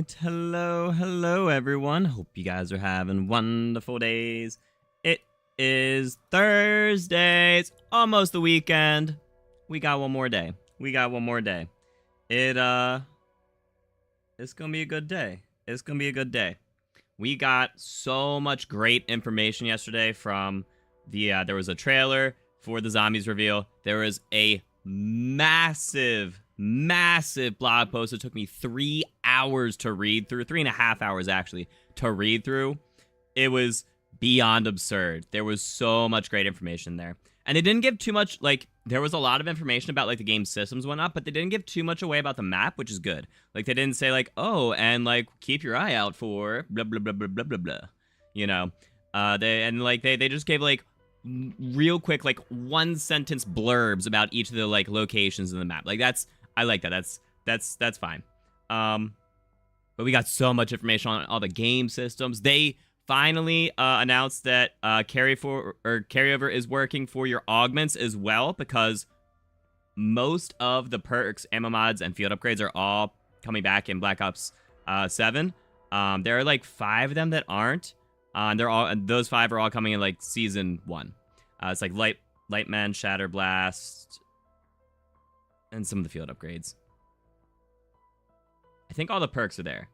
right, hello everyone. Hope you guys are having wonderful days. It is Thursday. It's almost the weekend. We got one more day. It's gonna be a good day. We got so much great information yesterday from there was a trailer for the zombies reveal. There was a massive blog post. It took me 3 hours to read through, 3.5 hours actually, to read through. It was beyond absurd. There was so much great information there. And they didn't give too much, like, there was a lot of information about, like, the game's systems and whatnot, but they didn't give too much away about the map, which is good. Like, they didn't say, like, oh, and, like, keep your eye out for blah, blah, blah, blah, blah, blah, blah. You know? They just gave, like, real quick, like, one-sentence blurbs about each of the, like, locations in the map. Like, I like that. That's fine. But we got so much information on all the game systems. They finally announced that carryover is working for your augments as well, because most of the perks, ammo mods, and field upgrades are all coming back in Black Ops 7. There are like 5 of them that aren't. Those 5 are all coming in like Season 1. It's like Lightman, Shatter Blast, and some of the field upgrades. I think all the perks are there.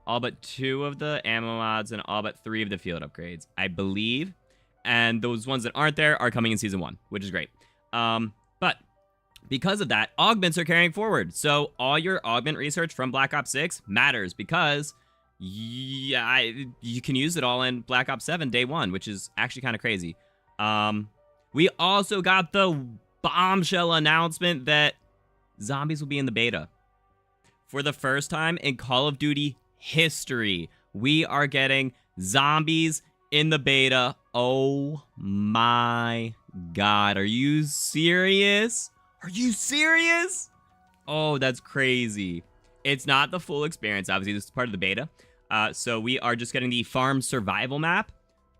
All but 2 of the ammo mods and all but 3 of the field upgrades, I believe. And those ones that aren't there are coming in Season 1, which is great. But because of that, augments are carrying forward. So all your augment research from Black Ops 6 matters, because you can use it all in Black Ops 7 day 1, which is actually kind of crazy. We also got the bombshell announcement that zombies will be in the beta. For the first time in Call of Duty history, we are getting zombies in the beta. Oh my god. Are you serious? Oh, that's crazy. It's not the full experience. Obviously, this is part of the beta. So we are just getting the farm survival map,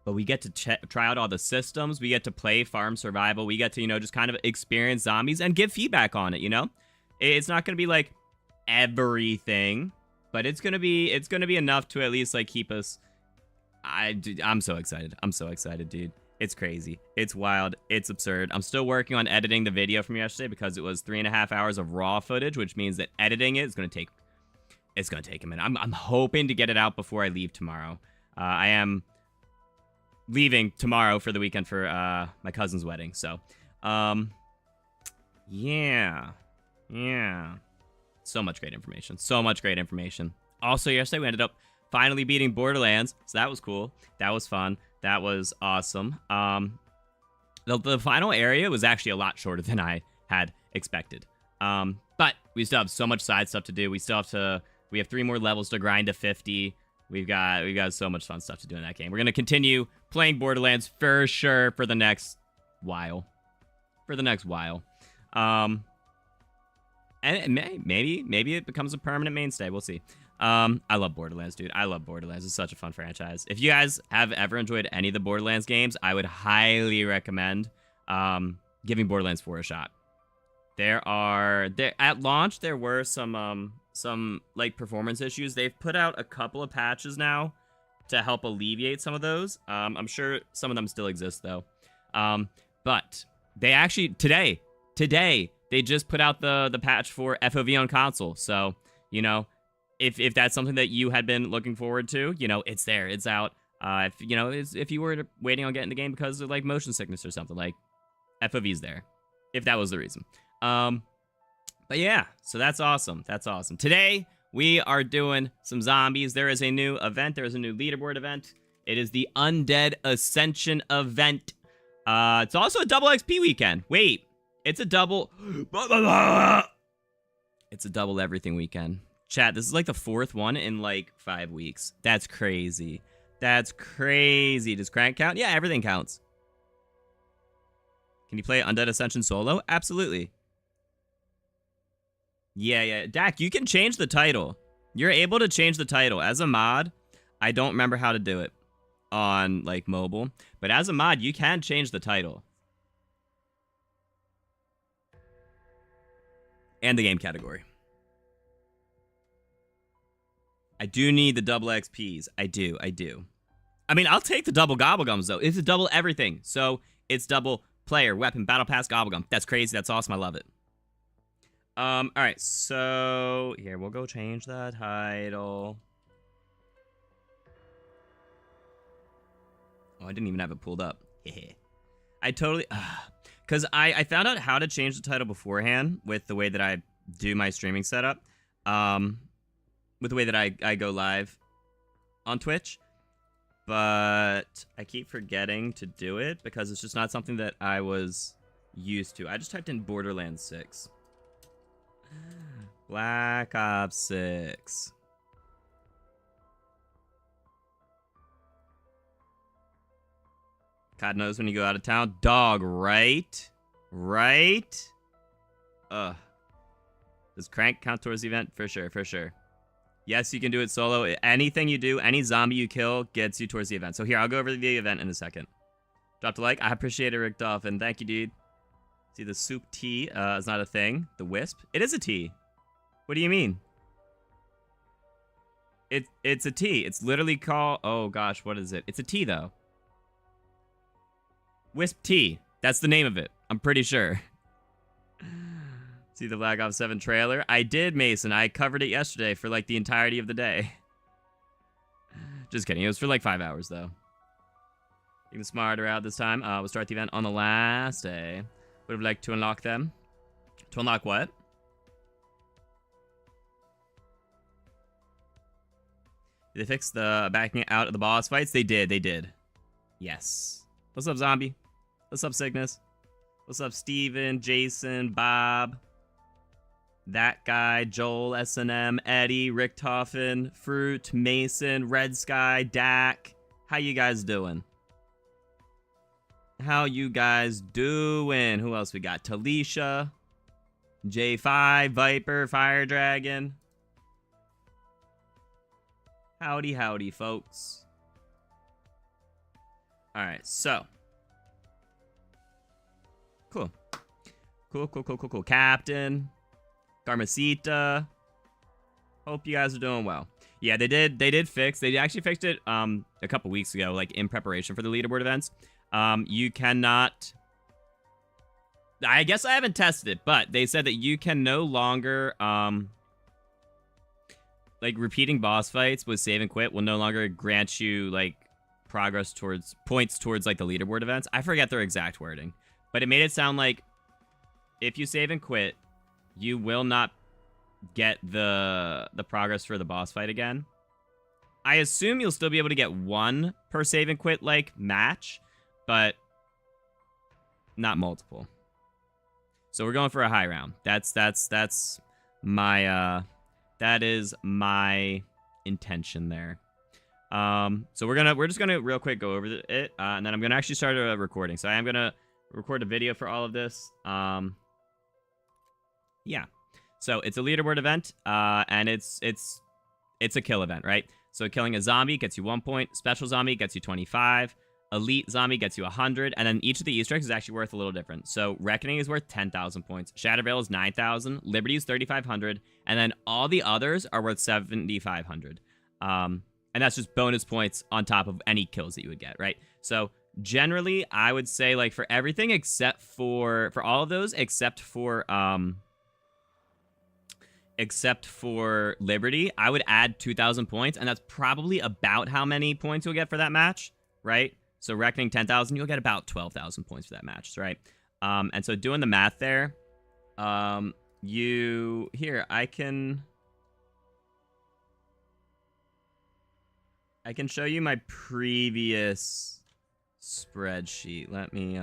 but we get to try out all the systems. We get to play farm survival. We get to, just kind of experience zombies and give feedback on it, It's not going to be like everything, but it's gonna be enough to at least like keep us. I'm so excited, dude. It's crazy, it's wild, it's absurd. I'm still working on editing the video from yesterday because it was 3.5 hours of raw footage, which means that editing it is gonna take a minute. I'm hoping to get it out before I leave tomorrow. I am leaving tomorrow for the weekend for my cousin's wedding, so yeah. So much great information. Also, yesterday we ended up finally beating Borderlands, so that was cool. That was fun. That was awesome. The final area was actually a lot shorter than I had expected. But we still have so much side stuff to do. We have 3 more levels to grind to 50. We've got so much fun stuff to do in that game. We're gonna continue playing Borderlands for sure for the next while. And maybe it becomes a permanent mainstay. We'll see. I love Borderlands, dude. It's such a fun franchise. If you guys have ever enjoyed any of the Borderlands games, I would highly recommend giving Borderlands 4 a shot. At launch there were some like performance issues. They've put out a couple of patches now to help alleviate some of those. I'm sure some of them still exist though. But they actually today they just put out the patch for FOV on console. So, if that's something that you had been looking forward to, it's there, it's out. If you were waiting on getting the game because of like motion sickness or something, like FOV's there, if that was the reason. But yeah, so that's awesome. Today we are doing some zombies. There is a new event. There is a new leaderboard event. It is the Undead Ascension event. It's also a double XP weekend. Wait. It's a double everything weekend. Chat, this is like the 4th one in like 5 weeks. That's crazy. Does crank count? Yeah, everything counts. Can you play Undead Ascension solo? Absolutely. Yeah. Dak, you can change the title. You're able to change the title. As a mod, I don't remember how to do it on like mobile, but as a mod, you can change the title. And the game category. I do need the double XPs. I do. I mean, I'll take the double gobblegums, though. It's a double everything. So it's double player, weapon, battle pass, gobblegum. That's crazy. That's awesome. I love it. All right. So here, we'll go change the title. Oh, I didn't even have it pulled up. I totally... Because I found out how to change the title beforehand with the way that I do my streaming setup. With the way that I go live on Twitch. But I keep forgetting to do it because it's just not something that I was used to. I just typed in Borderlands 6. Black Ops 6. God knows when you go out of town. Dog, right? Right? Ugh. Does crank count towards the event? For sure. Yes, you can do it solo. Anything you do, any zombie you kill gets you towards the event. So here, I'll go over the event in a second. Dropped a like. I appreciate it, Rick Dolphin. Thank you, dude. See, the soup tea is not a thing. The wisp. It is a tea. What do you mean? It's a tea. It's literally called... Oh, gosh, what is it? It's a tea, though. Wisp tea. That's the name of it. I'm pretty sure. See the Black Ops 7 trailer? I did, Mason. I covered it yesterday for, like, the entirety of the day. Just kidding. It was for, like, 5 hours, though. Being smarter out this time. We'll start the event on the last day. Would have liked to unlock them. To unlock what? Did they fix the backing out of the boss fights? They did. Yes. What's up, Zombie? What's up, Cygnus? What's up, Steven, Jason, Bob? That guy, Joel, S.a.m, Eddie, Richtofen, Fruit, Mason, Red Sky, Dak. How you guys doing? How you guys doing? Who else we got? Talisha, J5, Viper, Fire Dragon. Howdy, folks. Alright, so. Cool. Captain. Garmasita. Hope you guys are doing well. Yeah, they did fix. They actually fixed it a couple weeks ago, like in preparation for the leaderboard events. You cannot... I guess I haven't tested it, but they said that you can no longer... like, repeating boss fights with save and quit will no longer grant you, like, progress towards... points towards, like, the leaderboard events. I forget their exact wording. But it made it sound like if you save and quit, you will not get the progress for the boss fight again. I assume you'll still be able to get one per save and quit, like, match, but not multiple. So we're going for a high round. That's my that is my intention there. So we're just gonna real quick go over it, and then I'm gonna actually start a recording. So I am gonna record a video for all of this. Yeah. So it's a leaderboard event, and it's a kill event, right? So killing a zombie gets you 1 point, special zombie gets you 25, elite zombie gets you 100, and then each of the Easter eggs is actually worth a little different. So Reckoning is worth 10,000 points, Shatterveil is 9,000, Liberty is 3,500, and then all the others are worth 7,500. And that's just bonus points on top of any kills that you would get, right? So generally, I would say, like, for everything except for all of those, except for Liberty, I would add 2,000 points, and that's probably about how many points you'll get for that match, right? So Reckoning 10,000, you'll get about 12,000 points for that match, right? And so doing the math there, I can show you my previous spreadsheet. Let me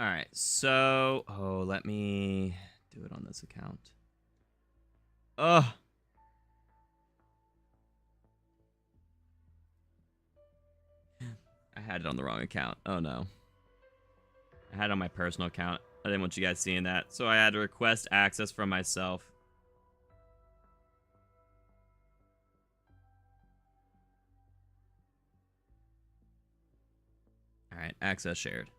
all right, so... Oh, let me do it on this account. Ugh. I had it on the wrong account. Oh, no. I had it on my personal account. I didn't want you guys seeing that, so I had to request access from myself. All right, access shared.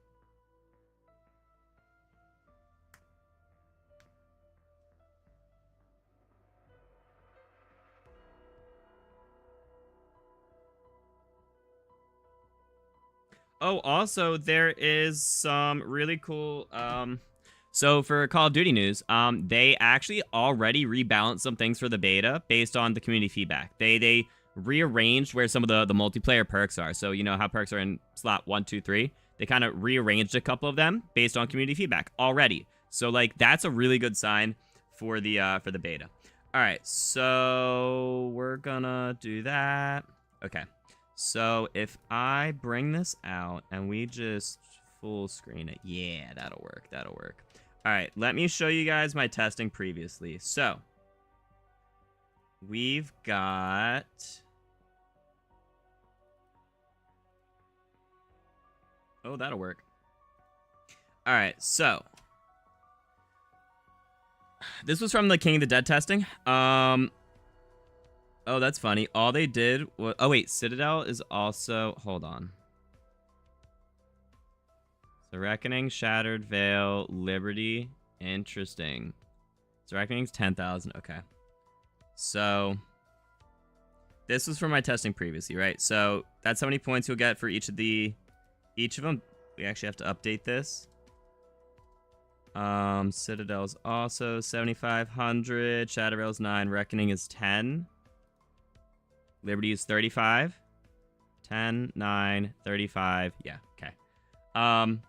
Oh, also, there is some really cool, so for Call of Duty news, they actually already rebalanced some things for the beta based on the community feedback. They rearranged where some of the multiplayer perks are. So, you know how perks are in slot 1, 2, 3? They kind of rearranged a couple of them based on community feedback already. So, like, that's a really good sign for the beta. All right, so we're gonna do that. Okay. So if I bring this out and we just full screen it, yeah, that'll work. That'll work. All right, let me show you guys my testing previously. So we've got... Oh, that'll work. All right, so this was from the King of the Dead testing. Oh, that's funny. All they did was... Oh, wait. Citadel is also... Hold on. So, Reckoning, Shattered, Veil, Liberty. Interesting. So, Reckoning's 10,000. Okay. So, this was from my testing previously, right? So, that's how many points you'll get for each of them. We actually have to update this. Citadel's also 7,500. Shattered Veil's 9. Reckoning is 10. Liberty is 35. 10, 9, 35. Yeah, okay. And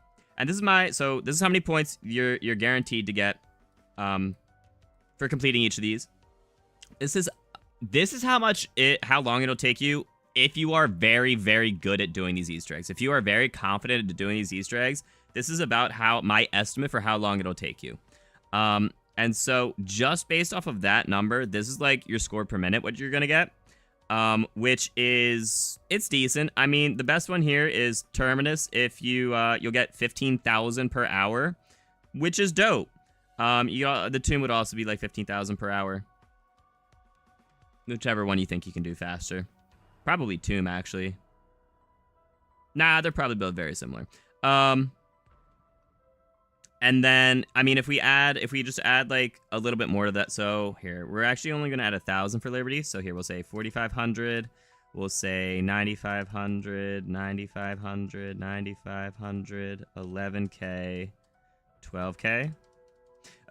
this is this is how many points you're guaranteed to get for completing each of these. This is how long it'll take you if you are very, very good at doing these Easter eggs. If you are very confident at doing these Easter eggs, this is about my estimate for how long it'll take you. And so just based off of that number, this is like your score per minute, what you're gonna get. Which is, it's decent. I mean, the best one here is Terminus. If you'll get 15,000 per hour, which is dope. The tomb would also be like 15,000 per hour. Whichever one you think you can do faster. Probably tomb, actually. Nah, they're probably both very similar. And then, I mean, if we just add like a little bit more to that, so here, we're actually only going to add 1,000 for Liberty. So here we'll say 4,500, we'll say 9,500, 9,500, 9,500, 11K, 12K.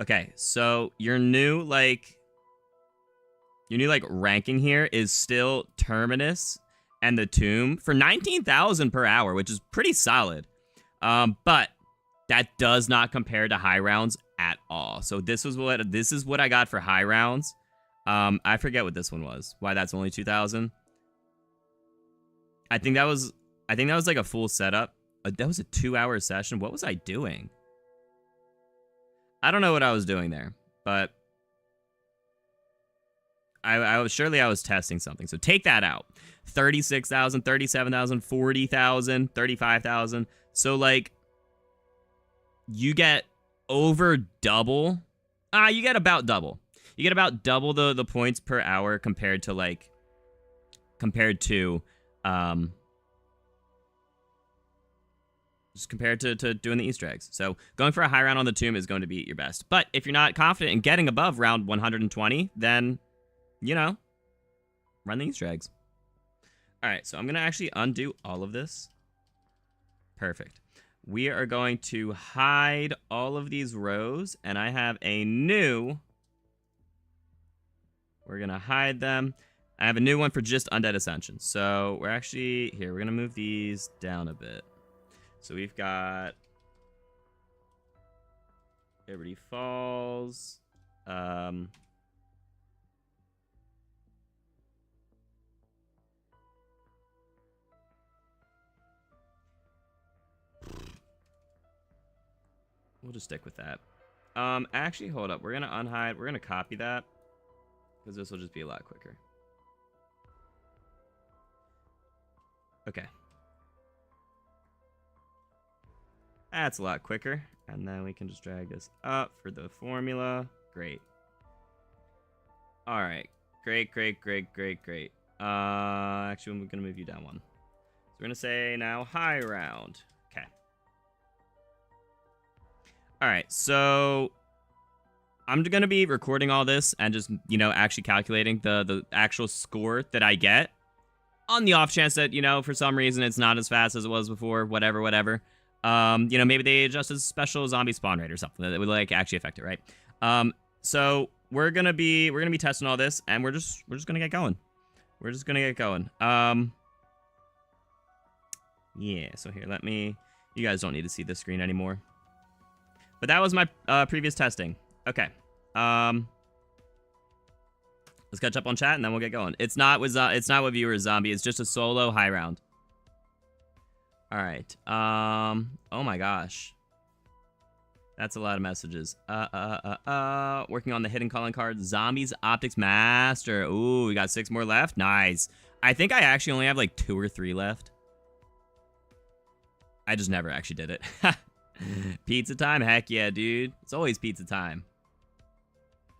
Okay, so your new ranking here is still Terminus and the Tomb for 19,000 per hour, which is pretty solid. But that does not compare to high rounds at all. So this is what I got for high rounds. I forget what this one was. Why that's only 2,000. I think that was like a full setup. That was a 2-hour session. What was I doing? I don't know what I was doing there, but I was testing something. So take that out. 36,000, 37,000, 40,000, 35,000. So like you get over double. You get about double. You get about double the points per hour compared to just compared to doing the Easter eggs. So going for a high round on the tomb is going to be your best. But if you're not confident in getting above round 120, then, you know, run the Easter eggs. All right, so I'm going to actually undo all of this. Perfect. We are going to hide all of these rows, and I have a new... We're going to hide them. I have a new one for just Undead Ascension. So we're actually... Here, we're going to move these down a bit. So we've got... Liberty Falls. We'll just stick with that. Actually, hold up. We're going to unhide. We're going to copy that. Because this will just be a lot quicker. Okay. That's a lot quicker. And then we can just drag this up for the formula. Great. All right. Great, great, great, great, great. Actually, we're going to move you down one. So we're going to say now high round. Okay. All right. So I'm going to be recording all this and just, you know, actually calculating the actual score that I get on the off chance that, you know, for some reason it's not as fast as it was before, whatever. You know, maybe they adjust a special zombie spawn rate or something that would like actually affect it, right? So we're gonna be testing all this, and we're just gonna get going. We're just gonna get going. Yeah. So here, you guys don't need to see this screen anymore. But that was my previous testing. Okay. Let's catch up on chat and then we'll get going. It's not with viewers zombie. It's just a solo high round. All right. Oh my gosh. That's a lot of messages. Working on the hidden calling card. Zombies Optics Master. Ooh, we got 6 more left. Nice. I think I actually only have like 2 or 3 left. I just never actually did it. Pizza time? Heck yeah, dude. It's always pizza time.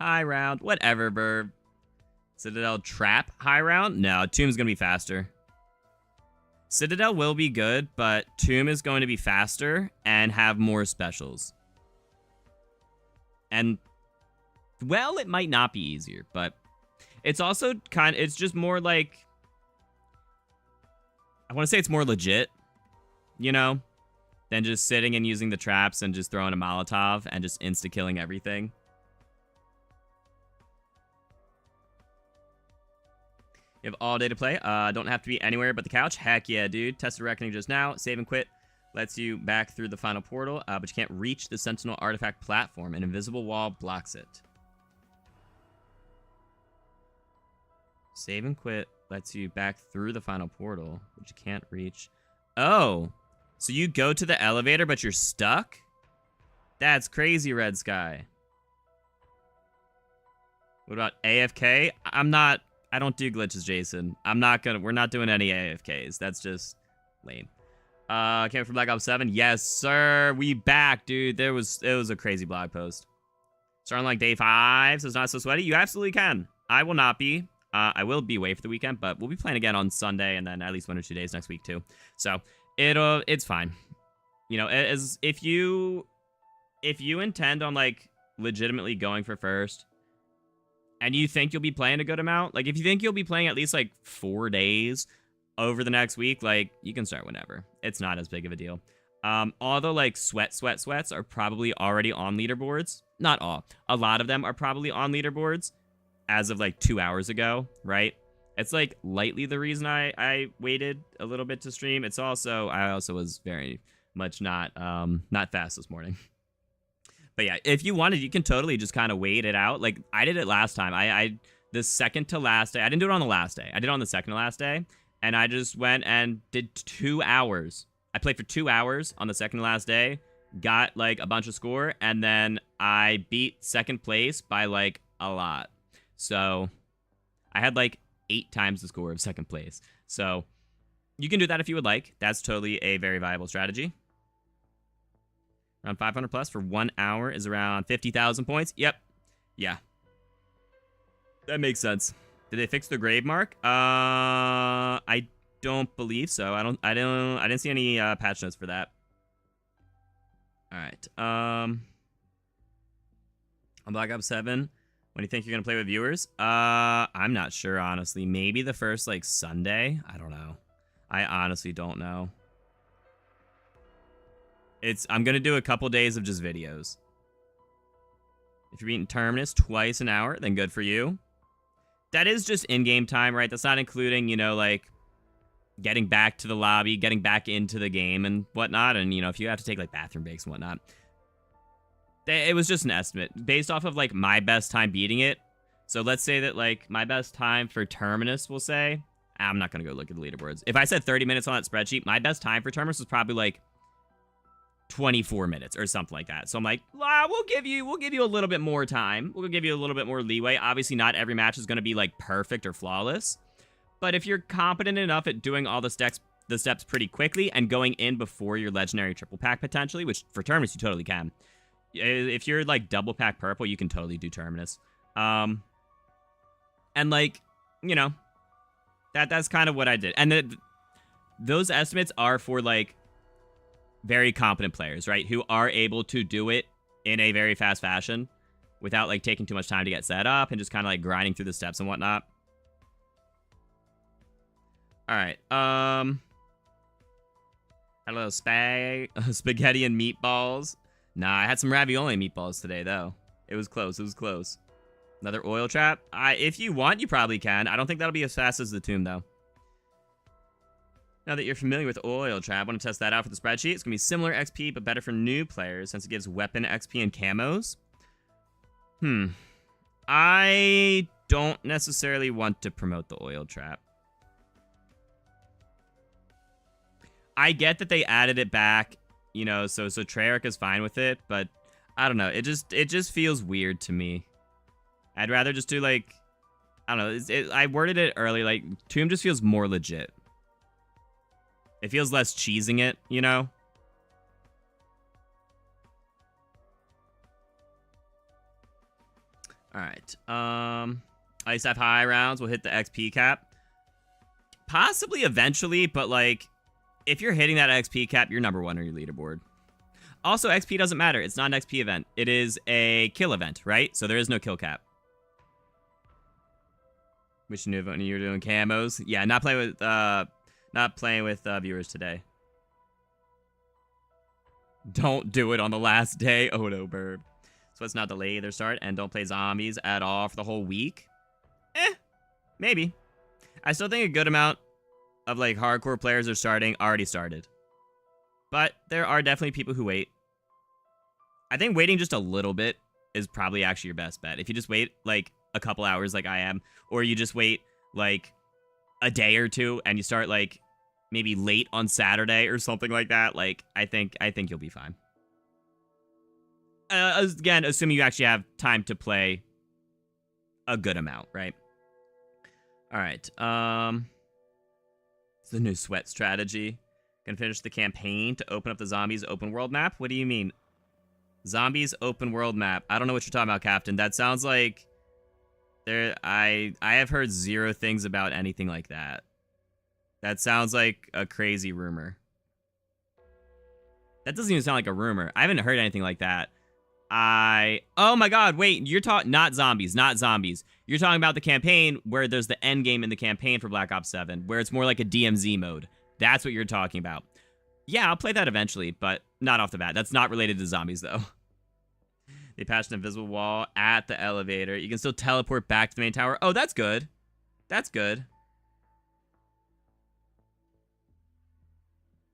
High round. Whatever, Burb. Citadelle Trap high round? No, Tomb's gonna be faster. Citadel will be good, but Tomb is going to be faster and have more specials. And, well, it might not be easier, but it's also it's just more like, I want to say it's more legit, you know, than just sitting and using the traps and just throwing a Molotov and just insta-killing everything. You have all day to play. Don't have to be anywhere but the couch. Heck yeah, dude. Tested Reckoning just now. Save and quit. Lets you back through the final portal, but you can't reach the Sentinel artifact platform. An invisible wall blocks it. Save and quit lets you back through the final portal, but you can't reach. Oh, so you go to the elevator, but you're stuck? That's crazy, Red Sky. What about AFK? I don't do glitches, Jason. We're not doing any AFKs. That's just lame. Came from Black Ops 7. Yes, sir. We back, dude. It was a crazy blog post. Starting like day 5, so it's not so sweaty. You absolutely can. I will not be. I will be away for the weekend, but we'll be playing again on Sunday and then at least 1 or 2 days next week too. So it's fine. You know, as if you intend on like legitimately going for first, and you think you'll be playing a good amount, like if you think you'll be playing at least like 4 days over the next week, like you can start whenever. It's not as big of a deal. All the like sweats are probably already on leaderboards. Not all. A lot of them are probably on leaderboards as of like 2 hours ago, right? It's like lightly the reason I waited a little bit to stream. It's also, I also was very much not fast this morning. But yeah, if you wanted, you can totally just kind of wait it out. Like, I did it last time. The second to last day, I didn't do it on the last day. I did it on the second to last day. And I just went and did 2 hours. I played for 2 hours on the second to last day. Got, like, a bunch of score. And then I beat second place by, like, a lot. So, I had, like, 8 times the score of second place. So, you can do that if you would like. That's totally a very viable strategy. Around 500 plus for 1 hour is around 50,000 points. Yep. Yeah. That makes sense. Did they fix the grave mark? I don't believe so. I didn't see any patch notes for that. All right. On Black Ops 7, when do you think you're gonna play with viewers? I'm not sure, honestly. Maybe the first like Sunday. I don't know. I honestly don't know. I'm gonna do a couple days of just videos. If you're beating Terminus twice an hour, then good for you. That is just in-game time, right? That's not including, you know, like, getting back to the lobby, getting back into the game and whatnot. And, you know, if you have to take, like, bathroom breaks and whatnot. It was just an estimate. Based off of, like, my best time beating it. So let's say that, like, my best time for Terminus, we'll say. I'm not gonna go look at the leaderboards. If I said 30 minutes on that spreadsheet, my best time for Terminus was probably, like, 24 minutes or something like that. So I'm like, we'll give you a little bit more time. We'll give you a little bit more leeway. Obviously, not every match is going to be like perfect or flawless. But if you're competent enough at doing all the steps pretty quickly and going in before your legendary triple pack potentially, which for Terminus you totally can. If you're like double pack purple, you can totally do Terminus. And like, you know, that's kind of what I did. And those estimates are for like very competent players, right? Who are able to do it in a very fast fashion without like taking too much time to get set up and just kind of like grinding through the steps and whatnot. right. Had a little spaghetti and meatballs. Nah, I had some ravioli and meatballs today, though. It was close. It was close. Another oil trap. If you want, you probably can. I don't think that'll be as fast as the tomb, though. Now that you're familiar with oil trap, I want to test that out for the spreadsheet. It's going to be similar XP, but better for new players since it gives weapon XP and camos. I don't necessarily want to promote the oil trap. I get that they added it back, you know, so Treyarch is fine with it, but I don't know. It just feels weird to me. I'd rather just do, like, I don't know. I worded it early, like, Tomb just feels more legit. It feels less cheesing it, you know? Alright. Ice have high rounds. We'll hit the XP cap. Possibly eventually, but, like, if you're hitting that XP cap, you're number 1 on your leaderboard. Also, XP doesn't matter. It's not an XP event. It is a kill event, right? So there is no kill cap. Wish you knew when you were doing camos. Yeah, not playing with viewers today. Don't do it on the last day. Oh no, burb. So let's not delay their start and don't play zombies at all for the whole week. Maybe. I still think a good amount of like hardcore players are already started. But there are definitely people who wait. I think waiting just a little bit is probably actually your best bet. If you just wait like a couple hours like I am, or you just wait like a day or two and you start like maybe late on Saturday or something like that, like I think you'll be fine. Again, assuming you actually have time to play a good amount, right? All right. It's the new sweat strategy. Gonna finish the campaign to open up the zombies open world map. What do you mean? Zombies open world map. I don't know what you're talking about, Captain. That sounds like I have heard zero things about anything like that. That sounds like a crazy rumor. That doesn't even sound like a rumor. I haven't heard anything like that. Oh my god, wait, you're talking, not zombies. You're talking about the campaign where there's the end game in the campaign for Black Ops 7, where it's more like a DMZ mode. That's what you're talking about. Yeah, I'll play that eventually, but not off the bat. That's not related to zombies, though. They patched an invisible wall at the elevator. You can still teleport back to the main tower. Oh, that's good. That's good.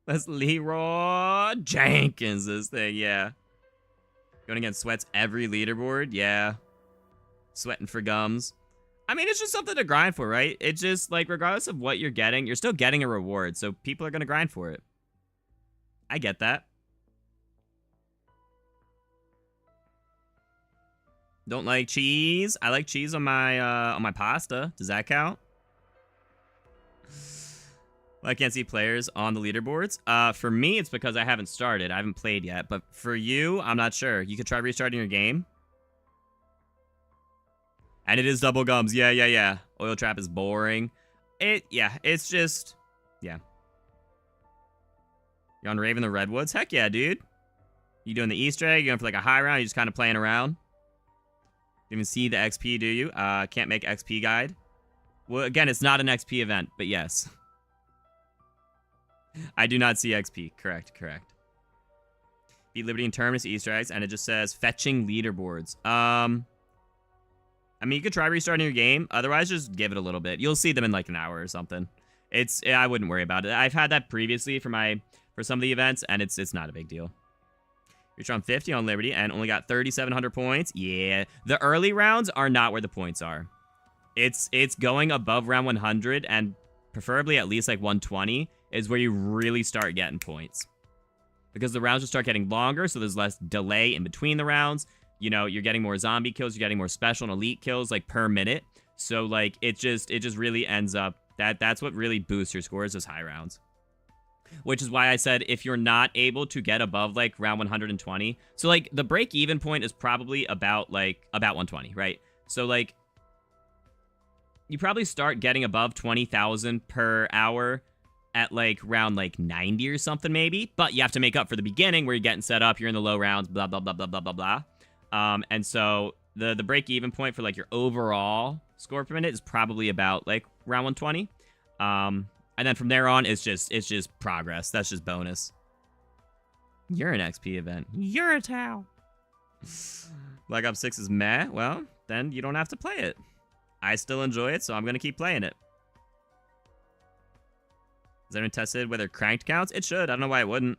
That's Leroy Jenkins, this thing, yeah. Going against sweats every leaderboard, yeah. Sweating for gums. I mean, it's just something to grind for, right? It's just, like, regardless of what you're getting, you're still getting a reward, so people are going to grind for it. I get that. Don't like cheese. I like cheese on my pasta. Does that count? Well, I can't see players on the leaderboards. For me, it's because I haven't started. I haven't played yet. But for you, I'm not sure. You could try restarting your game. And it is double gums. Yeah. Oil trap is boring. It's just, yeah. You're on Raven the Redwoods? Heck yeah, dude. You doing the Easter egg? You going for like a high round? You just kind of playing around? You even see the XP, do you? Can't make XP guide. Well, again, it's not an XP event, but yes. I do not see XP. Correct. Beat Liberty and Terminus Easter eggs, and it just says fetching leaderboards. I mean, you could try restarting your game. Otherwise, just give it a little bit. You'll see them in like an hour or something. I wouldn't worry about it. I've had that previously for some of the events, and it's not a big deal. You're on 50 on Liberty and only got 3,700 points. Yeah, the early rounds are not where the points are. It's going above round 100 and preferably at least like 120 is where you really start getting points. Because the rounds will start getting longer, so there's less delay in between the rounds. You know, you're getting more zombie kills, you're getting more special and elite kills like per minute. So like it just really ends up that's what really boosts your scores, those high rounds. Which is why I said if you're not able to get above like round 120, so like the break even point is probably about 120, right? So like you probably start getting above 20,000 per hour at like round like 90 or something maybe, but you have to make up for the beginning where you're getting set up, you're in the low rounds, blah blah blah blah blah blah blah. And so the break even point for like your overall score per minute is probably about like round 120. And then from there on, it's just progress. That's just bonus. You're an XP event. You're a Tau. Black Ops 6 is meh. Well, then you don't have to play it. I still enjoy it, so I'm going to keep playing it. Has anyone tested whether cranked counts? It should. I don't know why it wouldn't.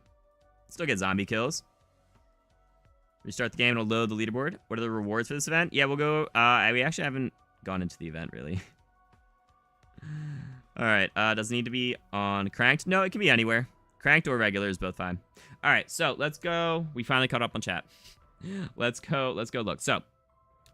Still get zombie kills. Restart the game and it'll load the leaderboard. What are the rewards for this event? Yeah, we'll go... we actually haven't gone into the event, really. Alright, does it need to be on cranked? No, it can be anywhere. Cranked or regular is both fine. Alright, so let's go. We finally caught up on chat. Let's go look. So,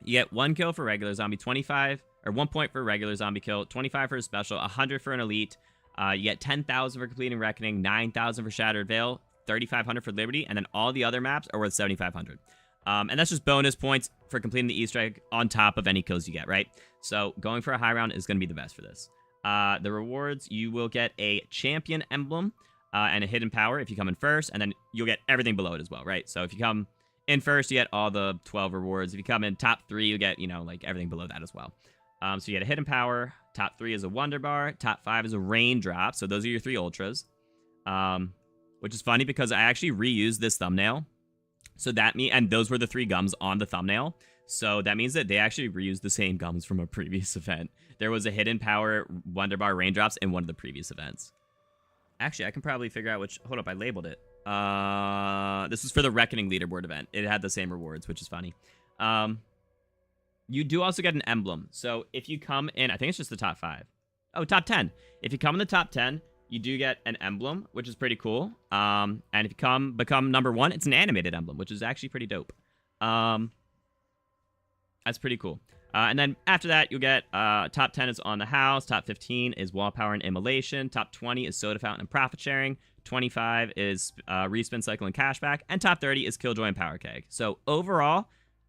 you get 1 kill for regular zombie, 25... Or 1 point for a regular zombie kill, 25 for a special, 100 for an elite. You get 10,000 for completing Reckoning, 9,000 for Shattered Veil, 3,500 for Liberty, and then all the other maps are worth 7,500. And that's just bonus points for completing the Easter egg on top of any kills you get, right? So going for a high round is going to be the best for this. The rewards, you will get a champion emblem and a hidden power if you come in first, and then you'll get everything below it as well, right? So if you come in first, you get all the 12 rewards. If you come in top 3, you get, you know, like everything below that as well. So you get a hidden power. Top 3 is a wonderbar. Top 5 is a raindrop. So those are your 3 ultras. Which is funny because I actually reused this thumbnail. So that and those were the 3 gums on the thumbnail. So that means that they actually reused the same gums from a previous event. There was a hidden power wonderbar raindrops in one of the previous events. Actually, I can probably figure out which... Hold up, I labeled it. This was for the Reckoning leaderboard event. It had the same rewards, which is funny. You do also get an emblem. So if you come in, I think it's just the top 5. Oh, top 10. If you come in the top 10, you do get an emblem, which is pretty cool. And if you become number 1, it's an animated emblem, which is actually pretty dope. That's pretty cool. And then after that, you'll get top 10 is on the house. Top 15 is wall power and immolation. Top 20 is soda fountain and profit sharing. 25 is respin cycle and cashback. And top 30 is killjoy and power keg. So overall...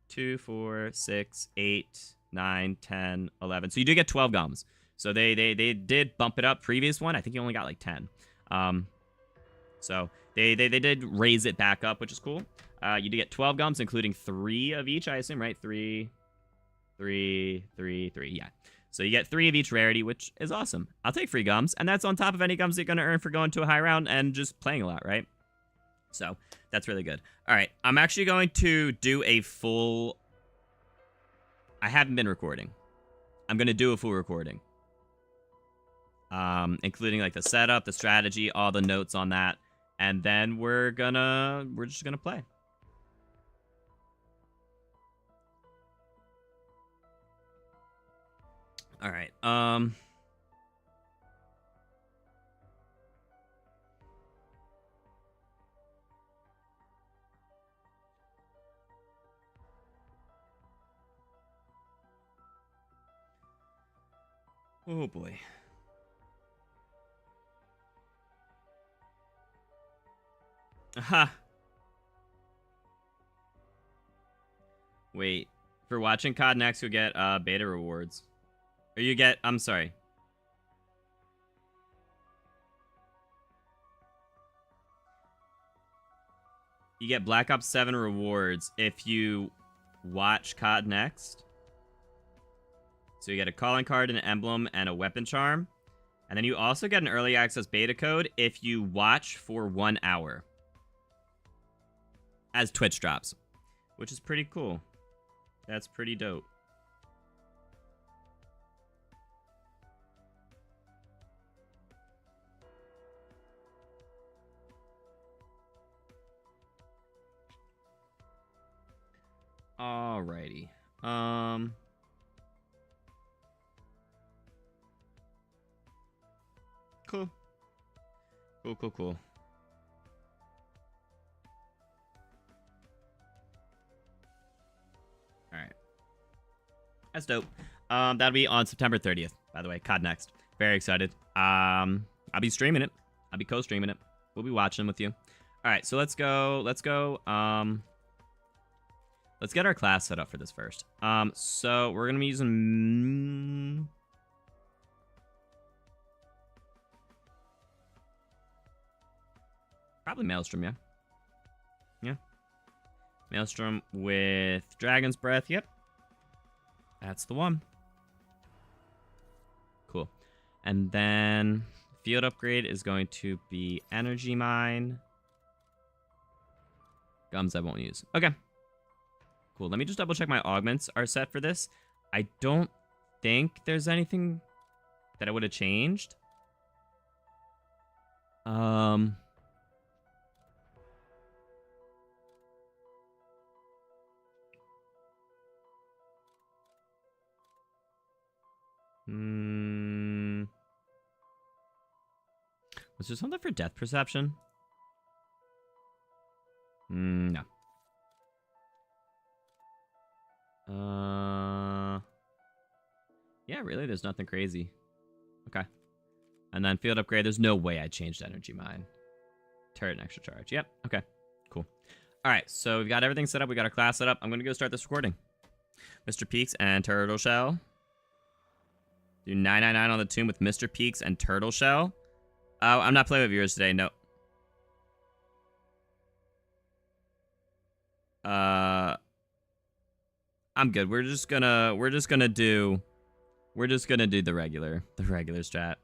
2, 4, 6, 8, 9, 10, 11. So you do get 12 gums. So they did bump it up. Previous one, I think you only got like 10. So they did raise it back up, which is cool. You do get 12 gums, including 3 of each, I assume, right? 3, 3, 3, 3. Yeah. So you get 3 of each rarity, which is awesome. I'll take free gums, and that's on top of any gums you're going to earn for going to a high round and just playing a lot, right? So that's really good. All right, I'm actually going to do a full... I haven't been recording. I'm going to do a full recording. Including like the setup, the strategy, all the notes on that. And then we're just gonna play. All right. Oh boy. Aha. Wait. For watching COD Next, you'll get beta rewards. Or you get... I'm sorry. You get Black Ops 7 rewards if you watch COD Next. So you get a calling card, an emblem, and a weapon charm. And then you also get an early access beta code if you watch for 1 hour. As Twitch drops. Which is pretty cool. That's pretty dope. Alrighty. Cool. Cool. Alright. That's dope. That'll be on September 30th, by the way. COD Next. Very excited. I'll be streaming it. I'll be co-streaming it. We'll be watching with you. Alright, so let's go. Let's get our class set up for this first. So we're gonna be using... Probably Maelstrom, yeah. Yeah. Maelstrom with Dragon's Breath, yep. That's the one. Cool. And then field upgrade is going to be energy mine. Gums I won't use. Okay. Cool. Let me just double check my augments are set for this. I don't think there's anything that I would have changed. Was there something for death perception? No. Yeah, really, there's nothing crazy. Okay. And then field upgrade, there's no way I changed energy mine. Turret and extra charge. Yep, okay. Cool. Alright, so we've got everything set up, we got our class set up. I'm gonna go start this recording. Mr. Peaks and Turtle Shell. Do 999 on the tomb with Mr. Peaks and Turtle Shell. I'm not playing with viewers today, no. I'm good. We're just gonna do the regular strat.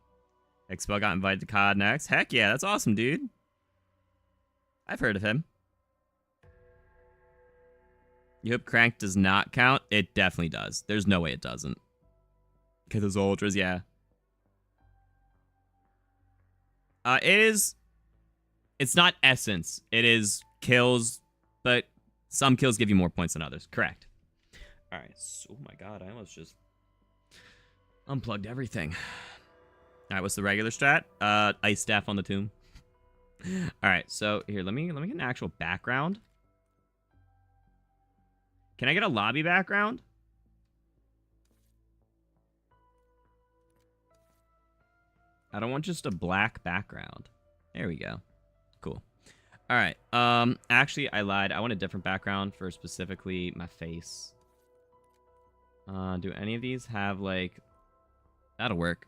Expel got invited to COD next. Heck yeah, that's awesome, dude. I've heard of him. You hope Crank does not count? It definitely does. There's no way it doesn't. Okay, those ultras, yeah. It's not essence. It is kills, but some kills give you more points than others. Correct. Alright, so, oh my god, I almost just unplugged everything. Alright, what's the regular strat? Ice staff on the tomb. Alright, so here, let me get an actual background. Can I get a lobby background? I don't want just a black background. There we go. Cool. Alright, actually, I lied. I want a different background for specifically my face. Do any of these have, like... That'll work.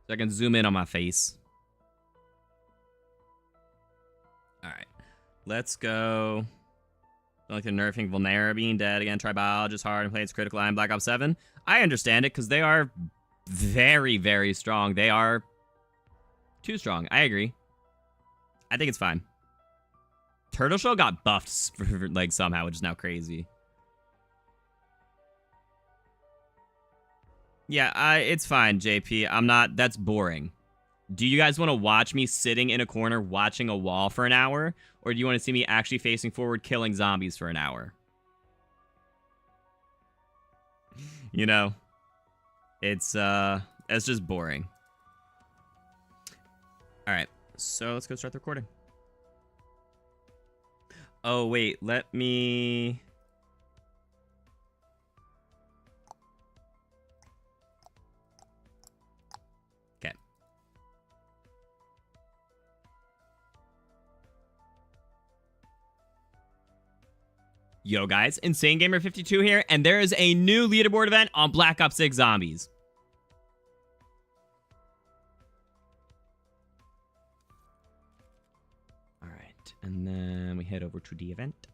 So I can zoom in on my face. Alright. Let's go... Like the nerfing Vulnera being dead again. Tribologist hard and plays critical eye in Black Ops 7. I understand it because they are very, very strong. They are too strong. I agree. I think it's fine. Turtle Shell got buffed like somehow, which is now crazy. Yeah, it's fine, JP. I'm not... That's boring. Do you guys want to watch me sitting in a corner watching a wall for an hour? Or do you want to see me actually facing forward killing zombies for an hour? You know? It's just boring. Alright, so let's go start the recording. Oh, wait, let me... Okay. Yo, guys, Insane Gamer 52 here, and there is a new leaderboard event on Black Ops 6 Zombies. And then we head over to the event.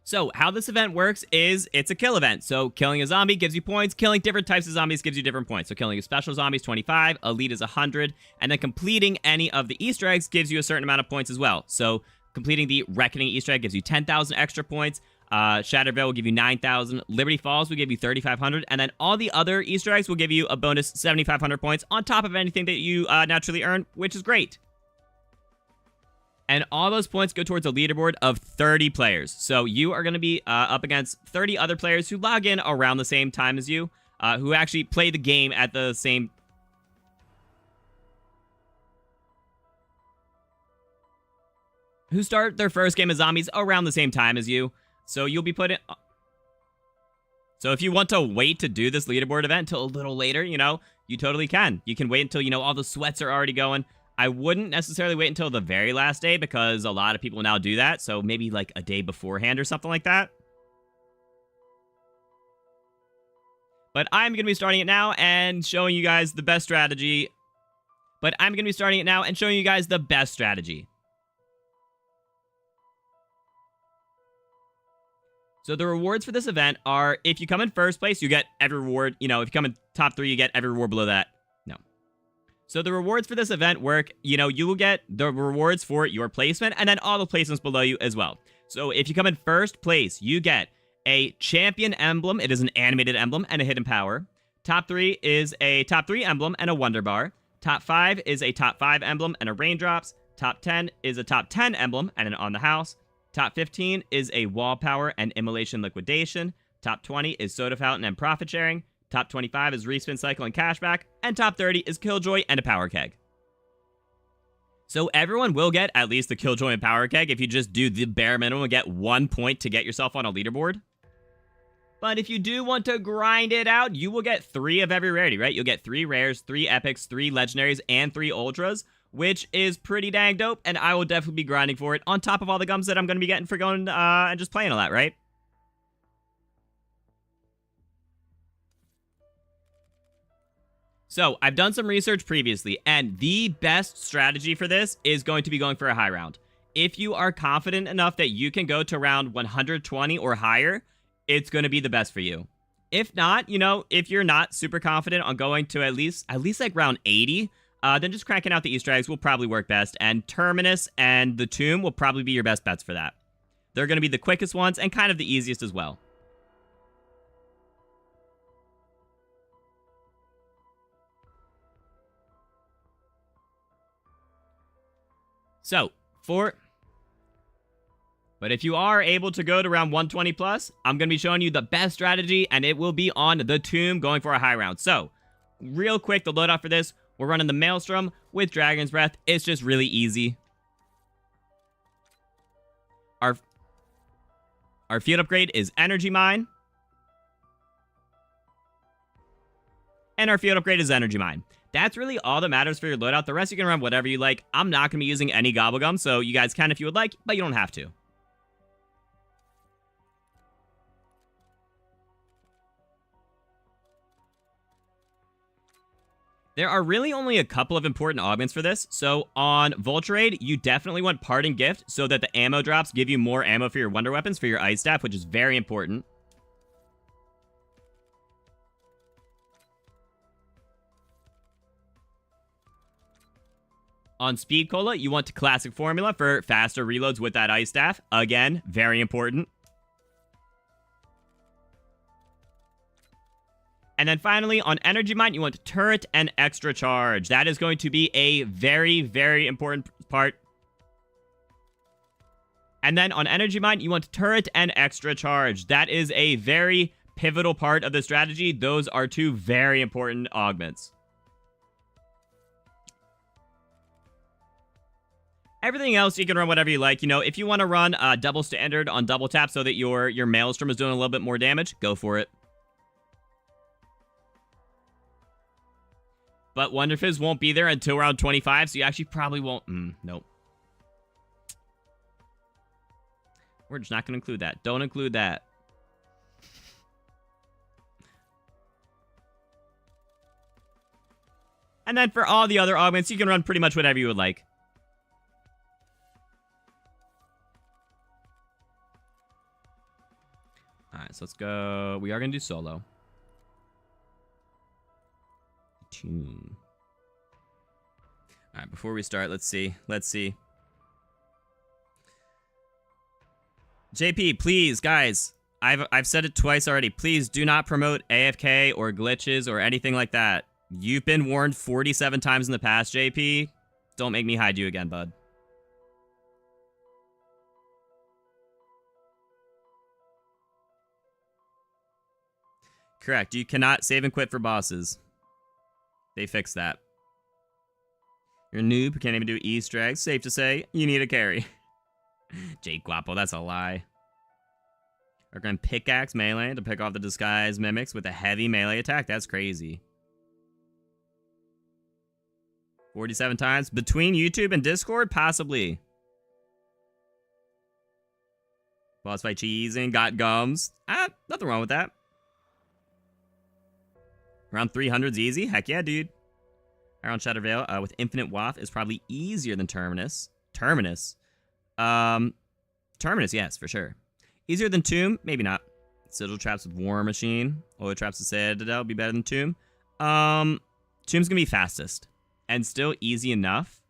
So how this event works is it's a kill event. So killing a zombie gives you points. Killing different types of zombies gives you different points. So killing a special zombie is 25, elite is 100, and then completing any of the Easter eggs gives you a certain amount of points as well. So completing the Reckoning Easter egg gives you 10,000 extra points. Shatterville will give you 9,000. Liberty Falls will give you 3,500. And then all the other Easter eggs will give you a bonus 7,500 points on top of anything that you naturally earn, which is great. And all those points go towards a leaderboard of 30 players. So you are going to be up against 30 other players who log in around the same time as you, who actually play the game at the same... who start their first game of zombies around the same time as you. So you'll be put in... So if you want to wait to do this leaderboard event until a little later, you know, you totally can. You can wait until, you know, all the sweats are already going. I wouldn't necessarily wait until the very last day because a lot of people now do that. So maybe like a day beforehand or something like that. But I'm going to be starting it now and showing you guys the best strategy. So the rewards for this event are, if you come in first place, you get every reward. You know, if you come in top 3, you get every reward below that. No. So the rewards for this event work, you know, you will get the rewards for your placement and then all the placements below you as well. So if you come in first place, you get a champion emblem. It is an animated emblem and a hidden power. Top 3 is a top 3 emblem and a wonderbar. Top 5 is a top 5 emblem and a raindrops. Top 10 is a top 10 emblem and an on the house. Top 15 is a wall power and immolation liquidation. Top 20 is soda fountain and profit sharing. Top 25 is respin cycle and cashback. And top 30 is killjoy and a power keg. So everyone will get at least the killjoy and power keg if you just do the bare minimum and get 1 point to get yourself on a leaderboard. But if you do want to grind it out, you will get 3 of every rarity, right? You'll get 3 rares, 3 epics, 3 legendaries, and 3 ultras, which is pretty dang dope, and I will definitely be grinding for it on top of all the gums that I'm going to be getting for going and just playing a lot, right? So, I've done some research previously, and the best strategy for this is going to be going for a high round. If you are confident enough that you can go to round 120 or higher, it's going to be the best for you. If not, you know, if you're not super confident on going to at least like round 80, then just cranking out the Easter eggs will probably work best, and Terminus and the Tomb will probably be your best bets for that. They're going to be the quickest ones and kind of the easiest as well. So, but if you are able to go to round 120 plus, I'm going to be showing you the best strategy, and it will be on the Tomb going for a high round. So, real quick, the loadout for this, we're running the Maelstrom with Dragon's Breath. It's just really easy. Our field upgrade is Energy Mine. And our field upgrade is Energy Mine. That's really all that matters for your loadout. The rest you can run whatever you like. I'm not going to be using any gobblegums, so you guys can if you would like, but you don't have to. There are really only a couple of important augments for this. So on Vulturade, you definitely want Parting Gift so that the ammo drops give you more ammo for your wonder weapons for your ice staff, which is very important. On Speed Cola, you want Classic Formula for faster reloads with that ice staff. Again, very important. And then finally, on Energy Mine, you want Turret and Extra Charge. That is going to be a very, very important part. And then on Energy Mine, you want Turret and Extra Charge. That is a very pivotal part of the strategy. Those are 2 very important augments. Everything else, you can run whatever you like. You know, if you want to run double standard on double tap so that your Maelstrom is doing a little bit more damage, go for it. But Wonder Fizz won't be there until round 25, so you actually probably won't... nope. We're just not going to include that. Don't include that. And then for all the other augments, you can run pretty much whatever you would like. Alright, so let's go... We are going to do solo. Tune. Alright, before we start, let's see. JP, please, guys. I've said it twice already. Please do not promote AFK or glitches or anything like that. You've been warned 47 times in the past, JP. Don't make me hide you again, bud. Correct. You cannot save and quit for bosses. They fixed that. You're a noob who can't even do Easter eggs. Safe to say, you need a carry. Jake Guapo, that's a lie. We're going to pickaxe melee to pick off the disguise mimics with a heavy melee attack. That's crazy. 47 times between YouTube and Discord? Possibly. Boss fight cheesing, got gums. Nothing wrong with that. Around 300's easy? Heck yeah, dude. Around Shadowvale with Infinite Waft is probably easier than Terminus. Terminus, yes, for sure. Easier than Tomb? Maybe not. Citadel traps with War Machine. Oil traps with Citadel would be better than Tomb. Tomb's gonna be fastest. And still easy enough.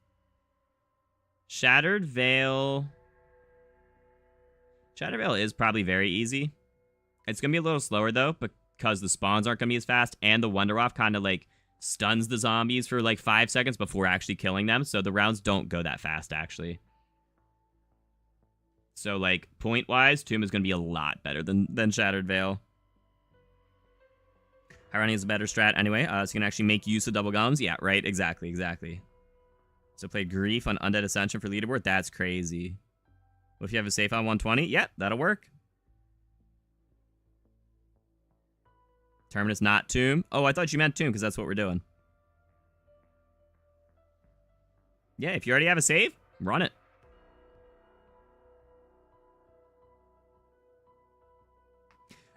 Shattered Veil... Shattered Veil is probably very easy. It's gonna be a little slower, though, because the spawns aren't gonna be as fast, and the Wonderwaff kind of, like, stuns the zombies for, like, 5 seconds before actually killing them, so the rounds don't go that fast, actually. So, like, point-wise, Tomb is gonna be a lot better than Shattered Veil. Irony is a better strat anyway, so you can actually make use of double gums. Yeah, right, exactly. So play Grief on Undead Ascension for leaderboard? That's crazy. What if you have a safe on 120? Yeah, that'll work. Terminus not Tomb. Oh, I thought you meant Tomb, because that's what we're doing. Yeah, if you already have a save, run it.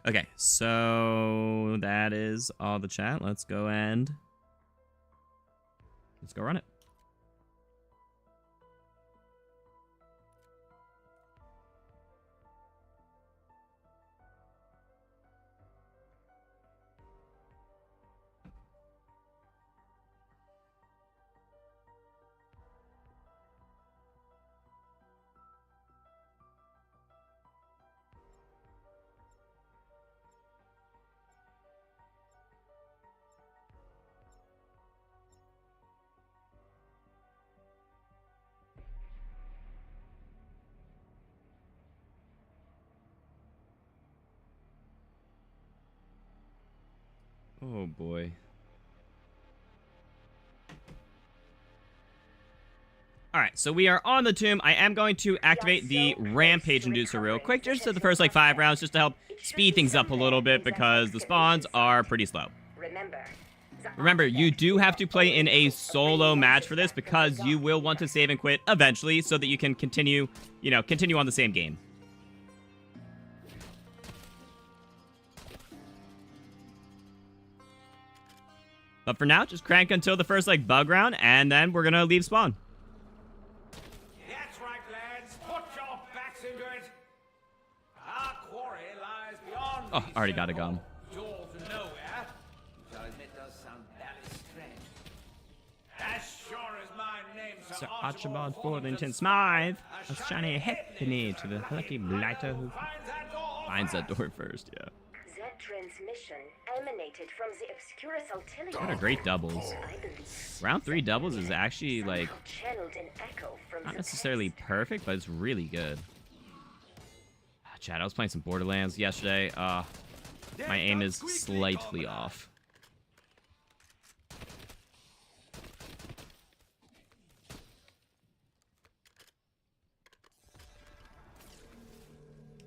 Okay, so that is all the chat. Let's go run it. Oh boy. Alright, so we are on the Tomb. I am going to activate the Rampage Inducer real quick, just for the first, like, 5 rounds, just to help speed things up a little bit, because the spawns are pretty slow. Remember, you do have to play in a solo match for this, because you will want to save and quit eventually, so that you can continue, continue on the same game. But for now, just crank until the first, like, bug round, and then we're gonna leave spawn. That's right, lads. Put your backs into it. Our quarry lies beyond. Oh, already got a gum. Doors to nowhere. So it does sound very strange. As sure as my name's Sir Archibald Worthington Smythe, a shiny halfpenny to the lucky blighter who finds that door first, yeah. That transmission emanated from the obscurus ulterior. What a great doubles. Round 3 doubles is actually, like, not necessarily perfect, but it's really good. Chad, I was playing some Borderlands yesterday. My aim is slightly off.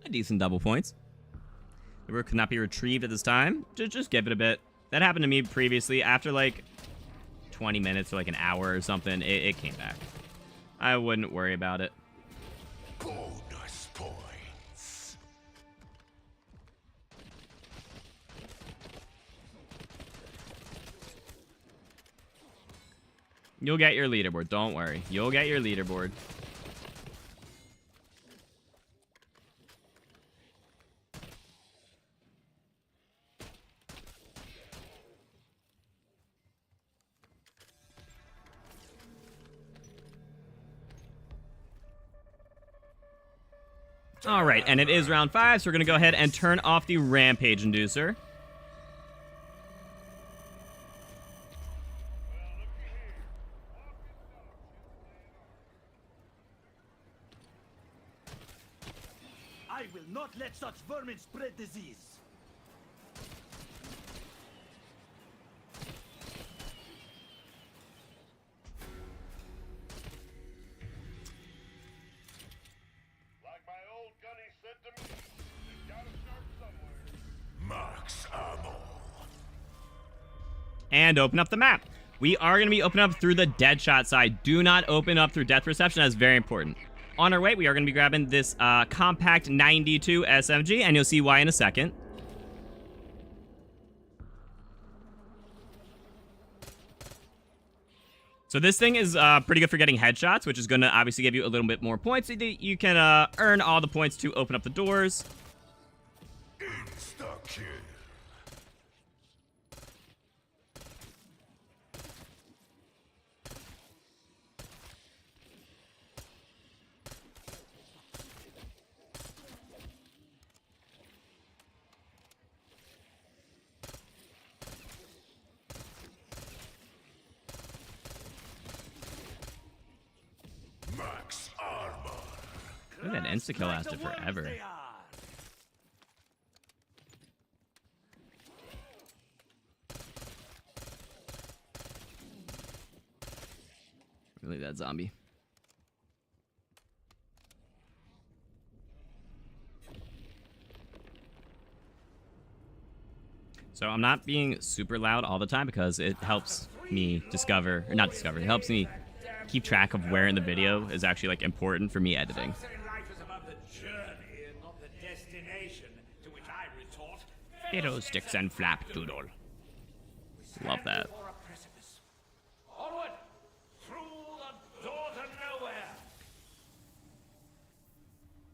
A decent double points. The rook could not be retrieved at this time. Just give it a bit. That happened to me previously. After, like, 20 minutes or, like, an hour or something, it came back. I wouldn't worry about it. Bonus points. You'll get your leaderboard. Don't worry. You'll get your leaderboard. All right, and it is round 5, so we're going to go ahead and turn off the Rampage Inducer. I will not let such vermin spread disease. And open up the map. We are going to be opening up through the Deadshot side. Do not open up through Death Perception. That's very important. On our way, we are going to be grabbing this compact 92 SMG, and you'll see why in a second. So this thing is pretty good for getting headshots, which is going to obviously give you a little bit more points so that you can earn all the points to open up the doors. kill. Max armor. Ooh, that insta-kill lasted forever. Really, that zombie. So I'm not being super loud all the time because it helps me discover, or not discover, it helps me keep track of where in the video is actually like important for me editing. Some say life is about the journey and not the destination, to which I retort, Fiddlesticks and flapdoodle. Love that. before a precipice. Onward, through the door to nowhere.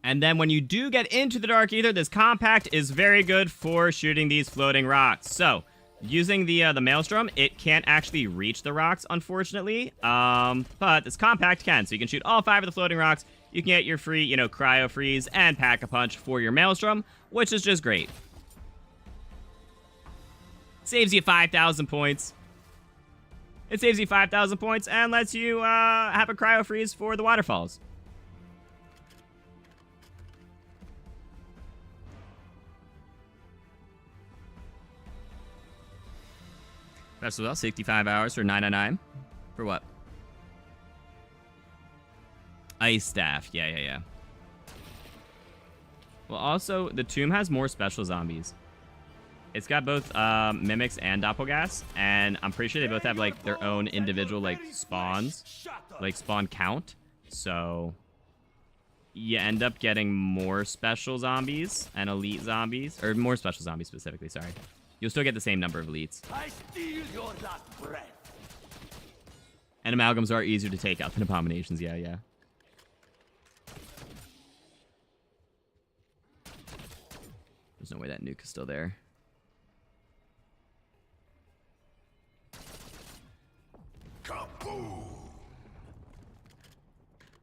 And then when you do get into the Dark Ether, this compact is very good for shooting these floating rocks. So, using the Maelstrom, it can't actually reach the rocks, unfortunately. But this compact can. So you can shoot all 5 of the floating rocks. You can get your free, cryo freeze and pack-a-punch for your Maelstrom, which is just great. Saves you 5,000 points. It saves you 5,000 points and lets you have a cryo freeze for the waterfalls. That's well, 65 hours for 999. For what? Ice Staff. Yeah. Well, also, the tomb has more special zombies. It's got both mimics and doppelgas, and I'm pretty sure they both have like their own individual like spawns, like spawn count. So you end up getting more special zombies and elite zombies, or more special zombies specifically. Sorry, you'll still get the same number of elites. I steal your last breath. And amalgams are easier to take out than abominations. Yeah. There's no way that nuke is still there. Kaboom!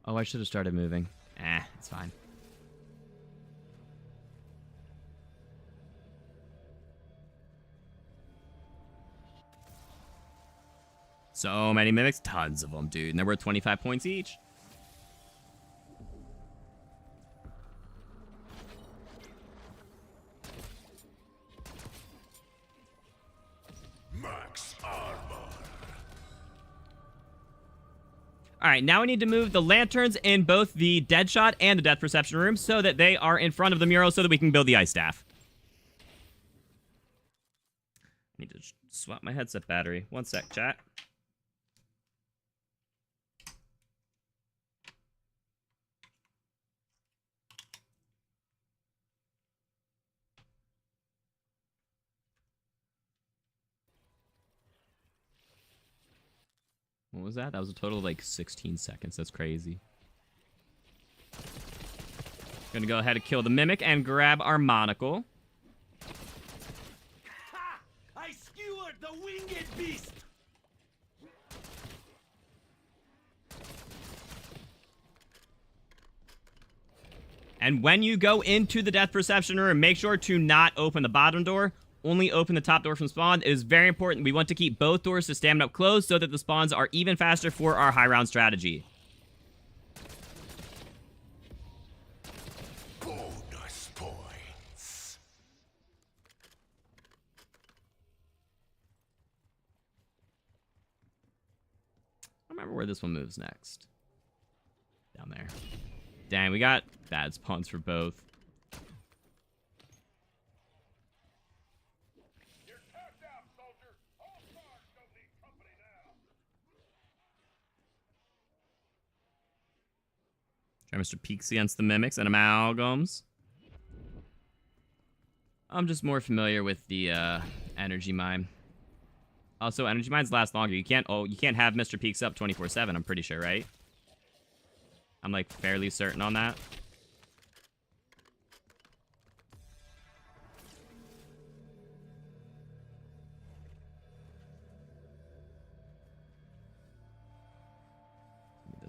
Oh, I should have started moving. It's fine. So many mimics, tons of them, dude. And they're worth 25 points each. Max armor. All right, now we need to move the lanterns in both the Deadshot and the Death Perception room so that they are in front of the mural so that we can build the Ice Staff. I need to swap my headset battery. One sec, chat. What was that? That was a total of like 16 seconds. That's crazy. Gonna go ahead and kill the Mimic and grab our monocle. Ha! I skewered the winged beast. And when you go into the Death Perception room, make sure to not open the bottom door. Only open the top door from spawn. It is very important. We want to keep both doors to stamina up closed so that the spawns are even faster for our high round strategy. Bonus points. I remember where this one moves next. Down there. Dang, we got bad spawns for both. Try Mr. Peaks against the Mimics and Amalgams. I'm just more familiar with the Energy Mine. Also, Energy Mines last longer. You can't have Mr. Peaks up 24/7, I'm pretty sure, right? I'm like fairly certain on that.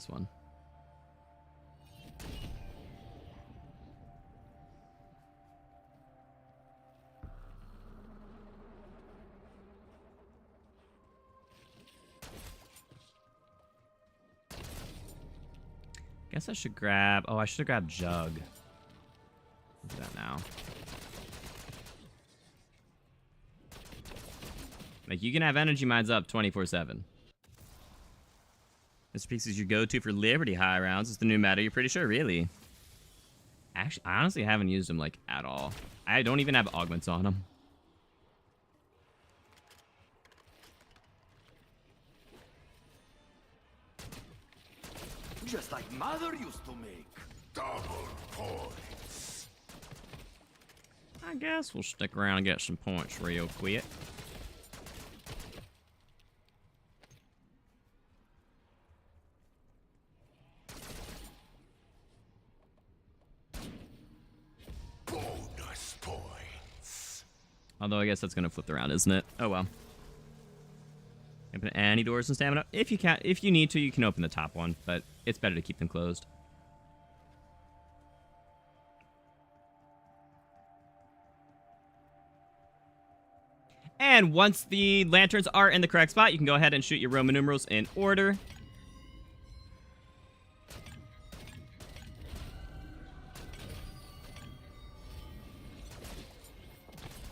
this one. Guess I should grab... Oh, I should have grabbed Jug. Look at that now. Like, you can have energy mines up 24/7. This piece is your go-to for Liberty high rounds. It's the new meta, you're pretty sure, really? Actually, I honestly haven't used them, like, at all. I don't even have augments on them. Just like Mother used to make. Double points. I guess we'll stick around and get some points real quick. Bonus points. Although I guess that's gonna flip around, isn't it? Oh well. Open any doors and stamina. If you can, if you need to, you can open the top one, but it's better to keep them closed. And once the lanterns are in the correct spot, you can go ahead and shoot your Roman numerals in order.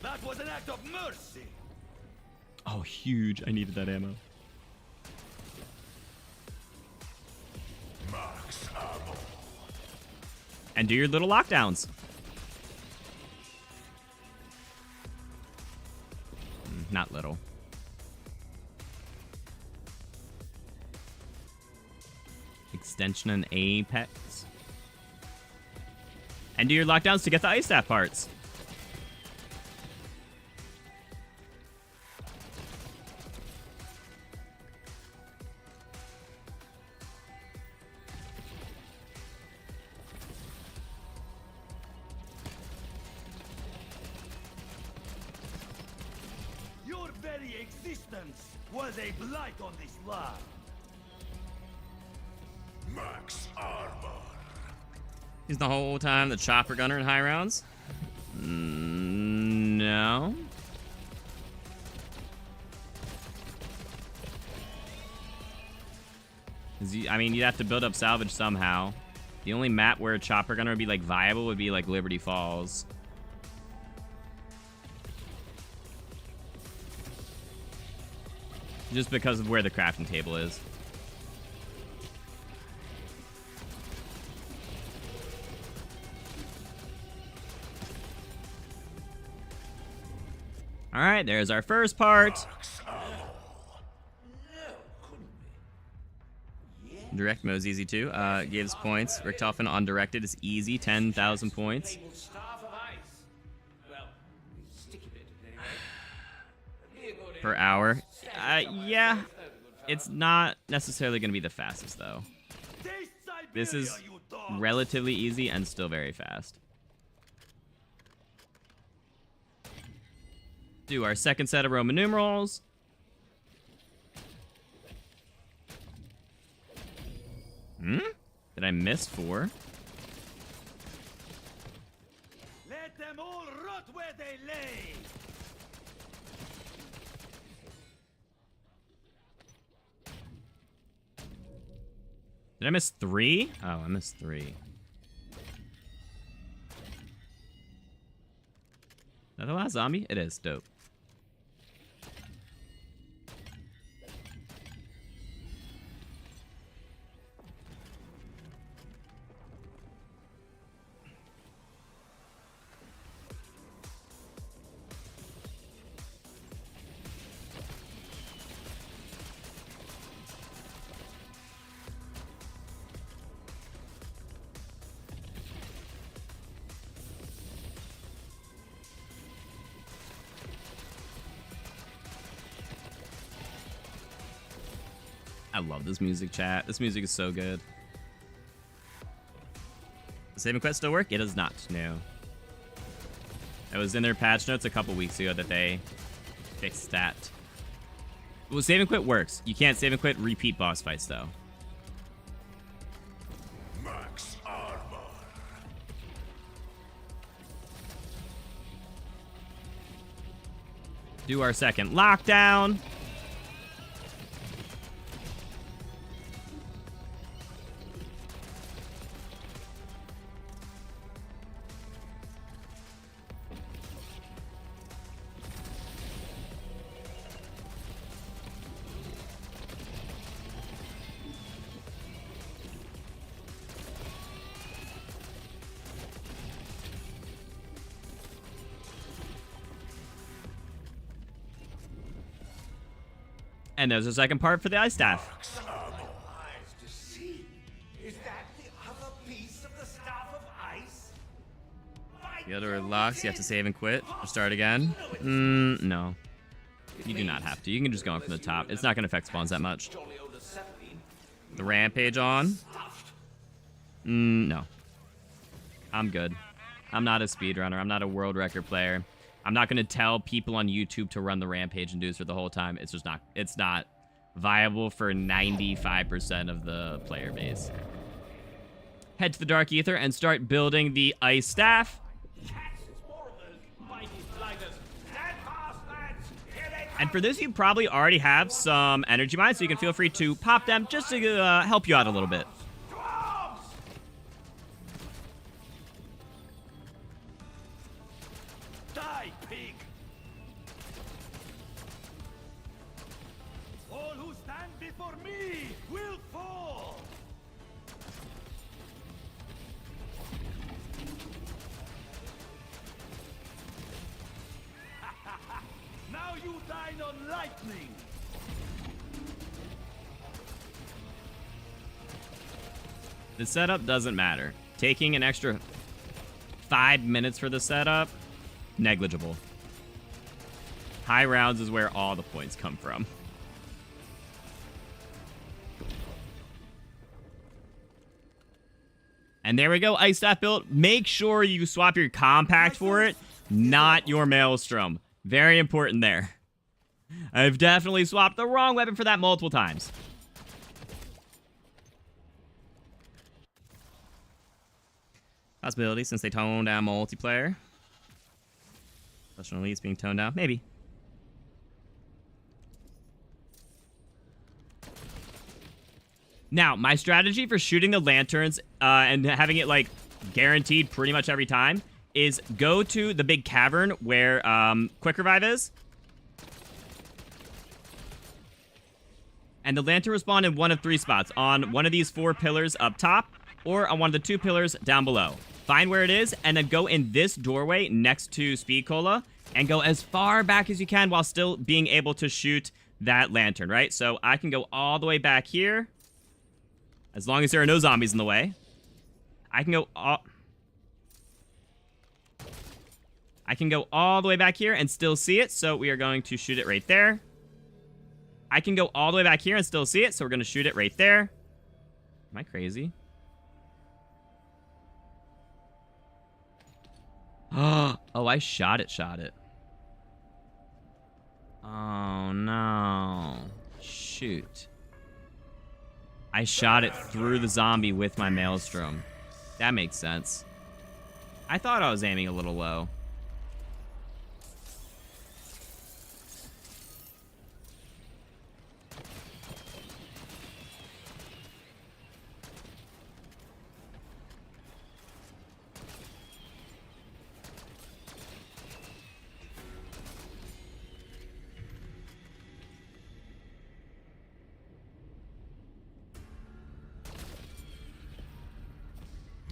That was an act of mercy. Oh, huge. I needed that ammo. Max ammo. And do your little lockdowns. Not little. Extension and apex. And do your lockdowns to get the ice staff parts. Your very existence was a blight on this land. Max armor. Is the whole time the chopper gunner in high rounds? No. I mean, you'd have to build up salvage somehow. The only map where a chopper gunner would be like viable would be like Liberty Falls. Just because of where the crafting table is. All right, there's our first part. Max ammo. Direct mode is easy too. Gives points. Richtofen on directed is easy, 10,000 points. Fabled staff of ice. Well, sticky bit, anyway. Be a good Per hour. Yeah, it's not necessarily going to be the fastest though. Taste This Siberia, is you dog. relatively easy and still very fast. Do our second set of Roman numerals. Did I miss 4? Let them all rot where they lay. Did I miss 3? Oh, I missed 3. Is that the last zombie? It is. Dope. I love this music, chat. This music is so good. Does save and quit still work? It does not, no. It was in their patch notes a couple weeks ago that they fixed that. Well, save and quit works. You can't save and quit repeat boss fights, though. Do our second lockdown. And there's a second part for the ice staff. Eyes to see. Is that the other piece of the staff of ice? The other locks, you have to save and quit or start again. No. You do not have to. You can just go in from the top. It's not going to affect spawns that much. The rampage on. No. I'm good. I'm not a speedrunner. I'm not a world record player. I'm not going to tell people on YouTube to run the rampage and do this for the whole time. It's just not, it's not viable for 95% of the player base. Head to the Dark Ether and start building the ice staff. And for this, you probably already have some energy mines, so you can feel free to pop them just to help you out a little bit. Die, pig! All who stand before me will fall! Now you dine on lightning! The setup doesn't matter. Taking an extra 5 minutes for the setup, negligible. High rounds is where all the points come from. And there we go, ice staff built. Make sure you swap your compact for it, not your maelstrom. Very important there. I've definitely swapped the wrong weapon for that multiple times. Possibility since they toned down multiplayer. Professional elites being toned down. Maybe. Now, my strategy for shooting the lanterns and having it, like, guaranteed pretty much every time is go to the big cavern where Quick Revive is. And the lantern will spawn in one of 3 spots. On one of these 4 pillars up top, or on one of the 2 pillars down below. Find where it is, and then go in this doorway next to Speed Cola, and go as far back as you can while still being able to shoot that lantern, right? So I can go all the way back here, as long as there are no zombies in the way. I can go all the way back here and still see it, so we are going to shoot it right there. I can go all the way back here and still see it, so we're going to shoot it right there. Am I crazy? Oh, I shot it. Oh, no. Shoot. I shot it through the zombie with my maelstrom. That makes sense. I thought I was aiming a little low.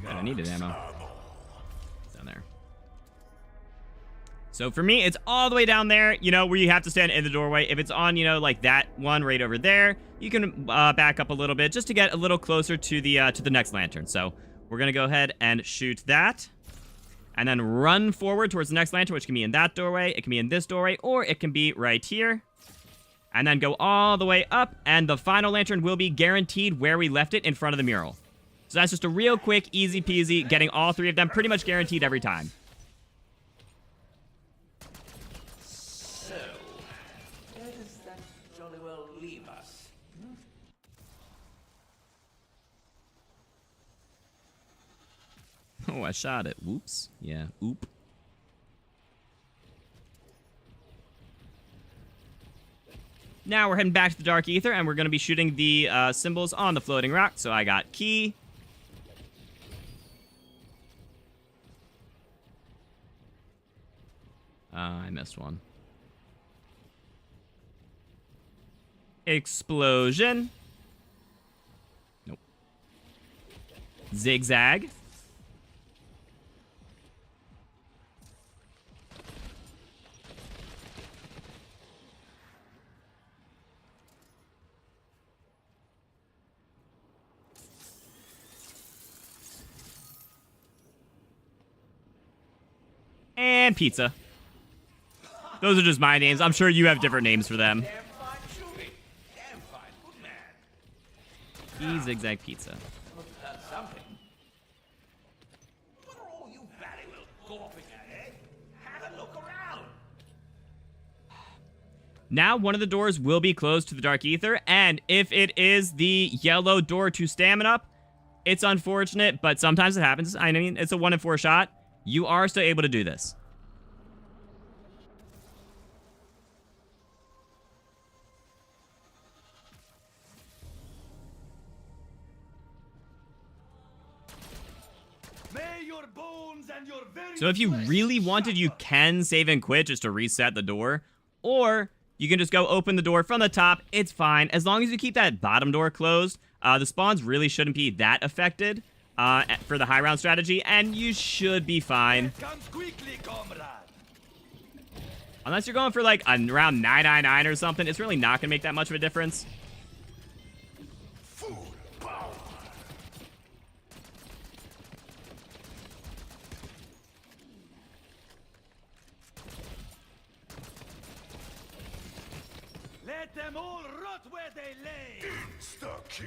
I needed ammo. Down there. So for me, it's all the way down there, you know, where you have to stand in the doorway. If it's on, you know, like that one right over there, you can back up a little bit just to get a little closer to the next lantern. So we're gonna go ahead and shoot that, and then run forward towards the next lantern, which can be in that doorway, it can be in this doorway, or it can be right here. And then go all the way up, and the final lantern will be guaranteed where we left it in front of the mural. So that's just a real quick, easy peasy, getting all 3 of them pretty much guaranteed every time. So, where does that jolly well leave us? Oh, I shot it. Whoops. Yeah, oop. Now we're heading back to the Dark Ether, and we're going to be shooting the symbols on the floating rock. So I got key. I missed one. Explosion. Nope. Zigzag. And pizza. Those are just my names. I'm sure you have different names for them. Damn fine shooting. Damn fine. Good man. Zigzag pizza. That's something. What are all you batty little gawping at, eh? Have a look around. Now, one of the doors will be closed to the Dark Ether, and if it is the yellow door to stamina, it's unfortunate, but sometimes it happens. I mean, it's a 1 in 4 shot. You are still able to do this. May your bones and your very So if you flesh really wanted, you suffer. can save and quit just to reset the door, or you can just go open the door from the top. It's fine. As long as you keep that bottom door closed, the spawns really shouldn't be that affected for the high round strategy, and you should be fine. Comes quickly, comrade. Unless you're going for like a round 999 or something, it's really not going to make that much of a difference. Full power. Let them all rot where they lay. Insta-kill.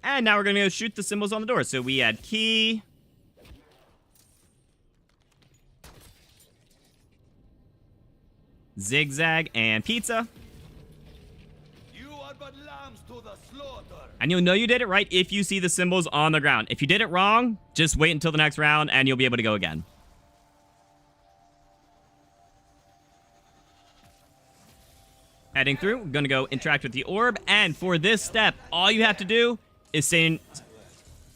And now we're going to go shoot the symbols on the door. So we had key. Zigzag and pizza. You are but lambs to the slaughter. And you'll know you did it right if you see the symbols on the ground. If you did it wrong, just wait until the next round and you'll be able to go again. Heading through, we're going to go interact with the orb. And for this step, all you have to do is stay in...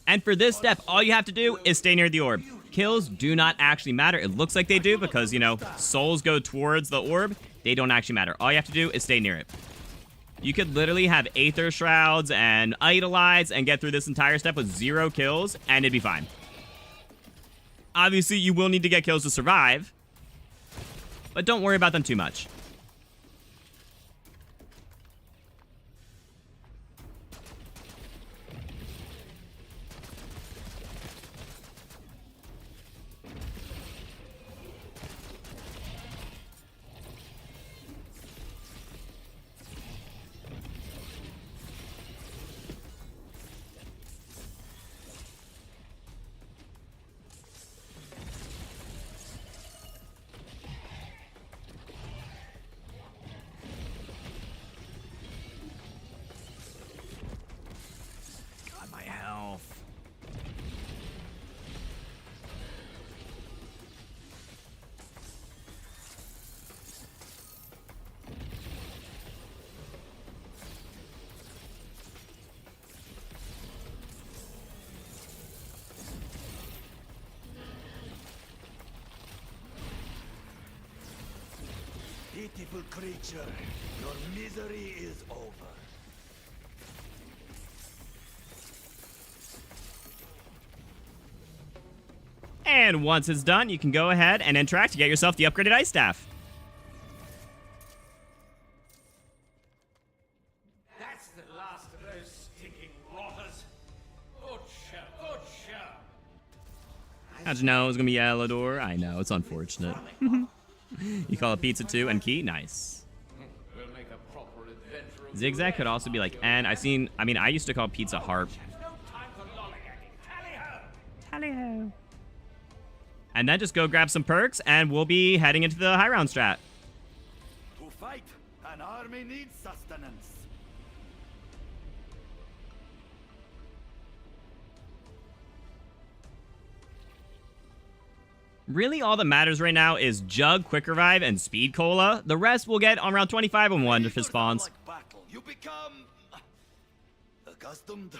And for this step, all you have to do is stay near the orb. Kills do not actually matter. It looks like they do because, you know, souls go towards the orb. They don't actually matter. All you have to do is stay near it. You could literally have Aether Shrouds and Idolize and get through this entire step with 0 kills, and it'd be fine. Obviously, you will need to get kills to survive, but don't worry about them too much. God, my health. Pitiful creature, your misery is over. And once it's done, you can go ahead and interact to get yourself the upgraded ice staff. That's the last of those stinking rotters. Good show. Good show. How'd you know it was going to be yellow door? I know, it's unfortunate. You call it pizza too, and key? Nice. We'll make a proper adventure of Zigzag could also be like N. I used to call pizza harp. no time for lollygagging. Tally-ho! Tally-ho. And then just go grab some perks, and we'll be heading into the high round strat. To fight, an army needs sustenance. Really, all that matters right now is Jug, Quick Revive, and Speed Cola. The rest we'll get on round 25 and 1 if it spawns. Like battle, you become accustomed.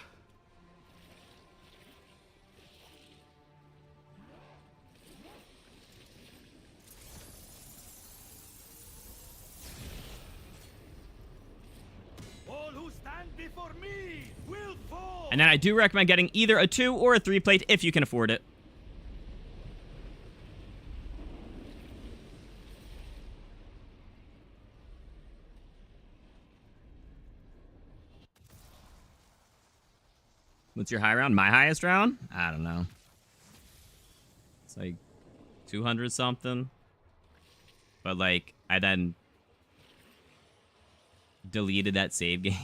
All who stand before me will fall. And then I do recommend getting either a 2 or a 3 plate if you can afford it. What's your high round? My highest round? I don't know. It's like 200 something. But like, I then deleted that save game.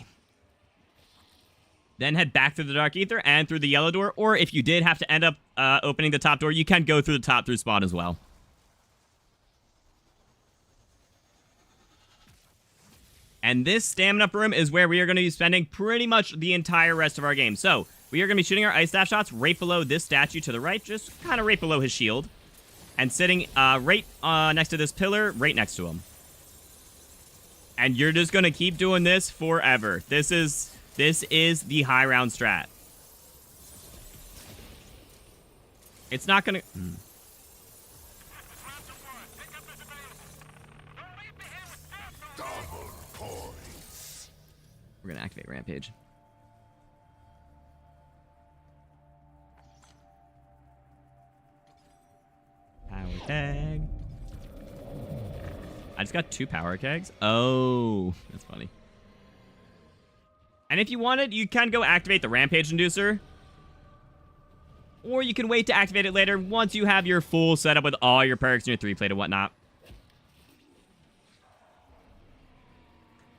Then head back through the Dark Ether and through the yellow door. Or if you did have to end up opening the top door, you can go through the top through spawn as well. And this stamina up room is where we are going to be spending pretty much the entire rest of our game. So, we are going to be shooting our ice staff shots right below this statue to the right, just kind of right below his shield. And sitting right next to this pillar, right next to him. And you're just going to keep doing this forever. This is the high round strat. It's not going to... Double points. We're going to activate Rampage. Power keg. I just got 2 power kegs. Oh, that's funny. And if you wanted, you can go activate the Rampage Inducer. Or you can wait to activate it later once you have your full setup with all your perks and your 3-plate and whatnot.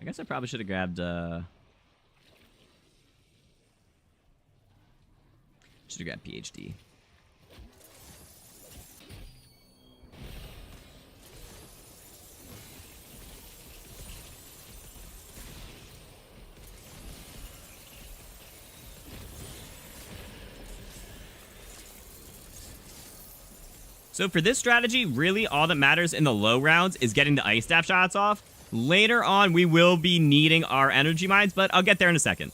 I guess I probably should have grabbed, PhD. So for this strategy, really all that matters in the low rounds is getting the ice staff shots off. Later on, we will be needing our energy mines, but I'll get there in a second.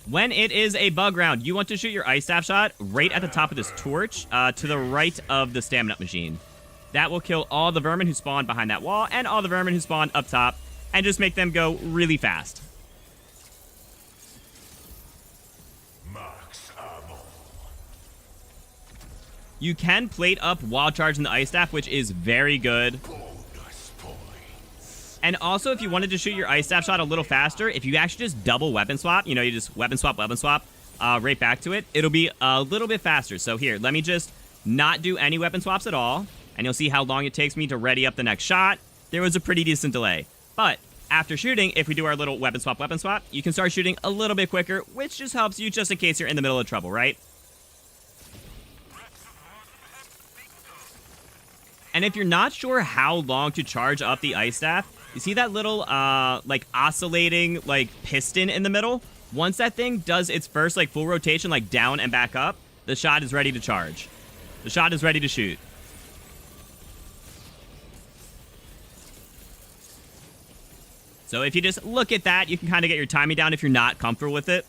When it is a bug round, you want to shoot your ice staff shot right at the top of this torch to the right of the stamina machine. That will kill all the vermin who spawn behind that wall and all the vermin who spawn up top and just make them go really fast. Max ammo. You can plate up while charging the ice staff, which is very good. Bonus points. And also, if you wanted to shoot your ice staff shot a little faster, if you actually just double weapon swap, you just weapon swap, right back to it, it'll be a little bit faster. So here, let me just not do any weapon swaps at all, and you'll see how long it takes me to ready up the next shot. There was a pretty decent delay. But after shooting, if we do our little weapon swap, you can start shooting a little bit quicker, which just helps you just in case you're in the middle of trouble, right? And if you're not sure how long to charge up the ice staff, you see that little, like, oscillating, like, piston in the middle? Once that thing does its first, like, full rotation, like, down and back up, the shot is ready to charge. The shot is ready to shoot. So if you just look at that, you can kind of get your timing down if you're not comfortable with it.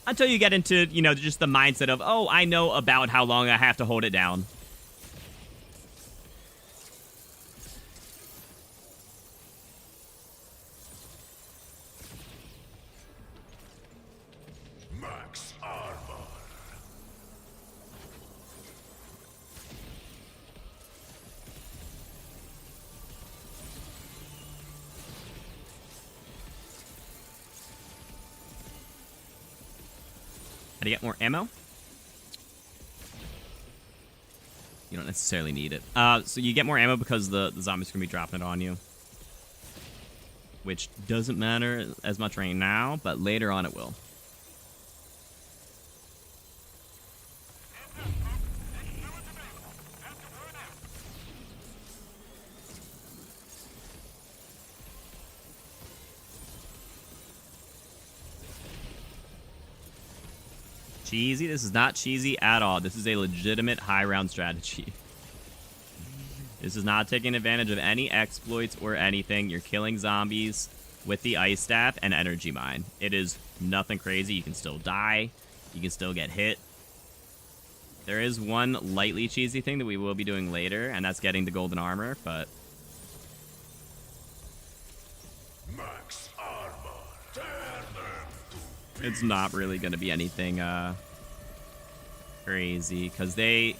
Until you get into, just the mindset of, oh, I know about how long I have to hold it down. Max armor. How to get more ammo? You don't necessarily need it. So you get more ammo because the zombies are going to be dropping it on you. Which doesn't matter as much right now, but later on it will. cheesy. This is not cheesy at all. This is a legitimate high round strategy. This is not taking advantage of any exploits or anything. You're killing zombies with the ice staff and energy mine. It is nothing crazy. You can still die. You can still get hit. There is one lightly cheesy thing that we will be doing later, and that's getting the golden armor, but... Max armor. Turn them to it's not really going to be anything crazy, because they've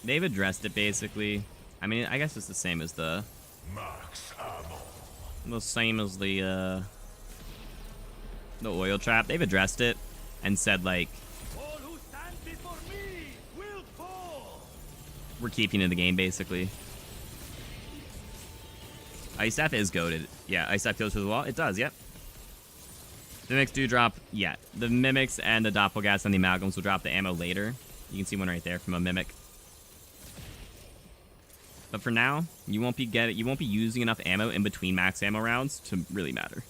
addressed it, basically. I mean, I guess it's the same as the... max ammo. the same as the oil trap. They've addressed it and said, like, All who stand before me will fall. we're keeping it in the game, basically. Ice staff is goated. Yeah, ice staff goes through the wall. It does, yep. The mimics do drop, yeah. The mimics and the doppelgas and the amalgams will drop the ammo later. You can see one right there from a mimic. But for now, you won't be using enough ammo in between max ammo rounds to really matter.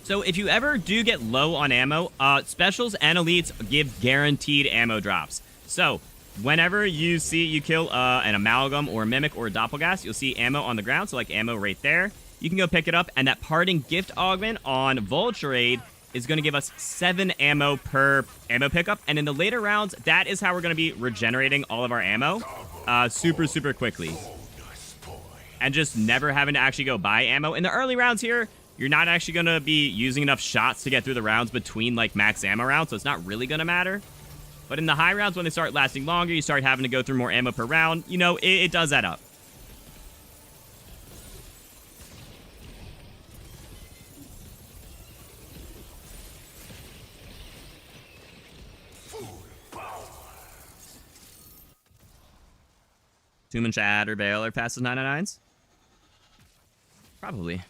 So if you ever do get low on ammo, specials and elites give guaranteed ammo drops. So whenever you kill an amalgam or a mimic or a doppelgas, you'll see ammo on the ground, so like ammo right there. You can go pick it up, and that parting gift augment on Vulture Aid is going to give us 7 ammo per ammo pickup. And in the later rounds, that is how we're going to be regenerating all of our ammo super, super quickly. And just never having to actually go buy ammo. In the early rounds here, you're not actually going to be using enough shots to get through the rounds between, like, max ammo rounds, so it's not really going to matter. But in the high rounds, when they start lasting longer, you start having to go through more ammo per round. You know, it does add up. Tomb and Chad or Vale are fastest 999s? Probably.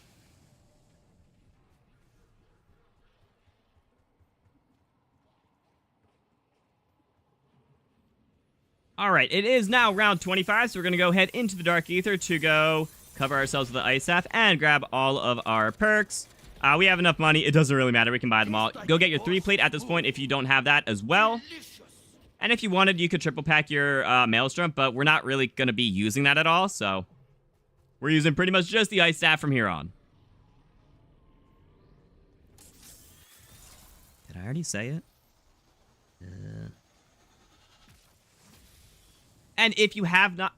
All right, it is now round 25, so we're going to go head into the Dark Ether to go cover ourselves with the Ice Staff and grab all of our perks. We have enough money. It doesn't really matter. We can buy them all. Go get your 3-plate at this point if you don't have that as well. And if you wanted, you could triple pack your Maelstrom, but we're not really going to be using that at all, so we're using pretty much just the Ice Staff from here on. Did I already say it? And if you have not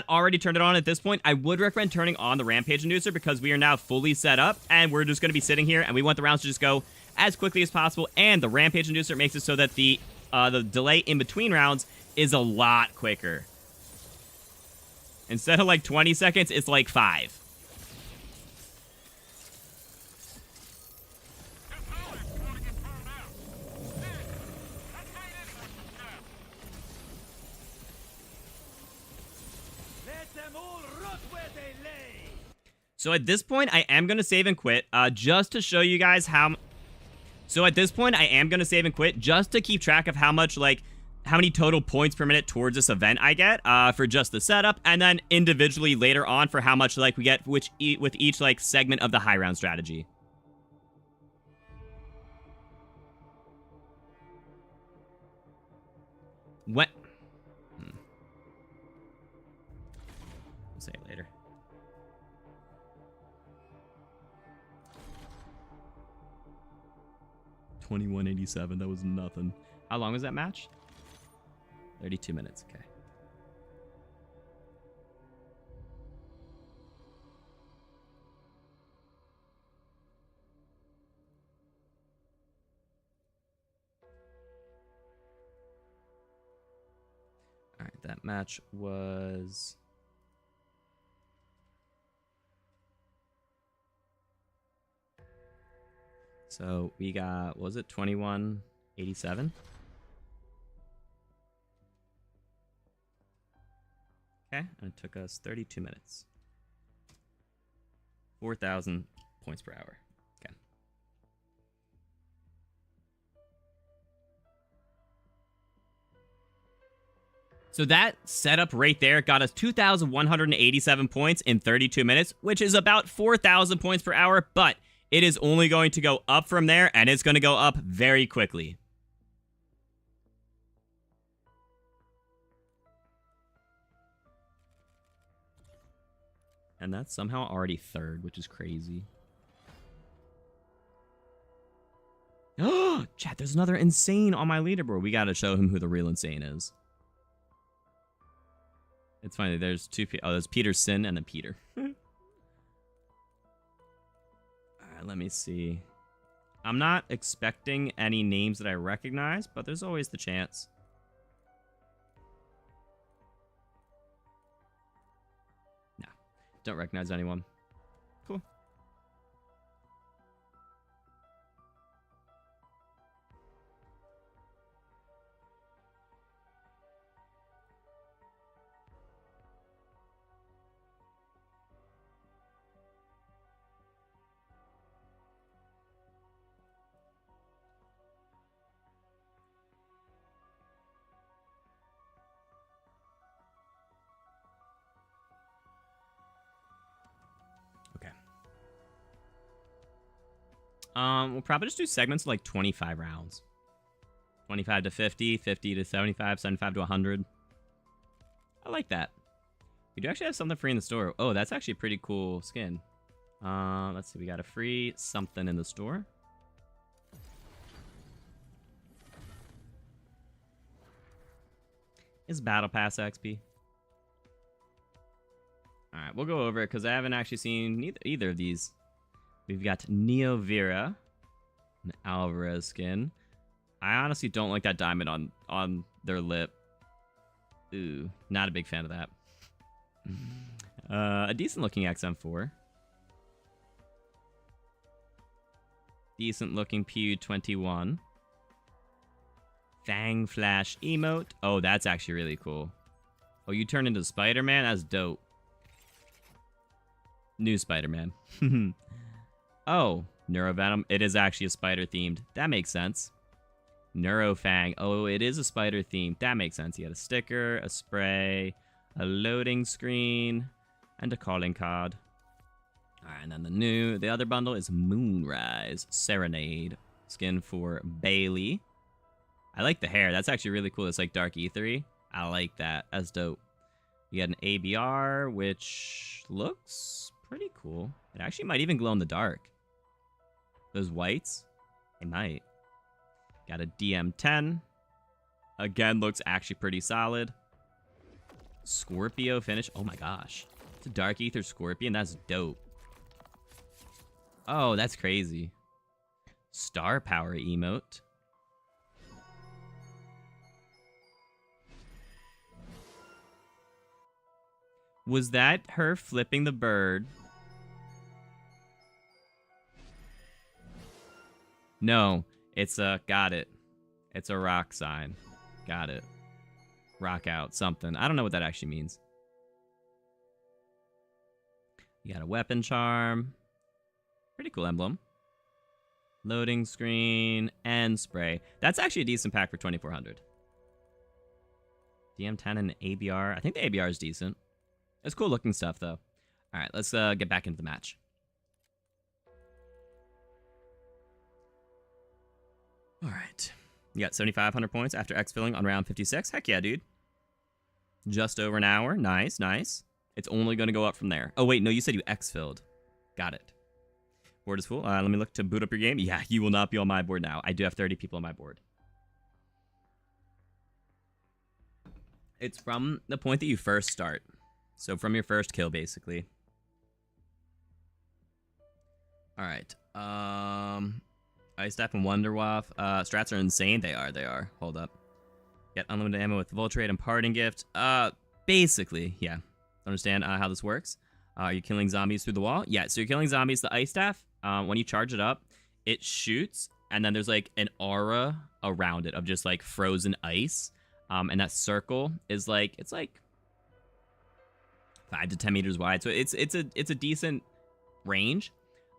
already turned it on at this point, I would recommend turning on the Rampage Inducer because we are now fully set up and we're just going to be sitting here and we want the rounds to just go as quickly as possible. And the Rampage Inducer makes it so that the delay in between rounds is a lot quicker. Instead of like 20 seconds, it's like 5. So at this point, I am going to save and quit just to show you guys how... So at this point, I am going to save and quit just to keep track of how much, like, how many total points per minute towards this event I get for just the setup, and then individually later on for how much, like, we get with each, like, segment of the high round strategy. What? I'll say it later. $21.87. That was nothing. How long was that match? 32 minutes. Okay. All right, that match was... So we got, what was it, 21.87? Okay, and it took us 32 minutes. 4,000 points per hour. Okay. So that setup right there got us 2,187 points in 32 minutes, which is about 4,000 points per hour, but it is only going to go up from there, and it's going to go up very quickly. And that's somehow already third, which is crazy. Oh, chat, there's another insane on my leaderboard. We got to show him who the real insane is. It's funny, there's two people. Oh, there's Peterson and then Peter. Alright, let me see. I'm not expecting any names that I recognize, but there's always the chance. No, don't recognize anyone. Cool. We'll probably just do segments of like 25 rounds. 25 to 50, 50 to 75, 75 to 100. I like that. We do actually have something free in the store. Oh, that's actually a pretty cool skin. Let's see. We got a free something in the store. Is Battle Pass XP? Alright, we'll go over it because I haven't actually seen either of these. We've got Neo Vera, an Alvarez skin. I honestly don't like that diamond on their lip. Ooh, not a big fan of that. A decent looking XM4. Decent looking PU-21. Fang Flash emote. Oh, that's actually really cool. Oh, you turn into Spider-Man? That's dope. New Spider-Man. Oh, Neurovenom. It is actually a spider themed. That makes sense. Neurofang. Oh, it is a spider themed. That makes sense. You got a sticker, a spray, a loading screen, and a calling card. Alright, and then the other bundle is Moonrise Serenade. Skin for Bailey. I like the hair. That's actually really cool. It's like dark ethery. I like that. That's dope. You got an ABR, which looks pretty cool. It actually might even glow in the dark. Those whites, they might. Got a DM10. Again, looks actually pretty solid. Scorpio finish. Oh my gosh. It's a Dark Ether Scorpion. That's dope. Oh, that's crazy. Star Power emote. Was that her flipping the bird? No, it's a, got it. It's a rock sign. Got it. Rock out, something. I don't know what that actually means. You got a weapon charm. Pretty cool emblem. Loading screen and spray. That's actually a decent pack for 2,400. DM10 and ABR. I think the ABR is decent. It's cool looking stuff, though. All right, let's get back into the match. All right. You got 7,500 points after exfilling on round 56. Heck yeah, dude. Just over an hour. Nice, nice. It's only going to go up from there. Oh, wait, no, you said you exfilled. Got it. Board is full. Let me look to boot up your game. Yeah, you will not be on my board now. I do have 30 people on my board. It's from the point that you first start. So from your first kill, basically. All right. Ice Staff and Wonderwaff. Strats are insane. They are. Hold up. Get unlimited ammo with Voltrade and Parting Gift. Basically, yeah. Understand how this works. You're killing zombies through the wall. Yeah, so you're killing zombies. The Ice Staff, when you charge it up, it shoots, and then there's like an aura around it of just like frozen ice. And that circle is like, it's like 5 to 10 meters wide. So it's a decent range.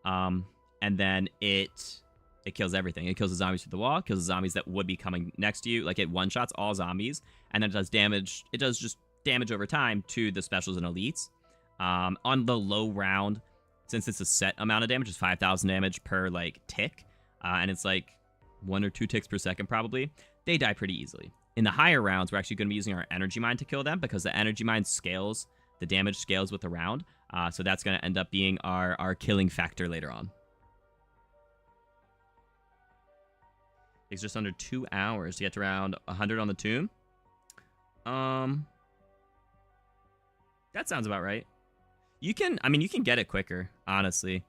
And then it kills everything. It kills the zombies through the wall, kills the zombies that would be coming next to you. Like, it one-shots all zombies, and then it does damage. It does just damage over time to the specials and elites. On the low round, since it's a set amount of damage, it's 5,000 damage per, like, tick, and it's, like, 1 or 2 ticks per second, probably, they die pretty easily. In the higher rounds, we're actually going to be using our energy mine to kill them, because the energy mine scales, the damage scales with the round, so that's going to end up being our killing factor later on. Takes just under 2 hours to get to around 100 on the tomb. That sounds about right. You can get it quicker, honestly.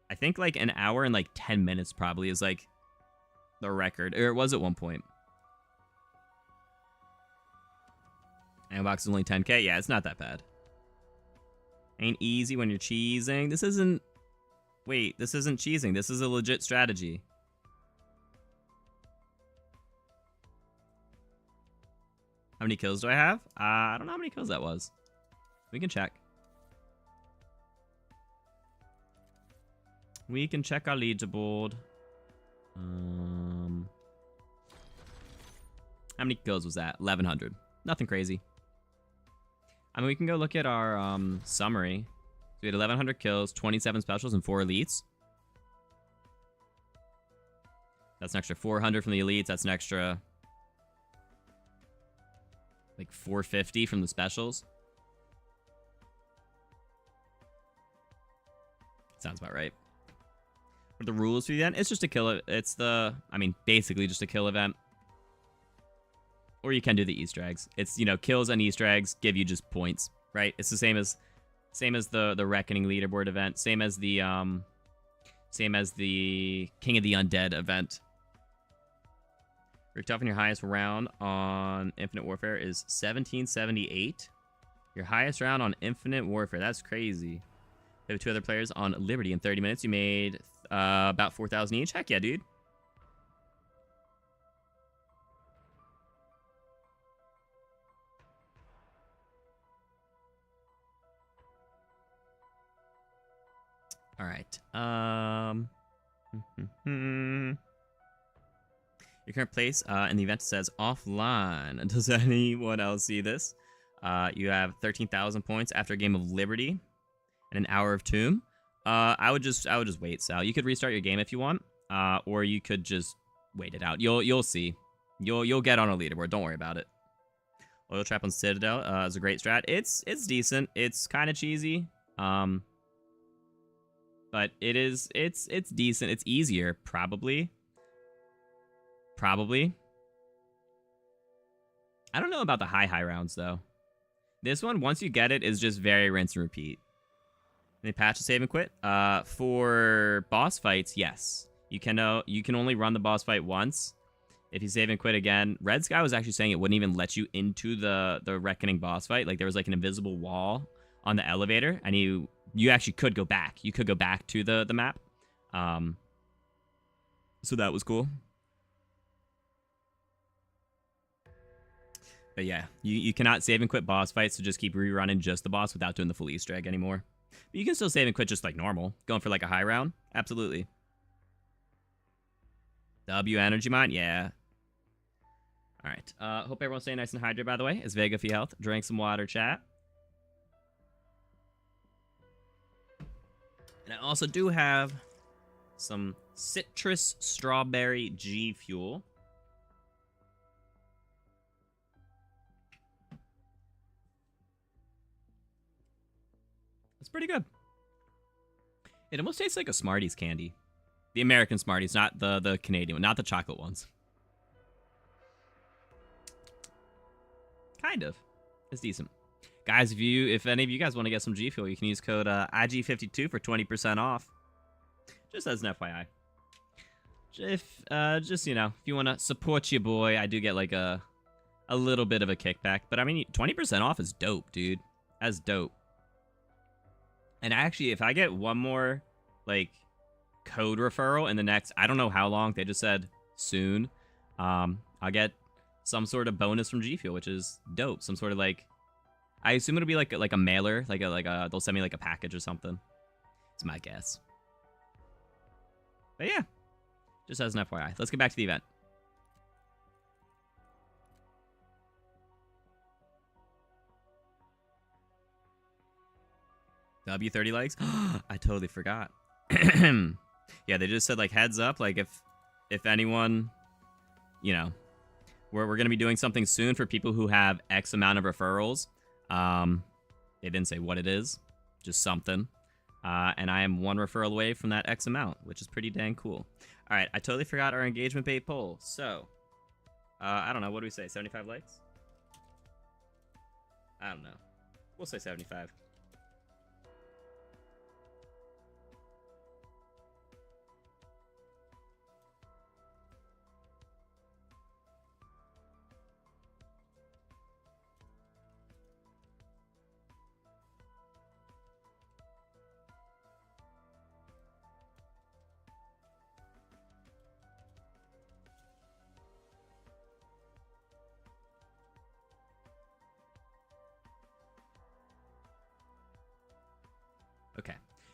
I think like an hour and like 10 minutes probably is like the record, or it was at one point. And box is only 10k. Yeah, it's not that bad. Ain't easy when you're cheesing. This isn't. Wait, this isn't cheesing. This is a legit strategy. How many kills do I have? I don't know how many kills that was. We can check. We can check our leaderboard. How many kills was that? 1,100. Nothing crazy. I mean, we can go look at our summary. So we had 1,100 kills, 27 specials, and 4 elites. That's an extra 400 from the elites. That's an extra like 450 from the specials. Sounds about right. What are the rules for the event? It's just a kill. It's the, I mean, basically just a kill event. Or you can do the Easter eggs. It's, you know, kills and Easter eggs give you just points, right? It's the same as the Reckoning leaderboard event. Same as the King of the Undead event. Rick Tuffin, your highest round on Infinite Warfare is 1778. Your highest round on Infinite Warfare. That's crazy. We have 2 other players on Liberty in 30 minutes. You made about 4,000 each. Heck yeah, dude. All right. Your current place in the event says offline. Does anyone else see this? You have 13,000 points after a game of Liberty and an hour of Tomb. I would just wait, Sal. You could restart your game if you want, or you could just wait it out. You'll see. You'll get on a leaderboard. Don't worry about it. Oil Trap on Citadel is a great strat. It's decent. It's kind of cheesy. But it's decent. It's easier, probably. I don't know about the high rounds though. This one, once you get it, is just very rinse and repeat. They patch the save and quit. For boss fights, yes. You can only run the boss fight once. If you save and quit again, Red Sky was actually saying it wouldn't even let you into the Reckoning boss fight. Like there was like an invisible wall on the elevator, and you actually could go back. You could go back to the map. So that was cool. But yeah, you cannot save and quit boss fights, so just keep rerunning just the boss without doing the full Easter egg anymore. But you can still save and quit just like normal. Going for like a high round? Absolutely. W energy mine? Yeah. Alright. Hope everyone's staying nice and hydrated, by the way. It's Vega for your health. Drink some water, chat. And I also do have some citrus strawberry G Fuel. It's pretty good. It almost tastes like a Smarties candy. The American Smarties, not the Canadian one, not the chocolate ones. Kind of. It's decent. Guys, if any of you guys want to get some G Fuel, you can use code IG52 for 20% off. Just as an FYI. Just, you know, if you want to support your boy, I do get like a little bit of a kickback. But I mean, 20% off is dope, dude. That's dope. And actually, if I get one more, like, code referral in the next, I don't know how long, they just said soon, I'll get some sort of bonus from G Fuel, which is dope. Some sort of, like, I assume it'll be like a mailer, like a they'll send me, like, a package or something. It's my guess. But yeah, just as an FYI. Let's get back to the event. W30 likes? I totally forgot. Yeah, they just said, like, heads up, like, if anyone, you know, we're going to be doing something soon for people who have X amount of referrals. They didn't say what it is, just something. And I am 1 referral away from that X amount, which is pretty dang cool. All right, I totally forgot our engagement bait poll. So, I don't know. What do we say? 75 likes? I don't know. We'll say 75. Okay.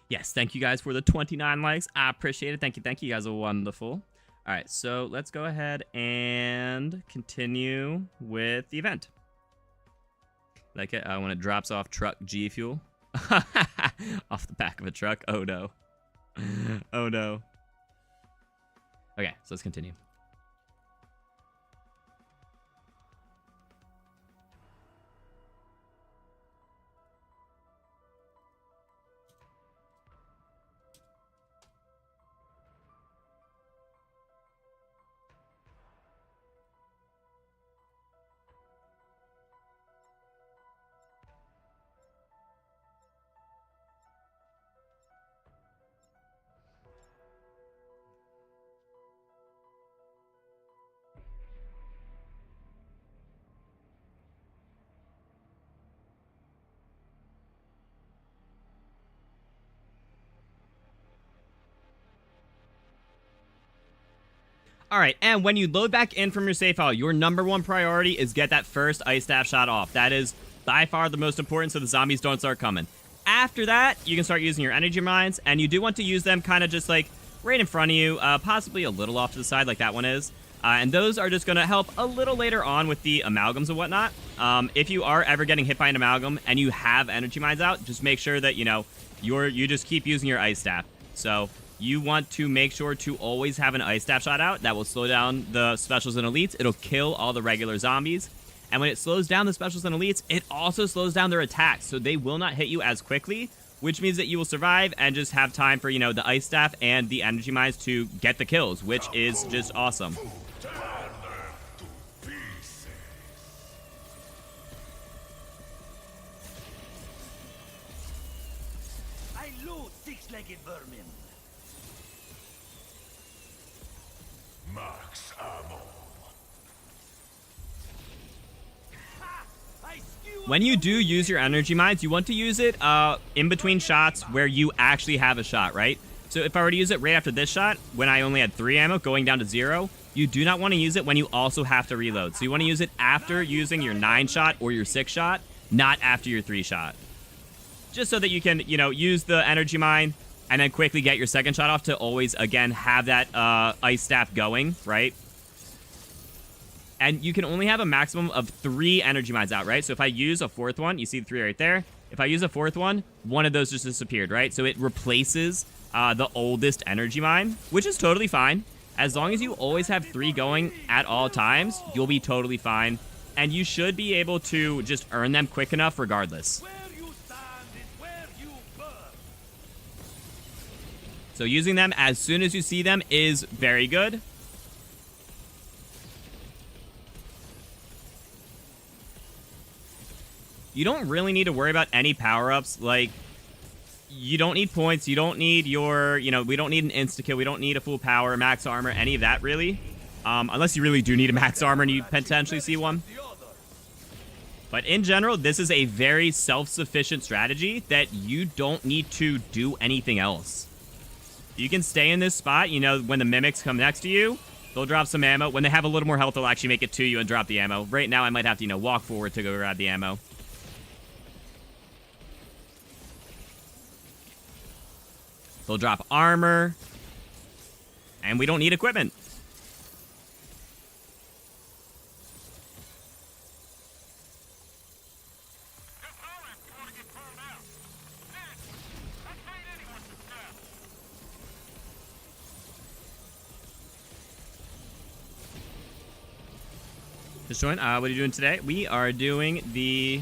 Yes, thank you guys for the 29 likes. I appreciate it. Thank you. You guys are wonderful. All right, so let's go ahead and continue with the event. Like it when it drops off truck G fuel. Off the back of a truck. Oh, no. Oh, no. Okay, so let's continue. All right, and when you load back in from your save file, your #1 priority is get that first ice staff shot off. That is by far the most important, so the zombies don't start coming. After that, you can start using your energy mines, and you do want to use them kind of just like right in front of you, possibly a little off to the side like that one is. And those are just going to help a little later on with the amalgams and whatnot. If you are ever getting hit by an amalgam and you have energy mines out, just make sure that, you know, you just keep using your ice staff. So you want to make sure to always have an ice staff shot out. That will slow down the specials and elites. It'll kill all the regular zombies. And when it slows down the specials and elites, it also slows down their attacks. So they will not hit you as quickly, which means that you will survive and just have time for, you know, the ice staff and the energy mines to get the kills, which is just awesome. I loot six-legged vermin. Max ammo. When you do use your energy mines, you want to use it in between shots where you actually have a shot, right? So if I were to use it right after this shot, when I only had 3 ammo going down to 0, you do not want to use it when you also have to reload. So you want to use it after using your 9 shot or your 6 shot, not after your 3 shot. Just so that you can, you know, use the energy mine and then quickly get your 2nd shot off to always, again, have that ice staff going, right? And you can only have a maximum of 3 energy mines out, right? So if I use a 4th one, you see the 3 right there. If I use a 4th one, one of those just disappeared, right? So it replaces the oldest energy mine, which is totally fine. As long as you always have 3 going at all times, you'll be totally fine. And you should be able to just earn them quick enough regardless. Where you stand is where you burn. So using them as soon as you see them is very good. You don't really need to worry about any power-ups. Like, you don't need points. You don't need your, you know, we don't need an insta-kill. We don't need a full power, max armor, any of that, really. Unless you really do need a max armor and you potentially see one. But in general, this is a very self-sufficient strategy that you don't need to do anything else. You can stay in this spot. You know, when the mimics come next to you, they'll drop some ammo. When they have a little more health, they'll actually make it to you and drop the ammo. Right now, I might have to, you know, walk forward to go grab the ammo. They'll drop armor. And we don't need equipment. Just join. What are you doing today? We are doing the...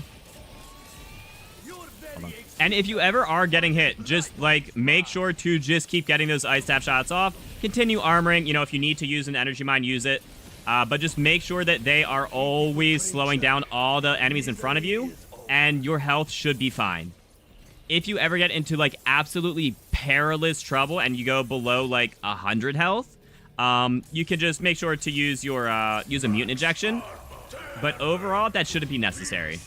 And if you ever are getting hit, just, like, make sure to just keep getting those ice staff shots off. Continue armoring. You know, if you need to use an energy mine, use it. But just make sure that they are always slowing down all the enemies in front of you, and your health should be fine. If you ever get into, like, absolutely perilous trouble and you go below, like, 100 health, you can just make sure to use your, use a mutant injection. But overall, that shouldn't be necessary.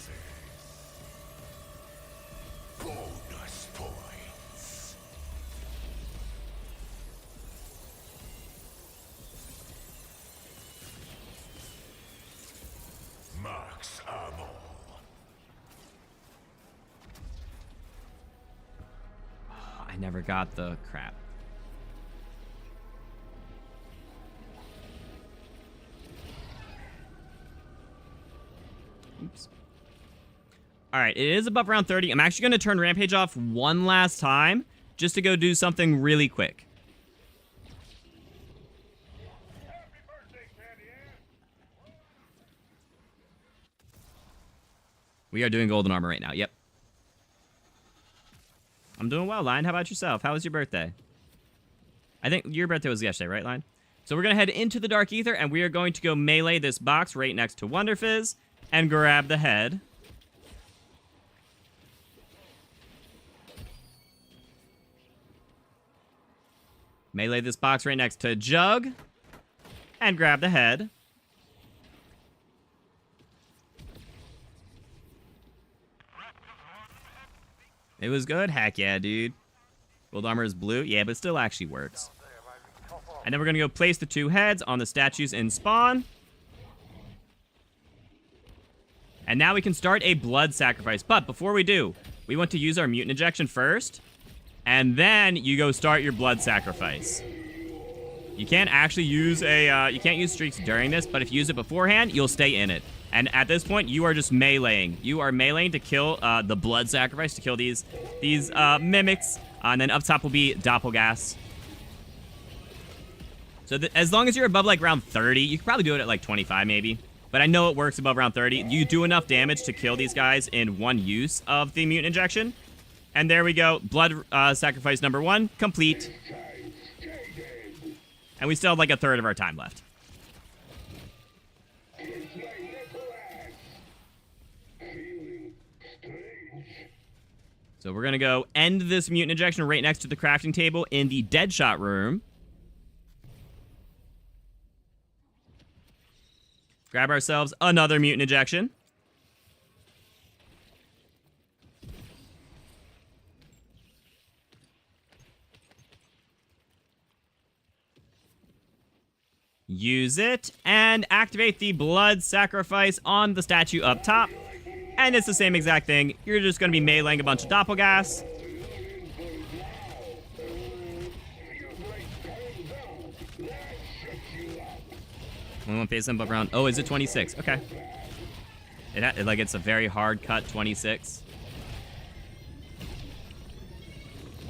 Bonus points. Max ammo. I never got the crap. Oops. All right, it is above round 30. I'm actually going to turn Rampage off one last time just to go do something really quick. We are doing golden armor right now. Yep. I'm doing well, Lion. How about yourself? How was your birthday? I think your birthday was yesterday, right, Lion? So we're going to head into the Dark Ether, and we are going to go melee this box right next to Wonderfizz and grab the head. Melee this box right next to Jug and grab the head. It was good? Heck yeah, dude. Gold armor is blue? Yeah, but it still actually works. And then we're going to go place the 2 heads on the statues in spawn. And now we can start a blood sacrifice. But before we do, we want to use our mutant injection first. And then you go start your blood sacrifice. You can't actually use you can't use streaks during this, but if you use it beforehand, you'll stay in it. And at this point, you are just meleeing. You are meleeing to kill the blood sacrifice, to kill these mimics. And then up top will be doppelgas. So as long as you're above like round 30, you can probably do it at like 25 maybe. But I know it works above round 30. You do enough damage to kill these guys in one use of the mutant injection. And there we go. Blood sacrifice number 1 complete. And we still have like a third of our time left. So we're going to go end this mutant injection right next to the crafting table in the Deadshot room. Grab ourselves another mutant injection. Use it and activate the blood sacrifice on the statue up top. And it's the same exact thing. You're just going to be meleeing a bunch of doppelgas. We won't face them above round. Oh, is it 26? Okay. Like it's a very hard cut 26.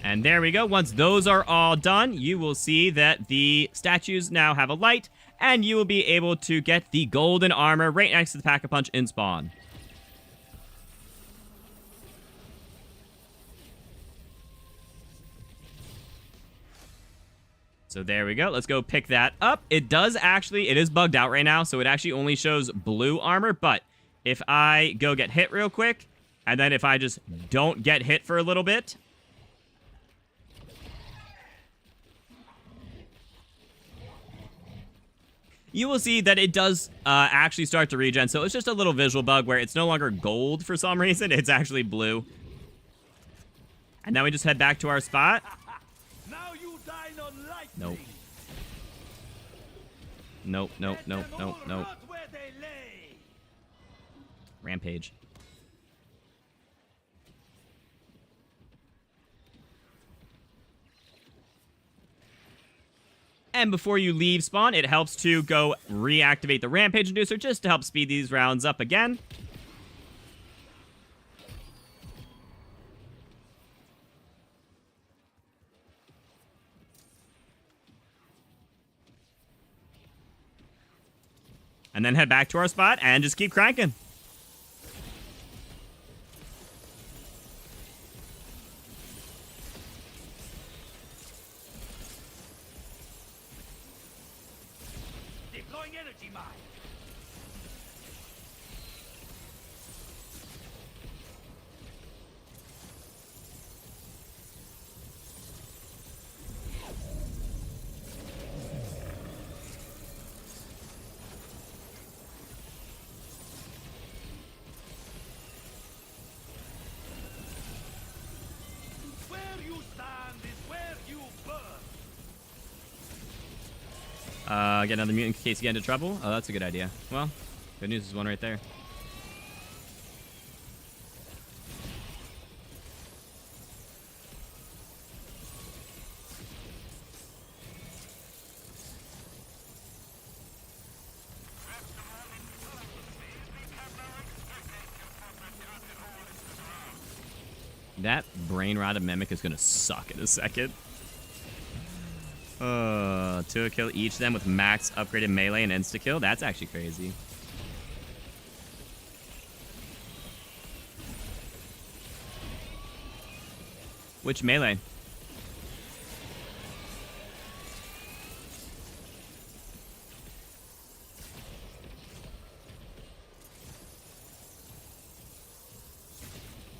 And there we go. Once those are all done, you will see that the statues now have a light, and you will be able to get the golden armor right next to the Pack-a-Punch in spawn. So there we go. Let's go pick that up. It is bugged out right now, so it actually only shows blue armor, but if I go get hit real quick, and then if I just don't get hit for a little bit, you will see that it does actually start to regen. So it's just a little visual bug where it's no longer gold for some reason. It's actually blue. And now we just head back to our spot. Now you dine on lightning. Nope. Nope, nope, nope, nope, nope. Where they lay. Rampage. And before you leave spawn, it helps to go reactivate the Rampage Inducer just to help speed these rounds up again. And then head back to our spot and just keep cranking. Deploying energy mine. Where you stand is where you burn. Get another mutant in case you get into trouble. Oh, that's a good idea. Well, good news is one right there. That brain rotted mimic is gonna suck in a second. 2 a kill each of them with max upgraded melee and insta kill. That's actually crazy. Which melee?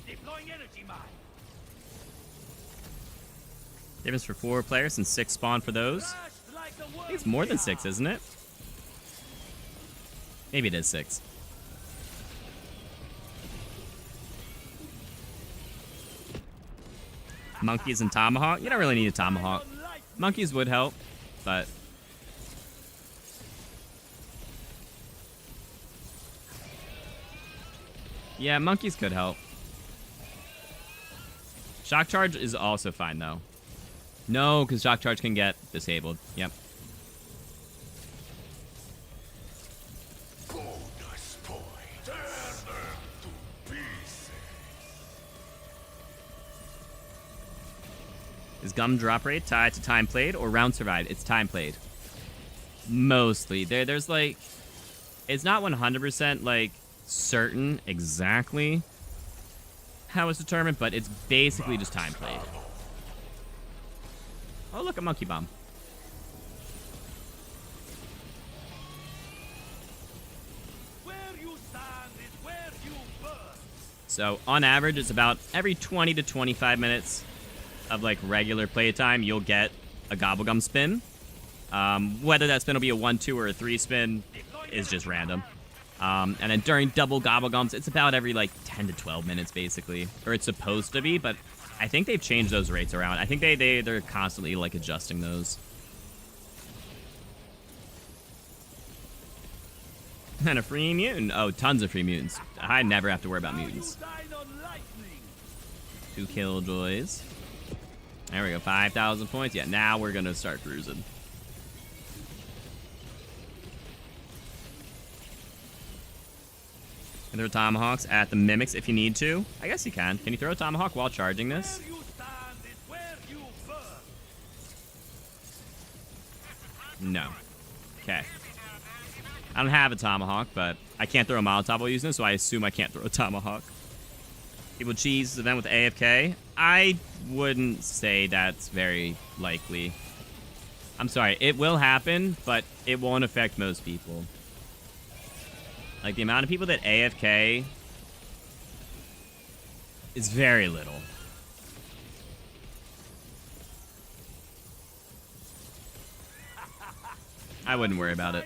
Deploying energy mine. Difference for 4 players and 6 spawn for those. Crashed like the I think it's more than 6, isn't it? Maybe it is 6. Monkeys and tomahawk. You don't really need a tomahawk. Monkeys would help, but yeah, monkeys could help. Shock charge is also fine though. No, because shock charge can get disabled. Yep. Bonus point. Tear them to pieces. Is gum drop rate tied to time played or round survived? It's time played. Mostly. There's like, it's not 100% like certain exactly how it's determined, but it's basically just time played. Oh, look, a monkey bomb. Where you stand is where you burn. So on average, it's about every 20 to 25 minutes of like regular playtime, you'll get a gobblegum spin. Whether that spin will be a 1, 2, or a 3 spin is just random. And then during double gobblegums, it's about every like 10 to 12 minutes basically, or it's supposed to be, but I think they've changed those rates around. I think they're constantly like adjusting those. And a free mutant. Oh, tons of free mutants. I never have to worry about mutants. 2 killjoys. There we go, 5,000 points. Yeah, now we're gonna start cruising. And throw tomahawks at the mimics if you need to. I guess you can. Can you throw a tomahawk while charging this? No. Okay. I don't have a tomahawk, but I can't throw a Molotov while using it, so I assume I can't throw a tomahawk. People cheese the event with AFK. I wouldn't say that's very likely. I'm sorry, it will happen, but it won't affect most people. Like, the amount of people that AFK is very little. I wouldn't worry about it.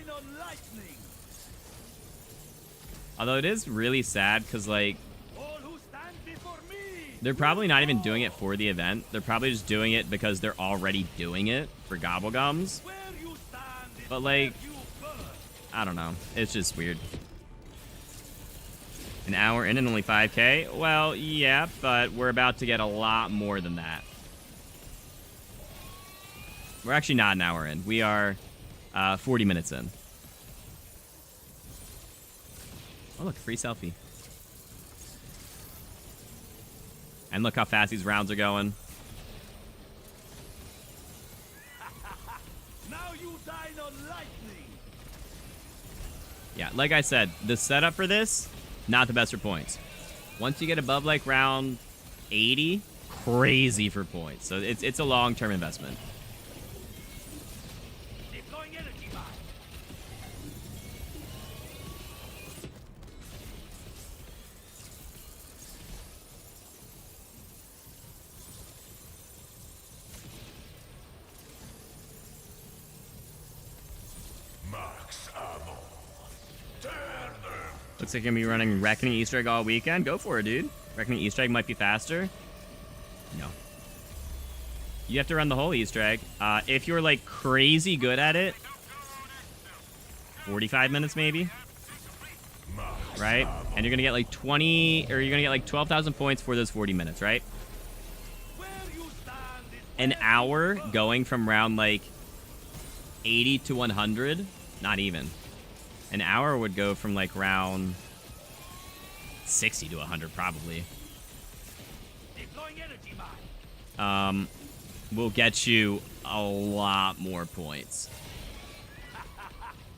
Although it is really sad, because, like, they're probably not even doing it for the event. They're probably just doing it because they're already doing it for gobblegums. But, like, I don't know. It's just weird. An hour in and only 5K? Well, yeah, but we're about to get a lot more than that. We're actually not an hour in. We are 40 minutes in. Oh, look, free selfie. And look how fast these rounds are going. Now you dine on lightning. Yeah, like I said, the setup for this, not the best for points. Once you get above like round 80, crazy for points. So it's a long-term investment. Deploying energy mine. Max ammo. Turn them. Looks like you're going to be running Reckoning Easter egg all weekend. Go for it, dude. Reckoning Easter egg might be faster. No. You have to run the whole Easter egg. If you're, like, crazy good at it, 45 minutes maybe. Right? And you're going to get, like, 20... Or you're going to get, like, 12,000 points for those 40 minutes, right? Where you stand is An hour going from round, like, 80 to 100? Not even. An hour would go from, like, round 60 to 100, probably. deploying energy mine. Will get you a lot more points.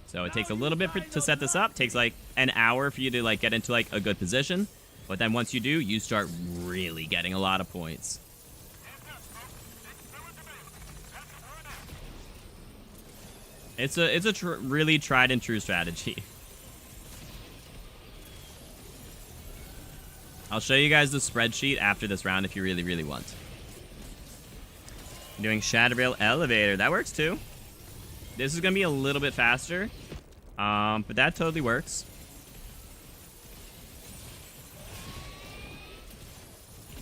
So it takes a little bit to set this up. Takes like an hour for you to like get into like a good position. But then once you do, you start really getting a lot of points. It's a really tried and true strategy. I'll show you guys the spreadsheet after this round if you really, really want. Doing Shadowrail Elevator. That works too. This is going to be a little bit faster. But that totally works.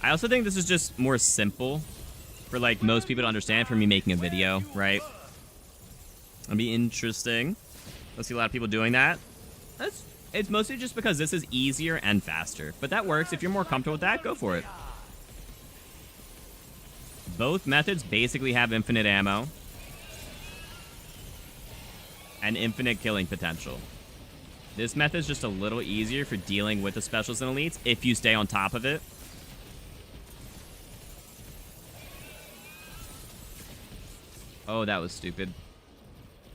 I also think this is just more simple for like most people to understand for me making a video, right? It'll be interesting. Let's see a lot of people doing that. It's mostly just because this is easier and faster. But that works. If you're more comfortable with that, go for it. Both methods basically have infinite ammo and infinite killing potential. This method's just a little easier for dealing with the specials and elites if you stay on top of it. Oh, that was stupid.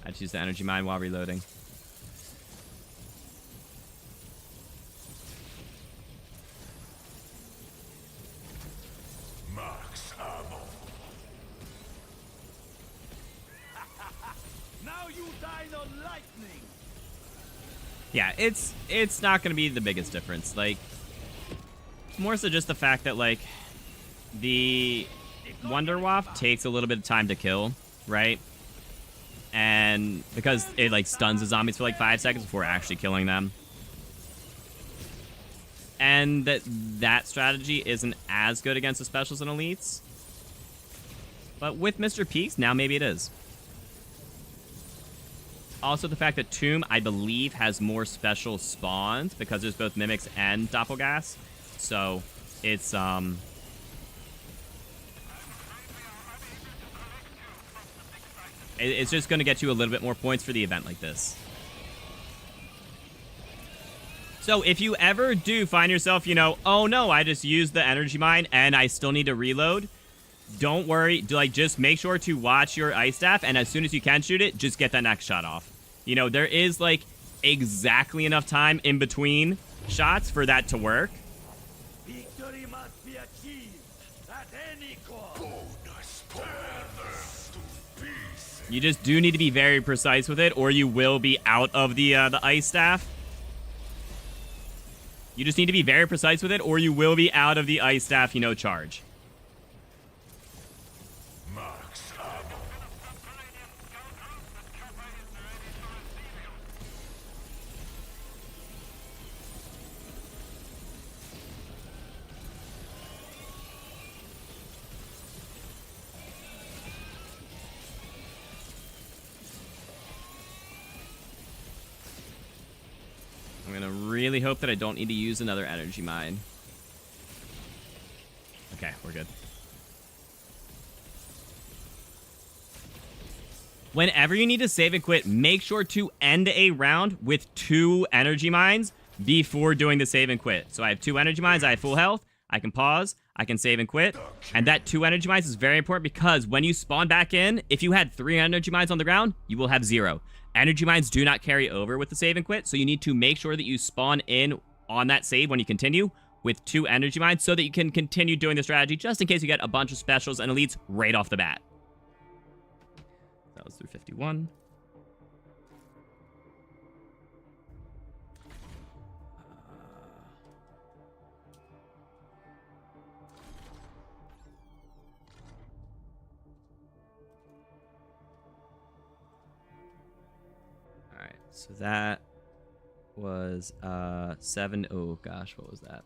I just used the energy mine while reloading. Max ammo. Now you dine on lightning. Yeah, it's not going to be the biggest difference. Like, more so just the fact that, like, the Wonder Waft takes a little bit of time to kill, right? And because it, like, stuns the zombies for, like, 5 seconds before actually killing them. And that strategy isn't as good against the specials and elites. But with Mr. Peaks, now maybe it is. Also, the fact that Tomb, I believe, has more special spawns because there's both Mimics and Doppelgas. So, it's, it's just going to get you a little bit more points for the event like this. So, if you ever do find yourself, you know, oh no, I just used the energy mine and I still need to reload, don't worry. Just make sure to watch your ice staff, and as soon as you can shoot it, just get that next shot off. You know, there is, like, exactly enough time in between shots for that to work. Victory must be achieved at any cost. Bonus points to peace. You just do need to be very precise with it, or you will be out of the ice staff. You just need to be very precise with it, or you will be out of the ice staff, you know, charge. Max ammo. I'm gonna really hope that I don't need to use another energy mine. Okay, we're good. Whenever you need to save and quit, make sure to end a round with 2 energy mines before doing the save and quit. So I have 2 energy mines, I have full health, I can pause, I can save and quit. And that 2 energy mines is very important because when you spawn back in, if you had 3 energy mines on the ground, you will have 0. Energy mines do not carry over with the save and quit, so you need to make sure that you spawn in on that save when you continue with 2 energy mines so that you can continue doing the strategy just in case you get a bunch of specials and elites right off the bat. That was through 51. All right, so that was 7. Oh gosh, what was that?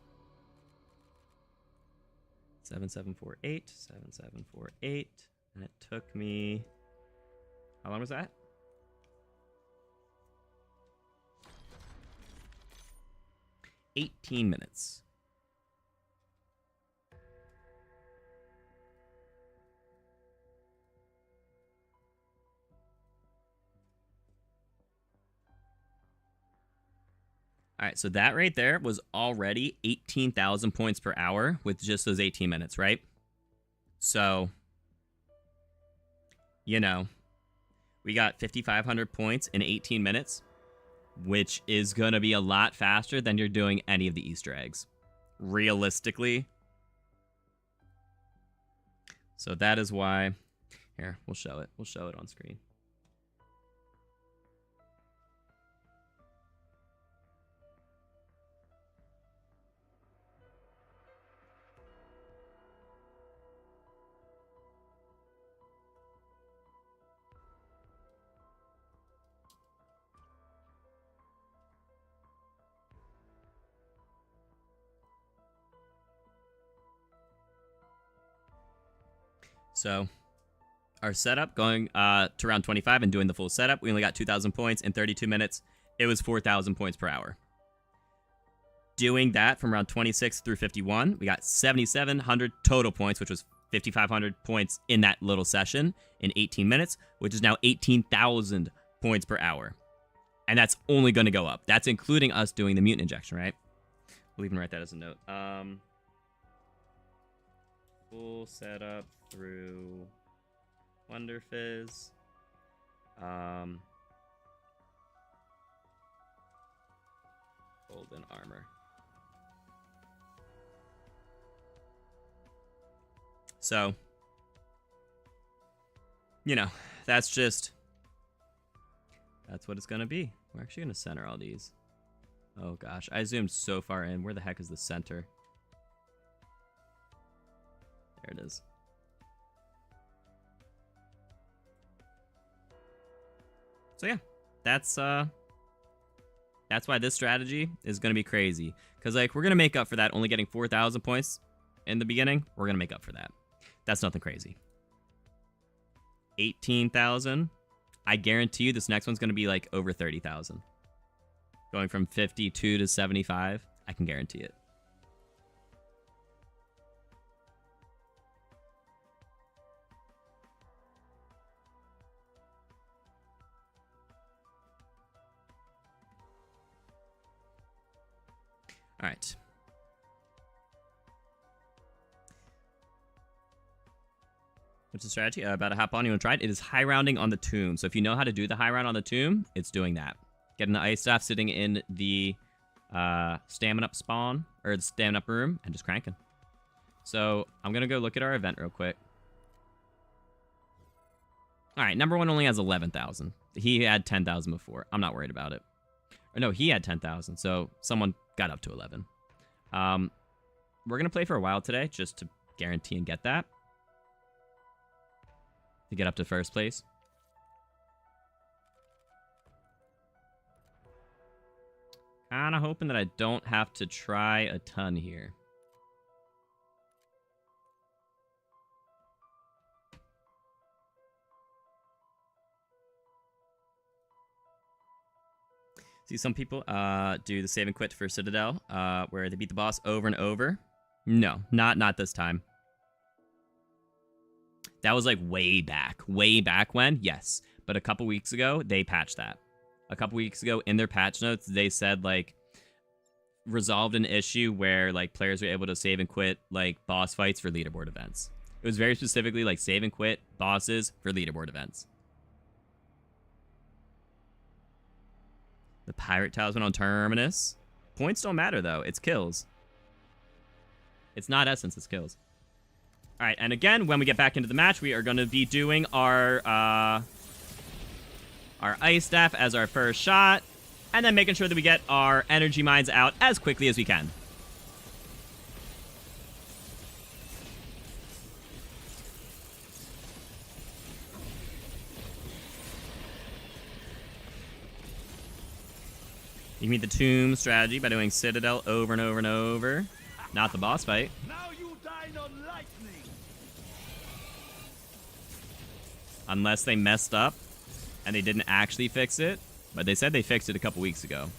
7748, 7748, and it took me. How long was that? $18 minutes. All right, so that right there was already 18,000 points per hour with just those 18 minutes, right? So, you know, we got 5,500 points in 18 minutes, which is going to be a lot faster than you're doing any of the Easter eggs, realistically. So that is why, here, we'll show it. We'll show it on screen. So our setup going to round 25 and doing the full setup, we only got 2,000 points in 32 minutes. It was 4,000 points per hour. Doing that from round 26 through 51, we got 7,700 total points, which was 5,500 points in that little session in 18 minutes, which is now 18,000 points per hour. And that's only going to go up. That's including us doing the mutant injection, right? We'll even write that as a note. Full setup through Wonder Fizz. Golden armor. So, you know, that's what it's gonna be. We're actually gonna center all these. Oh gosh, I zoomed so far in. Where the heck is the center? There it is. So yeah, that's why this strategy is gonna be crazy. Cause like we're gonna make up for that only getting 4,000 points in the beginning. We're gonna make up for that. That's nothing crazy. 18,000. I guarantee you this next one's gonna be like over 30,000. Going from 52 to 75. I can guarantee it. All right. What's the strategy? About to hop on. You want to try it? It is high rounding on the tomb. So if you know how to do the high round on the tomb, it's doing that. Getting the ice staff sitting in the stamina up spawn, or the stamina up room, and just cranking. So I'm going to go look at our event real quick. All right, number one only has 11,000. He had 10,000 before. I'm not worried about it. Or no, he had 10,000, so someone got up to 11. We're going to play for a while today, just to guarantee and get that. To get up to first place. Kinda hoping that I don't have to try a ton here. See, some people do the save and quit for Citadel, where they beat the boss over and over. No, not this time. That was like way back when, yes. but a couple weeks ago, they patched that. A couple weeks ago, in their patch notes, they said, like, resolved an issue where, like, players were able to save and quit, like, boss fights for leaderboard events. It was very specifically, like, save and quit bosses for leaderboard events. The Pirate Talisman on Terminus. Points don't matter, though. It's kills. It's not essence, it's kills. All right, and again, when we get back into the match, we are going to be doing our ice staff as our first shot, and then making sure that we get our energy mines out as quickly as we can. You can meet the tomb strategy by doing Citadel over and over and over. Not the boss fight. Now you dine on lightning. Unless they messed up and they didn't actually fix it. But they said they fixed it a couple weeks ago.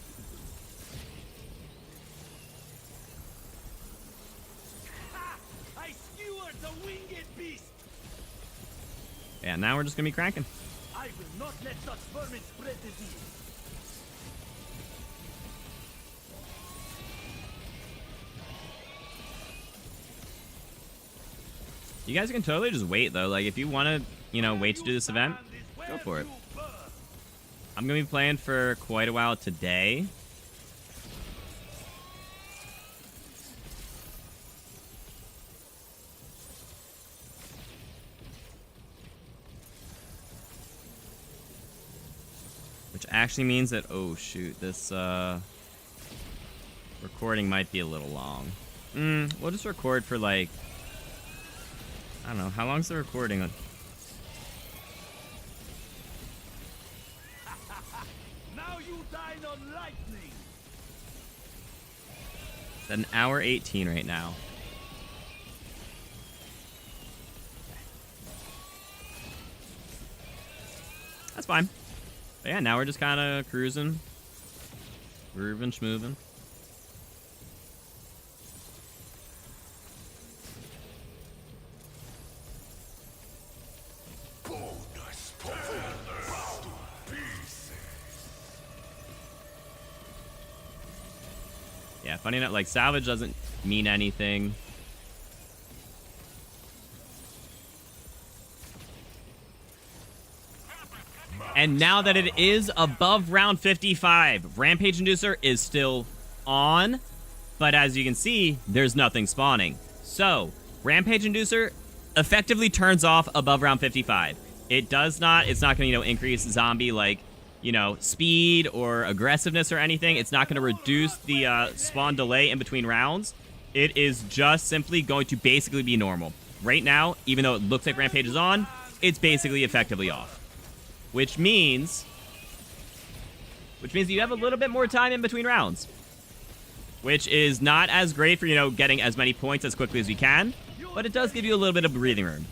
Ha! I skewered the winged beast. Yeah, now we're just going to be cranking. I will not let such vermin spread disease. You guys can totally just wait, though. Like, if you want to, you know, wait to do this event, go for it. I'm going to be playing for quite a while today. Which actually means that, oh shoot, this recording might be a little long. We'll just record for like, I don't know, how long's the recording? Now you dine on lightning. It's at 1:18 right now. That's fine. But yeah, now we're just kind of cruising. Grooving, schmooving. Yeah, funny enough, like, salvage doesn't mean anything. And now that it is above round 55, Rampage Inducer is still on, but as you can see, there's nothing spawning. So, Rampage Inducer effectively turns off above round 55. It does not, it's not going to, you know, increase zombie, like, you know, speed or aggressiveness or anything. It's not going to reduce the spawn delay in between rounds. It is just simply going to basically be normal. Right now, even though it looks like Rampage is on, it's basically effectively off. Which means you have a little bit more time in between rounds. Which is not as great for, you know, getting as many points as quickly as we can, but it does give you a little bit of breathing room.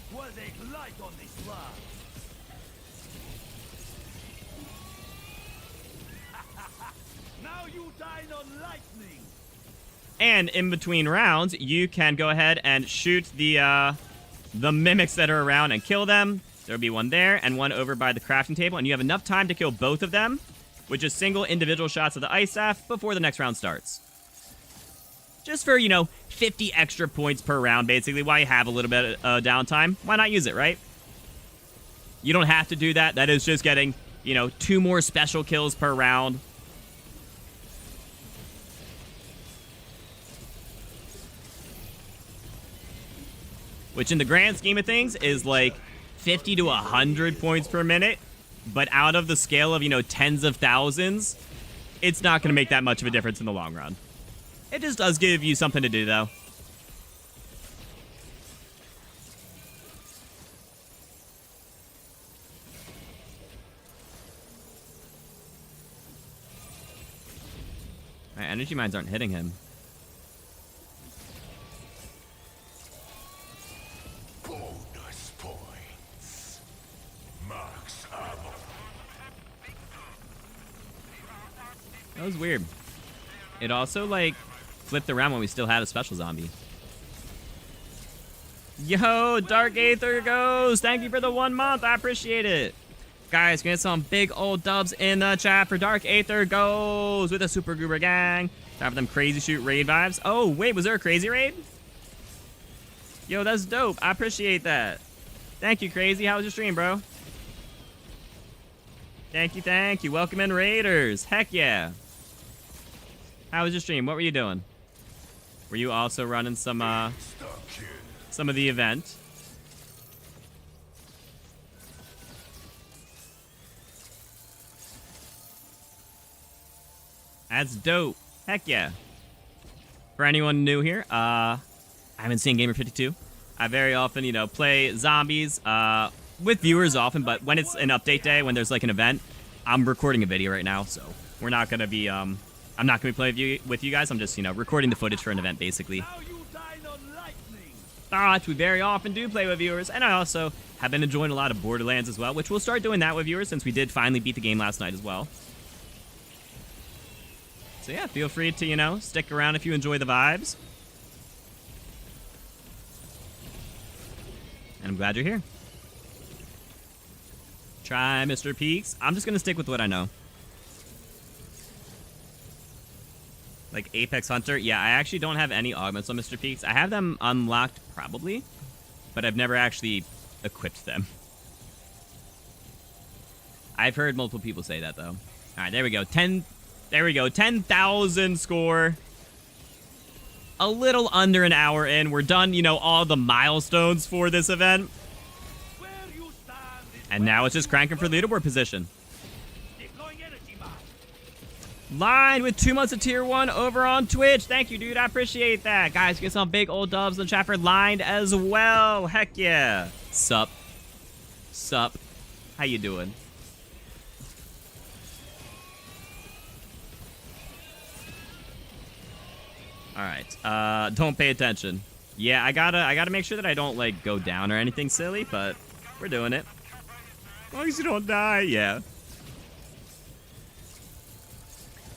And in between rounds, you can go ahead and shoot the mimics that are around and kill them. There'll be one there and one over by the crafting table, and you have enough time to kill both of them with just single individual shots of the ice staff before the next round starts. Just for, you know, 50 extra points per round, basically, while you have a little bit of downtime. Why not use it, right? You don't have to do that. That is just getting, you know, 2 more special kills per round. Which in the grand scheme of things is like 50 to 100 points per minute. But out of the scale of, you know, tens of thousands, it's not going to make that much of a difference in the long run. It just does give you something to do, though. My energy mines aren't hitting him. Bonus points. Max ammo. That was weird. It also, like, flipped around when we still had a special zombie. Yo, Dark Aether Ghost! Thank you for the 1 month. I appreciate it. Guys, get some big old dubs in the chat for Dark Aether goes with a super goober gang. Time for them crazy shoot raid vibes. Oh, wait, was there a crazy raid? Yo, that's dope. I appreciate that. Thank you, Crazy. How was your stream, bro? Thank you, thank you. Welcome in, Raiders. Heck yeah. How was your stream? What were you doing? Were you also running some of the event? That's dope. Heck yeah. For anyone new here, I'm Insane Gamer 52. I very often, you know, play zombies with viewers often, but when it's an update day, when there's like an event, I'm recording a video right now, so we're not gonna be I'm not gonna be playing with you guys. I'm just, you know, recording the footage for an event basically. But we very often do play with viewers, and I also have been enjoying a lot of Borderlands as well, which we'll start doing that with viewers since we did finally beat the game last night as well. So yeah, feel free to, you know, stick around if you enjoy the vibes. And I'm glad you're here. Try Mr. Peaks. I'm just going to stick with what I know. Like Apex Hunter. Yeah, I actually don't have any augments on Mr. Peaks. I have them unlocked probably, but I've never actually equipped them. I've heard multiple people say that though. All right, there we go. There we go. 10,000 score. A little under an hour in. We're done, you know, all the milestones for this event. And now it's just cranking for leaderboard position. Line with 2 months of tier 1 over on Twitch. Thank you, dude. I appreciate that. Guys, get some big old dubs in the chat for Lined as well. Heck yeah. Sup. Sup. How you doing? All right. Don't pay attention. Yeah, I gotta make sure that I don't like go down or anything silly, but we're doing it. As long as you don't die, yeah.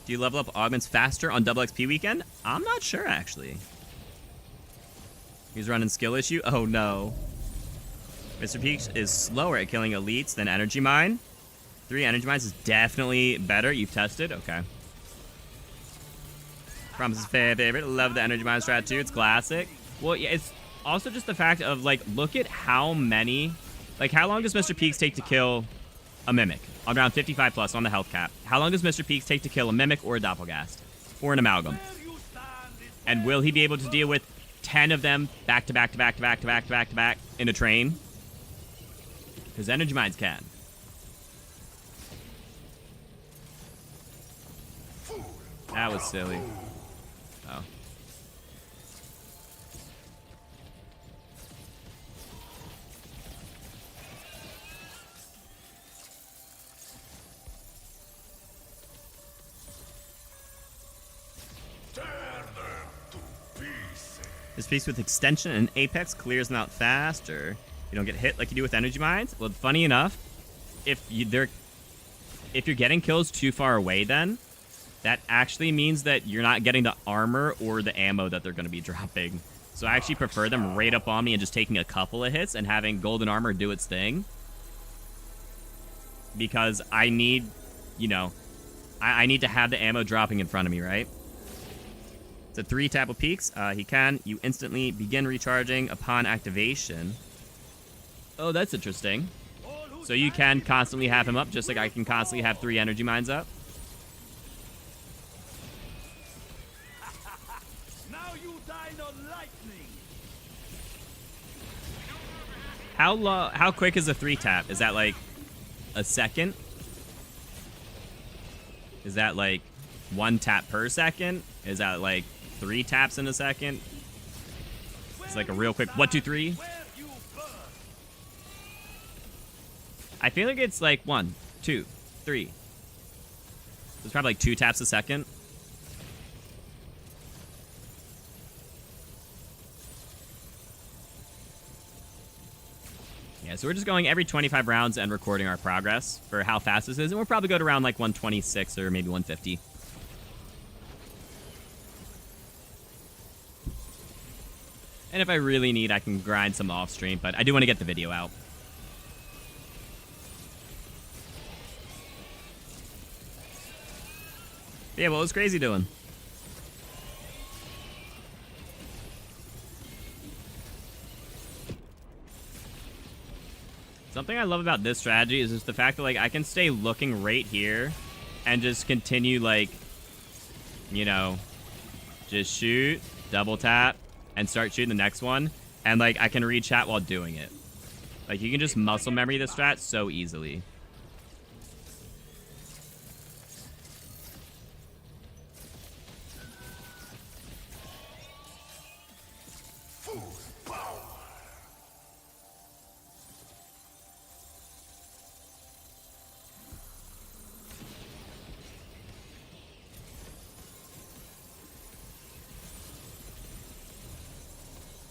Do you level up augments faster on double XP weekend? I'm not sure actually. He's running skill issue. Oh no. Mr. Peaks is slower at killing elites than Energy Mine. 3 Energy Mines is definitely better. You've tested? Okay. Promise is favorite. Love the Energy Mine strat too. It's classic. Well, yeah, it's also just the fact of, like, look at how many... Like, how long does Mr. Peaks take to kill a Mimic? Around 55 plus on the health cap. How long does Mr. Peaks take to kill a Mimic or a Doppelgast? Or an Amalgam? And will he be able to deal with 10 of them back to back to back to back to back to back to back in a train? Because Energy Mines can. That was silly. Oh. This piece with extension and apex clears them out faster. You don't get hit like you do with energy mines. Well, funny enough, if you're getting kills too far away, then that actually means that you're not getting the armor or the ammo that they're going to be dropping. So I actually prefer them right up on me and just taking a couple of hits and having golden armor do its thing. Because I need, you know, I need to have the ammo dropping in front of me, right? It's a 3 tap of peaks. You instantly begin recharging upon activation. Oh, that's interesting. So you can constantly have him up, just like I can constantly have 3 energy mines up. Now you dine on lightning. How quick is a 3 tap? Is that like a second? Is that like 1 tap per second? Is that like 3 taps in a second? It's like a real quick 1, 2, 3. I feel like it's like 1, 2, 3. It's probably like 2 taps a second. Yeah, so we're just going every 25 rounds and recording our progress for how fast this is, and we'll probably go to around like 126 or maybe 150. And if I really need, I can grind some off stream, but I do want to get the video out. Yeah, what was Crazy doing? Something I love about this strategy is just the fact that, like, I can stay looking right here and just continue, like, you know, just shoot, double tap, and start shooting the next one. And, like, I can read chat while doing it. Like, you can just muscle memory this strat so easily.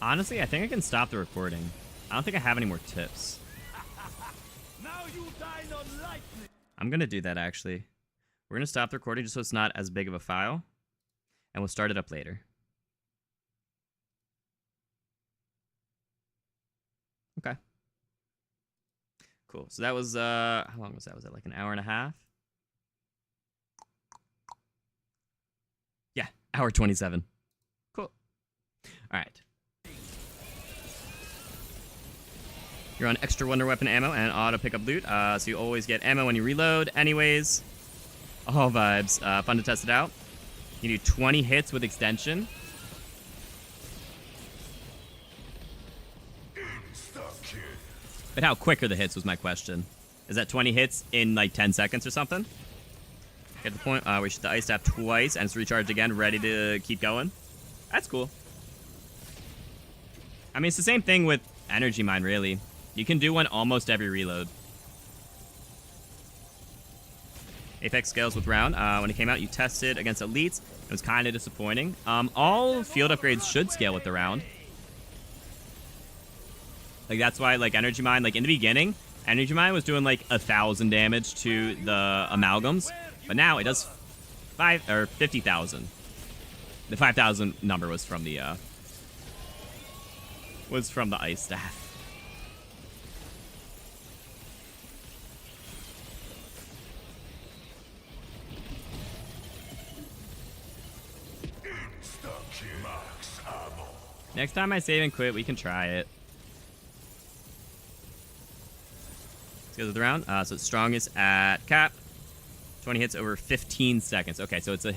Honestly, I think I can stop the recording. I don't think I have any more tips. Now you dine on lightning. I'm going to do that, actually. We're going to stop the recording just so it's not as big of a file. And we'll start it up later. Okay. Cool. So that was, how long was that? Was that like an hour and a half? Yeah, hour 27. Cool. All right. You're on extra wonder weapon ammo and auto pickup loot, so you always get ammo when you reload. Anyways, all vibes. Fun to test it out. You do 20 hits with extension. But how quick are the hits was my question. Is that 20 hits in like 10 seconds or something? Get the point. We shoot the ice staff twice and it's recharged again, ready to keep going. That's cool. I mean, it's the same thing with energy mine, really. You can do one almost every reload. Apex scales with round. When it came out, you tested against elites. It was kind of disappointing. All field upgrades should scale with the round. Like, that's why, like, energy mine, like, in the beginning, energy mine was doing, like, 1,000 damage to the amalgams. But now it does 50,000. The 5,000 number was from the, ice staff. Next time I save and quit, we can try it. Let's go to the round. So it's strongest at cap. 20 hits over 15 seconds. Okay, so it's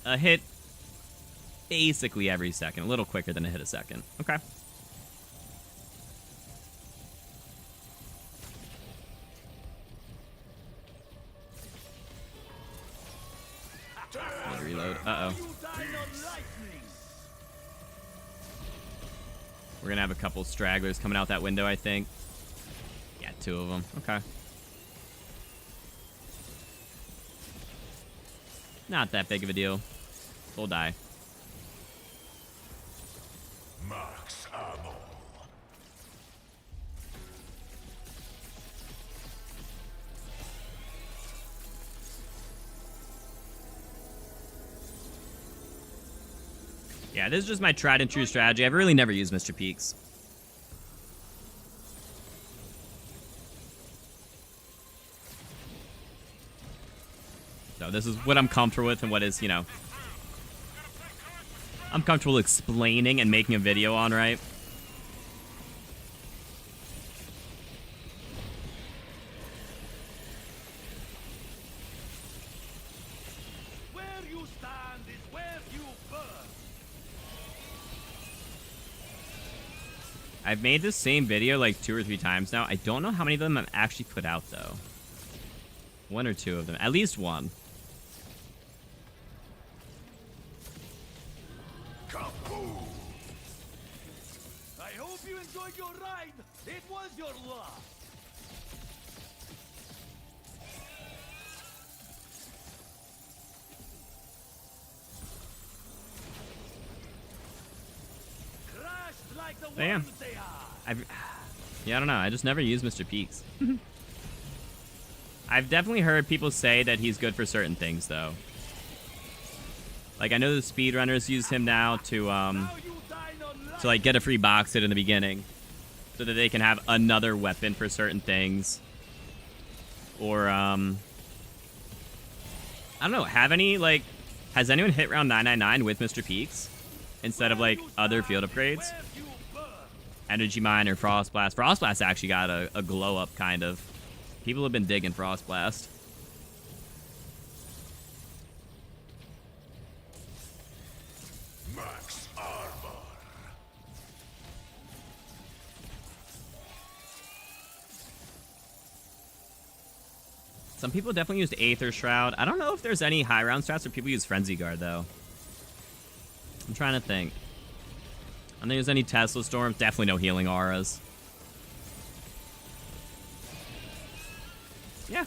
a hit basically every second. A little quicker than a hit a second. Okay. Need to reload. Uh-oh. We're going to have a couple stragglers coming out that window, I think. Yeah, 2 of them. Okay. Not that big of a deal. We'll die. Max ammo. Yeah, this is just my tried and true strategy. I've really never used Mr. Peaks. So this is what I'm comfortable with and what is, you know, I'm comfortable explaining and making a video on, right? Where you stand is where you burn. I've made this same video like 2 or 3 times now. I don't know how many of them I've actually put out, though. 1 or 2 of them. At least 1. I hope you enjoyed your ride. It was your lot. Crashed like the Damn. ones they are. Yeah, I don't know. I just never used Mr. Peaks. I've definitely heard people say that he's good for certain things, though. Like, I know the speedrunners use him now to like, get a free box hit in the beginning. So that they can have another weapon for certain things. Or, I don't know, have any, like, Has anyone hit round 999 with Mr. Peaks instead of like other field upgrades? Energy Mine or Frost Blast. Frost Blast actually got a glow up kind of. People have been digging Frost Blast. Max armor. Some people definitely used Aether Shroud. I don't know if there's any high round stats where people use Frenzy Guard though. I'm trying to think. I don't think there's any Tesla Storms. Definitely no healing auras. Yeah.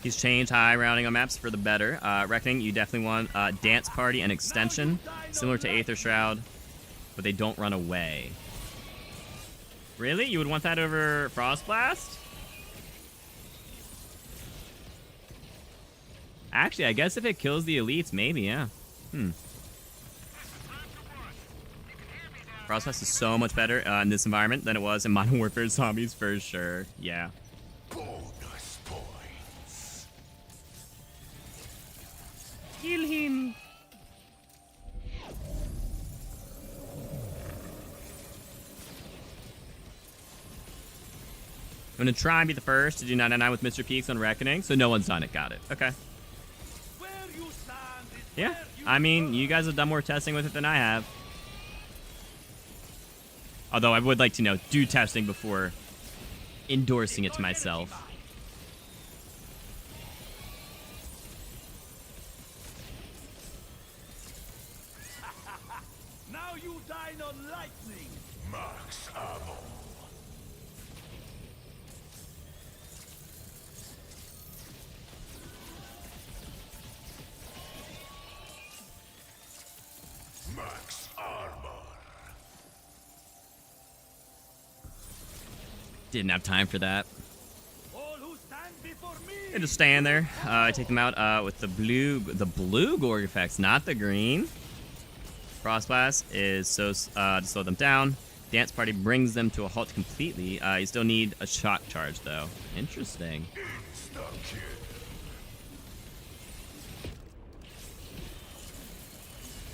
He's changed high rounding on maps for the better. Reckoning, you definitely want Dance Party and Extension, similar to Aether Shroud, but they don't run away. Really? You would want that over Frost Blast? Actually, I guess if it kills the elites, maybe, yeah. Frost Blast is so much better in this environment than it was in Modern Warfare Zombies, for sure. Yeah. Bonus points. Kill him. I'm going to try and be the first to do 999 with Mr. Peaks on Reckoning, so no one's done it. Got it. Okay. Yeah, I mean, you guys have done more testing with it than I have. Although I would like to, do testing before endorsing it to myself. Now you dine on lightning. Max ammo. Max armor. Didn't have time for that. All who stand before me. I just stand there. I take them out with the blue Gorg effects, not the green. Frost Blast is so to slow them down. Dance Party brings them to a halt completely. You still need a shock charge though. Interesting. Insta-kill.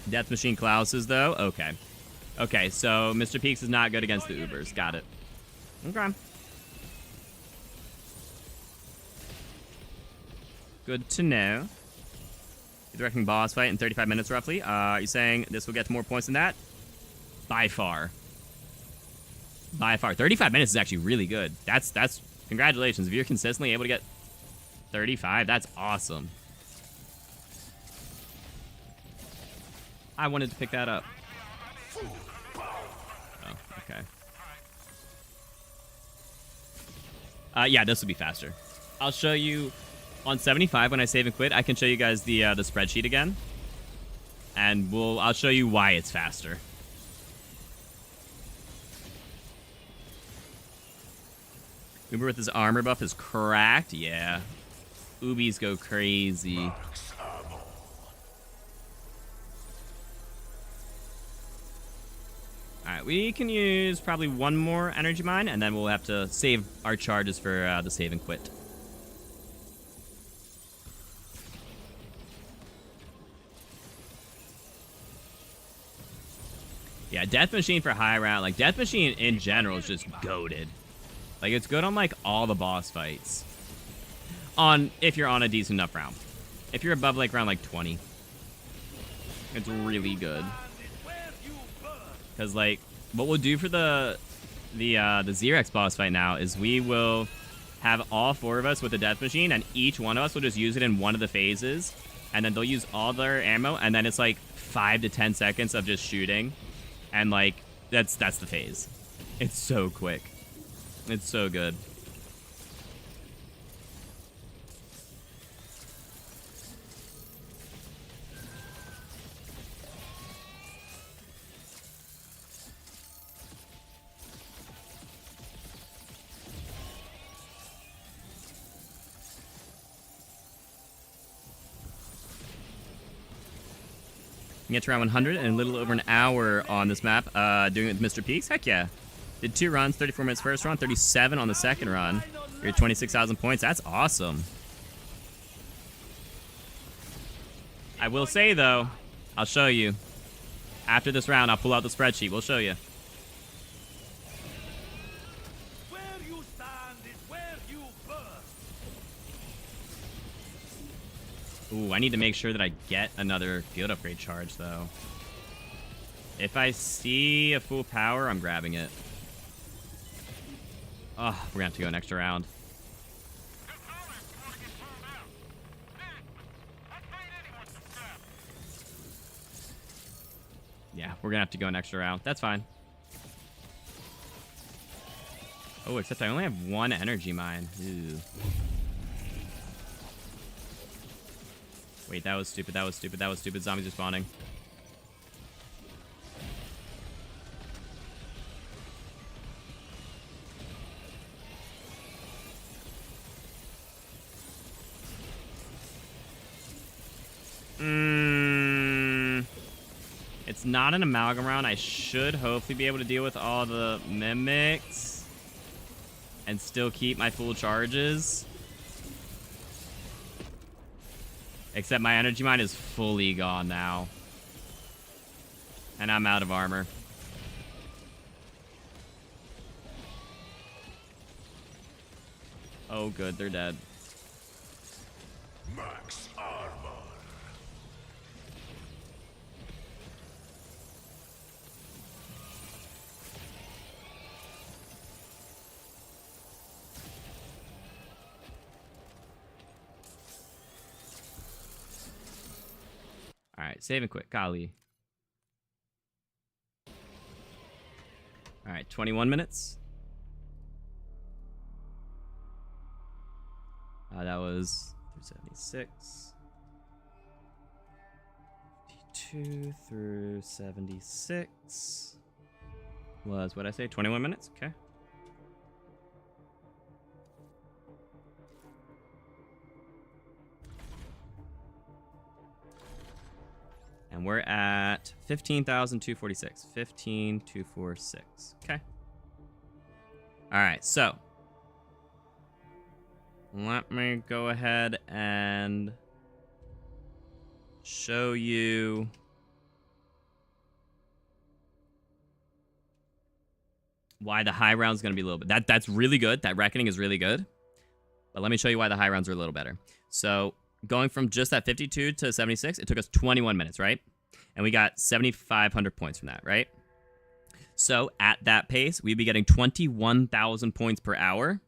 Death Machine Klauses though. Okay. Okay, so Mr. Peaks is not good against the Ubers. Got it. Okay. Good to know. The Reckoning boss fight in 35 minutes roughly. You're saying this will get to more points than that? By far. By far. 35 minutes is actually really good. That's congratulations. If you're consistently able to get 35, that's awesome. I wanted to pick that up. Oh, okay. Yeah, this will be faster. I'll show you on 75 when I save and quit. I can show you guys the spreadsheet again, and I'll show you why it's faster. Uber with his armor buff is cracked. Yeah, Ubies go crazy. Max ammo. Alright, we can use probably one more energy mine, and then we'll have to save our charges for the save and quit. Yeah, Death Machine for high round. Like, Death Machine in general is just goated. Like, it's good on, like, all the boss fights. If you're on a decent enough round. If you're above, like, round, like, 20. It's really good. Because, like, what we'll do for the Xerex boss fight now is we will have all four of us with the Death Machine, and each one of us will just use it in one of the phases. And then they'll use all their ammo, and then it's, like, 5 to 10 seconds of just shooting. And, like, that's the phase. It's so quick. It's so good. You get to around 100 in a little over an hour on this map, doing it with Mr. Peaks. Heck yeah. Did 2 runs, 34 minutes first run, 37 on the second run. You're at 26,000 points. That's awesome. I will say, though, I'll show you. After this round, I'll pull out the spreadsheet. We'll show you. Where you stand is where you burst. Ooh, I need to make sure that I get another field upgrade charge, though. If I see a full power, I'm grabbing it. Oh, we're gonna have to go an extra round. Yeah, we're gonna have to go an extra round. That's fine. Oh, except I only have one energy mine. Ooh. Wait, that was stupid. That was stupid. That was stupid. Zombies are spawning. It's not an amalgam round. I should hopefully be able to deal with all the mimics and still keep my full charges. Except my energy mine is fully gone now. And I'm out of armor. Oh good, they're dead. Max armor. All right, save and quit. Golly. All right, 21 minutes. That was 76. 52 through 76 was, what did I say, 21 minutes? Okay. And we're at 15,246. 15,246. Okay. All right, so let me go ahead and show you why the high round's going to be a little bit. That's really good. That reckoning is really good. But let me show you why the high rounds are a little better. So going from just that 52 to 76, it took us 21 minutes, right? And we got 7,500 points from that, right? So at that pace, we'd be getting 21,000 points per hour,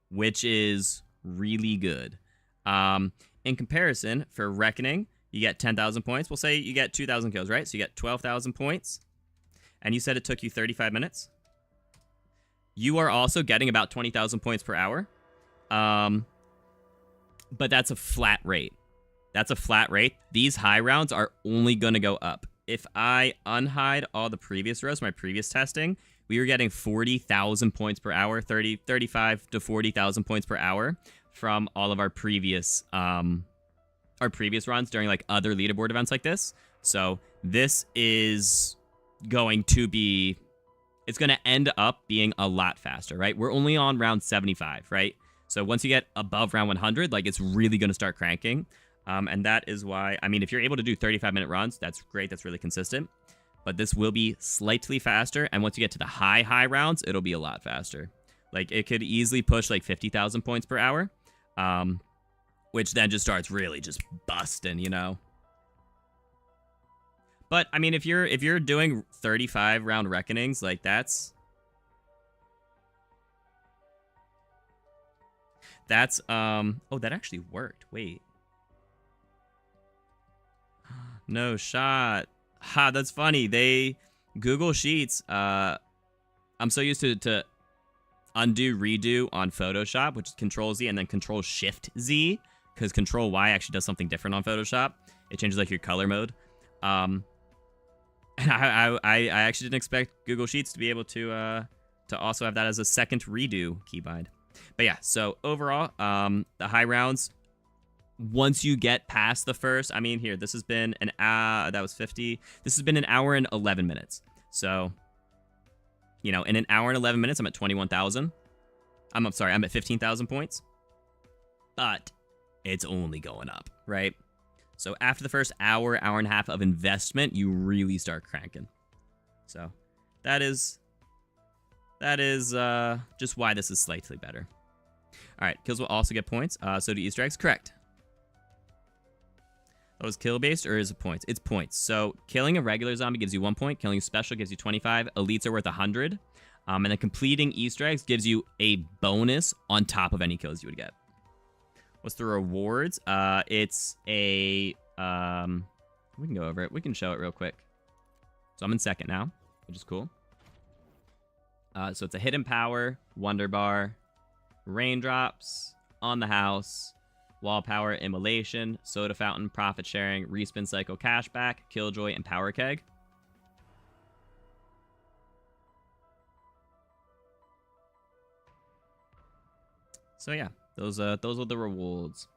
which is really good. In comparison, for Reckoning, you get 10,000 points. We'll say you get 2,000 kills, right? So you get 12,000 points. And you said it took you 35 minutes. You are also getting about 20,000 points per hour. But that's a flat rate. That's a flat rate. These high rounds are only going to go up. If I unhide all the previous rows, my previous testing, we were getting 40,000 points per hour, 35 to 40,000 points per hour from all of our previous runs during like other leaderboard events like this. So this is going to be, it's going to end up being a lot faster, right? We're only on round 75, right? So once you get above round 100, like it's really going to start cranking. And that is why, I mean, if you're able to do 35-minute runs, that's great. That's really consistent. But this will be slightly faster. And once you get to the high rounds, it'll be a lot faster. Like it could easily push like 50,000 points per hour, which then just starts really just busting, you know? But I mean, if you're doing 35 round reckonings, like that's oh, that actually worked. Wait. No shot. Ha, that's funny. Google Sheets, I'm so used to undo, redo on Photoshop, which is Control Z and then Control Shift Z, because Control Y actually does something different on Photoshop. It changes like your color mode. And I actually didn't expect Google Sheets to be able to also have that as a second redo keybind. But yeah, so overall, the high rounds, once you get past the first, I mean, here, this has been an hour, that was 50. This has been an hour and 11 minutes. So, you know, in an hour and 11 minutes, I'm at 21,000. I'm sorry, I'm at 15,000 points. But it's only going up. right? So after the first hour, hour and a half of investment, you really start cranking. So that is just why this is slightly better. All right, kills will also get points. So do Easter eggs. Correct. That was kill-based, or is it points? It's points. So killing a regular zombie gives you 1 point. Killing a special gives you 25. Elites are worth 100. And then completing Easter eggs gives you a bonus on top of any kills you would get. What's the rewards? It's a... we can go over it. We can show it real quick. So I'm in second now, which is cool. So it's a hidden power, wonder bar, raindrops, on the house, wall power, immolation, soda fountain, profit sharing, respin cycle cashback, killjoy, and power keg. So yeah, those are the rewards.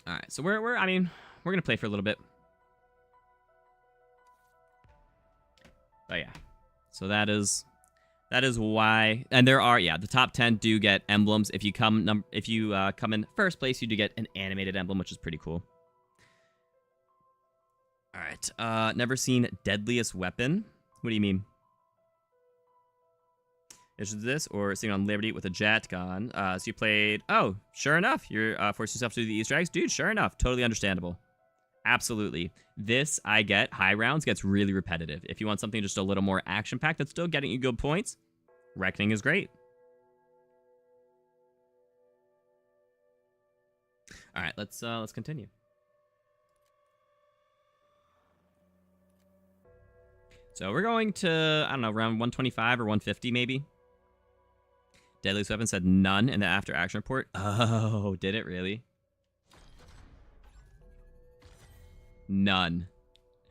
All right, so we're gonna play for a little bit. But yeah, so that is why, and there are, yeah, the top 10 do get emblems. If you come in first place, you do get an animated emblem, which is pretty cool. All right, never seen deadliest weapon. What do you mean? Is this or sitting on Liberty with a jet gun? So you played. Oh, sure enough, you're forcing yourself to do the Easter eggs, dude. Sure enough, totally understandable. Absolutely. This, I get, high rounds gets really repetitive. If you want something just a little more action-packed that's still getting you good points, Reckoning is great. All right, let's continue. So we're going to, I don't know, around 125 or 150 maybe. Deadliest weapon said none in the after action report. Oh, did it really? None.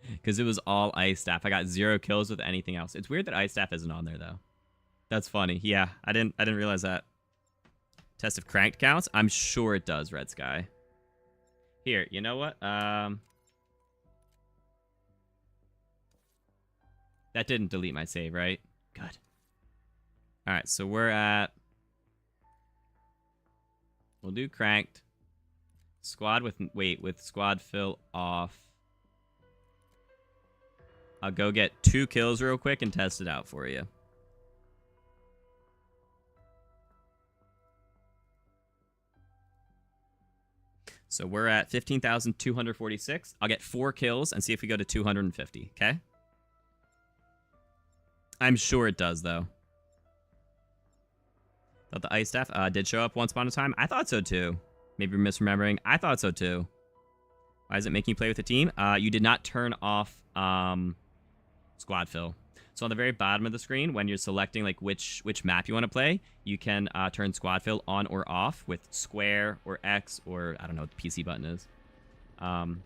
Because it was all ice staff. I got 0 kills with anything else. It's weird that ice staff isn't on there though. That's funny. Yeah, I didn't realize that. Test if cranked counts. I'm sure it does, Red Sky. Here, you know what? That didn't delete my save, right? Good. All right, so we're at. We'll do cranked. Squad with squad fill off. I'll go get 2 kills real quick and test it out for you. So we're at 15,246. I'll get 4 kills and see if we go to 250, okay? I'm sure it does, though. Thought the ice staff did show up once upon a time. I thought so, too. Maybe you're misremembering. I thought so, too. Why is it making you play with the team? You did not turn off squad fill. So on the very bottom of the screen, when you're selecting like which map you want to play, you can turn squad fill on or off with square or X or I don't know what the PC button is. Alpha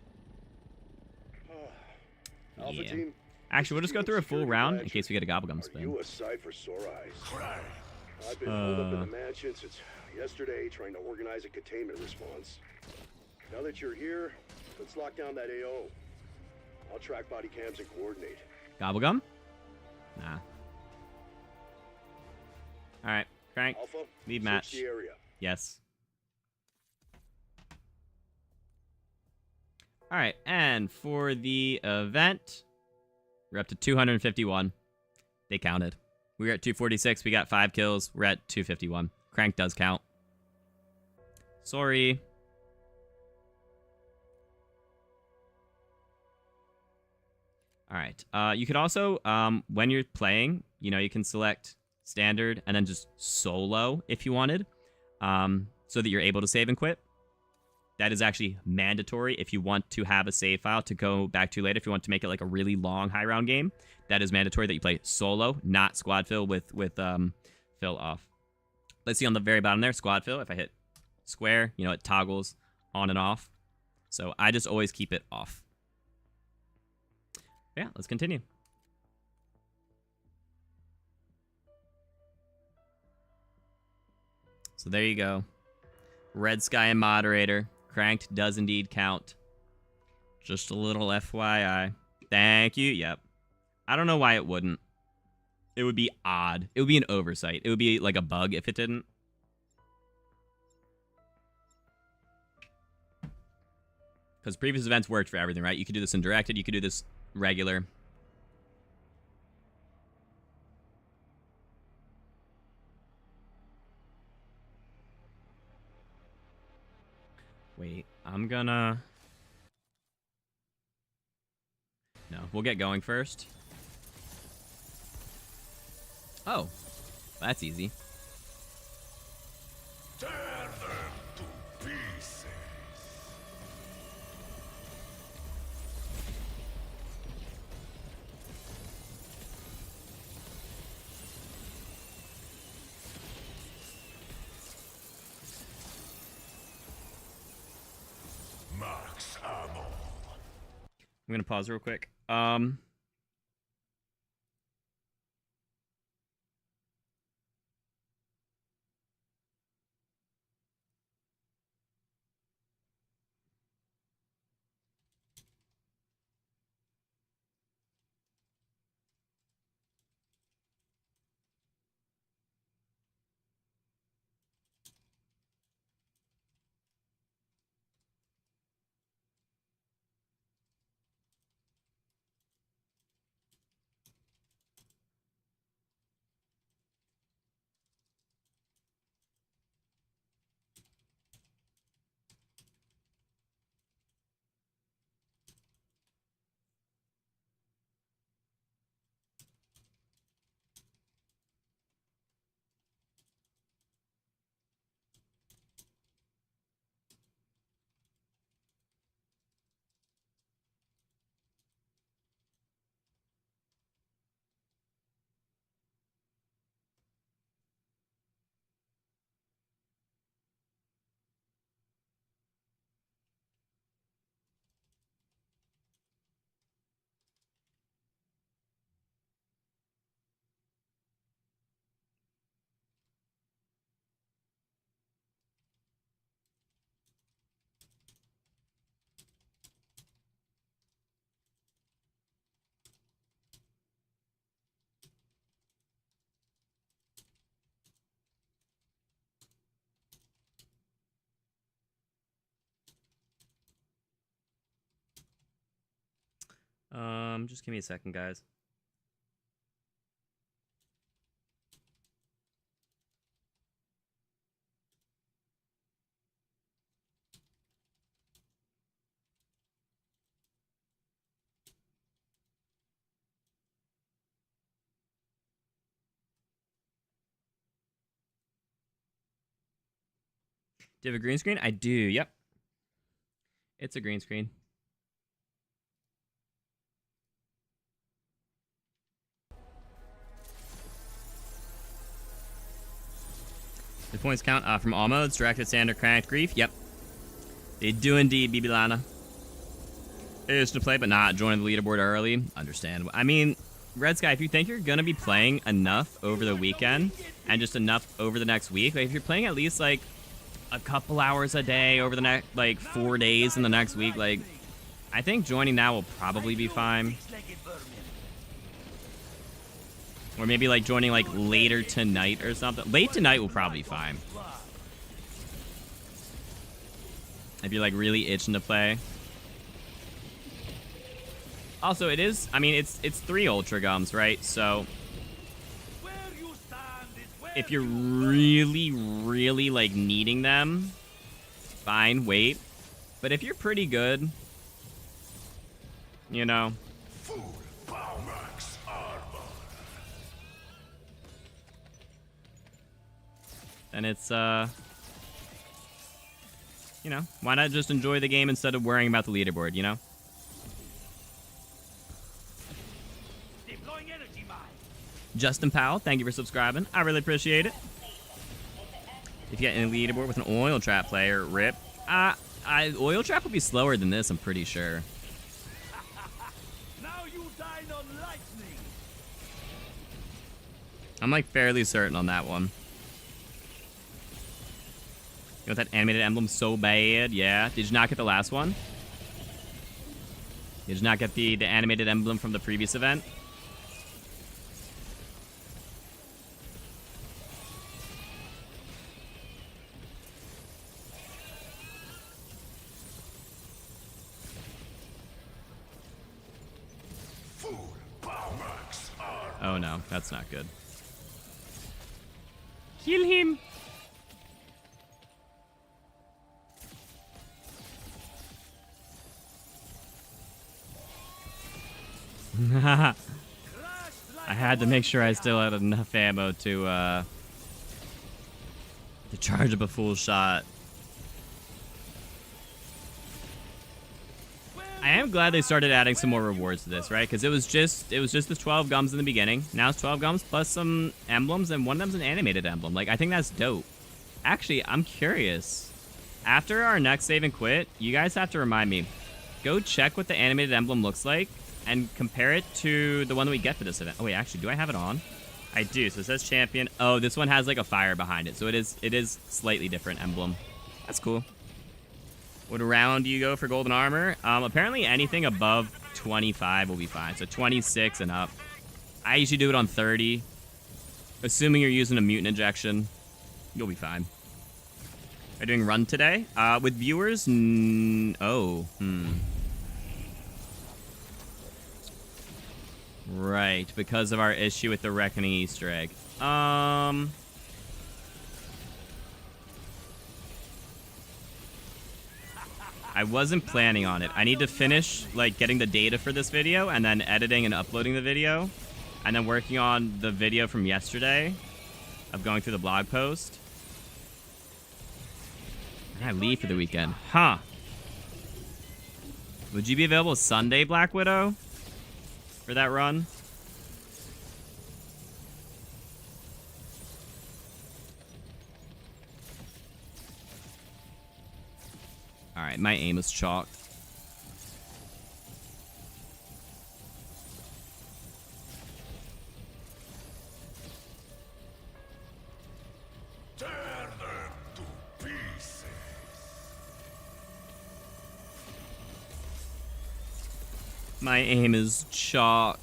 Yeah. team, Actually, we'll just go through a full security round in badge. case we get a gobblegum Are spin. you a sight for sore eyes? Cry. I've been holed up in the mansion since yesterday trying to organize a containment response. Now that you're here, let's lock down that AO. I'll track body cams and coordinate. Gobblegum? Nah. Alright, crank. Alpha, Lead search match. the area. Yes. Alright, and for the event, we're up to 251. They counted. We were at 246. We got 5 kills. We're at 251. Crank does count. Sorry. All right. You could also, when you're playing, you know, you can select standard and then just solo if you wanted, so that you're able to save and quit. That is actually mandatory if you want to have a save file to go back to later. If you want to make it like a really long high round game, that is mandatory that you play solo, not squad fill with fill off. Let's see on the very bottom there, squad fill. If I hit square, you know, it toggles on and off. So I just always keep it off. Yeah, let's continue. So there you go. Red Sky and Moderator. Cranked does indeed count. Just a little FYI. Thank you. Yep. I don't know why it wouldn't. It would be odd. It would be an oversight. It would be like a bug if it didn't. Because previous events worked for everything, right? You could do this in directed, you could do this regular. Wait, I'm gonna... No, we'll get going first. Oh, that's easy. Tear them to pieces. Max ammo. I'm gonna pause real quick. Just give me a second, guys. Do you have a green screen? I do, yep. It's a green screen. The points count from all modes, directed, standard, cranked, grief. Yep. They do indeed, BB Lana. It is to play, but not joining the leaderboard early. Understand. I mean, Red Sky, if you think you're going to be playing enough over the weekend and just enough over the next week, like if you're playing at least like a couple hours a day over the next like 4 days in the next week, like I think joining now will probably be fine. Or maybe like joining like later tonight or something. Late tonight will probably be fine. If you're like really itching to play. Also, it is, I mean, it's 3 Ultra Gums, right? So if you're really, really like needing them, fine, wait. But if you're pretty good, you know, Full power max armor. then it's, you know, why not just enjoy the game instead of worrying about the leaderboard, you know? Justin Powell, thank you for subscribing. I really appreciate it. If you get any leaderboard with an oil trap player, rip. Oil trap would be slower than this, I'm pretty sure. Now you dine on lightning. I'm like fairly certain on that one. You want that animated emblem so bad? Yeah. Did you not get the last one? Did you not get the animated emblem from the previous event? Oh no, that's not good. Kill him! I had to make sure I still had enough ammo to charge up a full shot. I am glad they started adding some more rewards to this, right? Because it was just the 12 gums in the beginning. Now it's 12 gums plus some emblems, and one of them's an animated emblem. Like, I think that's dope. Actually, I'm curious. After our next save and quit, you guys have to remind me. Go check what the animated emblem looks like and compare it to the one that we get for this event. Oh wait, actually, do I have it on? I do. So it says champion. Oh, this one has like a fire behind it. So it is slightly different emblem. That's cool. What round do you go for golden armor? Apparently anything above 25 will be fine. So 26 and up. I usually do it on 30. Assuming you're using a mutant injection, you'll be fine. Are you doing run today? With viewers? Right, because of our issue with the Reckoning Easter egg. I wasn't planning on it. I need to finish, like, getting the data for this video, and then editing and uploading the video, and then working on the video from yesterday of going through the blog post. And I leave for the weekend. Huh. Would you be available Sunday, Black Widow? For that run? Alright, my aim is chalked. Tear them to pieces. My aim is chalked.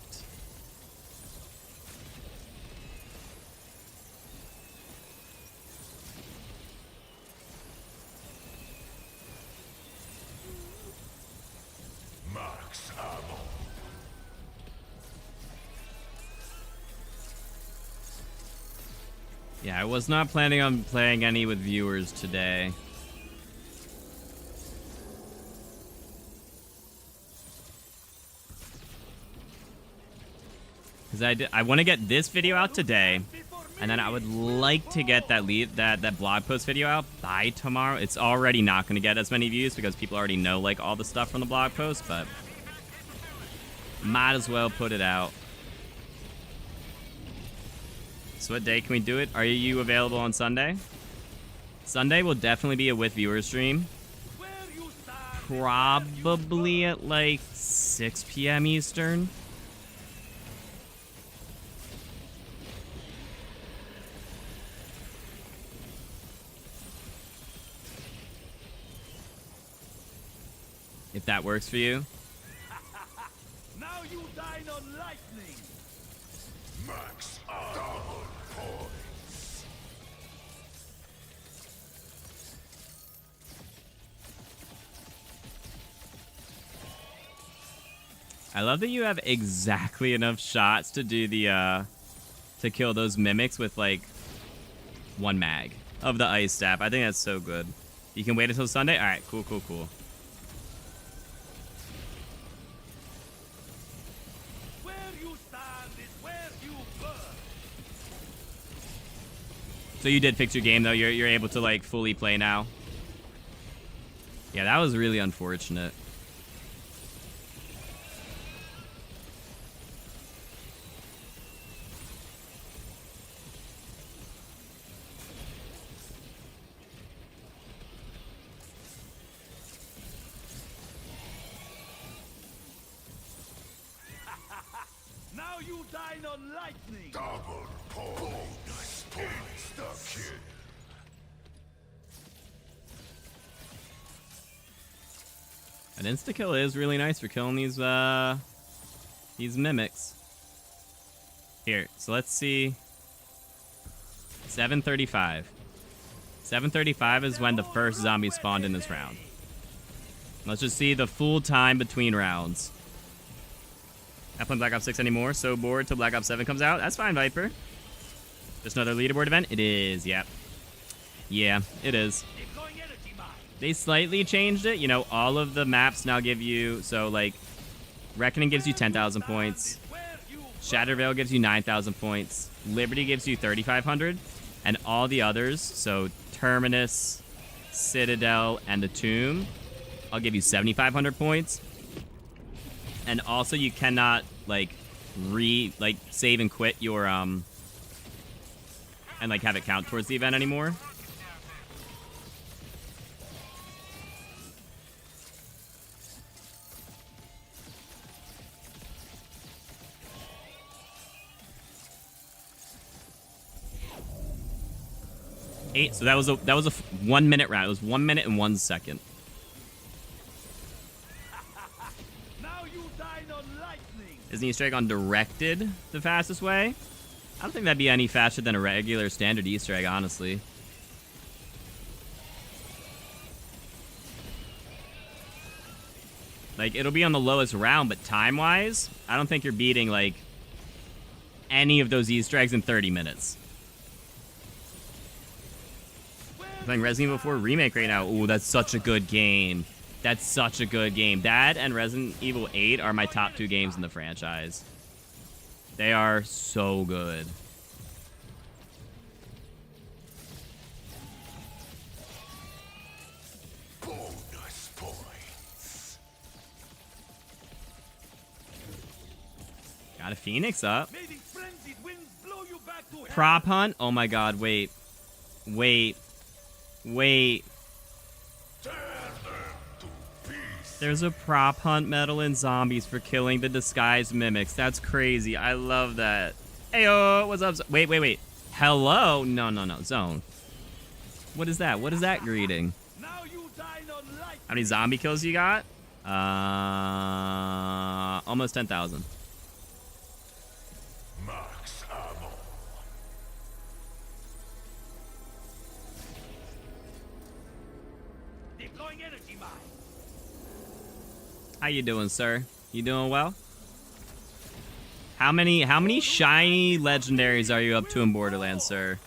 Max ammo. Yeah, I was not planning on playing any with viewers today. Because I want to get this video out today, and then I would like to get that blog post video out by tomorrow. It's already not going to get as many views because people already know like all the stuff from the blog post, but might as well put it out. So what day can we do it? Are you available on Sunday? Sunday will definitely be a with viewers stream. Probably at like 6 p.m. Eastern. If that works for you. Now you dine on lightning. Max double points. I love that you have exactly enough shots to do the to kill those mimics with like one mag of the ice staff. I think that's so good. You can wait until Sunday? Alright, cool. So you did fix your game, though. You're able to, like, fully play now. Yeah, that was really unfortunate. Now you dine on lightning. Double points. Points the kill. An insta-kill is really nice for killing these mimics. Here, so let's see. 7:35. 7:35 is when the first zombie spawned in this round. Let's just see the full time between rounds. Not playing Black Ops 6 anymore. So bored till Black Ops 7 comes out. That's fine, Viper. Just another leaderboard event? It is, yep. Yeah, it is. They slightly changed it. You know, all of the maps now give you... So, like, Reckoning gives you 10,000 points. Shattervale gives you 9,000 points. Liberty gives you 3,500. And all the others, so Terminus, Citadel, and the Tomb, I'll give you 7,500 points. And also, you cannot, like, save and quit your, and, like, have it count towards the event anymore. So that was a 1 minute round. It was 1 minute and 1 second. Now you dine on lightning. Isn't Easter egg on directed the fastest way? I don't think that'd be any faster than a regular standard Easter egg, honestly. Like, it'll be on the lowest round, but time-wise, I don't think you're beating, like, any of those Easter eggs in 30 minutes. I'm playing Resident Evil 4 Remake right now. Ooh, that's such a good game. That's such a good game. That and Resident Evil 8 are my top 2 games in the franchise. They are so good. Bonus points. Got a Phoenix up. May the frenzied winds blow you back to hell. Prop hunt? Oh my god, wait. Wait. Wait. Tear them to pieces. There's a prop hunt medal in Zombies for killing the disguised mimics. That's crazy. I love that. Heyo, what's up? Wait, wait, wait. Hello? No, no, no. Zone. What is that? What is that greeting? Now you dine on lightning. How many zombie kills you got? Almost 10,000. Max ammo. Deploying energy mine. How you doing, sir? You doing well? How many shiny legendaries are you up to in Borderlands, sir?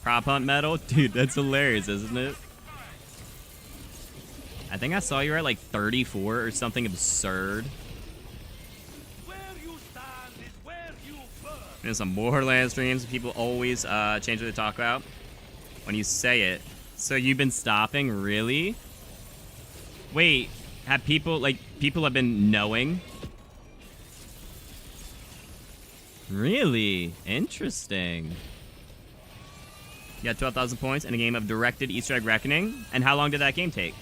Prop hunt medal? Dude, that's hilarious, isn't it? I think I saw you were at like 34 or something absurd. Where you stand is where you burn. In some Borderlands streams, people always change what they talk about when you say it. So you've been stopping, really? Wait, have people have been knowing? Really? Interesting. You got 12,000 points in a game of directed Easter egg reckoning. And how long did that game take?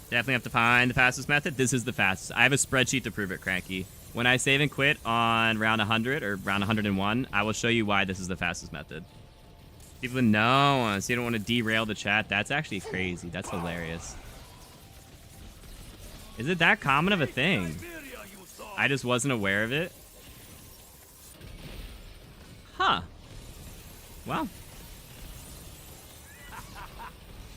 Definitely have to find the fastest method. This is the fastest. I have a spreadsheet to prove it, Cranky. When I save and quit on round 100 or round 101, I will show you why this is the fastest method. People know, so you don't want to derail the chat. That's actually crazy. That's hilarious. Is it that common of a thing? I just wasn't aware of it. Huh. Well.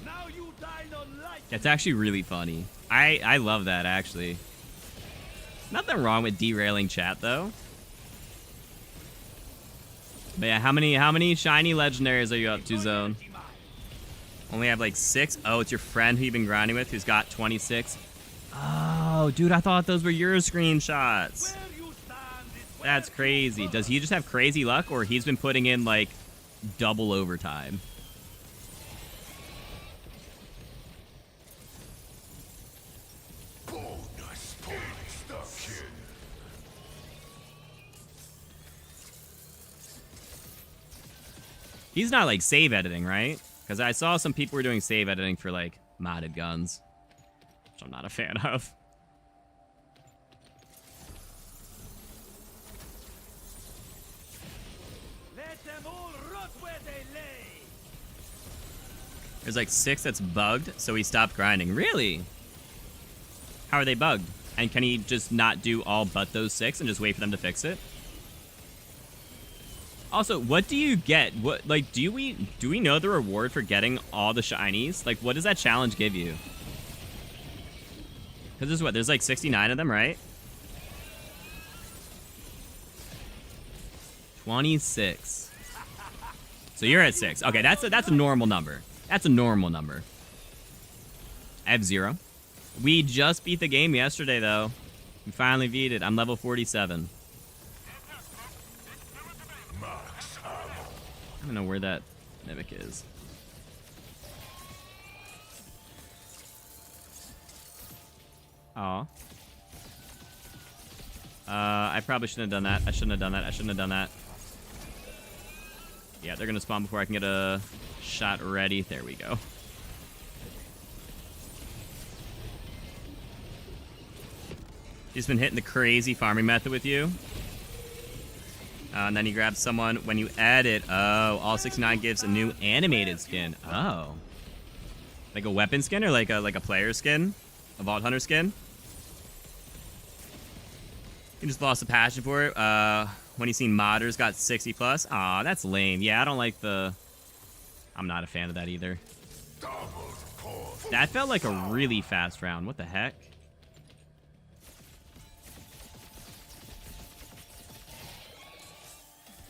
Now you dine on lightning. That's actually really funny. I love that, actually. Nothing wrong with derailing chat, though. But yeah, how many shiny legendaries are you up to, Zone? Only have like 6? Oh, it's your friend who you've been grinding with who's got 26. Oh, dude, I thought those were your screenshots. That's crazy. Does he just have crazy luck, or he's been putting in, like, double overtime? Bonus points. The kill. He's not, like, save editing, right? Because I saw some people were doing save editing for, like, modded guns. Which I'm not a fan of. Let them all rot where they lay. There's like 6 that's bugged, so he stopped grinding. Really? How are they bugged? And can he just not do all but those 6 and just wait for them to fix it? Also, what do you get? What, like, do we know the reward for getting all the shinies? Like, what does that challenge give you? Because there's what? There's like 69 of them, right? 26. So you're at 6. Okay, that's a normal number. That's a normal number. I have 0. We just beat the game yesterday, though. We finally beat it. I'm level 47. I don't know where that mimic is. Aw. I probably shouldn't have done that. I shouldn't have done that. I shouldn't have done that. Yeah, they're gonna spawn before I can get a shot ready. There we go. He's been hitting the crazy farming method with you. And then you grab someone when you add it. Oh, all 69 gives a new animated skin. Oh. Like a weapon skin or like a player skin? A Vault Hunter skin? You just lost the passion for it. When you seen modders got 60 plus. Aw, that's lame. Yeah, I don't like the... I'm not a fan of that either. That felt like a really fast round. What the heck?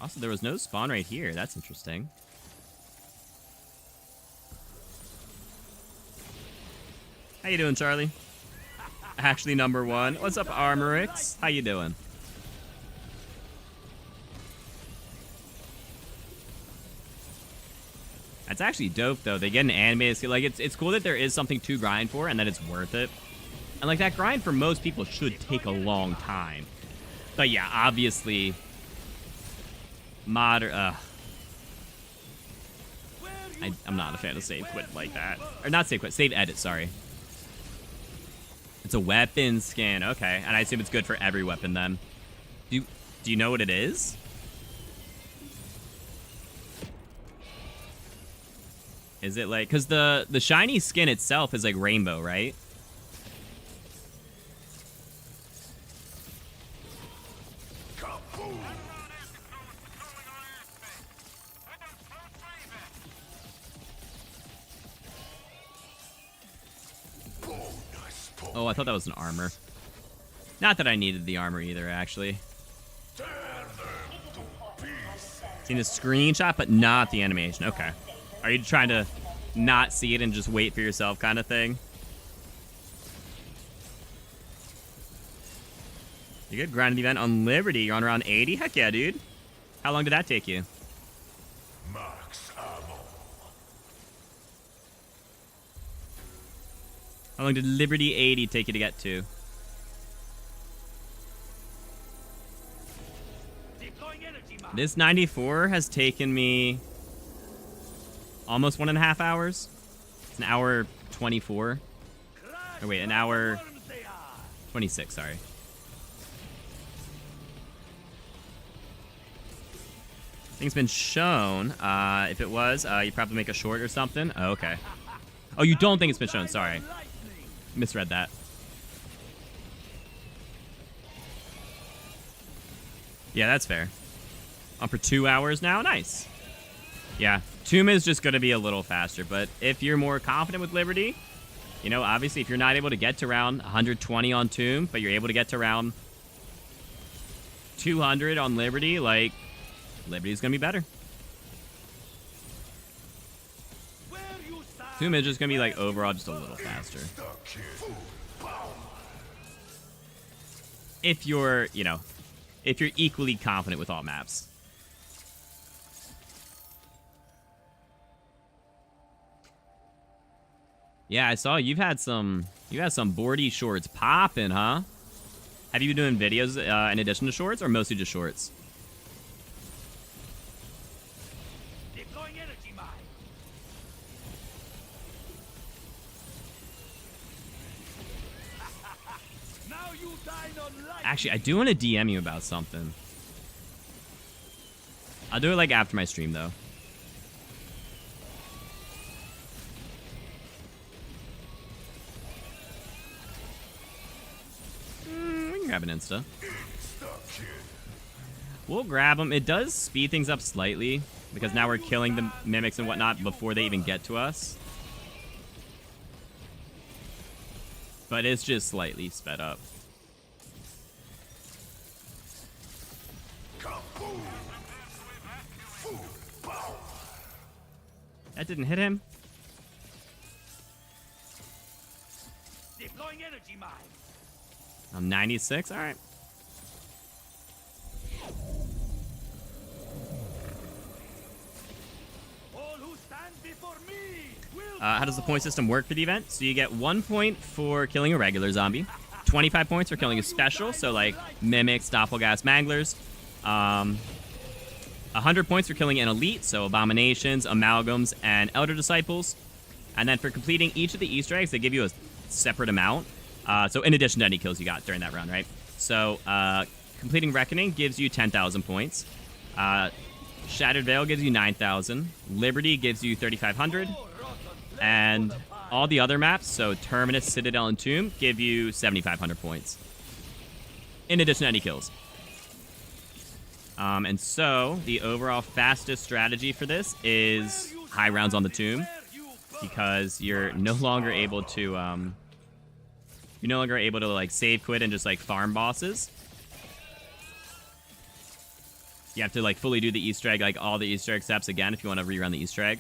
Also, there was no spawn right here. That's interesting. How you doing, Charlie? Actually, number 1. What's up, Armorix? How you doing? That's actually dope, though. They get an animated skill. Like, it's cool that there is something to grind for and that it's worth it. And, like, that grind for most people should take a long time. But, yeah, obviously... I'm not a fan of save quit like that. Or not save quit, save edit, sorry. It's a weapon skin, okay. And I assume it's good for every weapon then. Do you know what it is? Is it like, because the shiny skin itself is like rainbow, right? Oh, I thought that was an armor. Not that I needed the armor either, actually. Seen a screenshot, but not the animation. Okay. Are you trying to not see it and just wait for yourself kind of thing? You good? Grinding event on Liberty. You're on around 80? Heck yeah, dude. How long did that take you? How long did Liberty 80 take you to get to? This 94 has taken me almost 1.5 hours. It's an hour 24. Oh wait, an hour 26, sorry. Thing's been shown. If it was, you'd probably make a short or something. Oh, okay. Oh, you don't think it's been shown, sorry. Misread that. Yeah, that's fair. On for 2 hours now? Nice. Yeah, Tomb is just going to be a little faster, but if you're more confident with Liberty, you know, obviously if you're not able to get to around 120 on Tomb, but you're able to get to around 200 on Liberty, like, Liberty's going to be better. Tomb is just going to be, like, overall just a little faster. If you're, you know, if you're equally confident with all maps. Yeah, I saw you've had some boardy shorts popping, huh? Have you been doing videos in addition to shorts or mostly just shorts? Actually, I do want to DM you about something. I'll do it like after my stream, though. We can grab an Insta. We'll grab them. It does speed things up slightly because now we're killing the mimics and whatnot before they even get to us. But it's just slightly sped up. That didn't hit him. Deploying energy mine. I'm 96. All right. All who stand before me will How does the point system work for the event? So you get 1 point for killing a regular zombie, 25 points for killing a special, so like mimics, doppelgas, manglers, 100 points for killing an elite, so abominations, amalgams, and elder disciples, and then for completing each of the Easter eggs, they give you a separate amount. So in addition to any kills you got during that round, right? So completing Reckoning gives you 10,000 points. Shattered Veil gives you 9,000. Liberty gives you 3,500. And all the other maps, so Terminus, Citadelle, and Tomb, give you 7,500 points. In addition to any kills. And so the overall fastest strategy for this is high rounds on the Tomb, because you're no longer able to like save quit and just like farm bosses. You have to like fully do the Easter egg, like all the Easter egg steps again if you want to rerun the Easter egg.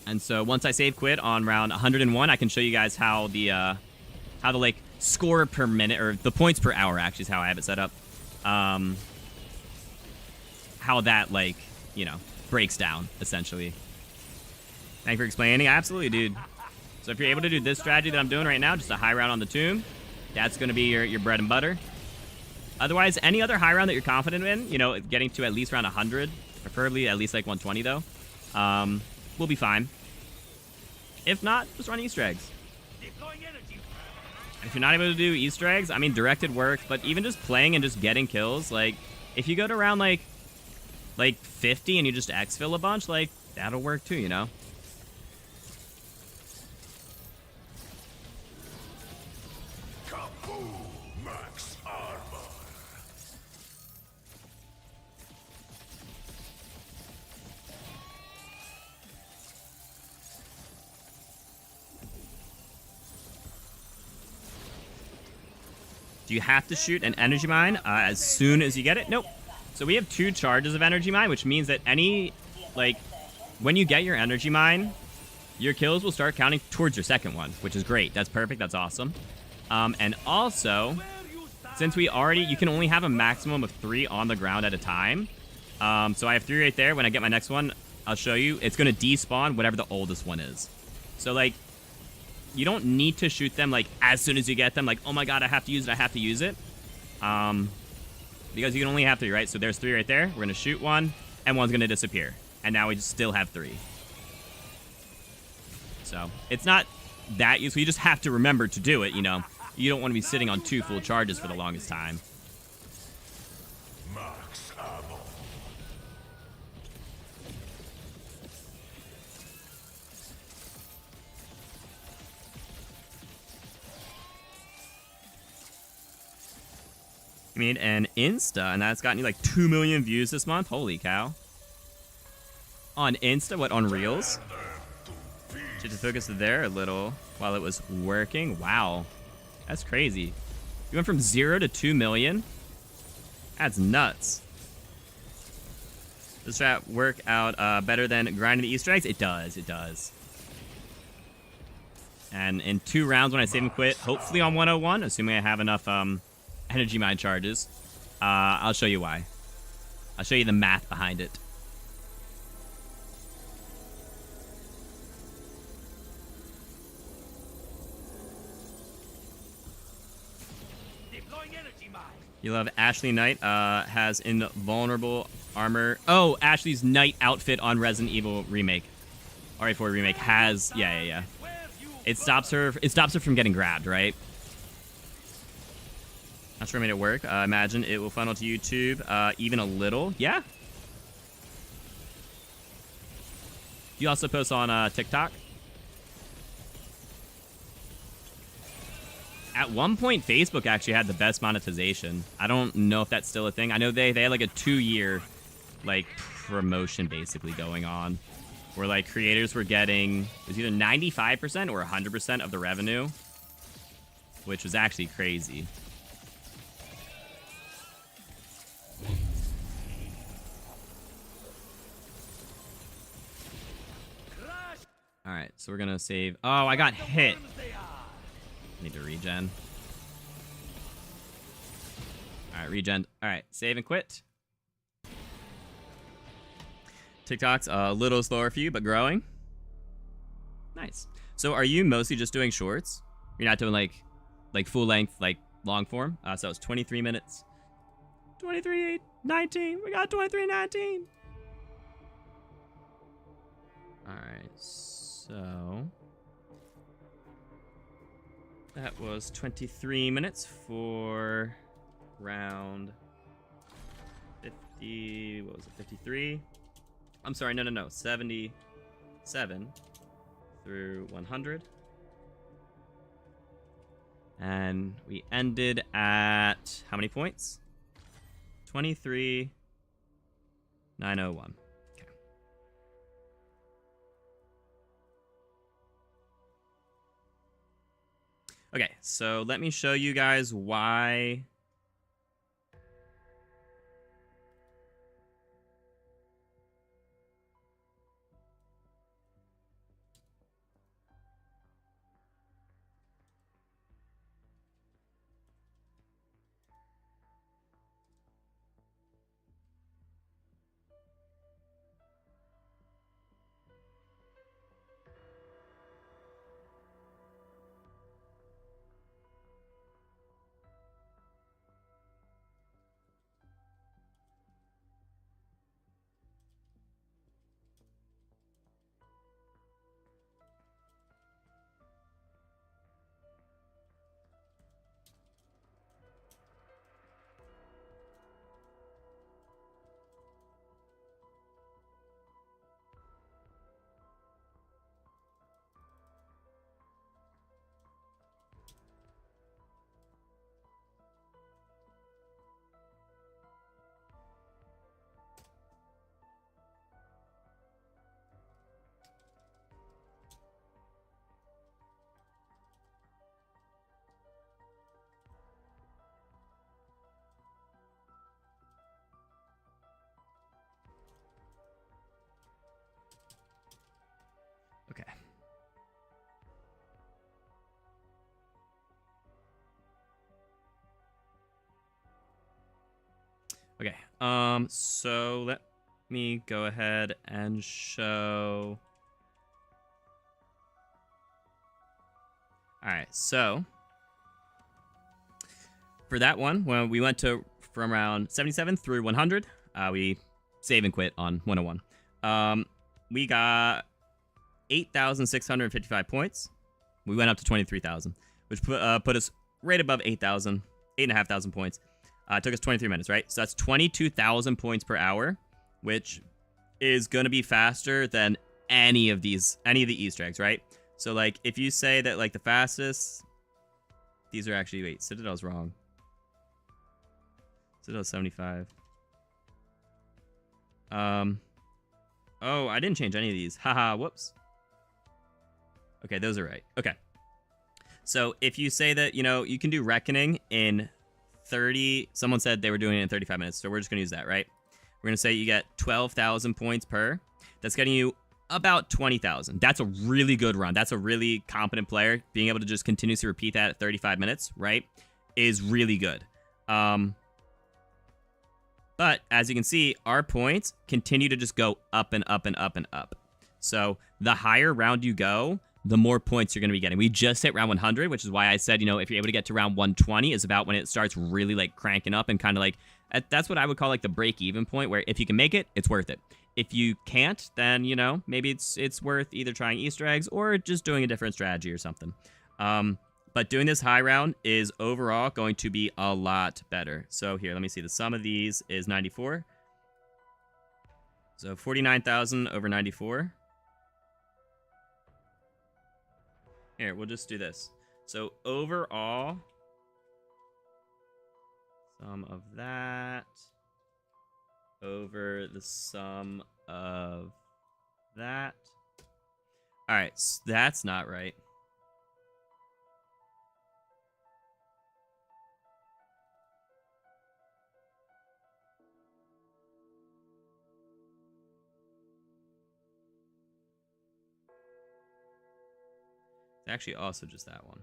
And so once I save quit on round 101, I can show you guys how the like score per minute, or the points per hour actually is how I have it set up. How that, like, you know, breaks down essentially. Thank you for explaining. Absolutely, dude. So if you're able to do this strategy that I'm doing right now, just a high round on the Tomb, that's going to be your bread and butter. Otherwise, any other high round that you're confident in, you know, getting to at least around 100, preferably at least like 120 though, we'll be fine. If not, just run Easter eggs. If you're not able to do Easter eggs, I mean, directed works, but even just playing and just getting kills, like, if you go to around like 50 and you just exfil a bunch, like, that'll work too, you know? Kaboom! Max armor. Do you have to shoot an energy mine as soon as you get it? Nope. So we have 2 charges of energy mine, which means that when you get your energy mine, your kills will start counting towards your second one, which is great. That's perfect. That's awesome. And also, since you can only have a maximum of 3 on the ground at a time. So I have 3 right there. When I get my next one, I'll show you. It's going to despawn whatever the oldest one is. So, like, you don't need to shoot them, like, as soon as you get them. Like, oh my god, I have to use it. Because you can only have 3, right? So there's 3 right there. We're going to shoot one, and one's going to disappear. And now we still have 3. So it's not that useful. You just have to remember to do it, you know. You don't want to be sitting on 2 full charges for the longest time. Max ammo. You made an Insta, and that's gotten you like 2 million views this month. Holy cow. On Insta? What, on Reels? Did you focus there a little while it was working? Wow. That's crazy. You went from 0 to 2 million? That's nuts. Does that work out better than grinding the Easter eggs? It does. It does. And in 2 rounds when I save and quit, hopefully on 101, assuming I have enough energy mine charges, I'll show you why. I'll show you the math behind it. You love Ashley Knight, has invulnerable armor. Oh, Ashley's Knight outfit on Resident Evil Remake. RE4 Remake has, yeah. It stops her from getting grabbed, right? Not sure I made it work. Imagine it will funnel to YouTube even a little. Yeah. Do you also post on TikTok? At one point, Facebook actually had the best monetization. I don't know if that's still a thing. I know they had like a 2-year like promotion basically going on, where like creators were getting, it was either 95% or 100% of the revenue, which was actually crazy. All right, so we're gonna save. Oh, I got hit. Need to regen. All right, regen. All right, save and quit. TikTok's a little slower for you, but growing. Nice. So are you mostly just doing shorts? You're not doing like full length, like long form? So it's 23 minutes. 23:19. We got 23:19. All right, so that was 23 minutes for round 50. What was it? 53. I'm sorry, no. 77 through 100. And we ended at how many points? 23,901. Okay. Okay, so let me show you guys why. Okay. Okay. So let me go ahead and show. All right. So for that one, when we went to from round 77 through 100, we save and quit on 101. We got 8,655 points. We went up to 23,000, which put us right above 8,000, 8,500 points. It took us 23 minutes, right? So that's 22,000 points per hour, which is gonna be faster than any of the Easter eggs, right? So like, if you say that like the fastest, these are actually, wait, Citadel's wrong. Citadel's 75. Oh, I didn't change any of these. Haha, whoops. Okay, those are right. Okay. So if you say that, you know, you can do reckoning in 30, someone said they were doing it in 35 minutes, so we're just going to use that, right? We're going to say you get 12,000 points per. That's getting you about 20,000. That's a really good run. That's a really competent player. Being able to just continuously repeat that at 35 minutes, right, is really good. But as you can see, our points continue to just go up and up and up and up. So the higher round you go, the more points you're going to be getting. We just hit round 100, which is why I said, you know, if you're able to get to round 120 is about when it starts really like cranking up and kind of like, that's what I would call like the break-even point, where if you can make it, it's worth it. If you can't, then, you know, maybe it's worth either trying Easter eggs or just doing a different strategy or something. But doing this high round is overall going to be a lot better. So here, let me see. The sum of these is 94. So 49,000 over 94. Here, we'll just do this. So overall, sum of that over the sum of that. All right, so that's not right. It's actually also just that one.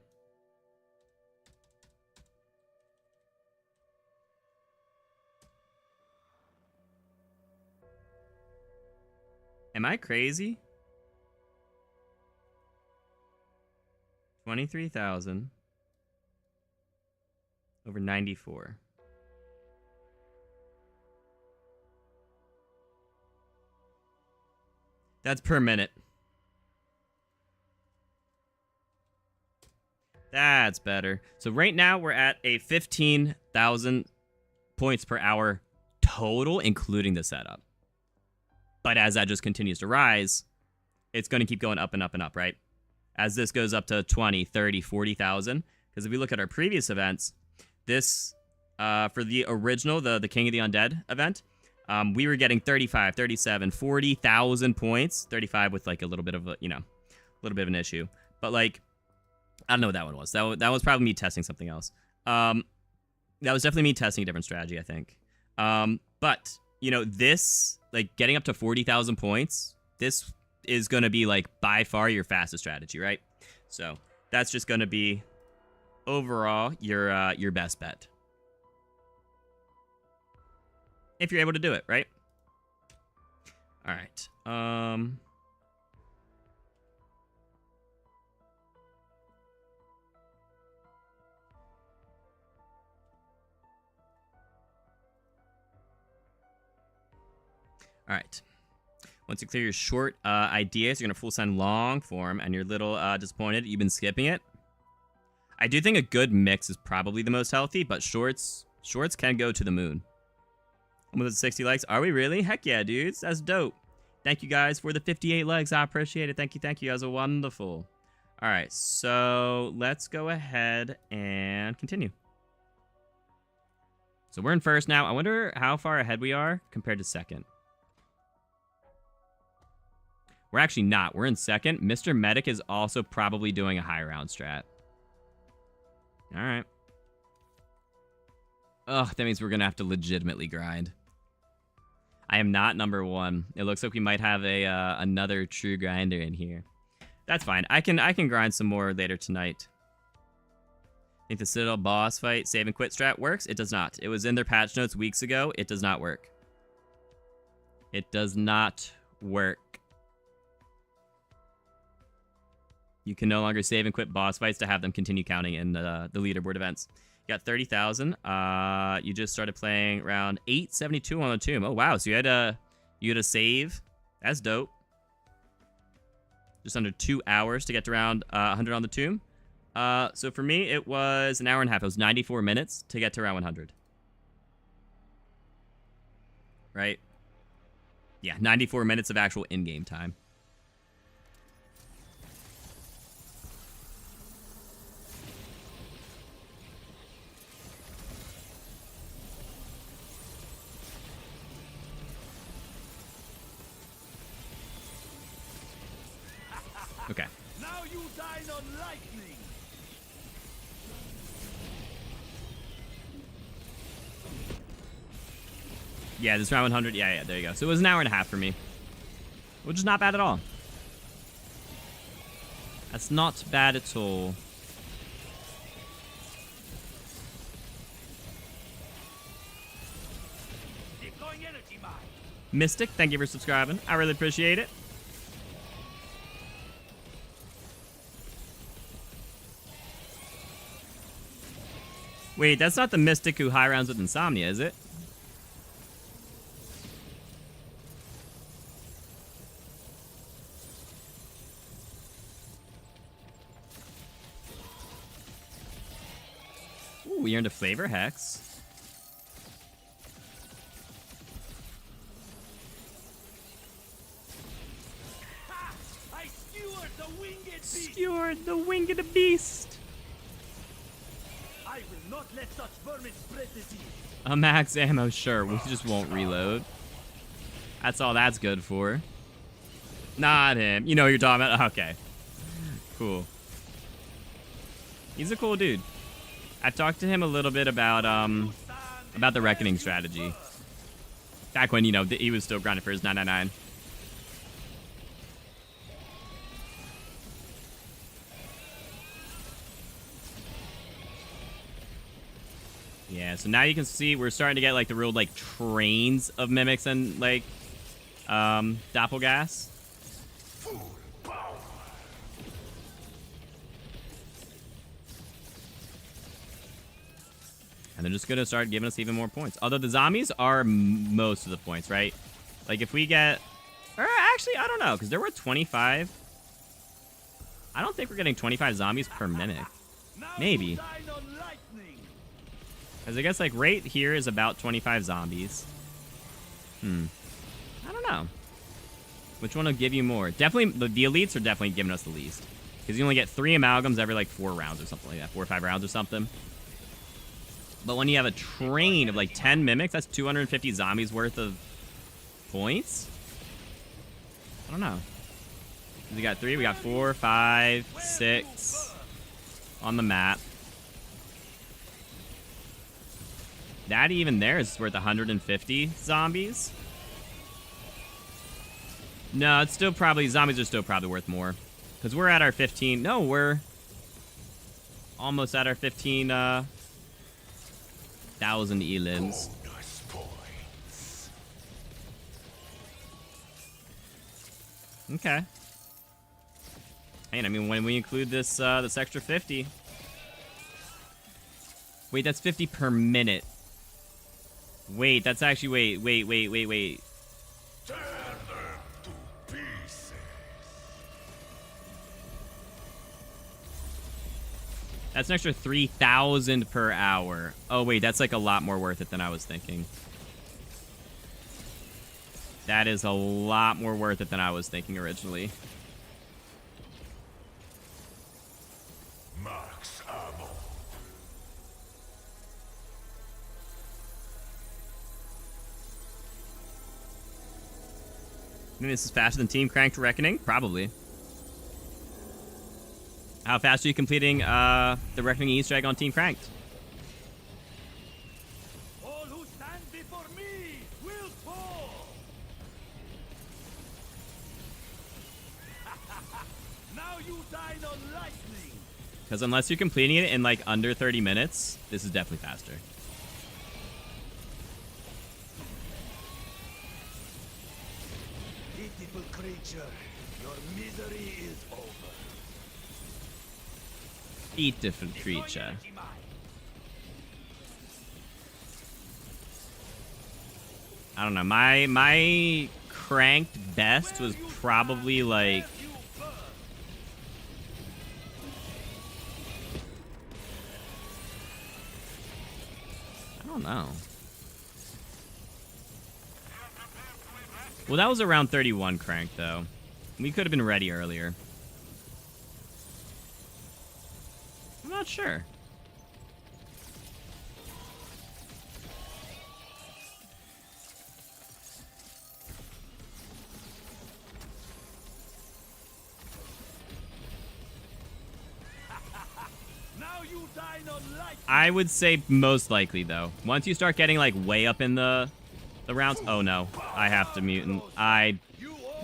Am I crazy? 23,000 over 94. That's per minute. That's better. So right now we're at a 15,000 points per hour total, including the setup. But as that just continues to rise, it's going to keep going up and up and up, right? As this goes up to 20, 30, 40,000. Because if we look at our previous events, this, for the original, the King of the Undead event, we were getting 35, 37, 40,000 points. 35 with like a little bit of a, a little bit of an issue. But like, I don't know what that one was. That was probably me testing something else. That was definitely me testing a different strategy, I think. But, this, like, getting up to 40,000 points, this is going to be, like, by far your fastest strategy, right? So, that's just going to be, overall, your best bet. If you're able to do it, right? All right. All right. Once you clear your short ideas, you're going to full send long form, and you're a little disappointed you've been skipping it. I do think a good mix is probably the most healthy, but shorts can go to the moon. Almost 60 likes. Are we really? Heck yeah, dudes. That's dope. Thank you guys for the 58 likes. I appreciate it. Thank you. Thank you. You guys are wonderful. All right. So let's go ahead and continue. So we're in first now. I wonder how far ahead we are compared to second. We're actually not. We're in second. Mr. Medic is also probably doing a high round strat. All right. Ugh, that means we're going to have to legitimately grind. I am not number one. It looks like we might have a another true grinder in here. That's fine. I can grind some more later tonight. Think the Citadel boss fight save and quit strat works? It does not. It was in their patch notes weeks ago. It does not work. It does not work. You can no longer save and quit boss fights to have them continue counting in the leaderboard events. You got 30,000. You just started playing around 872 on the tomb. Oh wow! So you had a save. That's dope. Just under 2 hours to get to around 100 on the tomb. So for me, it was an hour and a half. It was 94 minutes to get to around 100. Right? Yeah, 94 minutes of actual in-game time. Okay. Now you dine on lightning. Yeah, this round 100. Yeah, there you go. So it was an hour and a half for me, which is not bad at all. That's not bad at all. Deploying energy mine. Mystic, thank you for subscribing. I really appreciate it. Wait, that's not the Mystic who high rounds with Insomnia, is it? Ooh, we earned a flavor hex. Ha! I skewered the winged beast. Skewered the winged beast. not let such vermin spread disease. A max ammo, sure. We just won't reload. That's all that's good for. Not him. You know what you're talking about? Okay. Cool. He's a cool dude. I've talked to him a little bit about the reckoning strategy. Back when, you know, he was still grinding for his 999. Yeah, so now you can see we're starting to get like the real like trains of mimics and like doppelgas. Full power. And they're just gonna start giving us even more points. Although the zombies are most of the points, right? Like if we get, or actually I don't know, because there were 25. I don't think we're getting 25 zombies per mimic. Maybe. Because I guess, like, right here is about 25 zombies. I don't know. Which one will give you more? Definitely, the elites are definitely giving us the least. Because you only get 3 amalgams every, like, 4 rounds or something like that. 4 or 5 rounds or something. But when you have a train of, like, 10 mimics, that's 250 zombies worth of points? I don't know. We got 3, we got 4, 5, 6 on the map. That even there is worth 150 zombies. No, it's still probably, zombies are still probably worth more. Because we're at our 15, no, we're almost at our 15,000 elims. Bonus points. Okay. And I mean, when we include this, this extra 50. Wait, that's 50 per minute. Wait, that's actually, wait. Turn them to pieces. That's an extra 3,000 per hour. Oh, wait, that's like a lot more worth it than I was thinking. That is a lot more worth it than I was thinking originally. Max ammo. I mean, this is faster than Team Cranked Reckoning? Probably. How fast are you completing the Reckoning Easter egg on Team Cranked? All who stand before me will fall. Now you dine on lightning. Because unless you're completing it in like under 30 minutes, this is definitely faster. Pitiful creature, your misery is over. Eat different creature. I don't know. My cranked best was probably like, I don't know. Well, that was around 31 cranked though. We could have been ready earlier. I'm not sure. Now you dine on lightning. I would say most likely though. Once you start getting like way up in the rounds. Oh no, I have to mutant. I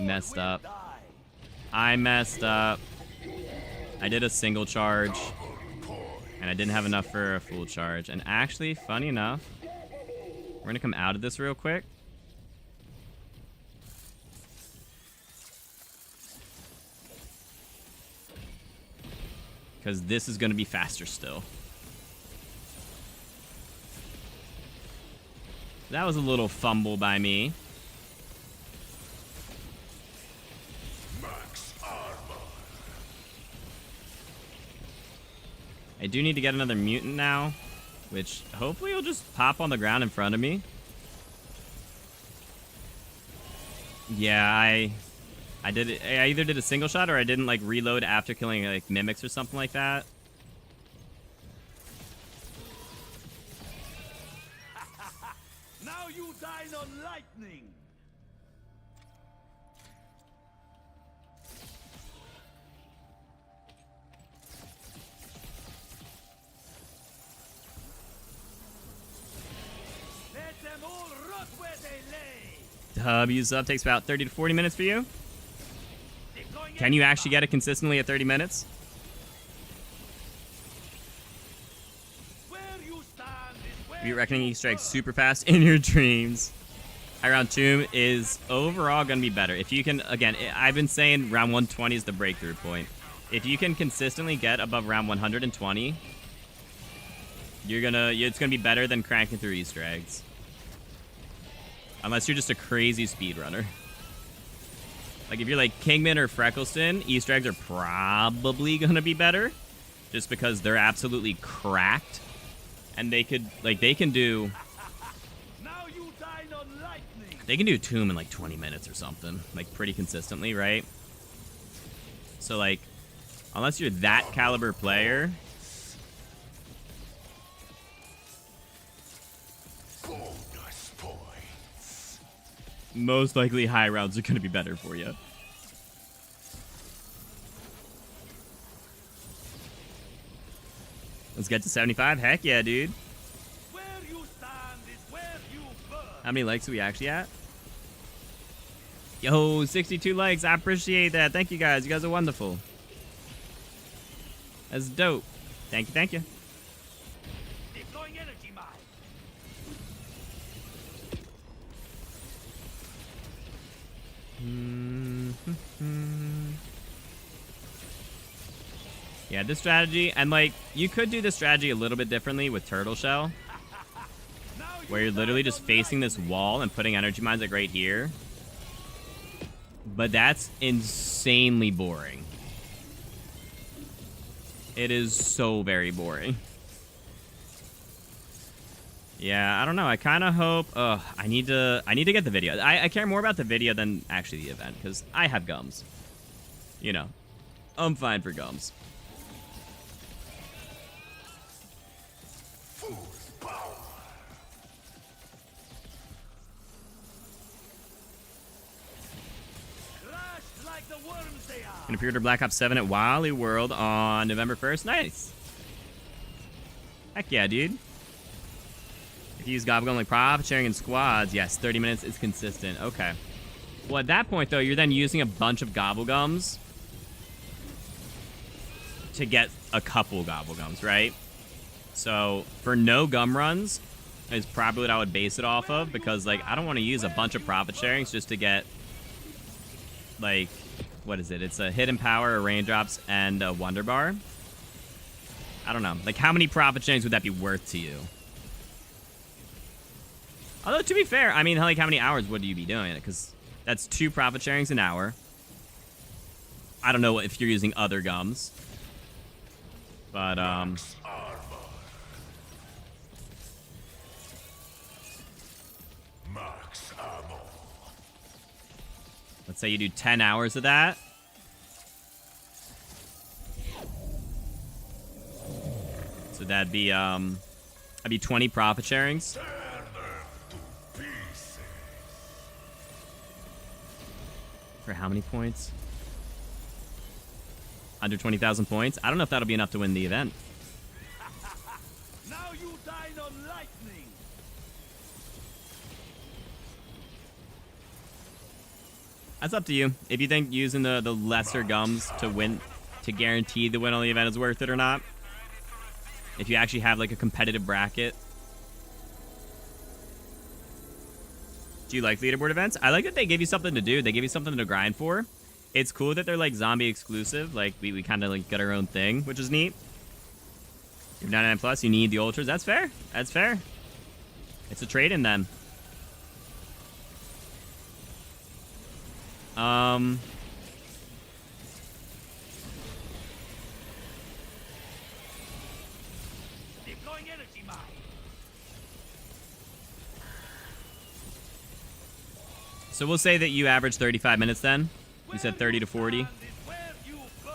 messed up. I messed up. I did a single charge, and I didn't have enough for a full charge. And actually, funny enough, we're gonna come out of this real quick. Because this is gonna be faster still. That was a little fumble by me. Max armor. I do need to get another mutant now, which hopefully will just pop on the ground in front of me. Yeah, I did it. I either did a single shot or I didn't like reload after killing like mimics or something like that. on lightning. Let them all rot where they lay. W sub takes about 30 to 40 minutes for you. Deploying Can you actually get it consistently at 30 minutes? where you stand is where Be reckoning you Easter eggs burn. super fast in your dreams. High round tomb is overall going to be better. If you can, again, I've been saying round 120 is the breakthrough point. If you can consistently get above round 120, it's gonna be better than cranking through Easter eggs. Unless you're just a crazy speedrunner. Like if you're like Kingman or Freckleston, Easter eggs are probably gonna be better, just because they're absolutely cracked, and they can do Now you dine on lightning. They can do Tomb in like 20 minutes or something, like pretty consistently, right? So like, unless you're that caliber player, Bonus points. most likely high rounds are going to be better for you. Let's get to 75. Heck yeah, dude. Where you stand is where you burn. How many likes are we actually at? Yo, 62 likes. I appreciate that. Thank you guys. You guys are wonderful. That's dope. Thank you, thank you. Deploying energy mine. Yeah, this strategy, and like, you could do this strategy a little bit differently with Turtle Shell, Now you where you're literally dine just on facing this lightning. wall and putting energy mines like right here. But that's insanely boring. It is so very boring. Yeah, I don't know. I kind of hope. I need to get the video. I care more about the video than actually the event because I have gums. You know, I'm fine for gums. Full power. Crashed like the worms they are. Gonna pre-order Black Ops 7 at Wally World on November 1st. Nice. Heck yeah, dude. If you use Gobblegum like profit sharing in squads, yes, 30 minutes is consistent. Okay. Well, at that point, though, you're then using a bunch of Gobblegums to get a couple Gobblegums, right? So, for no gum runs is probably what I would base it off of, because, like, I don't want to use a bunch of profit sharings just to get, like, what is it? It's a hidden power, a raindrops, and a wonderbar. I don't know. Like, how many profit sharings would that be worth to you? Although, to be fair, I mean, like, how many hours would you be doing it? Because that's 2 profit sharings an hour. I don't know if you're using other gums. But, Max armor. Max ammo. let's say you do 10 hours of that. So that'd be 20 profit sharings. Turn them to pieces. For how many points? Under 20,000 points? I don't know if that'll be enough to win the event. Now you dine on lightning. That's up to you. If you think using the lesser gums to win, to guarantee the win on the event is worth it or not. If you actually have like a competitive bracket. Do you like leaderboard events? I like that they give you something to do. They give you something to grind for. It's cool that they're like zombie exclusive. Like we kind of like get our own thing, which is neat. You're 99 plus, you need the ultras. That's fair. That's fair. It's a trade in then. Deploying energy mine. So we'll say that you average 35 minutes then. You said 30 to 40. Stand is where you burn.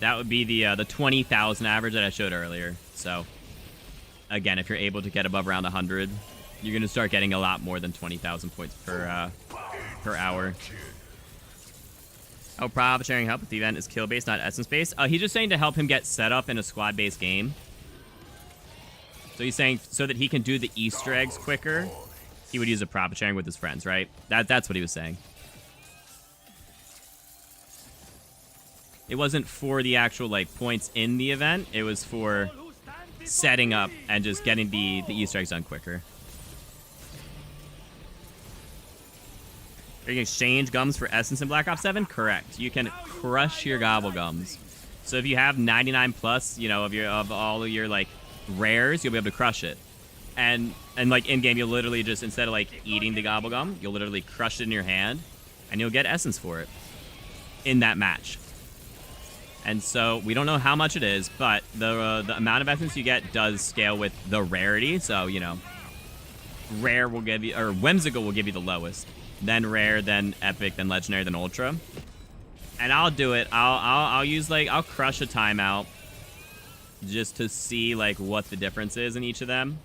That would be the 20,000 average that I showed earlier. So, again, if you're able to get above around 100, you're going to start getting a lot more than 20,000 points per hour. Oh, profit sharing help if the event is kill-based, not essence-based. He's just saying to help him get set up in a squad-based game. So he's saying so that he can do the Easter eggs quicker, he would use a profit sharing with his friends, right? That's what he was saying. It wasn't for the actual, like, points in the event. It was for setting up and just getting the Easter eggs done quicker. Are you going to exchange gums for essence in Black Ops 7? Correct. You can crush your gobblegums. So if you have 99 plus, you know, of all of your, like, rares, you'll be able to crush it. And like, in-game, you'll literally just, instead of, like, eating the gobblegum, you'll literally crush it in your hand, and you'll get essence for it in that match. And so, we don't know how much it is, but the amount of essence you get does scale with the rarity. So, you know, rare will give you, or whimsical will give you the lowest. Then rare, then epic, then legendary, then ultra. And I'll do it. I'll use, like, I'll crush a timeout just to see, like, what the difference is in each of them.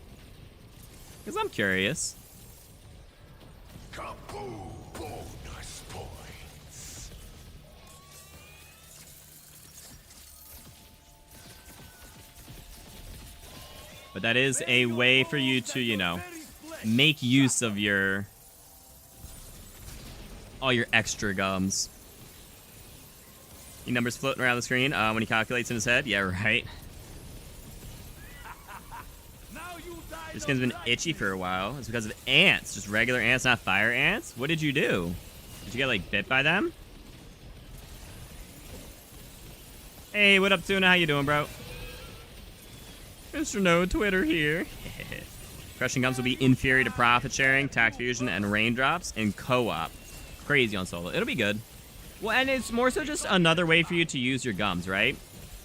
Because I'm curious. Kaboom! Bonus points. But that is a way for you to, you know, make use of all your extra gums. Your numbers floating around the screen when he calculates in his head. Yeah, right. This skin's been itchy for a while. It's because of ants. Just regular ants, not fire ants? What did you do? Did you get, like, bit by them? Hey, what up, Tuna? How you doing, bro? Mr. No Twitter here. Crushing gums will be inferior to profit sharing, tax fusion, and raindrops in co-op. Crazy on solo. It'll be good. Well, and it's more so just another way for you to use your gums, right?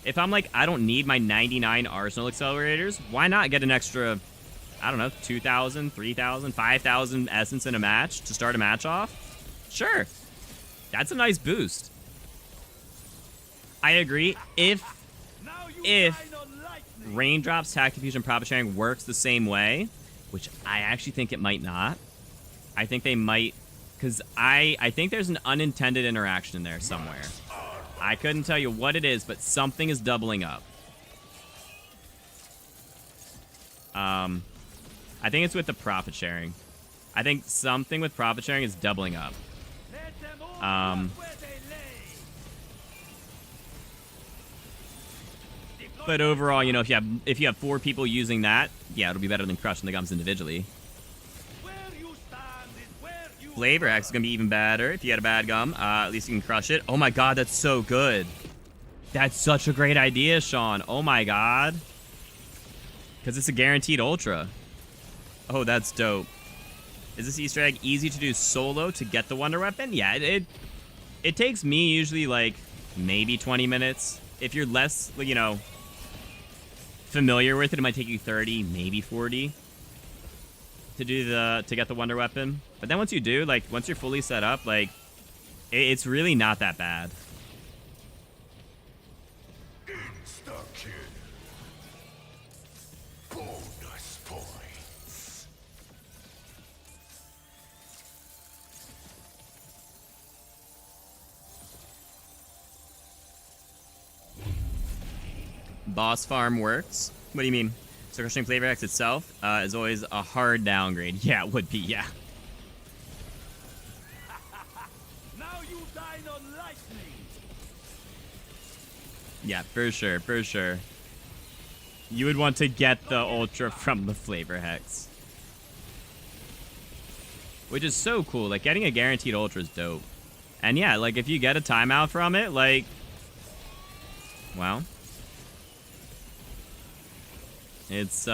If I'm like, I don't need my 99 arsenal accelerators, why not get an extra, I don't know, 2,000, 3,000, 5,000 essence in a match to start a match off? Sure. That's a nice boost. I agree. If raindrops, tactic fusion, profit sharing works the same way, which I actually think it might not. I think they might, because I think there's an unintended interaction in there somewhere. I couldn't tell you what it is, but something is doubling up. I think it's with the profit sharing. I think something with profit sharing is doubling up. But overall, you know, if you have 4 people using that, yeah, it'll be better than crushing the gums individually. Flavor X is gonna be even better if you had a bad gum. At least you can crush it. Oh my god, that's so good. That's such a great idea, Sean. Oh my god. Because it's a guaranteed ultra. Oh, that's dope. Is this Easter egg easy to do solo to get the wonder weapon? Yeah, it takes me usually like maybe 20 minutes. If you're less, you know, familiar with it, it might take you 30, maybe 40 to get the wonder weapon. But then once you do, like, once you're fully set up, like, it's really not that bad. Insta-kill. Bonus points. Boss farm works. What do you mean? So crushing Flavor X itself is always a hard downgrade. Yeah, it would be, yeah. Now you dine on lightning. Yeah, for sure, for sure. You would want to get the ultra from the Flavor Hex. Which is so cool. Like, getting a guaranteed ultra is dope. And yeah, like, if you get a timeout from it, like, well, it's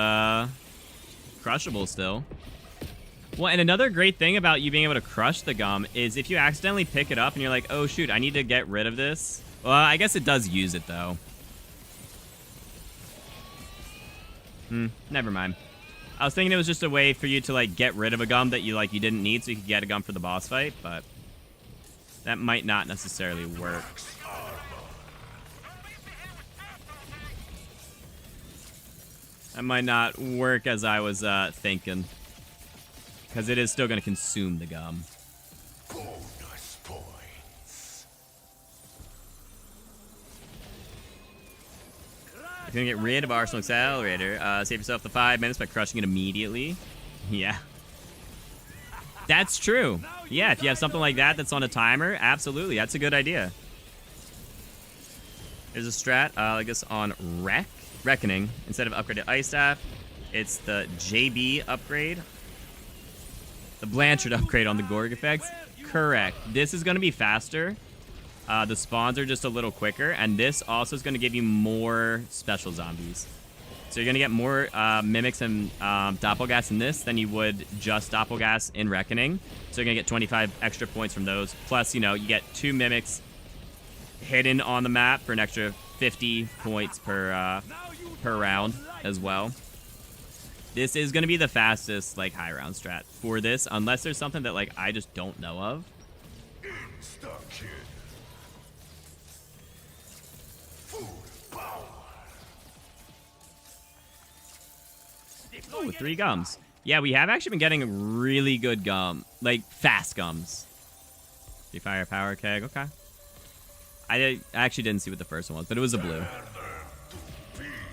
crushable still. Well, and another great thing about you being able to crush the gum is if you accidentally pick it up and you're like, oh shoot, I need to get rid of this. Well, I guess it does use it though. Never mind. I was thinking it was just a way for you to like get rid of a gum that you didn't need so you could get a gum for the boss fight, but that might not necessarily work. That might not work as I was thinking. Because it is still going to consume the gum. Bonus points. You're going to get rid of Arsenal Accelerator. Save yourself the 5 minutes by crushing it immediately. Yeah. That's true. Yeah, if you have something like that that's on a timer, absolutely. That's a good idea. There's a strat, I guess, on Reckoning. Instead of upgraded Ice Staff, it's the JB upgrade. The Blanchard upgrade on the Gorg effects. Correct. This is going to be faster. The spawns are just a little quicker. And this also is going to give you more special zombies. So you're going to get more Mimics and Doppelgas in this than you would just Doppelgas in Reckoning. So you're going to get 25 extra points from those. Plus, you know, you get 2 Mimics hidden on the map for an extra 50 points per round as well. This is going to be the fastest, like, high round strat for this, unless there's something that, like, I just don't know of. Insta-kill. Full power. Ooh, 3 gums. Yeah, we have actually been getting really good gum, like, fast gums. Free fire power keg, okay. I actually didn't see what the first one was, but it was a blue.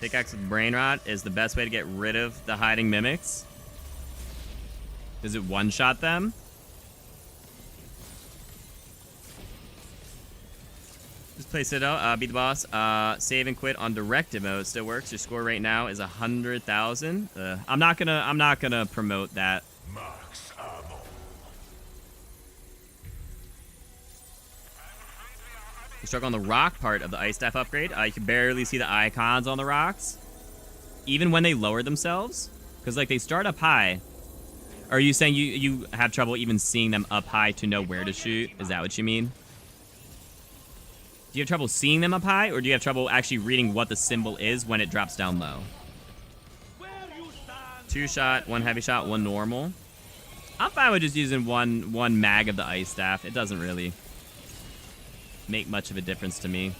Pickaxe with brain rot is the best way to get rid of the hiding mimics. Does it one-shot them? Just play Citadel, beat the boss. Save and quit on directive mode still works. Your score right now is 100,000. I'm not gonna promote that. Max ammo. You struck on the rock part of the ice staff upgrade. You can barely see the icons on the rocks, even when they lower themselves, because like they start up high. Are you saying you have trouble even seeing them up high to know where to shoot? Is that what you mean? Do you have trouble seeing them up high, or do you have trouble actually reading what the symbol is when it drops down low? 2 shot, 1 heavy shot, 1 normal. I'm fine with just using one mag of the ice staff. It doesn't really make much of a difference to me.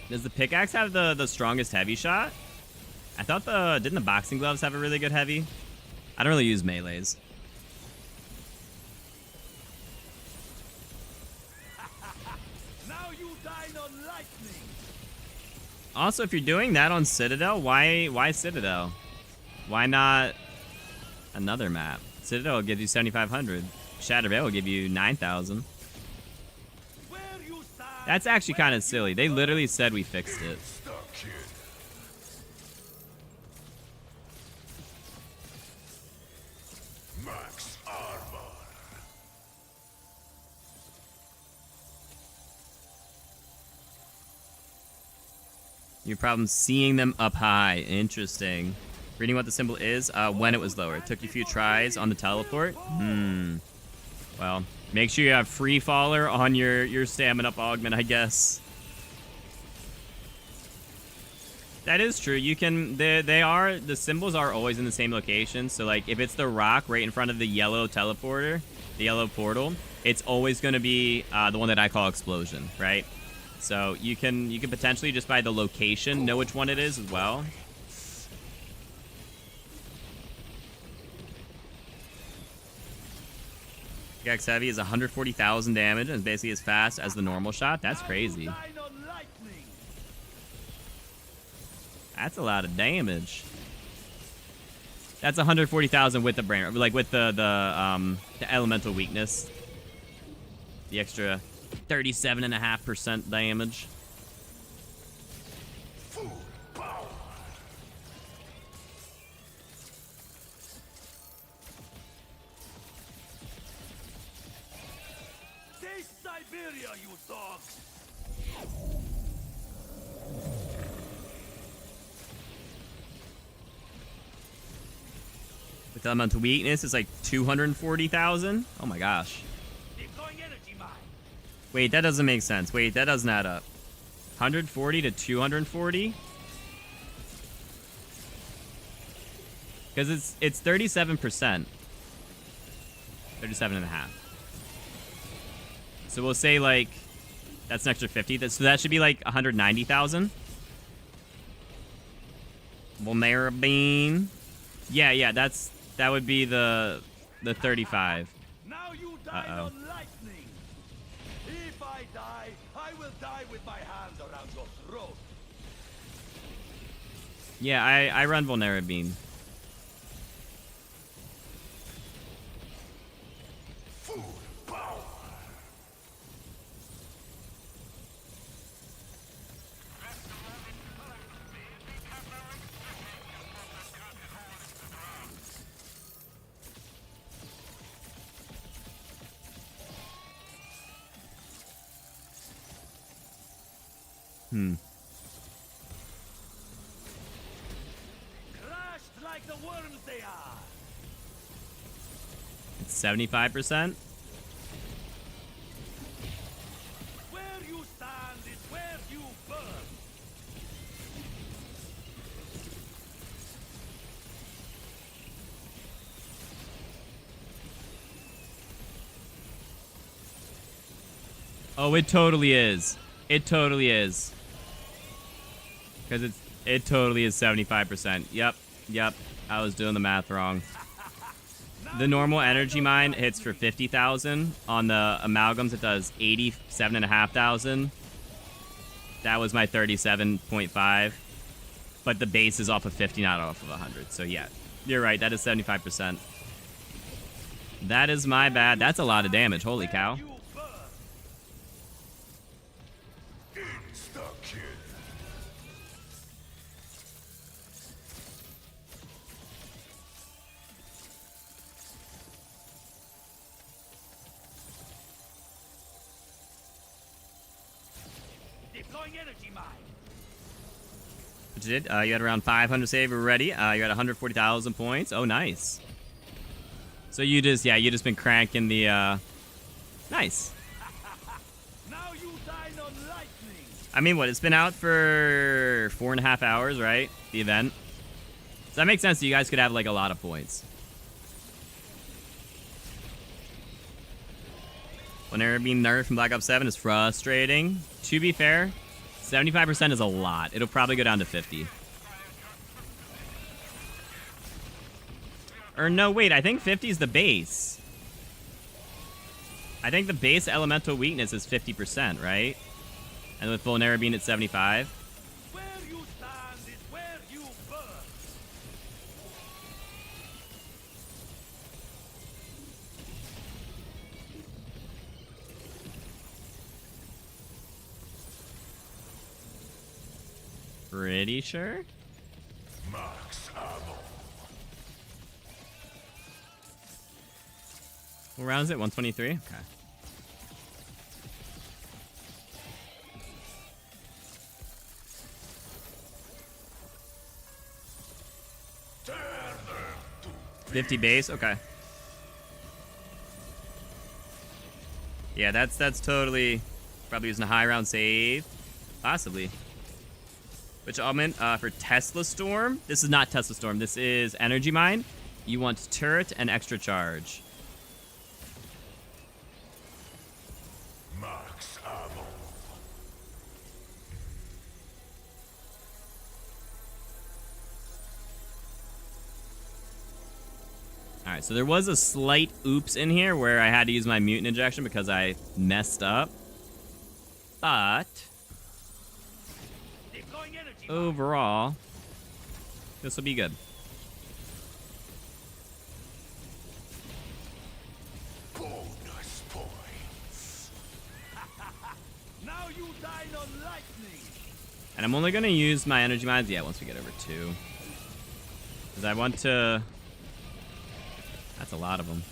Does the pickaxe have the strongest heavy shot? I thought didn't the boxing gloves have a really good heavy? I don't really use melees. Now you dine on lightning. Also, if you're doing that on Citadel, why Citadel? Why not another map? Citadel will give you 7,500. Shatterbell will give you 9,000. That's actually kind of silly. They literally said we fixed it. Insta-kill. Max armor. Your problem seeing them up high. Interesting. Reading what the symbol is when it was lower. It took you a few tries on the teleport. Well, make sure you have free faller on your stamina up augment, I guess. That is true. You can the symbols are always in the same location. So like if it's the rock right in front of the yellow teleporter, the yellow portal, it's always going to be the one that I call explosion, right? So you can potentially just by the location know which one it is as well. Pickaxe heavy is 140,000 damage and is basically as fast as the normal shot. That's crazy. Dine on lightning. That's a lot of damage. That's 140,000 with the brain, like with the elemental weakness. The extra 37.5% damage. Full power. Taste Siberia, you dogs. With elemental weakness, it's like 240,000. Oh my gosh. Deploying energy mine. Wait, that doesn't make sense. Wait, that doesn't add up. 140 to 240? Because it's 37%. 37.5. So we'll say like that's an extra 50. So that should be like 190,000. Vulnerable. Yeah, that would be the 35. Now you die Uh-oh. on lightning. If I die, I will die with my hands around your throat. Yeah, I run vulnerable. Full power. Crushed like the worms they are. It's 75%. Where you stand is where you burn. Oh, it totally is. It totally is. Because it totally is 75%. Yep. I was doing the math wrong. The normal energy mine hits for 50,000. On the amalgams, it does 87,500. That was my 37.5. But the base is off of 50, not off of 100. So yeah, you're right. That is 75%. That is my bad. That's a lot of damage. Holy cow. You burn. Insta-kill. Deploying energy mine. What you did? You had around 500 save already. You got 140,000 points. Oh, nice. So you just been cranking the, nice. Now you dine on lightning. I mean, what? It's been out for 4.5 hours, right? The event. So that makes sense. So you guys could have, like, a lot of points. Whenever being nerfed from Black Ops 7 is frustrating. To be fair, 75% is a lot. It'll probably go down to 50. Or no, wait, I think 50 is the base. I think the base elemental weakness is 50%, right? And with vulnerable being at 75. Where you stand is where you burn. Pretty sure. Max ammo. What round is it? 123? Okay. Turn them to 50 base? Okay. Yeah, that's totally probably using a high round save. Possibly. Which element for Tesla Storm? This is not Tesla Storm. This is Energy Mine. You want turret and extra charge. max ammo. Alright, so there was a slight oops in here where I had to use my mutant injection because I messed up. But Deploying energy. overall, this will be good. Bonus points. Now you dine on lightning. And I'm only going to use my energy mines, yeah, once we get over 2. Because I want to... That's a lot of them.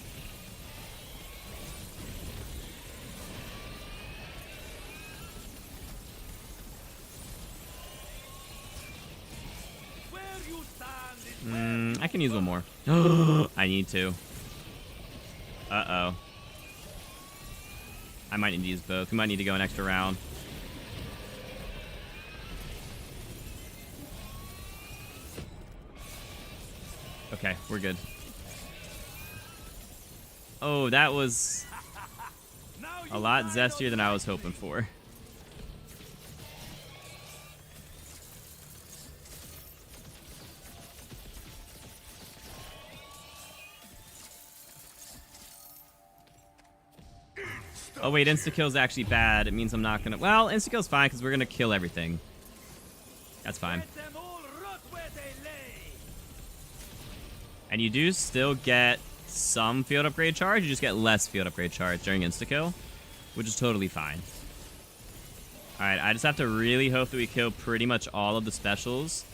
Where you stand is I can use one more. I need to. Uh-oh. I might need to use both. We might need to go an extra round. Okay, we're good. Oh, that was now you a lot dine zestier on than I was hoping for. Oh wait, insta-kill's actually bad. It means I'm not gonna... Well, insta-kill's fine because we're gonna kill everything. That's fine. Let them all rot where they lay. And you do still get some field upgrade charge. You just get less field upgrade charge during insta-kill, which is totally fine. Alright, I just have to really hope that we kill pretty much all of the specials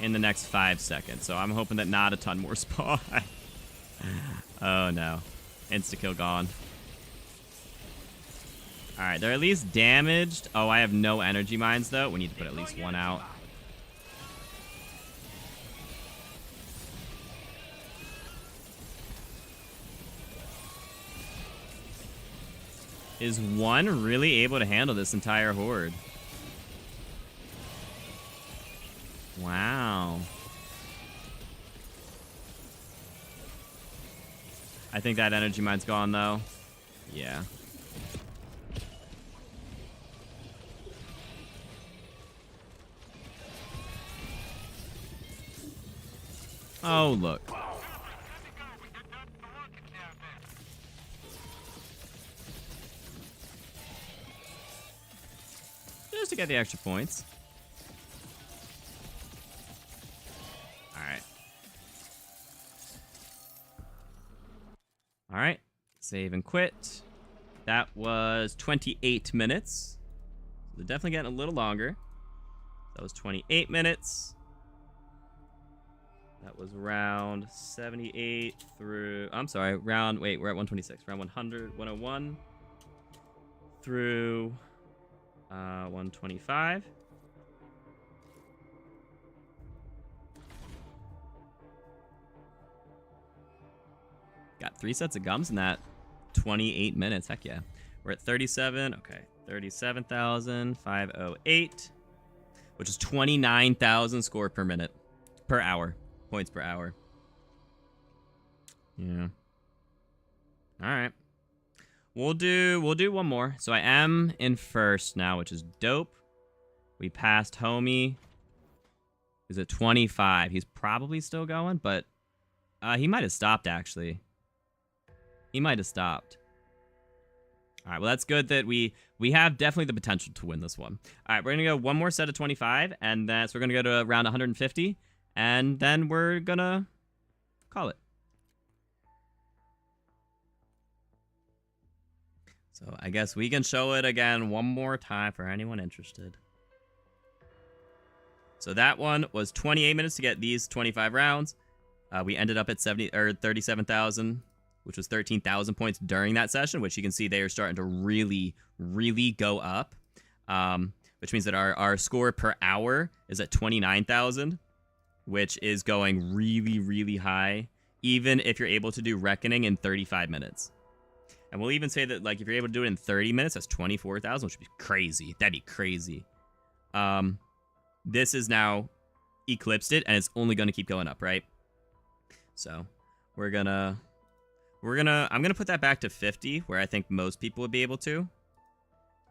in the next 5 seconds. So I'm hoping that not a ton more spawn. Oh no. Insta-kill gone. Alright, they're at least damaged. Oh, I have no energy mines though. We need to put at least one out. Is one really able to handle this entire horde? Wow. I think that energy mine's gone though. Yeah. Oh, look. Just to get the extra points. Alright. Alright. Save and quit. That was 28 minutes. They're definitely getting a little longer. That was 28 minutes. That was round 78 through... I'm sorry, round... Wait, we're at 126. Round 100, 101 through 125. Got 3 sets of gums in that 28 minutes. Heck yeah. We're at 37. Okay, 37,508, which is 29,000 score per minute. Per hour. Points per hour. Yeah. All right. We'll do one more. So I am in first now, which is dope. We passed homie. He's at 25. He's probably still going, but he might have stopped actually. He might have stopped. All right, well that's good that we have definitely the potential to win this one. All right, we're gonna go one more set of 25, and then so we're gonna go to around 150, and then we're gonna call it. So I guess we can show it again one more time for anyone interested. So that one was 28 minutes to get these 25 rounds. We ended up at 37,000, which was 13,000 points during that session, which you can see they are starting to really, really go up. Which means that our score per hour is at 29,000, which is going really, really high, even if you're able to do Reckoning in 35 minutes. And we'll even say that, like, if you're able to do it in 30 minutes, that's 24,000, which would be crazy. That'd be crazy. This is now eclipsed it, and it's only going to keep going up, right? So I'm gonna put that back to 50, where I think most people would be able to,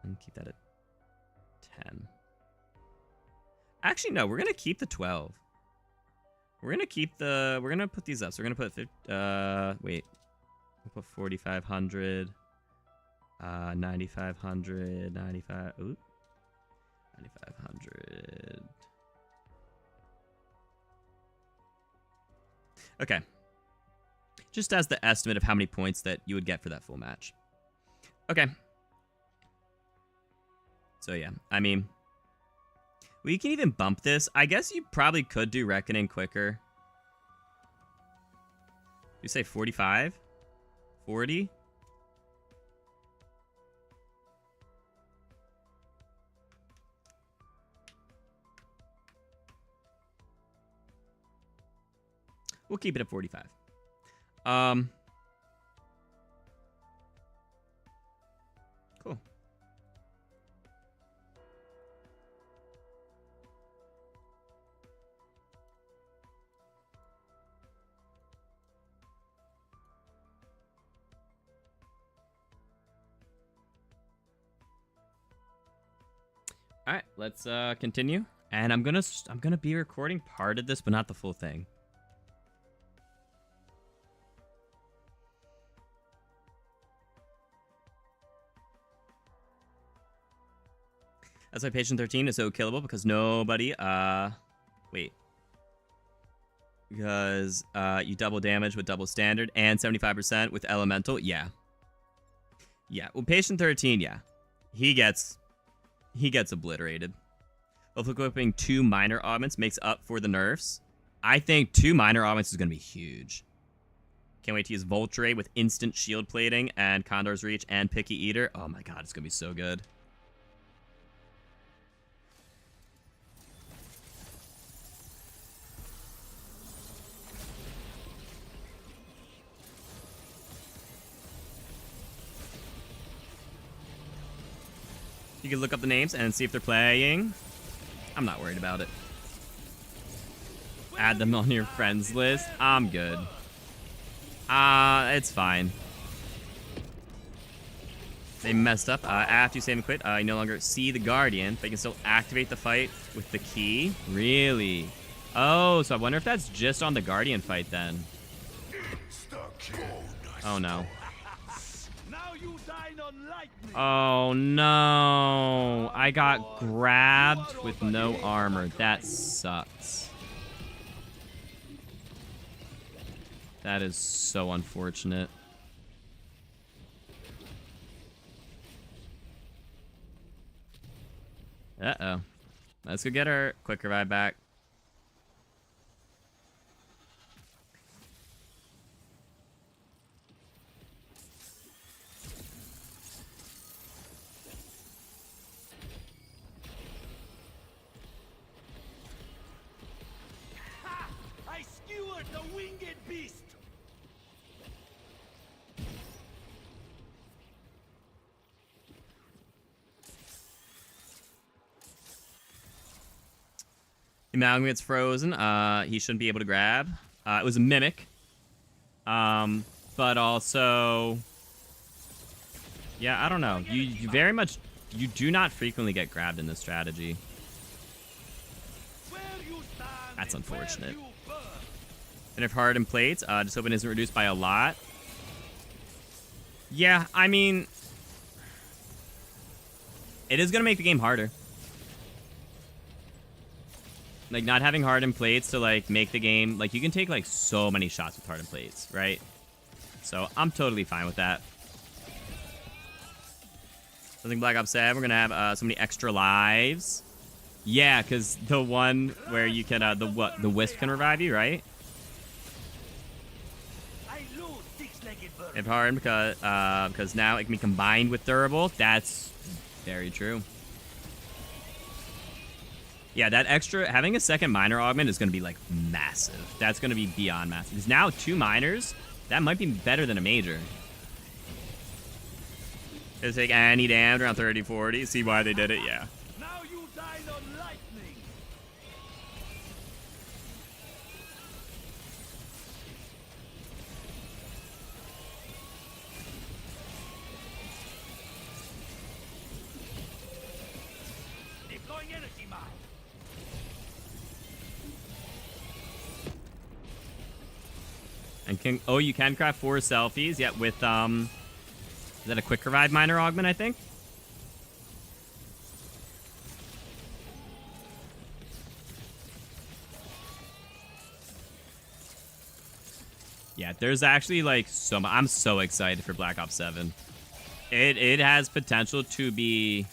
and keep that at 10. Actually, no, we're gonna keep the 12. We're gonna put these up. So we're gonna put wait. We'll put 4,500, 9,500, 95. Ooh, 9,500. Okay. Just as the estimate of how many points that you would get for that full match. Okay. So yeah, I mean, we can even bump this. I guess you probably could do Reckoning quicker. You say 45? 40? We'll keep it at 45. Cool. All right, let's continue. And I'm gonna be recording part of this, but not the full thing. That's why Patient 13 is so killable, because nobody, wait. Because, you double damage with double standard and 75% with elemental. Yeah. Yeah, well, Patient 13, yeah. He gets obliterated. Both equipping 2 minor augments makes up for the nerfs. I think 2 minor augments is going to be huge. Can't wait to use Voltray with instant shield plating and Condor's Reach and Picky Eater. Oh my god, it's going to be so good. You can look up the names and see if they're playing. I'm not worried about it. Add them on your friends list. I'm good. It's fine. They messed up. After you save and quit, you no longer see the Guardian, but you can still activate the fight with the key. Really? Oh, so I wonder if that's just on the Guardian fight then. Oh no. Oh no. I got grabbed with no armor. That sucks. That is so unfortunate. Uh-oh. Let's go get our quick revive back. I skewered the winged beast. Amalgam gets frozen. He shouldn't be able to grab. It was a mimic. But also... Yeah, I don't know. You very much... You do not frequently get grabbed in this strategy. That's unfortunate. And if hardened plates, just hope it isn't reduced by a lot. Yeah, I mean... It is going to make the game harder. Like, not having hardened plates to, like, make the game... Like, you can take, like, so many shots with hardened plates, right? So, I'm totally fine with that. I think Black Ops 7, we're going to have so many extra lives. Yeah, because the one where you can... The Wisp can revive you, right? If hardened, because now it can be combined with durable. That's very true. Yeah, that extra, having a second minor augment is going to be, like, massive. That's going to be beyond massive. Because now 2 minors, that might be better than a major. Does take any damage around 30, 40. See why they did it? Yeah. Now you died on lightning. Deploying energy mine. And you can craft 4 selfies. Yeah, with is that a quick revive minor augment? I think. Yeah, there's actually like I'm so excited for Black Ops 7. It has potential to be.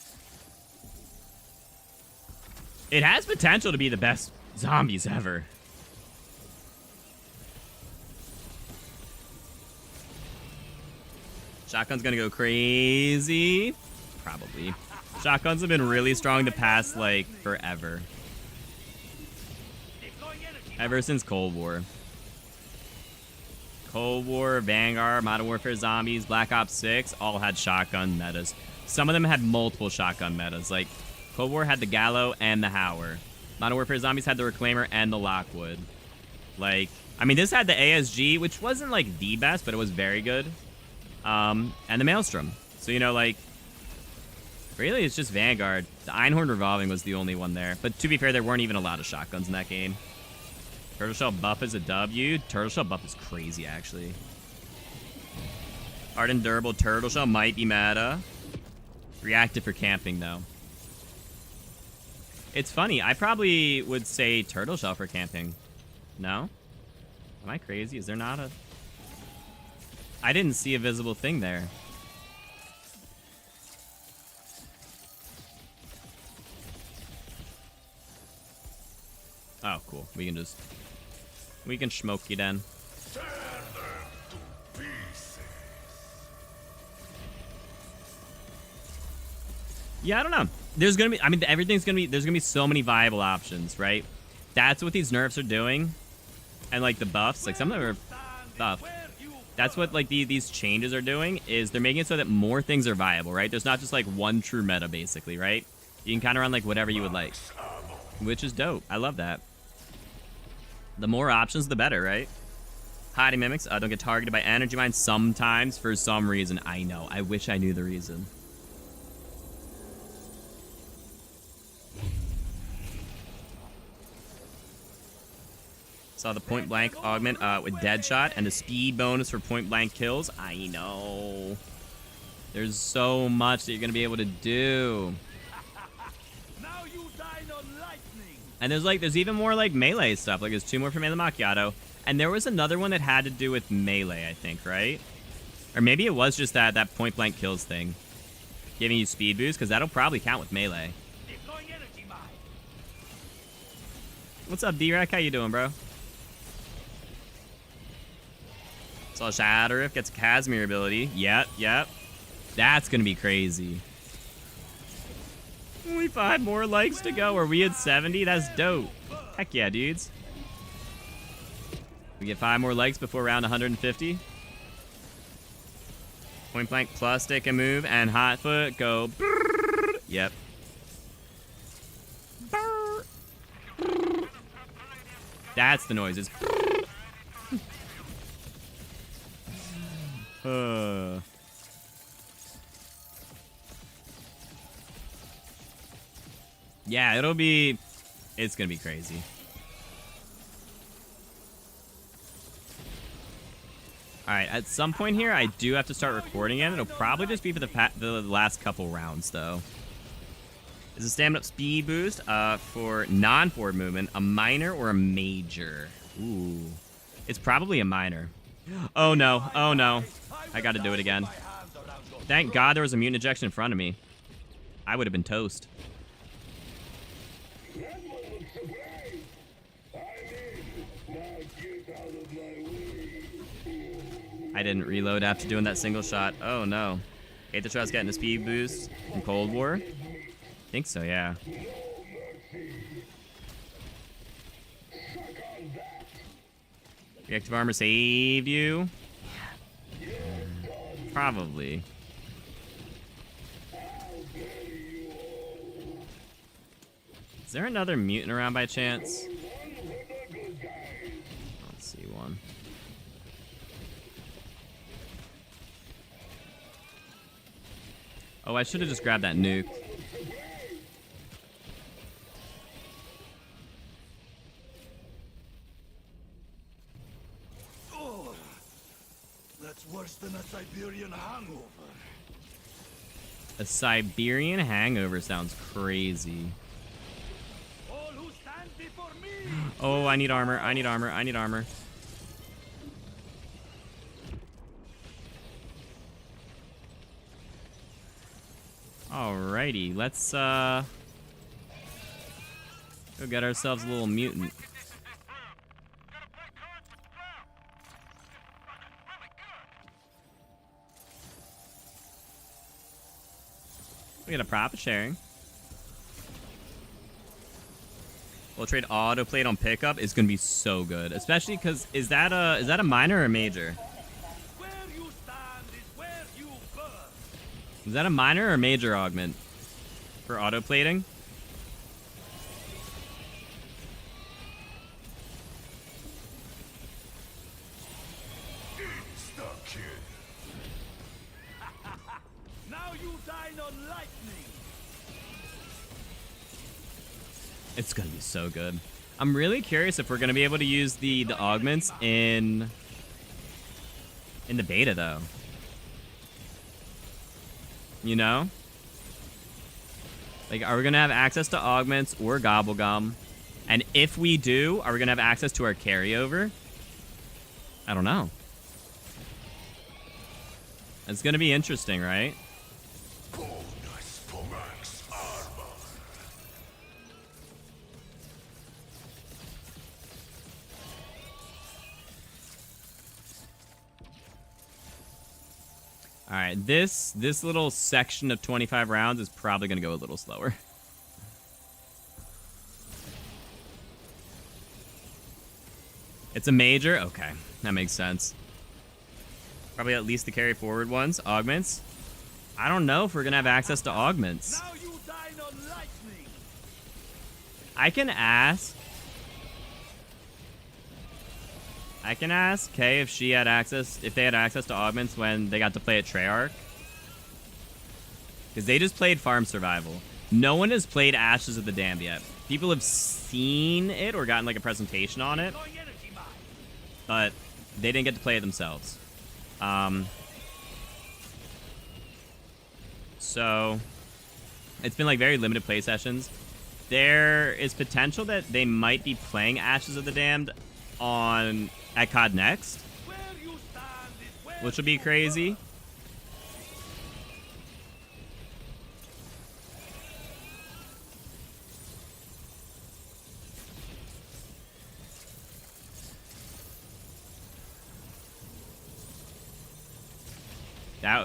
It has potential to be the best zombies ever. Shotgun's gonna go crazy. Probably. Shotguns have been really strong the past, like, forever. Ever since Cold War. Cold War, Vanguard, Modern Warfare Zombies, Black Ops 6 all had shotgun metas. Some of them had multiple shotgun metas. Like, Cold War had the Gallo and the Howler. Modern Warfare Zombies had the Reclaimer and the Lockwood. Like, I mean, this had the ASG, which wasn't, like, the best, but it was very good. And the Maelstrom. So, you know, like, really, it's just Vanguard. The Einhorn Revolving was the only one there. But to be fair, there weren't even a lot of shotguns in that game. Turtle Shell buff is a W. Turtle Shell buff is crazy, actually. Hardened Durable Turtle Shell might be meta. Reactive for camping, though. It's funny. I probably would say turtle shell for camping. No? Am I crazy? Is there not a... I didn't see a visible thing there. Oh, cool. We can smoke you then. Tear them to pieces. Yeah, I don't know. There's gonna be, I mean, there's gonna be so many viable options, right? That's what these nerfs are doing. And like the buffs, like some of them are buffed. That's what like these changes are doing, is they're making it so that more things are viable, right? There's not just like one true meta, basically, right? You can kind of run like whatever you would like, which is dope. I love that. The more options, the better, right? Hiding mimics don't get targeted by energy mines sometimes for some reason. I know. I wish I knew the reason. Saw the point blank augment with Deadshot and a speed bonus for point blank kills. I know. There's so much that you're gonna be able to do. Now you dine on lightning. And there's even more like melee stuff. Like there's 2 more for melee macchiato, and there was another one that had to do with melee, I think, right? Or maybe it was just that point blank kills thing, giving you speed boost, because that'll probably count with melee. Deploying energy mine. What's up, D-Rack? How you doing, bro? Saw Shatteriff gets a Casimir ability. Yep. That's gonna be crazy. Only 5 more likes to go. Are we at 70? That's dope. Heck yeah, dudes. We get 5 more likes before round 150. Point blank plus stick and move, and hot foot go. Brrr. Yep. Brrr. Brrr. That's the noises. Yeah, it's gonna be crazy. Alright, at some point here, I do have to start recording again. It'll probably just be for the last couple rounds, though. Is a stamina up speed boost for non-forward movement, a minor or a major? Ooh. It's probably a minor. Oh no, oh no. I gotta do it again. Thank God there was a mutant ejection in front of me. I would have been toast. I didn't reload after doing that single shot. Oh no. Aether Shot's getting a speed boost from Cold War? I think so, yeah. Reactive armor saved you? Probably. Is there another mutant around by chance? Let's see one. Oh, I should have just grabbed that nuke. Oh, that's worse than a Siberian hangover. A Siberian hangover sounds crazy. All who stand before me. Oh, I need armor. I need armor. I need armor. Alrighty, let's go get ourselves a little mutant. We got a profit sharing. We'll trade autoplate on pickup is gonna be so good, especially because is that a minor or a major? Where you stand is where you burn. Is that a minor or a major augment for autoplating? Insta-kill. Now you dine on lightning. It's gonna be so good. I'm really curious if we're gonna be able to use the augments in the beta though. You know? Like, are we going to have access to augments or gobblegum? And if we do, are we going to have access to our carryover? I don't know. It's going to be interesting, right? Bonus for max armor. All right, this little section of 25 rounds is probably going to go a little slower. It's a major? Okay, that makes sense. Probably at least the carry forward ones. Augments? I don't know if we're going to have access to augments. Now you dine on lightning. I can ask Kay if she had access, if they had access to augments when they got to play at Treyarch. Because they just played Farm Survival. No one has played Ashes of the Damned yet. People have seen it or gotten like a presentation on it, but they didn't get to play it themselves. So it's been like very limited play sessions. There is potential that they might be playing Ashes of the Damned at COD Next, which would be crazy. That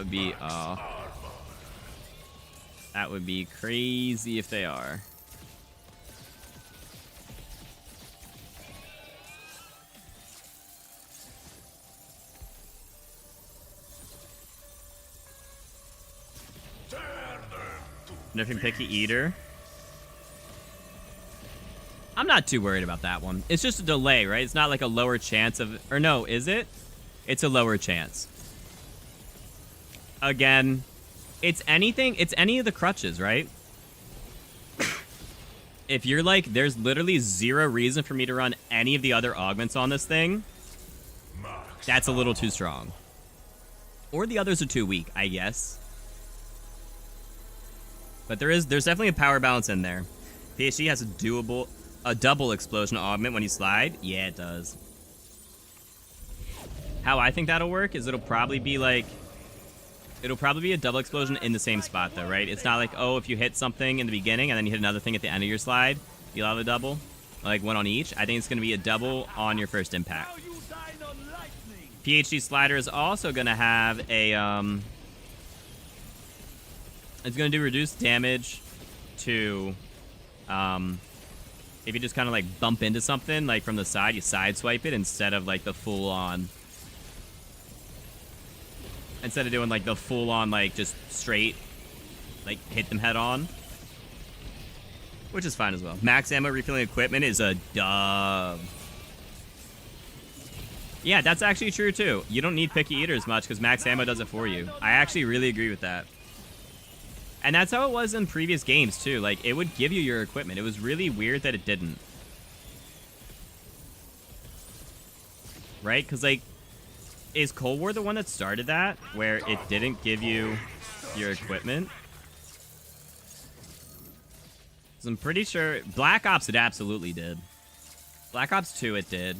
would be crazy if they are. Nerfing Picky Eater. I'm not too worried about that one. It's just a delay, right? It's not like a lower chance of... Or no, is it? It's a lower chance. Again, it's anything. It's any of the crutches, right? If you're like, there's literally zero reason for me to run any of the other augments on this thing, that's a little too strong. Or the others are too weak, I guess. But there's definitely a power balance in there. PSG has a double explosion augment when you slide. Yeah, it does. How I think that'll work is it'll probably be a double explosion in the same spot, though, right? It's not like, oh, if you hit something in the beginning and then you hit another thing at the end of your slide, you'll have a double, like one on each. I think it's going to be a double on your first impact. PhD Slider is also going to have a, it's going to do reduced damage to, if you just kind of like bump into something, like from the side, you sideswipe it instead of like the full-on... Instead of doing, like, the full-on, like, just straight, like, hit them head-on. Which is fine as well. Max ammo refilling equipment is a dub. Yeah, that's actually true, too. You don't need Picky Eater as much because max ammo does it for you. I actually really agree with that. And that's how it was in previous games, too. Like, it would give you your equipment. It was really weird that it didn't. Right? Because, like... Is Cold War the one that started that, where it didn't give you your equipment? So I'm pretty sure... Black Ops it absolutely did. Black Ops 2 it did.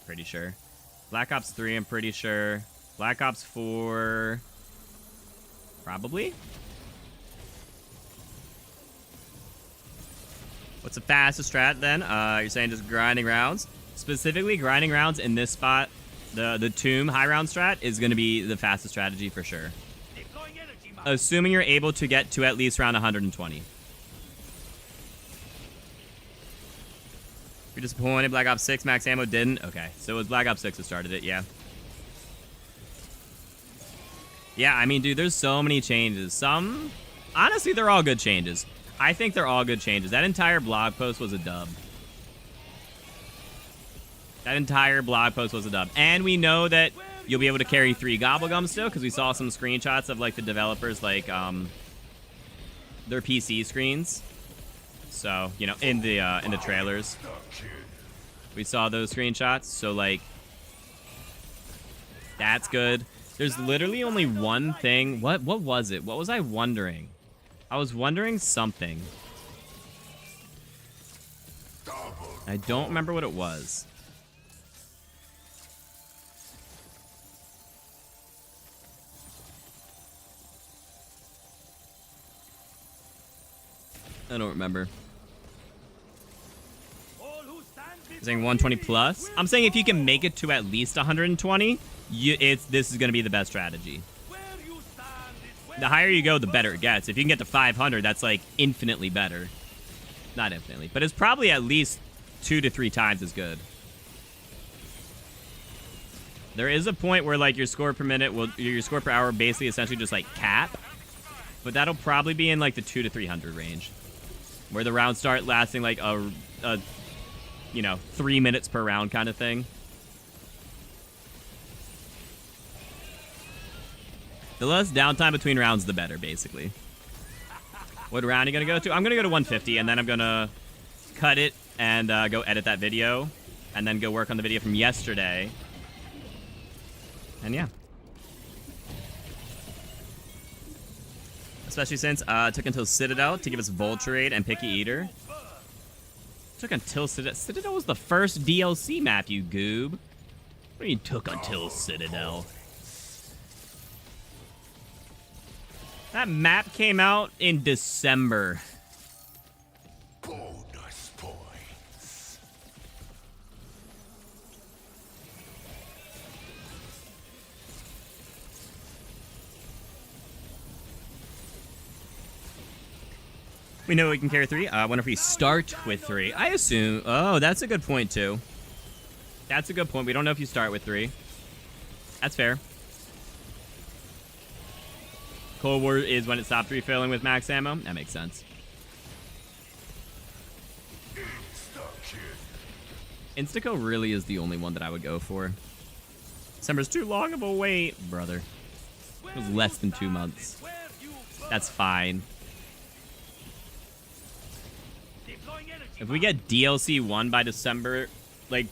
Pretty sure. Black Ops 3 I'm pretty sure. Black Ops 4... Probably? What's the fastest strat then? You're saying just grinding rounds? Specifically grinding rounds in this spot... The Tomb high round strat is going to be the fastest strategy for sure. Assuming you're able to get to at least round 120. You're disappointed Black Ops 6 max ammo didn't? Okay, so it was Black Ops 6 that started it, yeah. Yeah, I mean, dude, there's so many changes. Some, honestly, they're all good changes. I think they're all good changes. That entire blog post was a dub. That entire blog post was a dub. And we know that you'll be able to carry 3 gobblegums still, because we saw some screenshots of, like, the developers, like, their PC screens. So, you know, in the trailers. We saw those screenshots, so, like, that's good. There's literally only one thing. What was it? What was I wondering? I was wondering something. I don't remember what it was. I don't remember. I'm saying 120 plus. I'm saying if you can make it to at least 120, this is going to be the best strategy. The higher you go, the better it gets. If you can get to 500, that's like infinitely better. Not infinitely, but it's probably at least 2 to 3 times as good. There is a point where like your score per minute your score per hour basically essentially just like cap, but that'll probably be in like the 200 to 300 range, where the rounds start lasting like a 3 minutes per round kind of thing. The less downtime between rounds, the better, basically. What round are you going to go to? I'm going to go to 150, and then I'm going to cut it and go edit that video, and then go work on the video from yesterday. And yeah. Especially since it took until Citadelle to give us Vulturade and Picky Eater. Took until Citadelle. Citadelle was the first DLC map, you goob. What do you mean took until Citadelle? That map came out in December. Bonus points. We know we can carry 3. I wonder if we start with 3. I assume. Oh, that's a good point, too. That's a good point. We don't know if you start with 3. That's fair. Cold War is when it stops refilling with max ammo. That makes sense. Instakill really is the only one that I would go for. December's too long of a wait, brother. It was less than 2 months. That's fine. If we get DLC 1 by December, like,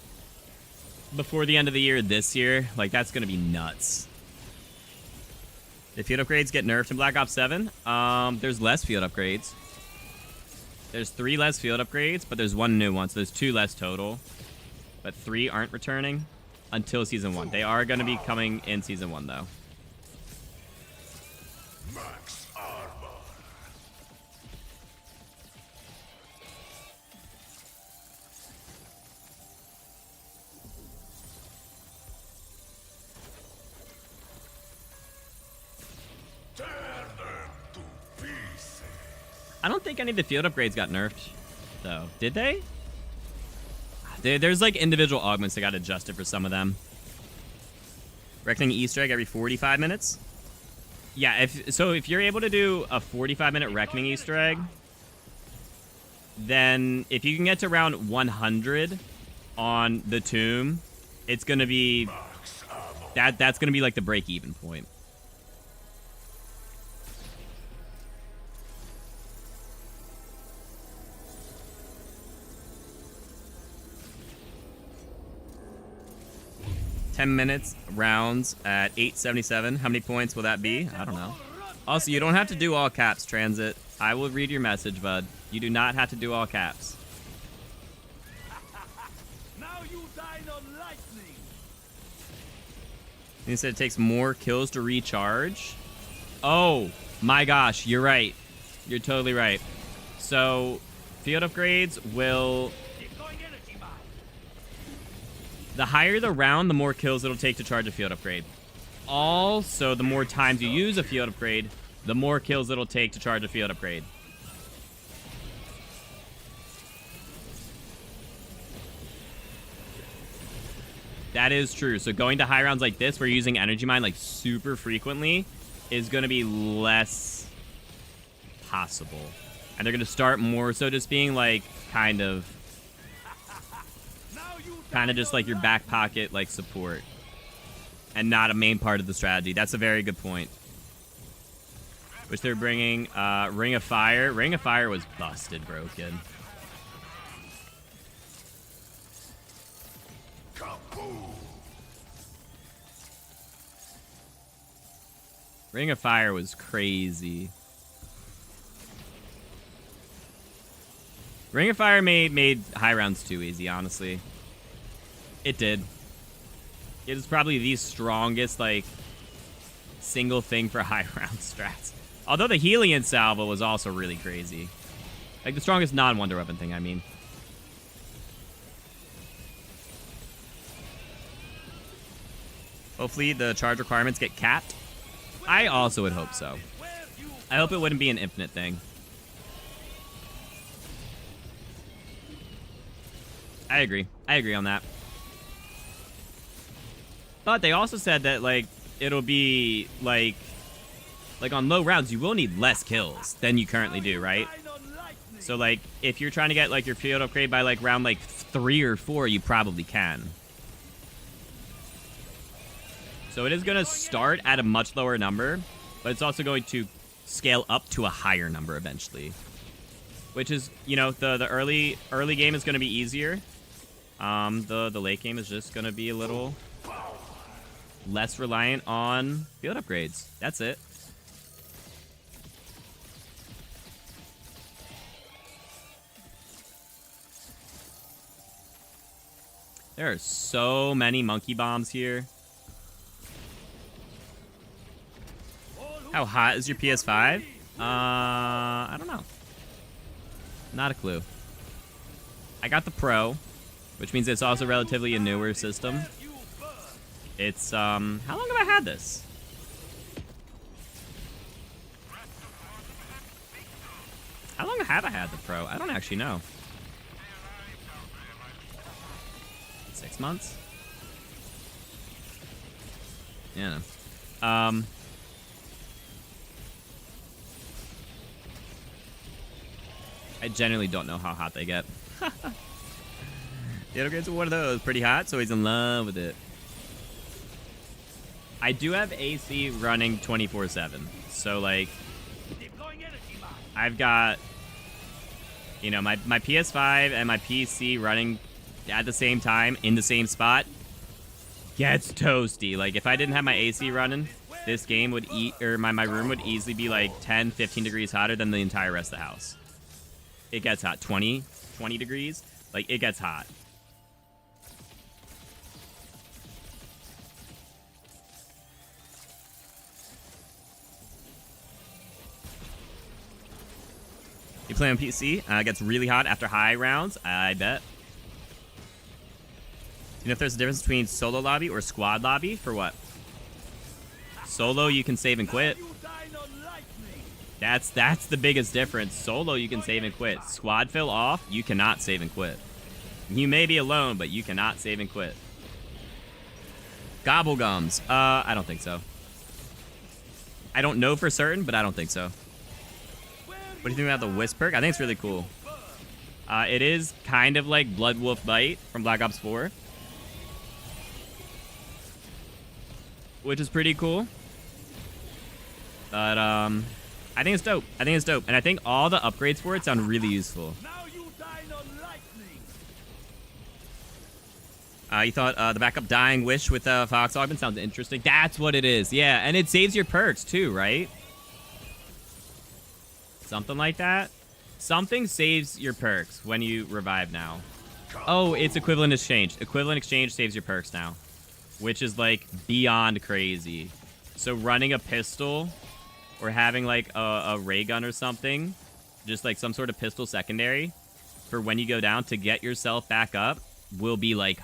before the end of the year this year, like, that's gonna be nuts. Did field upgrades get nerfed in Black Ops 7? There's less field upgrades. There's 3 less field upgrades, but there's 1 new one, so there's 2 less total. But 3 aren't returning until Season 1. They are going to be coming in Season 1, though. Max armor. Tear them to pieces. I don't think any of the field upgrades got nerfed, though. Did they? There's like individual augments that got adjusted for some of them. Reckoning Easter egg every 45 minutes? Yeah, if you're able to do a 45-minute Reckoning Easter egg, then if you can get to round 100 on the tomb, it's going to be... That's going to be like the break-even point. Minutes rounds at 877. How many points will that be? I don't know. Also, you don't have to do all caps, Transit. I will read your message, bud. You do not have to do all caps. Now you dine on lightning. You said it takes more kills to recharge. Oh my gosh, you're right. You're totally right. So, field upgrades will... The higher the round, the more kills it'll take to charge a field upgrade. Also, the more times you use a field upgrade, the more kills it'll take to charge a field upgrade. That is true. So going to high rounds like this, where you're using Energy Mine like super frequently, is going to be less possible. And they're going to start more so just being like kind of just like your back pocket like support and not a main part of the strategy. That's a very good point. Which they're bringing Ring of Fire. Ring of Fire was busted broken. Ring of Fire was crazy. Ring of Fire made high rounds too easy, honestly. It did. It is probably the strongest, like, single thing for high round strats. Although the Helion Salvo was also really crazy. Like, the strongest non-wonder weapon thing, I mean. Hopefully the charge requirements get capped. I also would hope so. I hope it wouldn't be an infinite thing. I agree. I agree on that. But they also said that, like, it'll be, like on low rounds, you will need less kills than you currently do, right? So, like, if you're trying to get, like, your field upgrade by, like, round, like, 3 or 4, you probably can. So it is going to start at a much lower number, but it's also going to scale up to a higher number eventually. Which is, you know, the early game is going to be easier. The late game is just going to be a little less reliant on field upgrades. That's it. There are so many monkey bombs here. How hot is your PS5? I don't know. Not a clue. I got the Pro, which means it's also relatively a newer system. It's, how long have I had this? How long have I had the Pro? I don't actually know. 6 months? Yeah. I genuinely don't know how hot they get. The other grades are one of those. Pretty hot, so he's in love with it. I do have AC running 24/7. So, like, I've got, you know, my PS5 and my PC running at the same time in the same spot. Gets toasty. Like, if I didn't have my AC running, this game would my room would easily be like 10, 15 degrees hotter than the entire rest of the house. It gets hot. 20 degrees. Like, it gets hot. You play on PC? It gets really hot after high rounds. I bet. You know if there's a difference between solo lobby or squad lobby? For what? Solo, you can save and quit. That's the biggest difference. Solo, you can save and quit. Squad fill off, you cannot save and quit. You may be alone, but you cannot save and quit. Gobblegums. I don't think so. I don't know for certain, but I don't think so. What do you think about the Wisp perk? I think it's really cool. It is kind of like Blood Wolf Bite from Black Ops 4. Which is pretty cool. But, I think it's dope. I think it's dope. And I think all the upgrades for it sound really useful. You thought the backup Dying Wish with Fox Augment sounds interesting. That's what it is. Yeah, and it saves your perks too, right? Something like that. Something saves your perks when you revive now. Oh, it's equivalent exchange. Equivalent exchange saves your perks now. Which is, like, beyond crazy. So running a pistol or having, like, a ray gun or something, just, like, some sort of pistol secondary for when you go down to get yourself back up will be, like,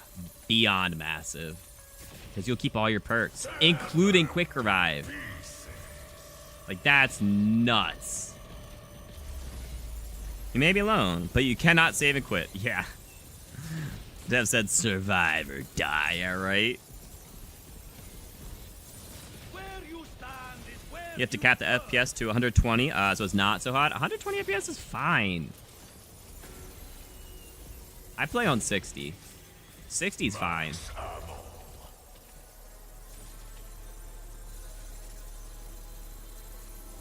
beyond massive. Because you'll keep all your perks, including quick revive. Like, that's nuts. You may be alone, but you cannot save and quit. Yeah. Dev said survive or die, alright? You have to cap the FPS to 120, so it's not so hot. 120 FPS is fine. I play on 60. 60 is fine.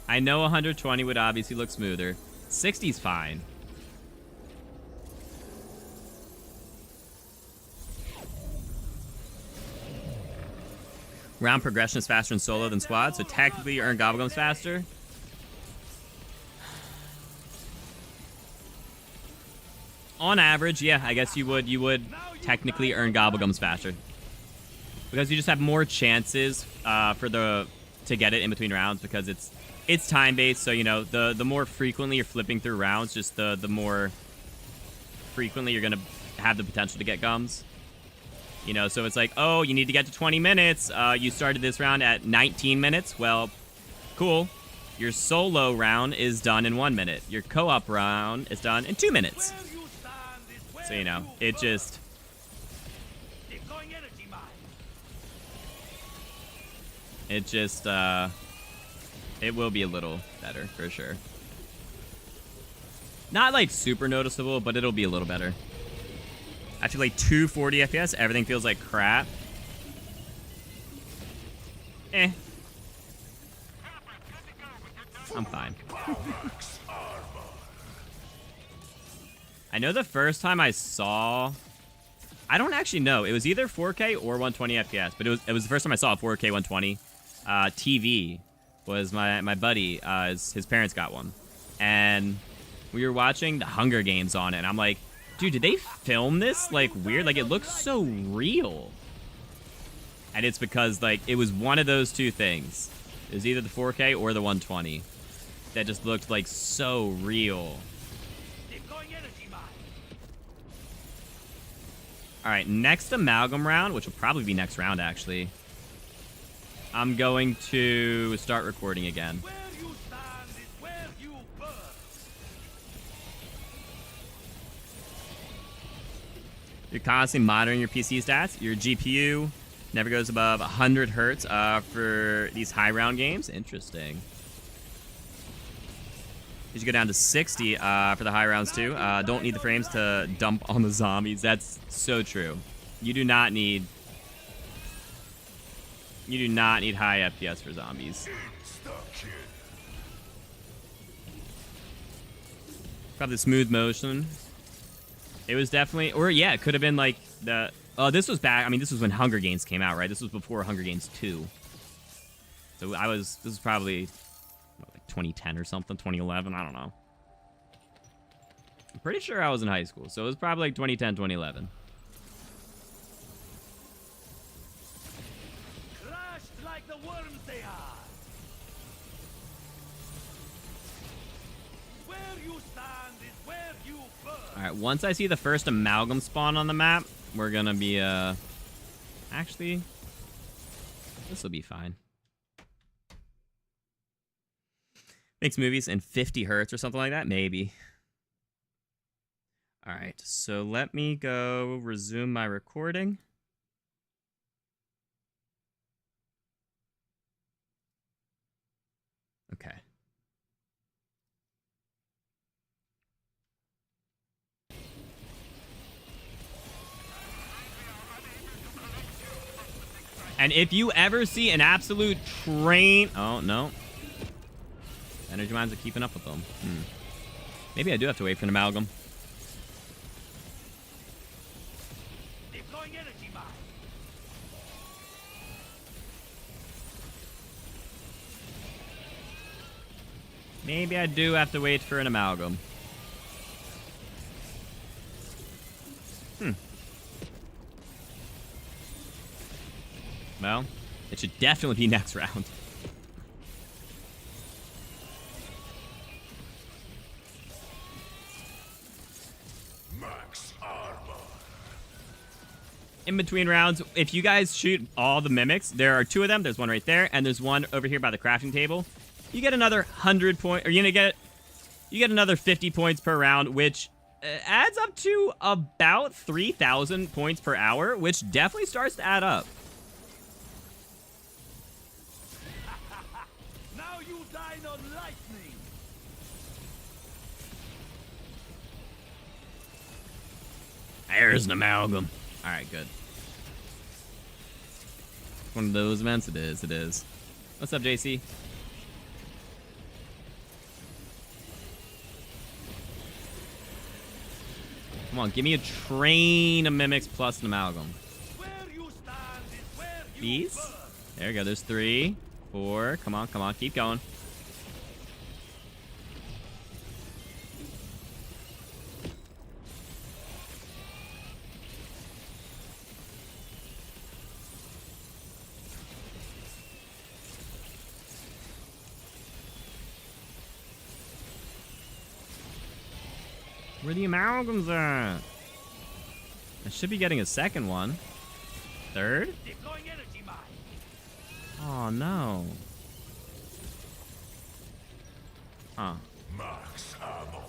I know 120 would obviously look smoother. 60 is fine. Round progression is faster in solo than squad, so technically you earn gobblegums faster. On average, yeah, I guess you would technically earn gobblegums faster. Because you just have more chances to get it in between rounds, because it's time based. So, you know, the more frequently you're flipping through rounds, just the more frequently you're gonna have the potential to get gums. You know, so it's like, oh, you need to get to 20 minutes. You started this round at 19 minutes. Well, cool. Your solo round is done in 1 minute. Your co-op round is done in 2 minutes. So, you know, it just... It just, it will be a little better, for sure. Not, like, super noticeable, but it'll be a little better. I feel like 240 FPS, everything feels like crap. Eh. I'm fine. I know the first time I saw... I don't actually know. It was either 4K or 120 FPS, but it was the first time I saw a 4K 120. TV was my buddy. His parents got one. And we were watching the Hunger Games on it, and I'm like, dude, did they film this, like, weird? Like, it looks so real. And it's because, like, it was one of those two things. It was either the 4K or the 120. That just looked, like, so real. Alright, next amalgam round, which will probably be next round, actually. I'm going to start recording again. You're constantly monitoring your PC stats. Your GPU never goes above 100 hertz for these high round games. Interesting. You should go down to 60 for the high rounds too. Don't need the frames to dump on the zombies. That's so true. You do not need high FPS for zombies. Probably smooth motion. It was definitely, or yeah, it could have been like the. Oh, this was back. I mean, this was when Hunger Games came out, right? This was before Hunger Games 2. So this was probably what, like 2010 or something, 2011. I don't know. I'm pretty sure I was in high school, so it was probably like 2010, 2011. Crushed like the worms they are. Where you stand is where you burn. All right, once I see the first amalgam spawn on the map, we're gonna be actually, this will be fine. Makes movies in 50 hertz or something like that, maybe. All right, so let me go resume my recording. Okay. And if you ever see an absolute train... Oh, no. Energy mines are keeping up with them. Maybe I do have to wait for an amalgam. Deploying energy mine. Maybe I do have to wait for an amalgam. Well, it should definitely be next round. Max armor. In between rounds, if you guys shoot all the mimics, there are 2 of them. There's one right there, and there's one over here by the crafting table. You get another 100 points, or you get another 50 points per round, which adds up to about 3,000 points per hour, which definitely starts to add up. Now you dine on lightning. There's an amalgam. All right, good. One of those events? It is, it is. What's up, JC? Come on, give me a train of mimics plus an amalgam. Where you stand is where you These? burn. There we go. There's 3, 4. Come on, come on. Keep going. Where the amalgams at? I should be getting a second one. Third? Deploying energy mine. Oh no. Huh. Max ammo.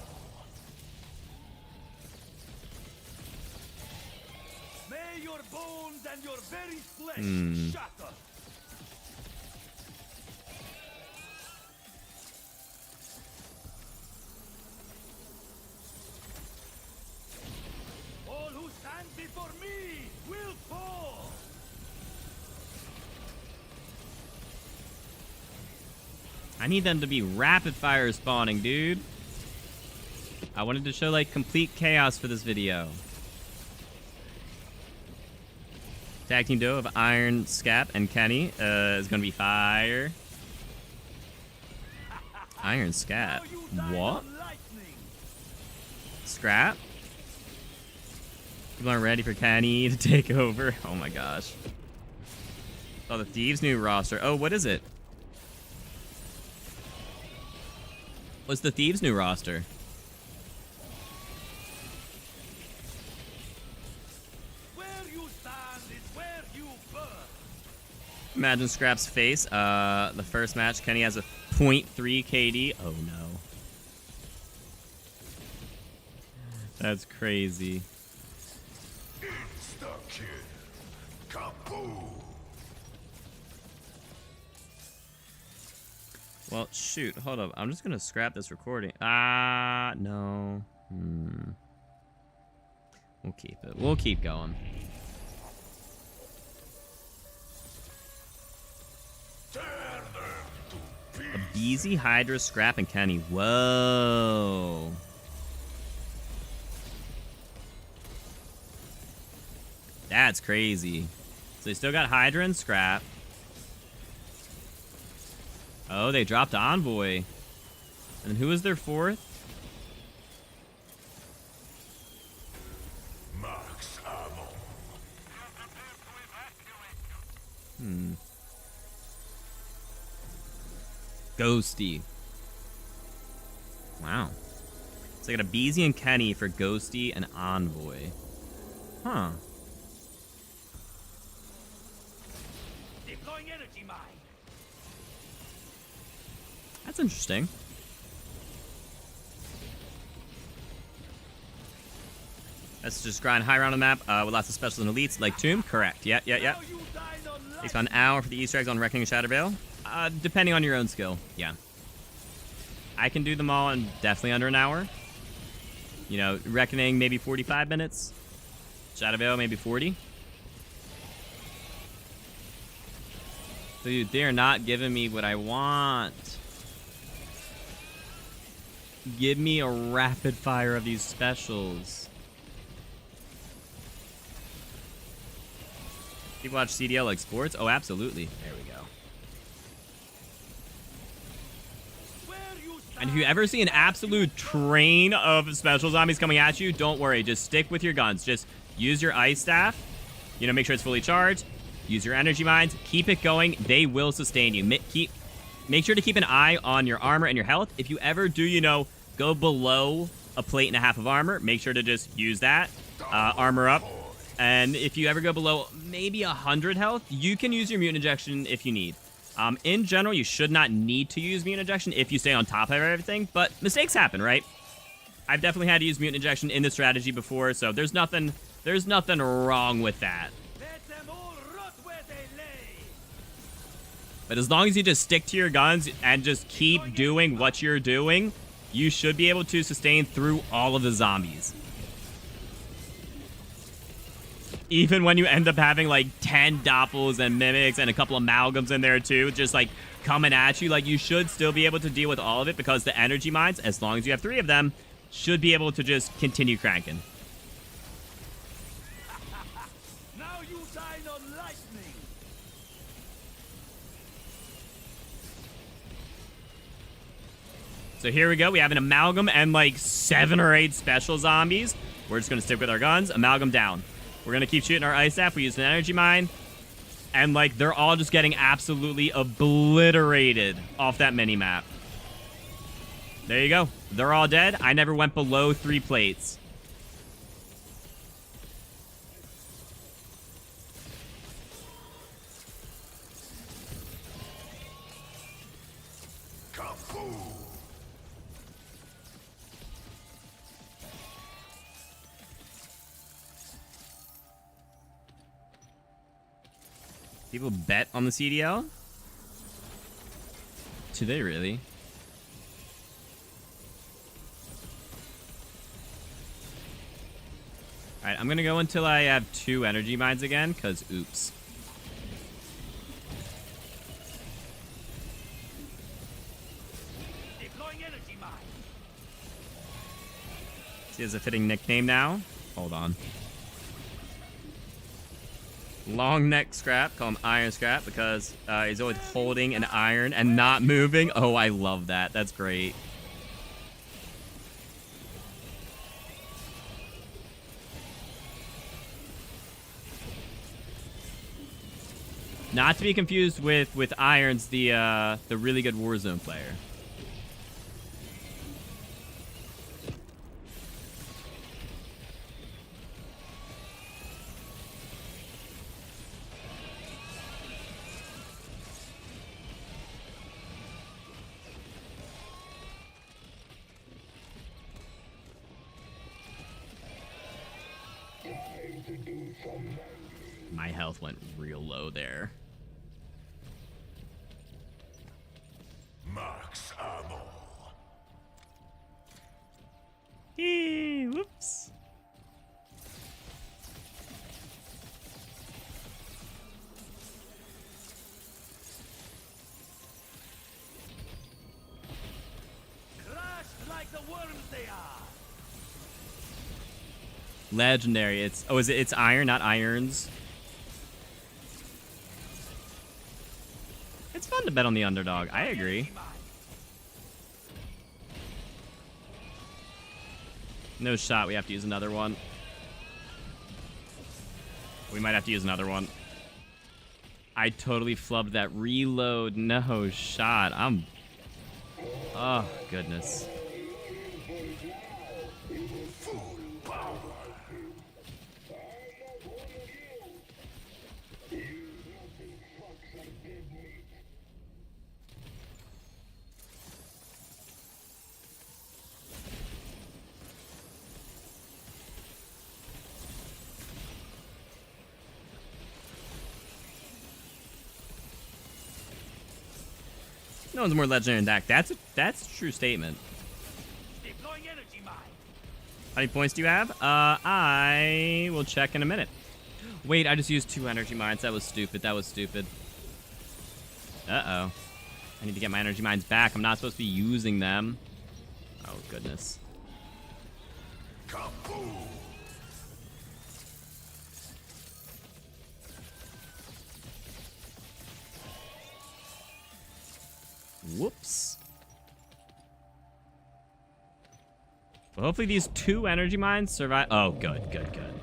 May your bones and your very flesh shatter. All who stand before me will fall. I need them to be rapid fire spawning, dude. I wanted to show like complete chaos for this video. Tag team duo of Iron, Scap, and Kenny is gonna be fire. Iron Scap. Now you die What? on lightning. Scrap? People aren't ready for Kenny to take over. Oh my gosh. Oh, the Thieves' new roster. Oh, what is it? What's the Thieves' new roster? Where you stand is where you burn. Imagine Scrap's face. The first match, Kenny has a 0.3 KD. Oh no. That's crazy. Insta-kill. Kaboom. Well, shoot. Hold up. I'm just gonna scrap this recording. Ah, no. We'll keep it. We'll keep going. Tear them to A Beezy, Hydra, Scrap, and Kenny. Whoa. That's crazy. So they still got Hydra and Scrap. Oh, they dropped Envoy. And who was their fourth? max ammo. Ghosty. Wow. So I got a Beezy and Kenny for Ghosty and Envoy. Huh. Deploying energy mine. That's interesting. Let's just grind higher on the map with lots of specials and elites like Tomb. Correct. Yep. Now you dine on Takes about an hour for the Easter eggs on Reckoning Shadow Veil. Depending on your own skill. Yeah. I can do them all in definitely under an hour. You know, Reckoning maybe 45 minutes. Shadow Veil maybe 40. Dude, they're not giving me what I want. Give me a rapid fire of these specials. People watch CDL like sports? Oh, absolutely. There we go. And if you ever see an absolute train of special zombies coming at you, don't worry. Just stick with your guns. Just use your ice staff. You know, make sure it's fully charged. Use your energy mines. Keep it going. They will sustain you. Make sure to keep an eye on your armor and your health. If you ever do, you know, go below a plate and a half of armor, make sure to just use that. Armor up. And if you ever go below maybe 100 health, you can use your mutant injection if you need. In general, you should not need to use mutant injection if you stay on top of everything, but mistakes happen, right? I've definitely had to use mutant injection in this strategy before, so there's nothing wrong with that. Let them all rot where they lay. But as long as you just stick to your guns and just keep doing what you're doing, you should be able to sustain through all of the zombies. Even when you end up having like 10 doppels and mimics and a couple amalgams in there too, just like coming at you, like you should still be able to deal with all of it because the energy mines, as long as you have 3 of them, should be able to just continue cranking. Now you dine on lightning. So here we go. We have an amalgam and like 7 or 8 special zombies. We're just going to stick with our guns. Amalgam down. We're going to keep shooting our ice staff. We use an energy mine. And, like, they're all just getting absolutely obliterated off that mini-map. There you go. They're all dead. I never went below 3 plates. Kaboom! People bet on the CDL? Do they really? Alright, I'm gonna go until I have 2 energy mines again, because oops. Deploying energy mine. See, is a fitting nickname now? Hold on. Long neck scrap, call him iron scrap, because he's always holding an iron and not moving. Oh, I love that. That's great. Not to be confused with Irons, the really good Warzone player. My health went real low there. Max ammo. Whoops. Crushed like the worms they are. Legendary. It's iron, not irons. It's fun to bet on the underdog. I agree. No shot. We have to use another one. We might have to use another one. I totally flubbed that reload. No shot. Oh, goodness. No one's more legendary than Dak. That's a true statement. Deploying energy mine. How many points do you have? I will check in a minute. Wait, I just used 2 energy mines. That was stupid. That was stupid. Uh-oh. I need to get my energy mines back. I'm not supposed to be using them. Oh, goodness. Kaboom! Whoops. Well, hopefully these 2 energy mines survive. Oh, good, good, good.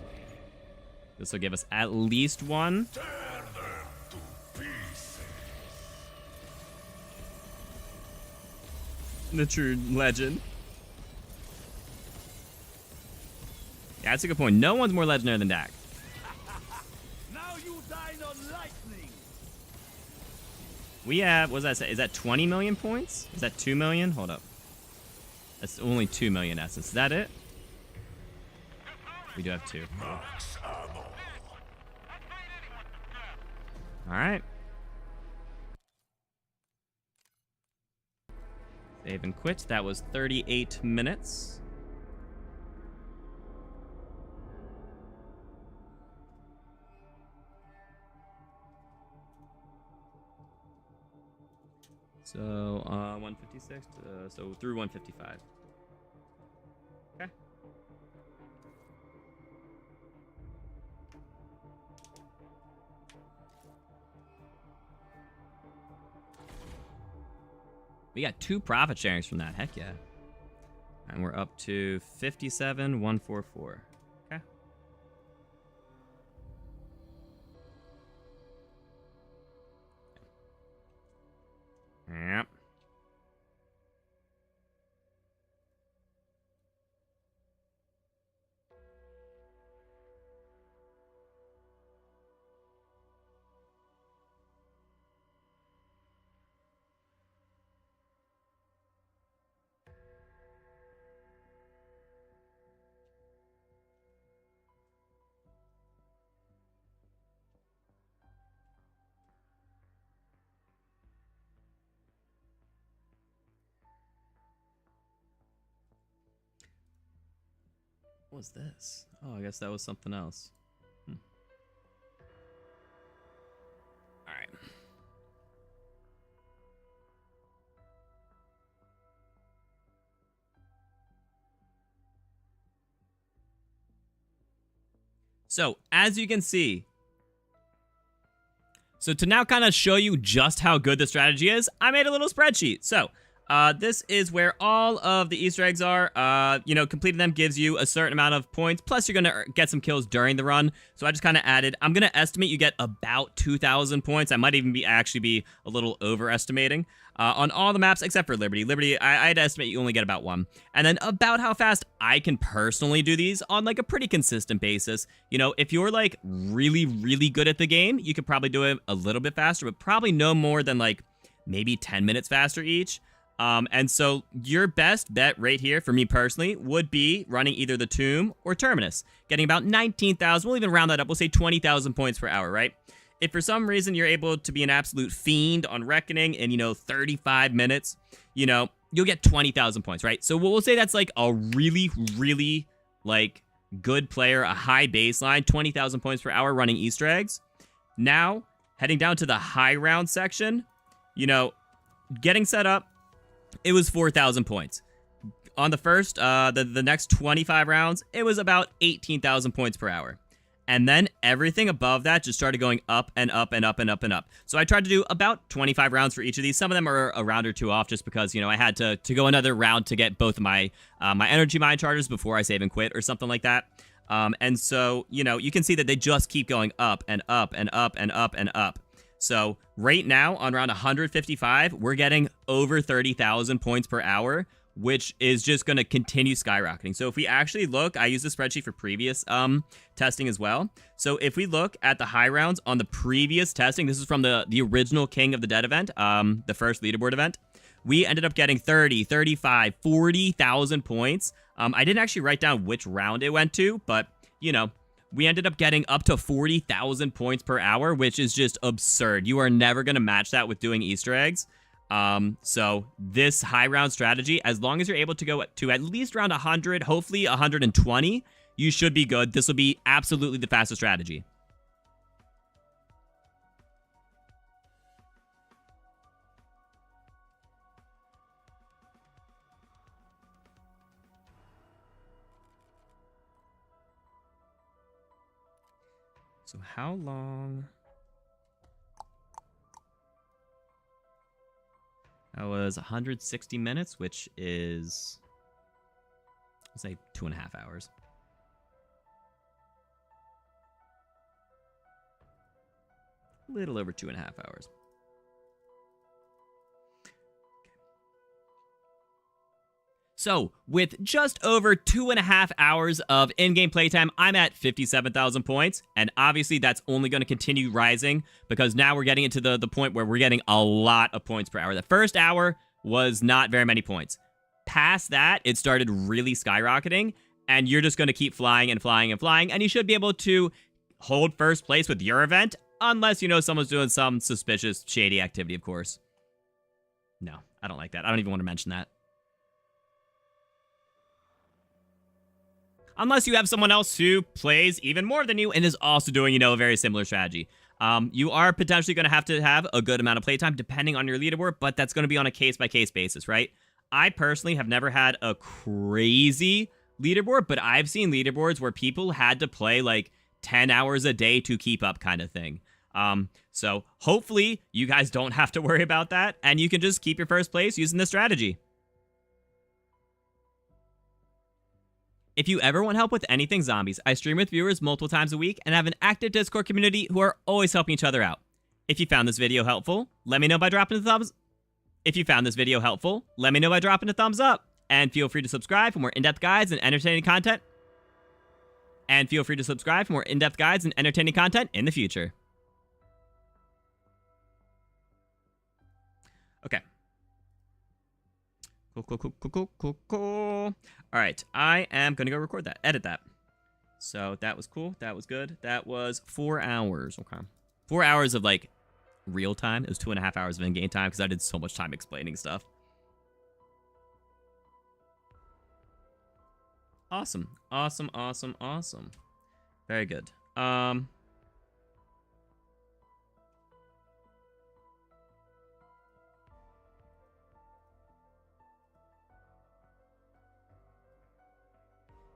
This will give us at least 1. Tear them to pieces. The true legend. Yeah, that's a good point. No one's more legendary than Dak. Now you dine on lightning. We have, what does that say? Is that 20 million points? Is that 2 million? Hold up. That's only 2 million essence. Is that it? We do have 2. Max ammo. Alright. Save and quit. That was 38 minutes. So, 156, so through 155. Okay. We got 2 profit sharings from that. Heck yeah. And we're up to 57,144. Okay. Yep. What was this? Oh, I guess that was something else. All right. So, as you can see, so to now kind of show you just how good the strategy is, I made a little spreadsheet. So, this is where all of the Easter eggs are. Completing them gives you a certain amount of points. Plus, you're going to get some kills during the run. So I just kind of added, I'm going to estimate you get about 2,000 points. I might even be a little overestimating on all the maps except for Liberty. Liberty, I'd estimate you only get about 1. And then about how fast I can personally do these on like a pretty consistent basis. You know, if you're like really, really good at the game, you could probably do it a little bit faster, but probably no more than like maybe 10 minutes faster each. And so your best bet right here for me personally would be running either the Tomb or Terminus, getting about 19,000. We'll even round that up. We'll say 20,000 points per hour, right? If for some reason you're able to be an absolute fiend on Reckoning in, 35 minutes, you'll get 20,000 points, right? So we'll say that's like a really, really like good player, a high baseline, 20,000 points per hour running Easter eggs. Now, heading down to the high round section, getting set up, it was 4,000 points. On the first, the next 25 rounds, it was about 18,000 points per hour. And then everything above that just started going up and up and up and up and up. So I tried to do about 25 rounds for each of these. Some of them are a round or two off just because, I had to go another round to get both of my energy mine charters before I save and quit or something like that. And so, you can see that they just keep going up and up and up and up and up. So right now on round 155, we're getting over 30,000 points per hour, which is just going to continue skyrocketing. So if we actually look, I use the spreadsheet for previous testing as well. So if we look at the high rounds on the previous testing, this is from the original King of the Dead event, the first leaderboard event, we ended up getting 30, 35, 40,000 points. I didn't actually write down which round it went to, but, we ended up getting up to 40,000 points per hour, which is just absurd. You are never going to match that with doing Easter eggs. So this high round strategy, as long as you're able to go to at least around 100, hopefully 120, you should be good. This will be absolutely the fastest strategy. So how long? That was 160 minutes, which is, let's say, 2.5 hours. A little over 2.5 hours. So, with just over 2.5 hours of in-game playtime, I'm at 57,000 points, and obviously that's only going to continue rising because now we're getting into the point where we're getting a lot of points per hour. The first hour was not very many points. Past that, it started really skyrocketing, and you're just going to keep flying and flying and flying, and you should be able to hold first place with your event, unless someone's doing some suspicious, shady activity, of course. No, I don't like that. I don't even want to mention that. Unless you have someone else who plays even more than you and is also doing, a very similar strategy. You are potentially going to have a good amount of playtime depending on your leaderboard, but that's going to be on a case-by-case basis, right? I personally have never had a crazy leaderboard, but I've seen leaderboards where people had to play like 10 hours a day to keep up kind of thing. So hopefully you guys don't have to worry about that, and you can just keep your first place using this strategy. If you ever want help with anything zombies, I stream with viewers multiple times a week and have an active Discord community who are always helping each other out. If you found this video helpful, let me know by dropping a thumbs. If you found this video helpful, let me know by dropping a thumbs up. And feel free to subscribe for more in-depth guides and entertaining content. In the future. Okay. Cool. All right, I am going to go record that, edit that. So that was cool. That was good. That was 4 hours. Okay. 4 hours of like real time. It was 2.5 hours of in-game time because I did so much time explaining stuff. Awesome. Awesome, awesome, awesome. Very good.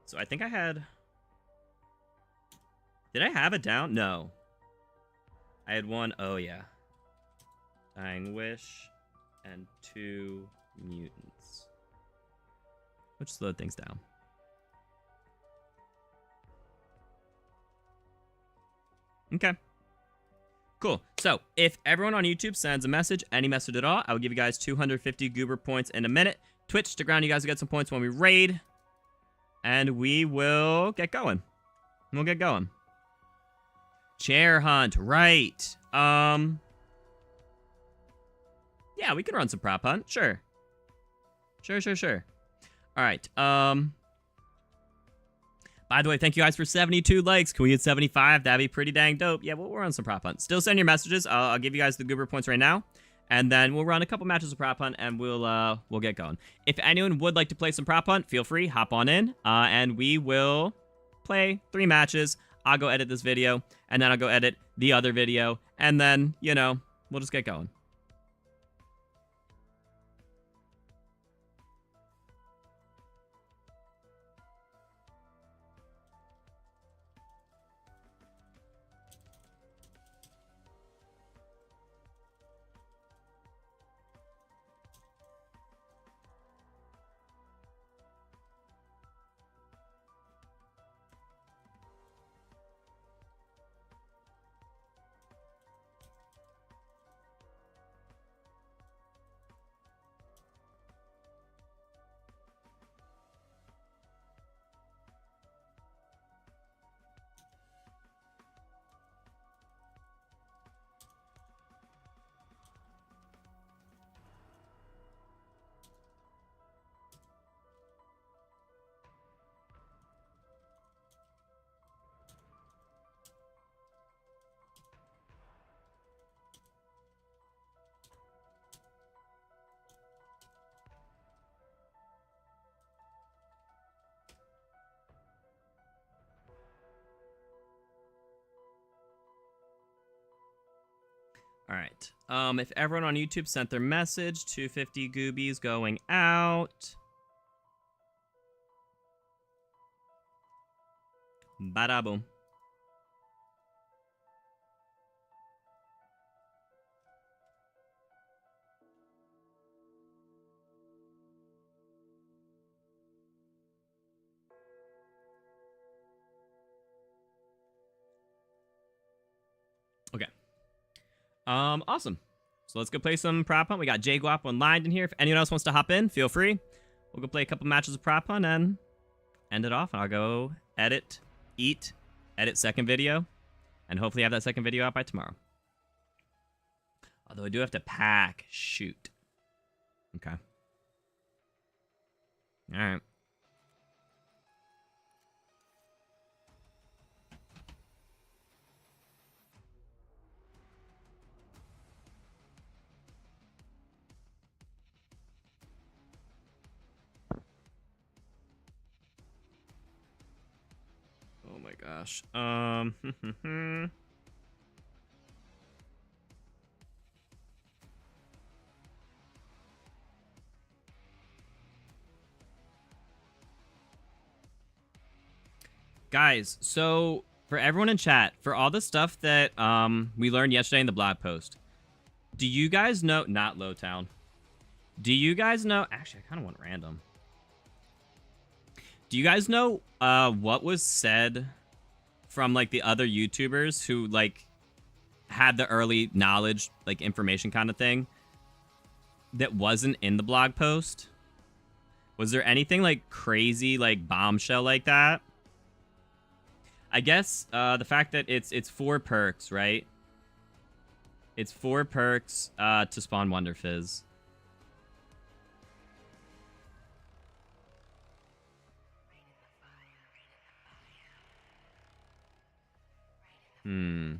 So I think I had... Did I have it down? No. I had one... Oh, yeah. Dying Wish and 2 mutants. Which slowed things down. Okay. Cool. So, if everyone on YouTube sends a message, any message at all, I will give you guys 250 goober points in a minute. Twitch to ground, you guys will get some points when we raid. And we will get going. We'll get going. Chair hunt, right. Yeah, we can run some prop hunt, sure. Sure. All right, by the way, thank you guys for 72 likes. Can we hit 75? That'd be pretty dang dope. Yeah, we'll run some prop hunt. Still send your messages. I'll give you guys the goober points right now. And then we'll run a couple matches of prop hunt, and we'll get going. If anyone would like to play some prop hunt, feel free, hop on in, and we will play 3 matches. I'll go edit this video, and then I'll go edit the other video, and then, you know, we'll just get going. All right. If everyone on YouTube sent their message, 250 goobies going out. Bada boom. Okay. Awesome. So let's go play some prop hunt. We got J-Guap online in here. If anyone else wants to hop in, feel free. We'll go play a couple matches of prop hunt and end it off. And I'll go edit, eat, edit second video, and hopefully have that second video out by tomorrow. Although I do have to pack. Shoot. Okay. All right. Oh my gosh. Guys, so for everyone in chat, for all the stuff that we learned yesterday in the blog post, do you guys know, not Lowtown, do you guys know, actually I kind of want random. Do you guys know what was said from like the other YouTubers who like had the early knowledge, like information kind of thing that wasn't in the blog post? Was there anything like crazy, like bombshell like that? I guess the fact that it's 4 perks, right? It's 4 perks to spawn Wonder Fizz. Hmm.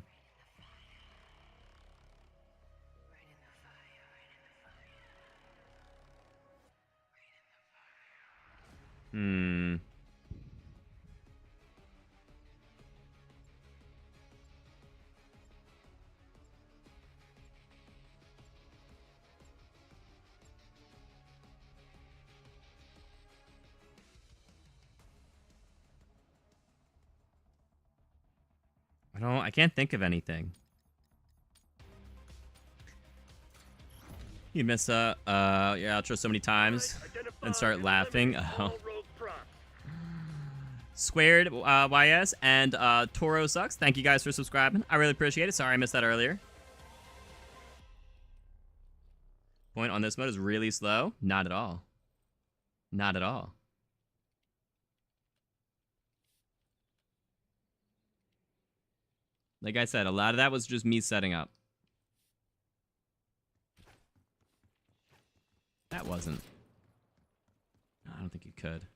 I can't think of anything. You miss your outro so many times and start laughing. Oh. Squared YS and Toro Sucks. Thank you guys for subscribing. I really appreciate it. Sorry I missed that earlier. Point on this mode is really slow. Not at all. Not at all. Like I said, a lot of that was just me setting up. That wasn't. No, I don't think you could.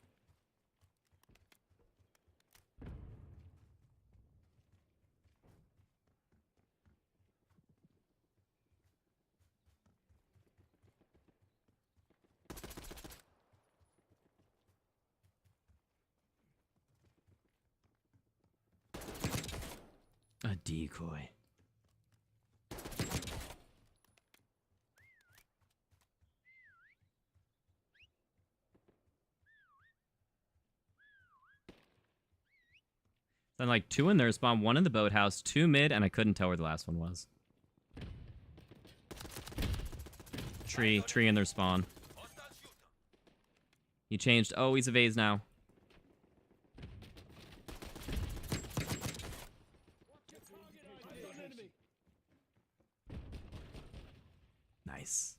A decoy. Then like 2 in there spawn, 1 in the boathouse, 2 mid, and I couldn't tell where the last one was. Tree in their spawn. He changed. Oh, he's a vase now. Nice.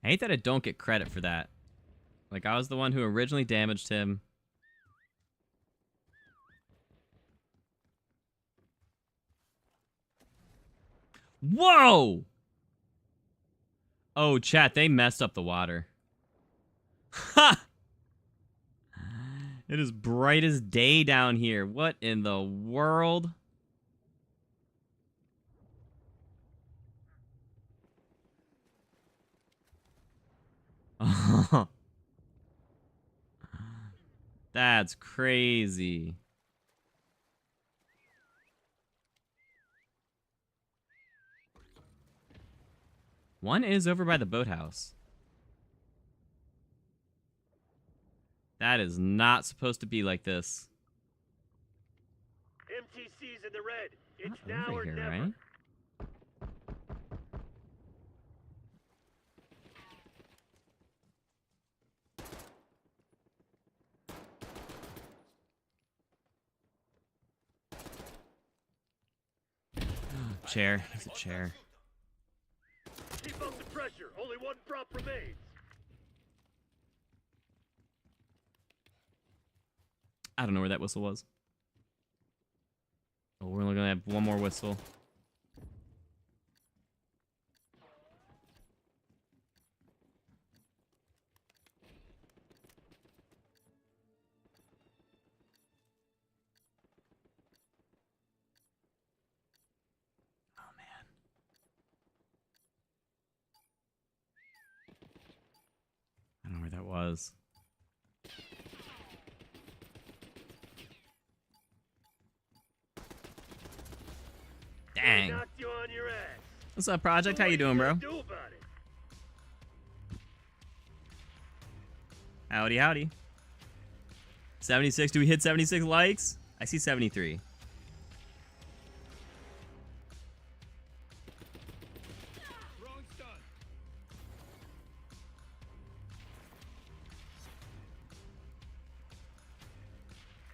I hate that I don't get credit for that. Like, I was the one who originally damaged him. Whoa! Oh, chat, they messed up the water. Ha! It is bright as day down here. What in the world? That's crazy. One is over by the boathouse. That is not supposed to be like this. MTC's in the red. It's Not now over or here, never. right? Chair. There's a chair. Keep up the pressure. Only one prop remains. I don't know where that whistle was. Oh, we're only gonna have one more whistle. Oh man. I don't know where that was. Dang. Knocked you on your ass. What's up, Project? How you doing, bro? Do about it. Howdy, howdy. 76. Do we hit 76 likes? I see 73.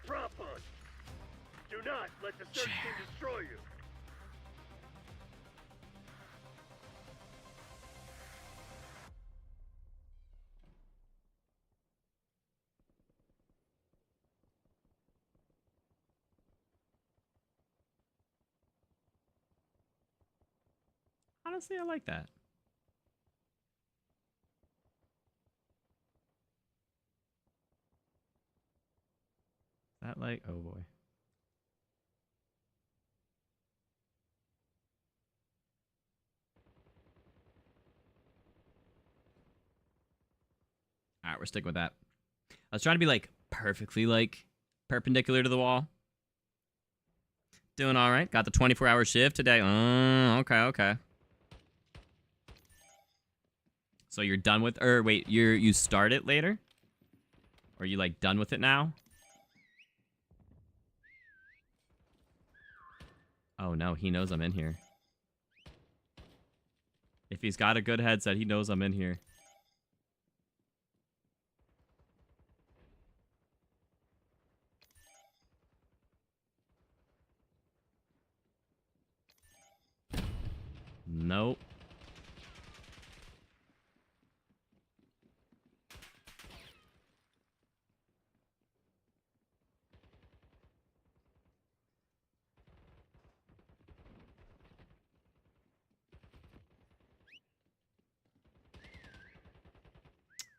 Prop hunt. Do not let the search team destroy you. Honestly, I like that. That like, oh boy. All right, we're sticking with that. I was trying to be like perfectly like perpendicular to the wall. Doing all right. Got the 24-hour shift today. Okay. So you're done with, or wait, you start it later? Or are you, like, done with it now? Oh, no, he knows I'm in here. If he's got a good headset, he knows I'm in here. Nope.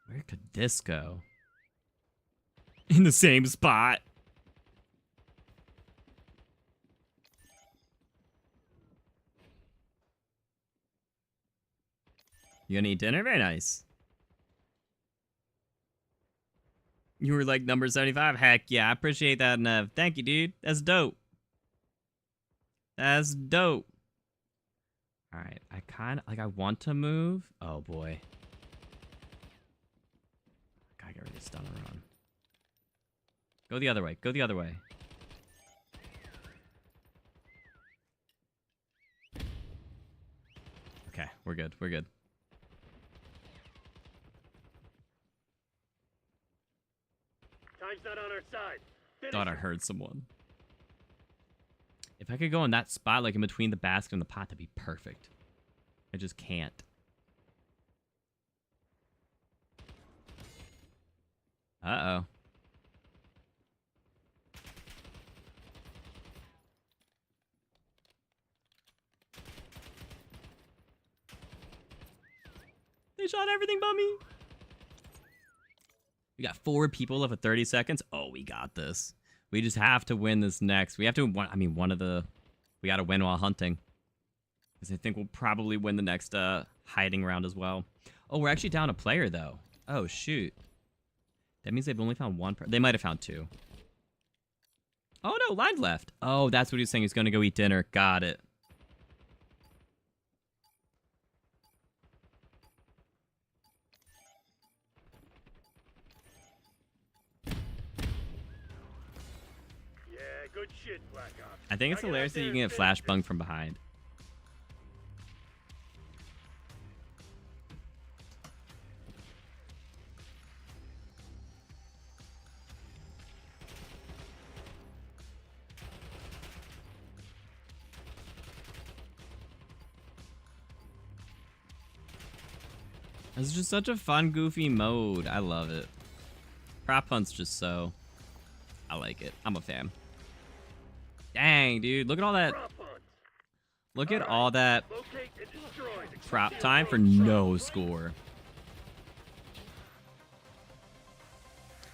Where could this go? In the same spot. You gonna eat dinner? Very nice. You were like number 75? Heck yeah, I appreciate that, Nev. Thank you, dude. That's dope. That's dope. Alright, I kinda, like, I want to move. Oh, boy. Gotta get ready to stun and run. Go the other way. Go the other way. Okay, we're good. We're good. Time's not on our side. Thought I heard someone. If I could go in that spot, like in between the basket and the pot, that'd be perfect. I just can't. Uh-oh. They shot everything but me. We got 4 people left with 30 seconds. Oh, we got this. We just have to win this next. We have to, I mean, one of the, we got to win while hunting. Because I think we'll probably win the next hiding round as well. Oh, we're actually down a player, though. Oh, shoot. That means they've only found one. They might have found 2. Oh, no, line left. Oh, that's what he was saying. He's going to go eat dinner. Got it. Good shit, Black Ops. I think it's hilarious that you can get flash bung from behind. It's just such a fun, goofy mode. I love it. Prop hunt's just so... I like it. I'm a fan. Dang, dude. Look at all that. Look at all that prop time for no score.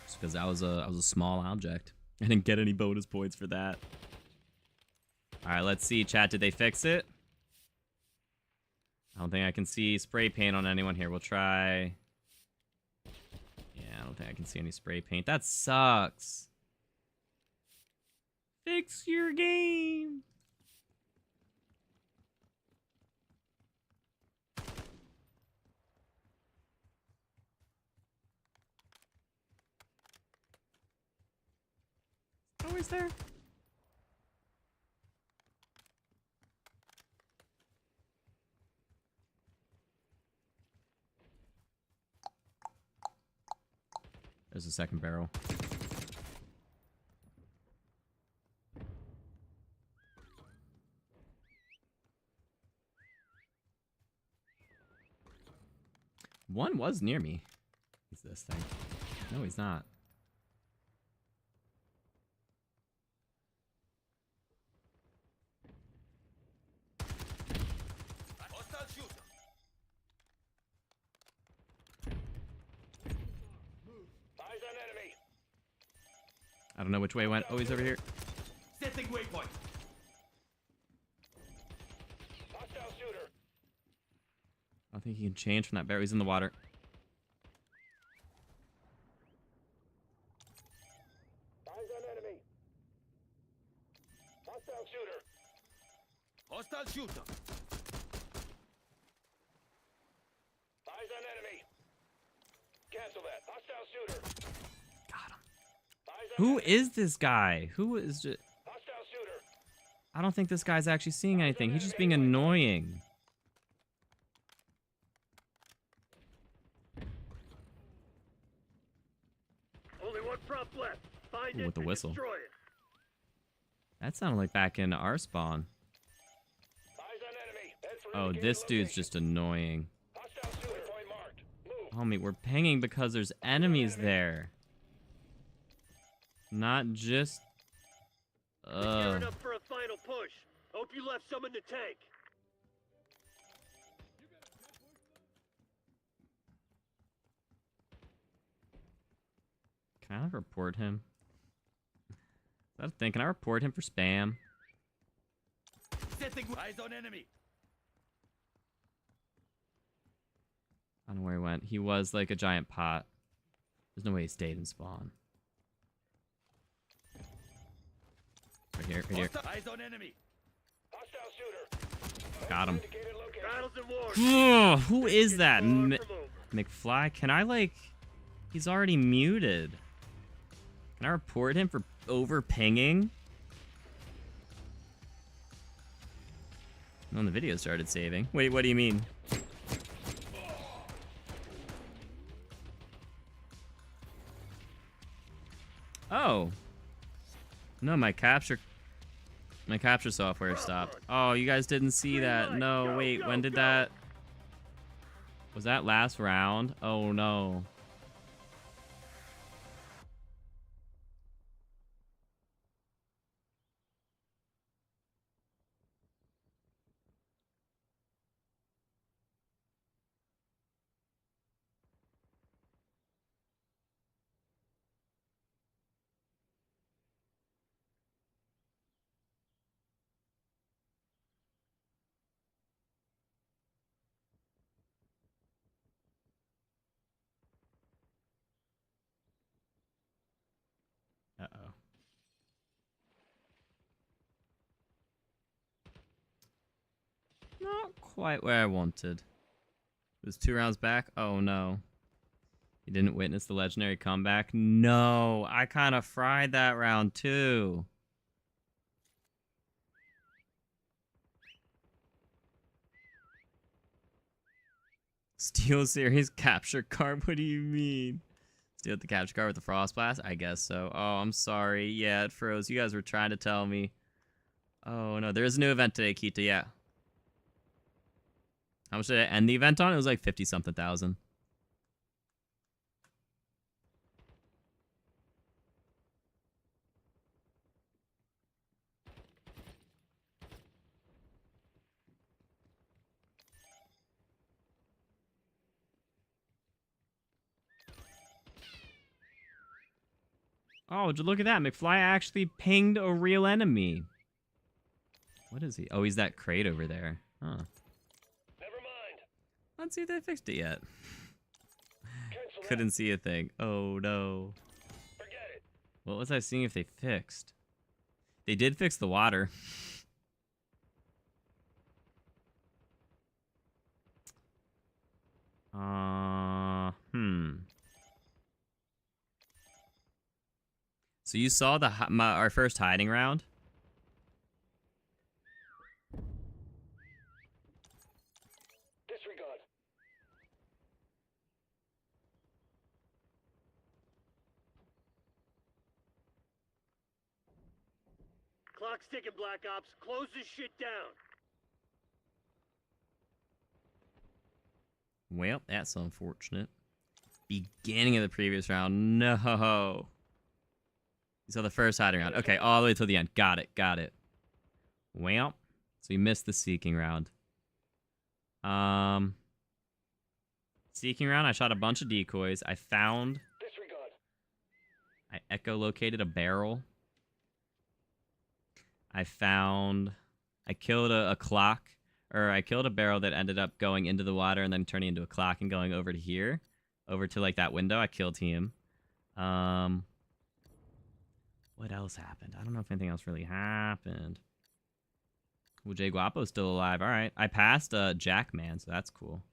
Just because that was a small object. I didn't get any bonus points for that. Alright, let's see, chat. Did they fix it? I don't think I can see spray paint on anyone here. We'll try. Yeah, I don't think I can see any spray paint. That sucks. Fix your game. Always there. There's a second barrel. One was near me. He's this thing. No, he's not. Hostile shooter. Eyes on enemy. I don't know which way it went. Oh, he's over here. Setting waypoint. Hostile shooter. I don't think he can change from that barrel. He's in the water. Eyes on enemy. Hostile shooter. Hostile shooter. Eyes on enemy. Cancel that. Hostile shooter. Got him. Who is this guy? Who is just... Hostile shooter. I don't think this guy's actually seeing anything. He's just being annoying. Only one prop left. Find Ooh, it with the and whistle. destroy it. That sounded like back in our spawn. Eyes on enemy. Head for Oh, indicated this dude's location. just annoying. Hostile shooter. Point marked. Move. Homie, we're pinging because there's enemies there. Not just... Gearing up for a final push. Hope you left some in the tank. Can I report him? Is that a thing? Can I report him for spam? Eyes on enemy. I don't know where he went. He was like a giant pot. There's no way he stayed in spawn. Right here, right here. Eyes on enemy. Hostile shooter. Got him. Indicated location. Battles and wars. Who is that? Far from over. McFly? Can I like... He's already muted. Can I report him for over-pinging? When the video started saving. Wait, what do you mean? Oh. No, my capture software stopped. Oh, you guys didn't see that. No, wait, when did that... Was that last round? Oh, no. Uh-oh. Not quite where I wanted. It was 2 rounds back? Oh, no. You didn't witness the legendary comeback? No, I kind of fried that round, too. Steel Series capture card? What do you mean? Steal the capture card with the Frost Blast? I guess so. Oh, I'm sorry. Yeah, it froze. You guys were trying to tell me. Oh, no. There's a new event today, Kita. Yeah. How much did I end the event on? It was like 50-something thousand. Oh, look at that. McFly actually pinged a real enemy. What is he? Oh, he's that crate over there. Huh. Never mind. Let's see if they fixed it yet. Cancel that. Couldn't see a thing. Oh, no. Forget it. What was I seeing if they fixed? They did fix the water. So you saw our first hiding round? Disregard. Clock's ticking, Black Ops. Close this shit down. Well, that's unfortunate. Beginning of the previous round. No. You saw the first hiding round. Okay, all the way to the end. Got it. Got it. Well, so we missed the seeking round. Seeking round, I shot a bunch of decoys. I found... Disregard. I echolocated a barrel. I killed a clock. Or I killed a barrel that ended up going into the water and then turning into a clock and going over to here. Over to, like, that window. I killed him. What else happened? I don't know if anything else really happened. Well, Jay Guapo's still alive. All right. I passed Jackman, so that's cool.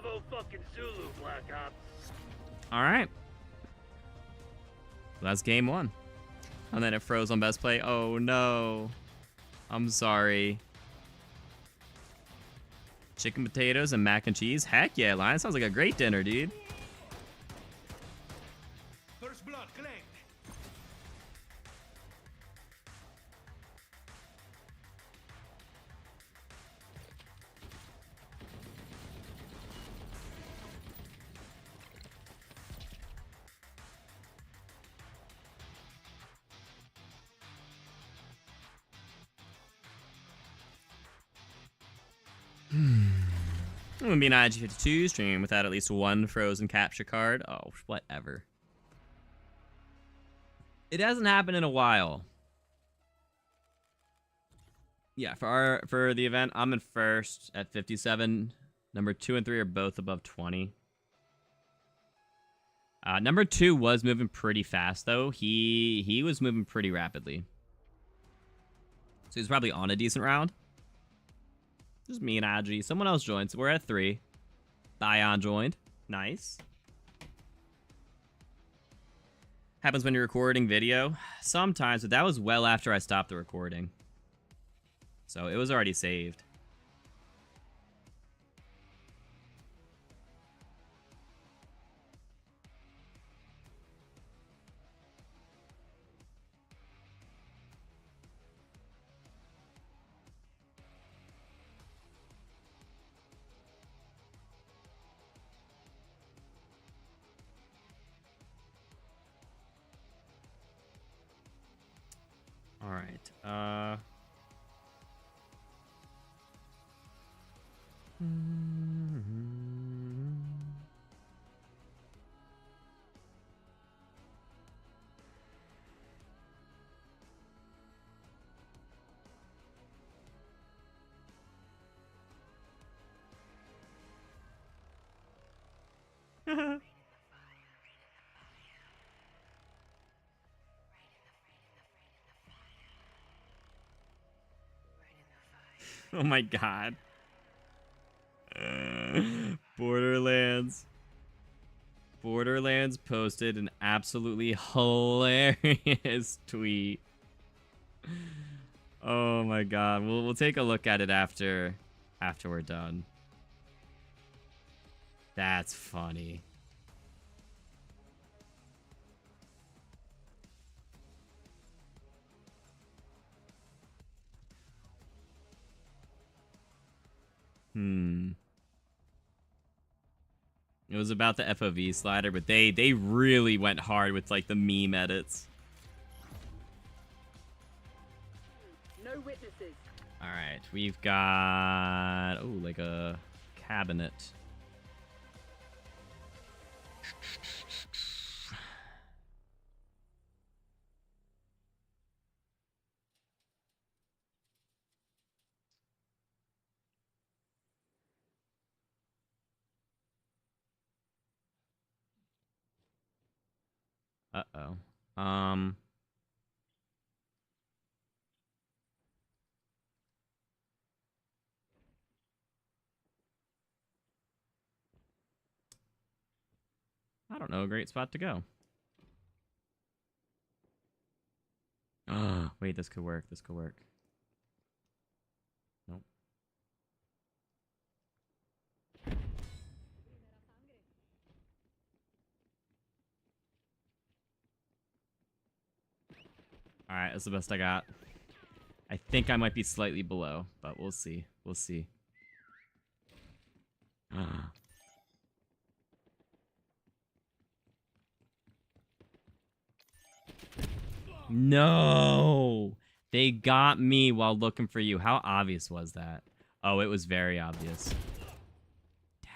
Bravo fucking Zulu, Black Ops. All right. That's game 1. And then it froze on best play. Oh no. I'm sorry. Chicken potatoes and mac and cheese. Heck yeah, Lion. Sounds like a great dinner, dude. First blood, claimed. I'm gonna be an IG52 stream without at least one frozen capture card. Oh, whatever. It hasn't happened in a while. Yeah, for the event, I'm in first at 57. Number 2 and 3 are both above 20. Number 2 was moving pretty fast though. He was moving pretty rapidly. So he's probably on a decent round. Just me and Agi. Someone else joined, so we're at 3. Thion joined. Nice. Happens when you're recording video. Sometimes, but that was well after I stopped the recording. So it was already saved. All right. Oh my god. Borderlands. Borderlands posted an absolutely hilarious tweet. Oh my god. We'll take a look at it after we're done. That's funny. It was about the FOV slider, but they really went hard with like the meme edits. No witnesses. All right, we've got like a cabinet. Uh-oh. I don't know, a great spot to go. Wait, this could work. This could work. Nope. Alright, that's the best I got. I think I might be slightly below, but we'll see. We'll see. No! They got me while looking for you. How obvious was that? Oh, it was very obvious. Dang.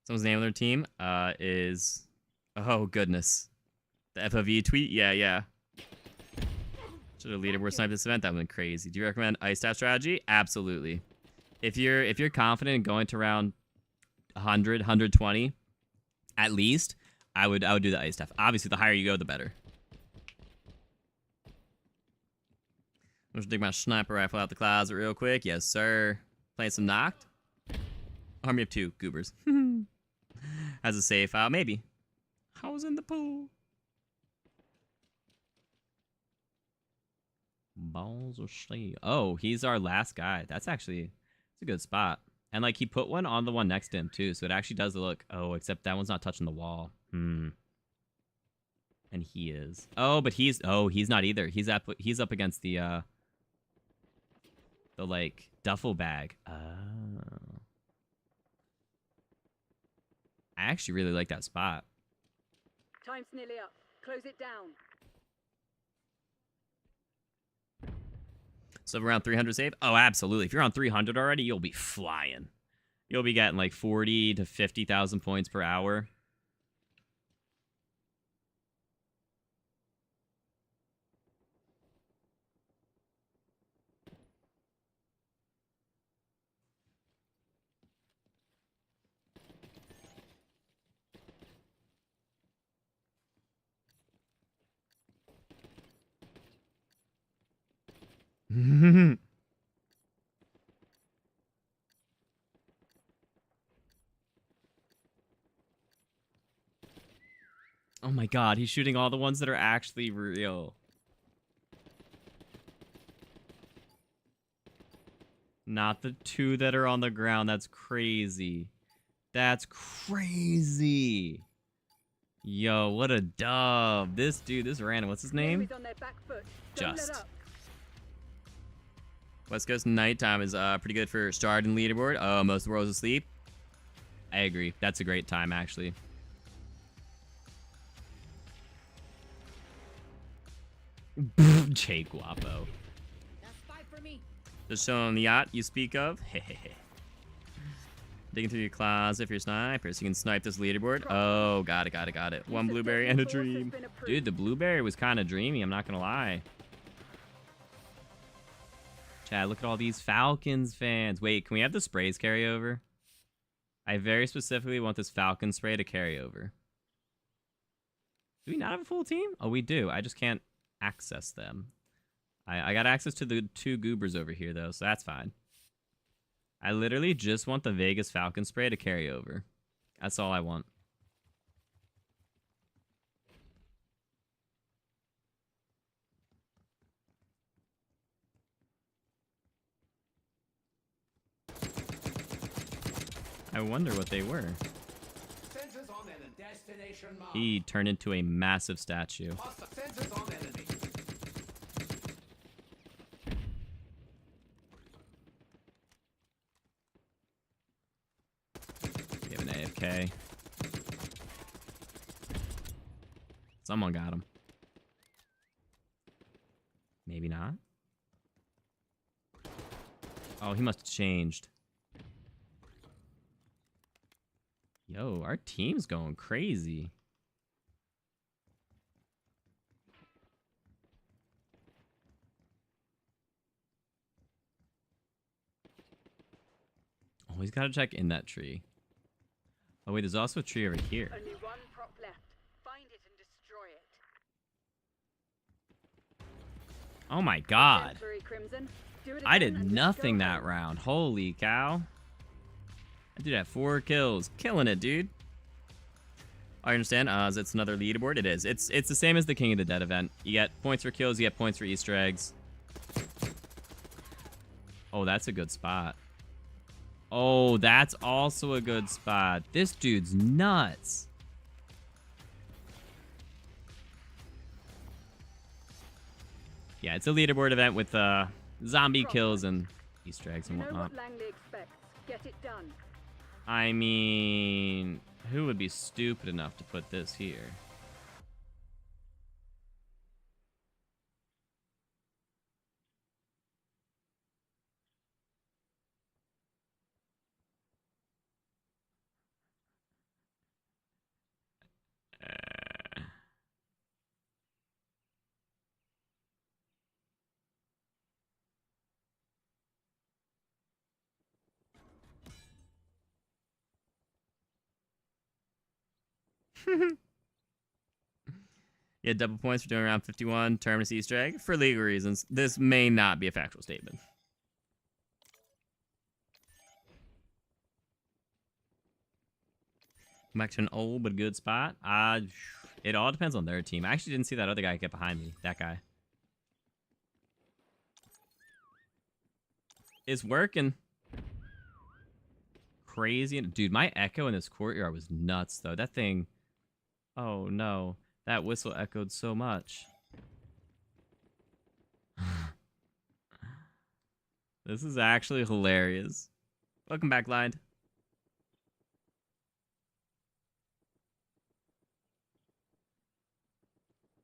Someone's name on their team is... Oh, goodness. The FOV tweet? Yeah. Should have leaderboard sniped this event. That would have been crazy. Do you recommend ice staff strategy? Absolutely. If you're confident in going to around 100, 120, at least, I would do the ice staff. Obviously, the higher you go, the better. I'm just dig my sniper rifle out the closet real quick. Yes, sir. Playing some knocked. Army of 2 goobers. Has a save file, maybe. I was in the pool. Balls of steel. Oh, he's our last guy. That's actually it's a good spot. And like he put one on the one next to him too, so it actually does look. Oh, except that one's not touching the wall. And he is. Oh, but he's not either. He's up against the like duffel bag. Oh. I actually really like that spot. Time's nearly up. Close it down. So around 300 save? Oh, absolutely. If you're on 300 already, you'll be flying. You'll be getting like 40 to 50,000 points per hour. Oh my god, he's shooting all the ones that are actually real. Not the 2 that are on the ground. That's crazy. That's crazy. Yo, what a dub. This dude, this random. What's his name? Enemies on their back foot. Don't let Just. up. West Coast nighttime is pretty good for starting leaderboard. Oh, most of the world's asleep. I agree. That's a great time, actually. Jay Guapo. Just showing the yacht you speak of. Digging through your closet for your snipers. You can snipe this leaderboard. Oh, got it. One blueberry and a dream. Dude, the blueberry was kind of dreamy. I'm not going to lie. Chad, look at all these Falcons fans. Wait, can we have the sprays carry over? I very specifically want this Falcon spray to carry over. Do we not have a full team? Oh, we do. I just can't access them. I got access to the 2 goobers over here, though, so that's fine. I literally just want the Vegas Falcon spray to carry over. That's all I want. I wonder what they were. Sensors on enemy. Destination marked. He turned into a massive statue. Sensors on enemy. We have an AFK. Someone got him. Maybe not. Oh, he must have changed. Yo, our team's going crazy. Always gotta check in that tree. Oh wait, there's also a tree over here. Only one prop left. Find it and destroy it. Oh my god. Exemplary Crimson. Do it I again did and just nothing go that home. round. Holy cow. That dude had 4 kills. Killing it, dude. I understand. It's another leaderboard. It is. It's the same as the King of the Dead event. You get points for kills. You get points for Easter eggs. Oh, that's a good spot. Oh, that's also a good spot. This dude's nuts. Yeah, it's a leaderboard event with zombie kills and Easter eggs and You know whatnot. what Langley expects. Get it done. I mean, who would be stupid enough to put this here? Yeah, double points for doing around 51. Terminus Easter egg. For legal reasons, this may not be a factual statement. Welcome back to an old but good spot. It all depends on their team. I actually didn't see that other guy get behind me. That guy. It's working. Crazy. Dude, my echo in this courtyard was nuts, though. That thing... Oh, no. That whistle echoed so much. This is actually hilarious. Welcome back, Lined.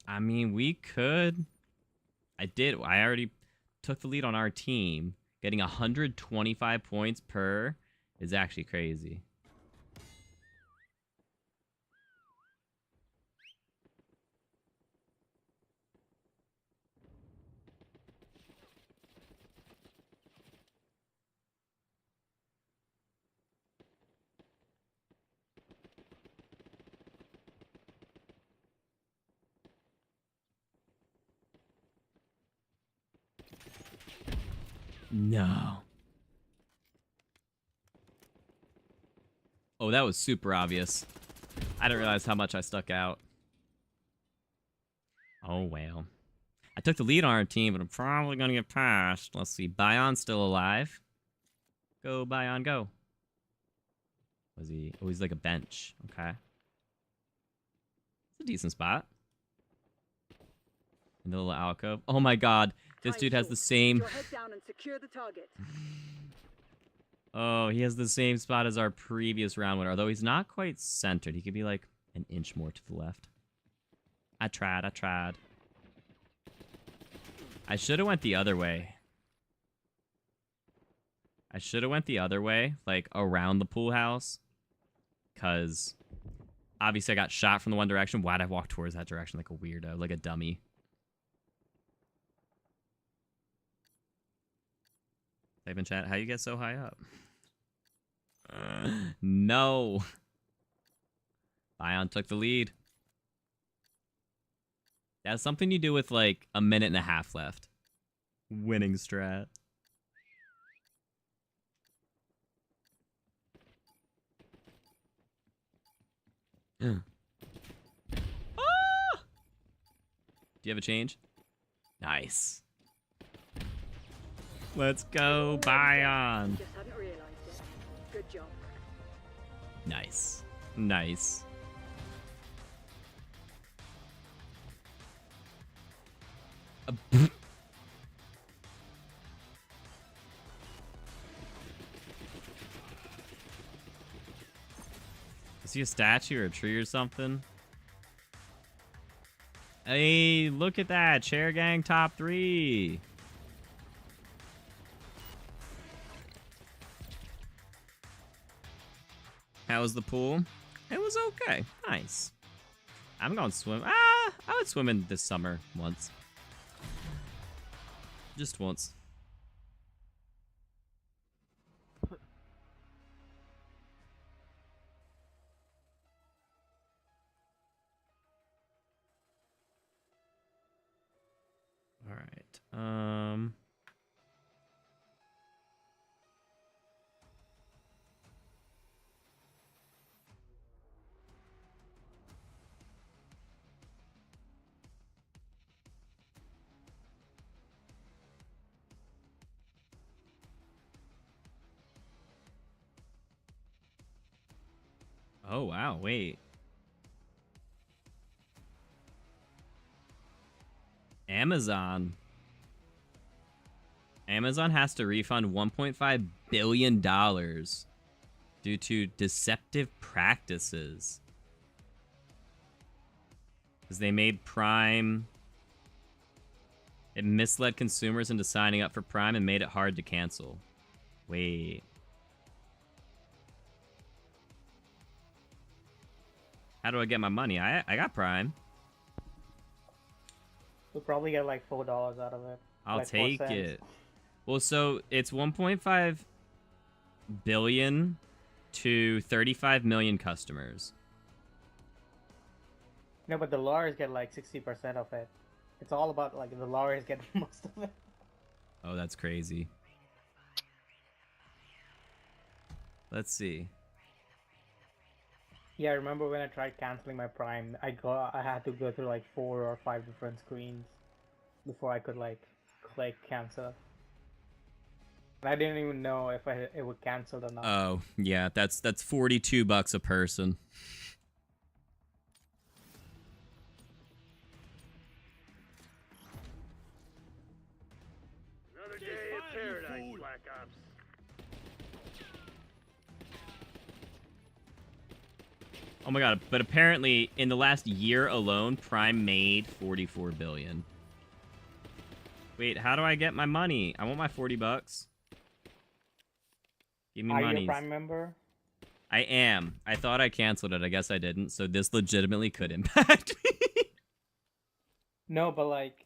I mean, we could... I already took the lead on our team. Getting 125 points per is actually crazy. No. Oh, that was super obvious. I didn't realize how much I stuck out. Oh, well. I took the lead on our team, but I'm probably going to get passed. Let's see. Bion's still alive. Go, Bion, go. Was he? Oh, he's like a bench. Okay. It's a decent spot. In the little alcove. Oh my god. This dude has the same... Your head down and secure the target. Oh, he has the same spot as our previous round winner, although he's not quite centered. He could be like an inch more to the left. I tried. I should have went the other way. Like around the pool house. Because obviously I got shot from the one direction. Why'd I walk towards that direction like a weirdo, like a dummy? Type in chat, how you get so high up? No. Bion took the lead. That's something you do with like a minute and a half left. Winning strat. Ah! Do you have a change? Nice. Let's go, Bion. Just hadn't realized it. Good job. Nice. Is he a statue or a tree or something? Hey, look at that. Chair Gang top 3. How was the pool? It was okay. Nice. I'm going to swim. I would swim in this summer once. Just once. All right. Oh, wow. Wait. Amazon has to refund $1.5 billion due to deceptive practices. Because they made Prime... It misled consumers into signing up for Prime and made it hard to cancel. Wait. How do I get my money? I got Prime. We'll probably get like $4 out of it. I'll like take 4 cents. it. Well, so it's 1.5 billion to 35 million customers. No, but the lawyers get like 60% of it. It's all about like the lawyers get most of it. Oh, that's crazy. Let's see. Yeah, I remember when I tried canceling my Prime, I had to go through like 4 or 5 different screens before I could like click cancel. And I didn't even know if it would cancel or not. Oh, yeah, that's $42 a person. Another day of paradise, Black Ops. Oh my god, but apparently in the last year alone, Prime made 44 billion. Wait, how do I get my money? I want my $40. Give me Are you money. a Prime member? I am. I thought I canceled it. I guess I didn't. So this legitimately could impact me. No, but like,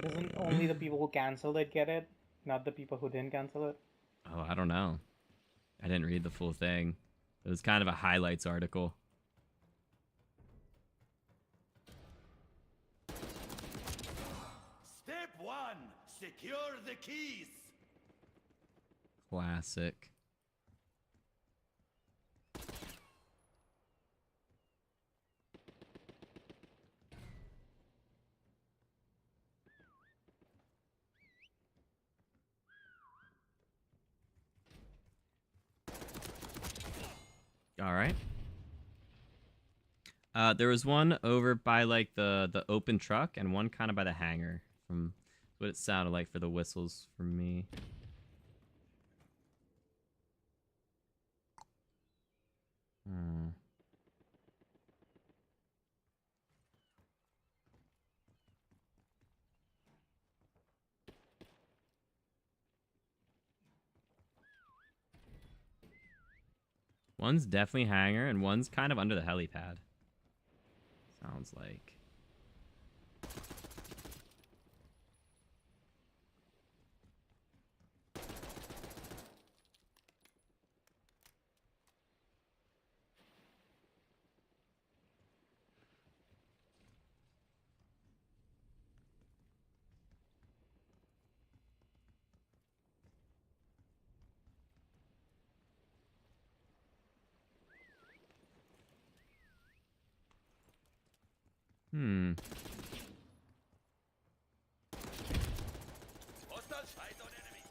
doesn't only the people who canceled it get it, not the people who didn't cancel it? Oh, I don't know. I didn't read the full thing. It was kind of a highlights article. Step 1, secure the keys. Classic. All right. There was one over by like the open truck and one kind of by the hangar from what it sounded like for the whistles from me. Hmm. One's definitely hangar and one's kind of under the helipad. Sounds like. Hmm. Hostile sight on enemy.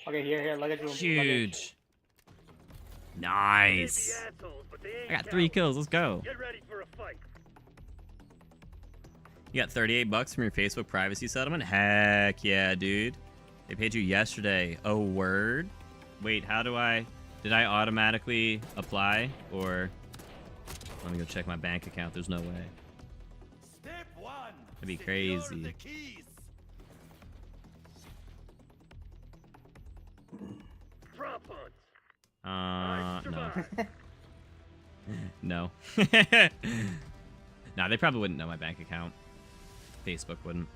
Okay, here, luggage room. Luggage. Huge. They may be Nice. assholes, but they ain't I got 3 cowards. kills. Let's go. Get ready for a fight. You got $38 from your Facebook privacy settlement? Heck yeah, dude. They paid you yesterday. Oh, word? Wait, how do I... Did I automatically apply? Or... Let me go check my bank account. There's no way. Step 1, That'd be secure crazy. the keys. Drop hunt. I No. survived. No. Nah, they probably wouldn't know my bank account. Facebook wouldn't.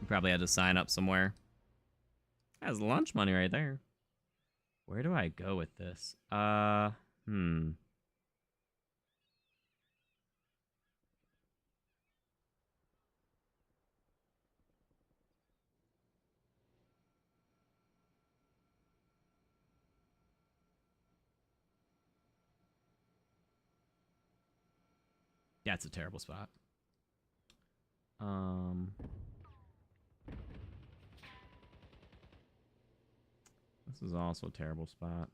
You probably had to sign up somewhere. That's lunch money right there. Where do I go with this? Yeah, it's a terrible spot. This is also a terrible spot.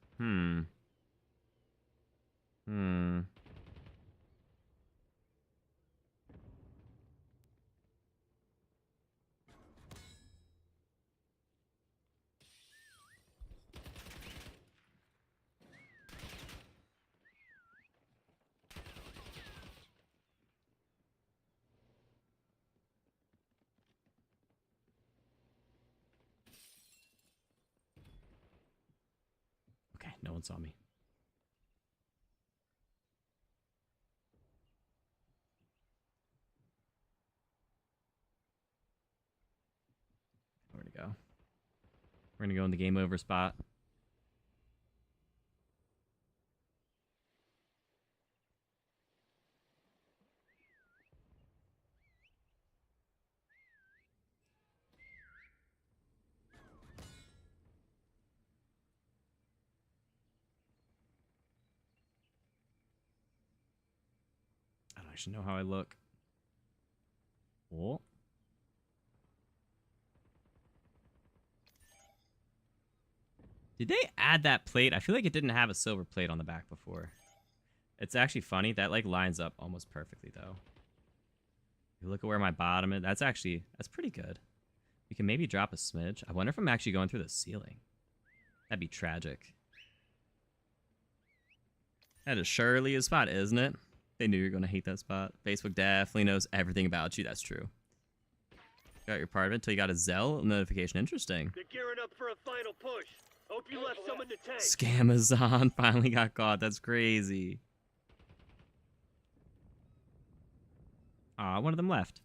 Okay, no one saw me. Where to go? We're gonna go in the game over spot. actually know how I look. Oh. Did they add that plate? I feel like it didn't have a silver plate on the back before. It's actually funny. That like lines up almost perfectly though. You look at where my bottom is. That's pretty good. We can maybe drop a smidge. I wonder if I'm actually going through the ceiling. That'd be tragic. That is surely a spot, isn't it? They knew you were going to hate that spot. Facebook definitely knows everything about you. That's true. Got your part of it until you got a Zell notification. Interesting. They're gearing up for a final push. Hope you left some in the tank. Scamazon finally got caught. That's crazy. Aw, one of them left.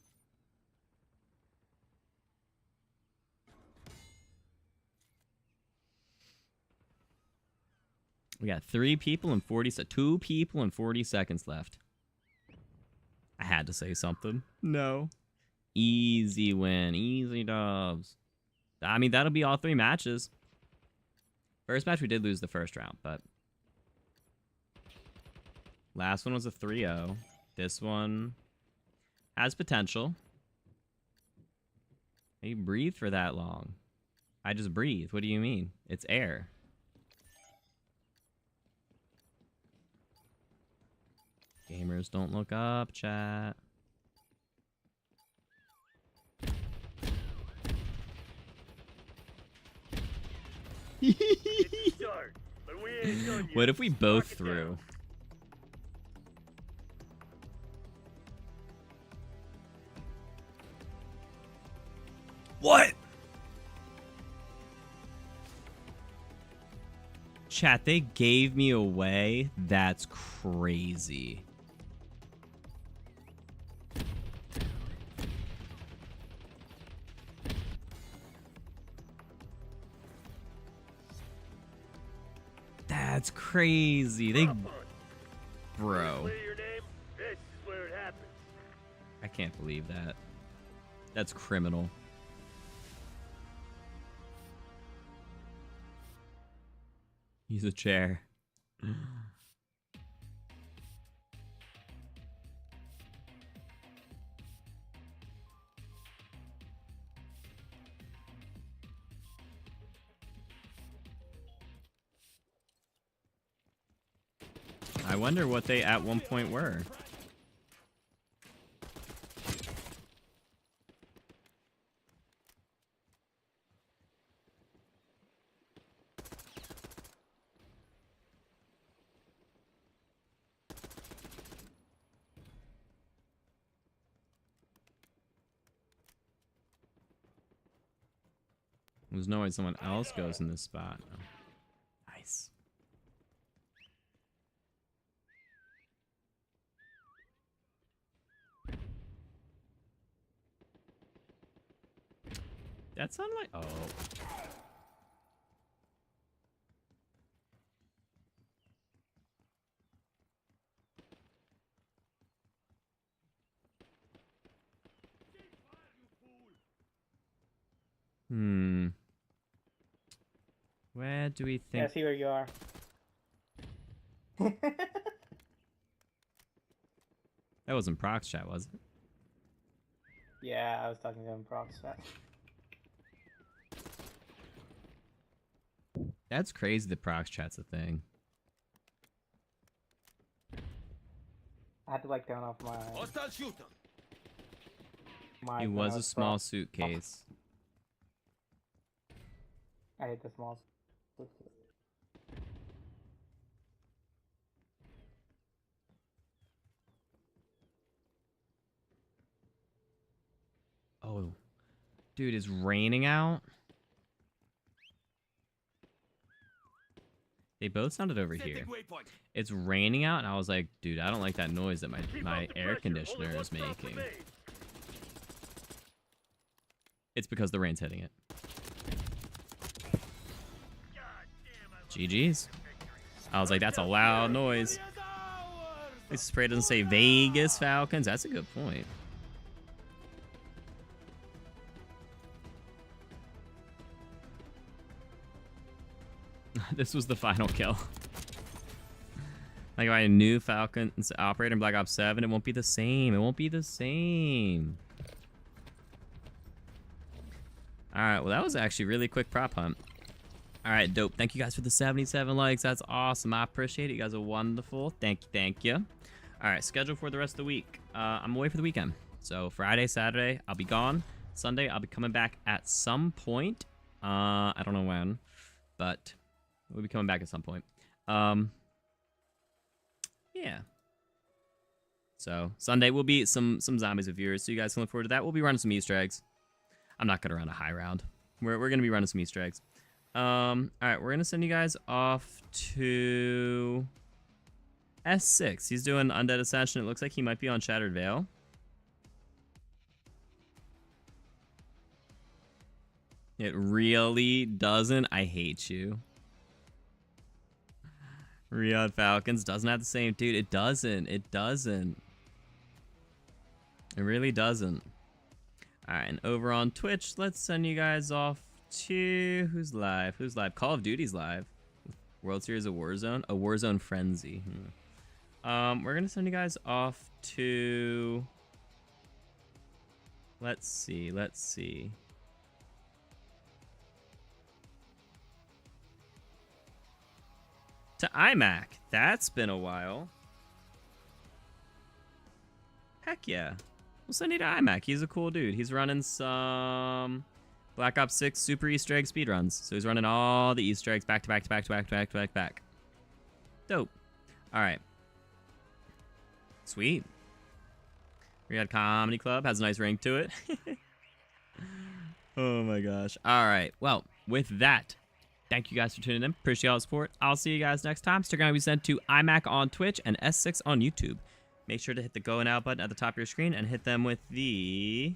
We got 2 people and 40 seconds left. I had to say something. No. Easy win. Easy dubs. I mean, that'll be all 3 matches. First match, we did lose the first round, but... Last one was a 3-0. This one has potential. You breathe for that long. I just breathe. What do you mean? It's air. Gamers don't look up, chat. Start, but we ain't done yet. What if we both Lock it threw? down. What? Chat, they gave me away? That's crazy. That's crazy. They... Bro. Clear your name. This is where it happens. I can't believe that. That's criminal. He's a chair. I wonder what they at one point were. There's no way someone else goes in this spot. Oh. Nice. That sounded like... Oh. Hmm. Where do we think... Yeah, I see where you are. That wasn't Prox chat, was it? Yeah, I was talking to him prox chat. That's crazy that Prox chat's a thing. I had to like turn off my... Hostile shooter. It was a small suitcase. I hate the small suitcase. Oh. Dude, it's raining out? They both sounded over here. It's raining out, and I was like, dude, I don't like that noise that my air conditioner is making. It's because the rain's hitting it. GG's. I was like, that's a loud noise. This spray doesn't say Vegas Falcons. That's a good point. This was the final kill. Like if I had a new Falcon operator in Black Ops 7, it won't be the same. It won't be the same. Alright, well that was actually a really quick prop hunt. Alright, dope. Thank you guys for the 77 likes. That's awesome. I appreciate it. You guys are wonderful. Thank you, thank you. Alright, schedule for the rest of the week. I'm away for the weekend. So Friday, Saturday, I'll be gone. Sunday, I'll be coming back at some point. I don't know when, but we'll be coming back at some point. Yeah. So Sunday will be some zombies with viewers, so you guys can look forward to that. We'll be running some Easter eggs. I'm not gonna run a high round. We're gonna be running some Easter eggs. All right, we're gonna send you guys off to S6. He's doing Undead Ascension. It looks like he might be on Shattered Veil. It really doesn't. I hate you. Riyadh Falcons doesn't have the same. Dude, it doesn't. It doesn't. It really doesn't. Alright, and over on Twitch, let's send you guys off to... Who's live? Who's live? Call of Duty's live. World Series of Warzone? A Warzone Frenzy. We're going to send you guys off to... Let's see. Let's see. To iMac. That's been a while. Heck yeah. We'll send you to iMac. He's a cool dude. He's running some Black Ops 6 Super Easter Egg speedruns. So he's running all the Easter eggs back to back to back to back to back to back to back. Dope. Alright. Sweet. Riyadh Comedy Club has a nice ring to it. Oh my gosh. Alright. Well, with that, thank you guys for tuning in. Appreciate all the support. I'll see you guys next time. Still going to be sent to iMac on Twitch and S6 on YouTube. Make sure to hit the Go Now button at the top of your screen and hit them with the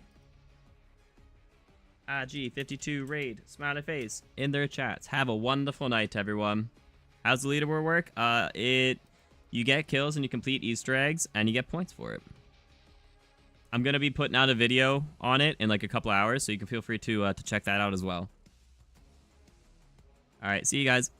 IG52 raid smiley face in their chats. Have a wonderful night, everyone. How's the leaderboard work? You get kills and you complete Easter eggs and you get points for it. I'm gonna be putting out a video on it in like a couple hours, so you can feel free to check that out as well. All right, see you guys.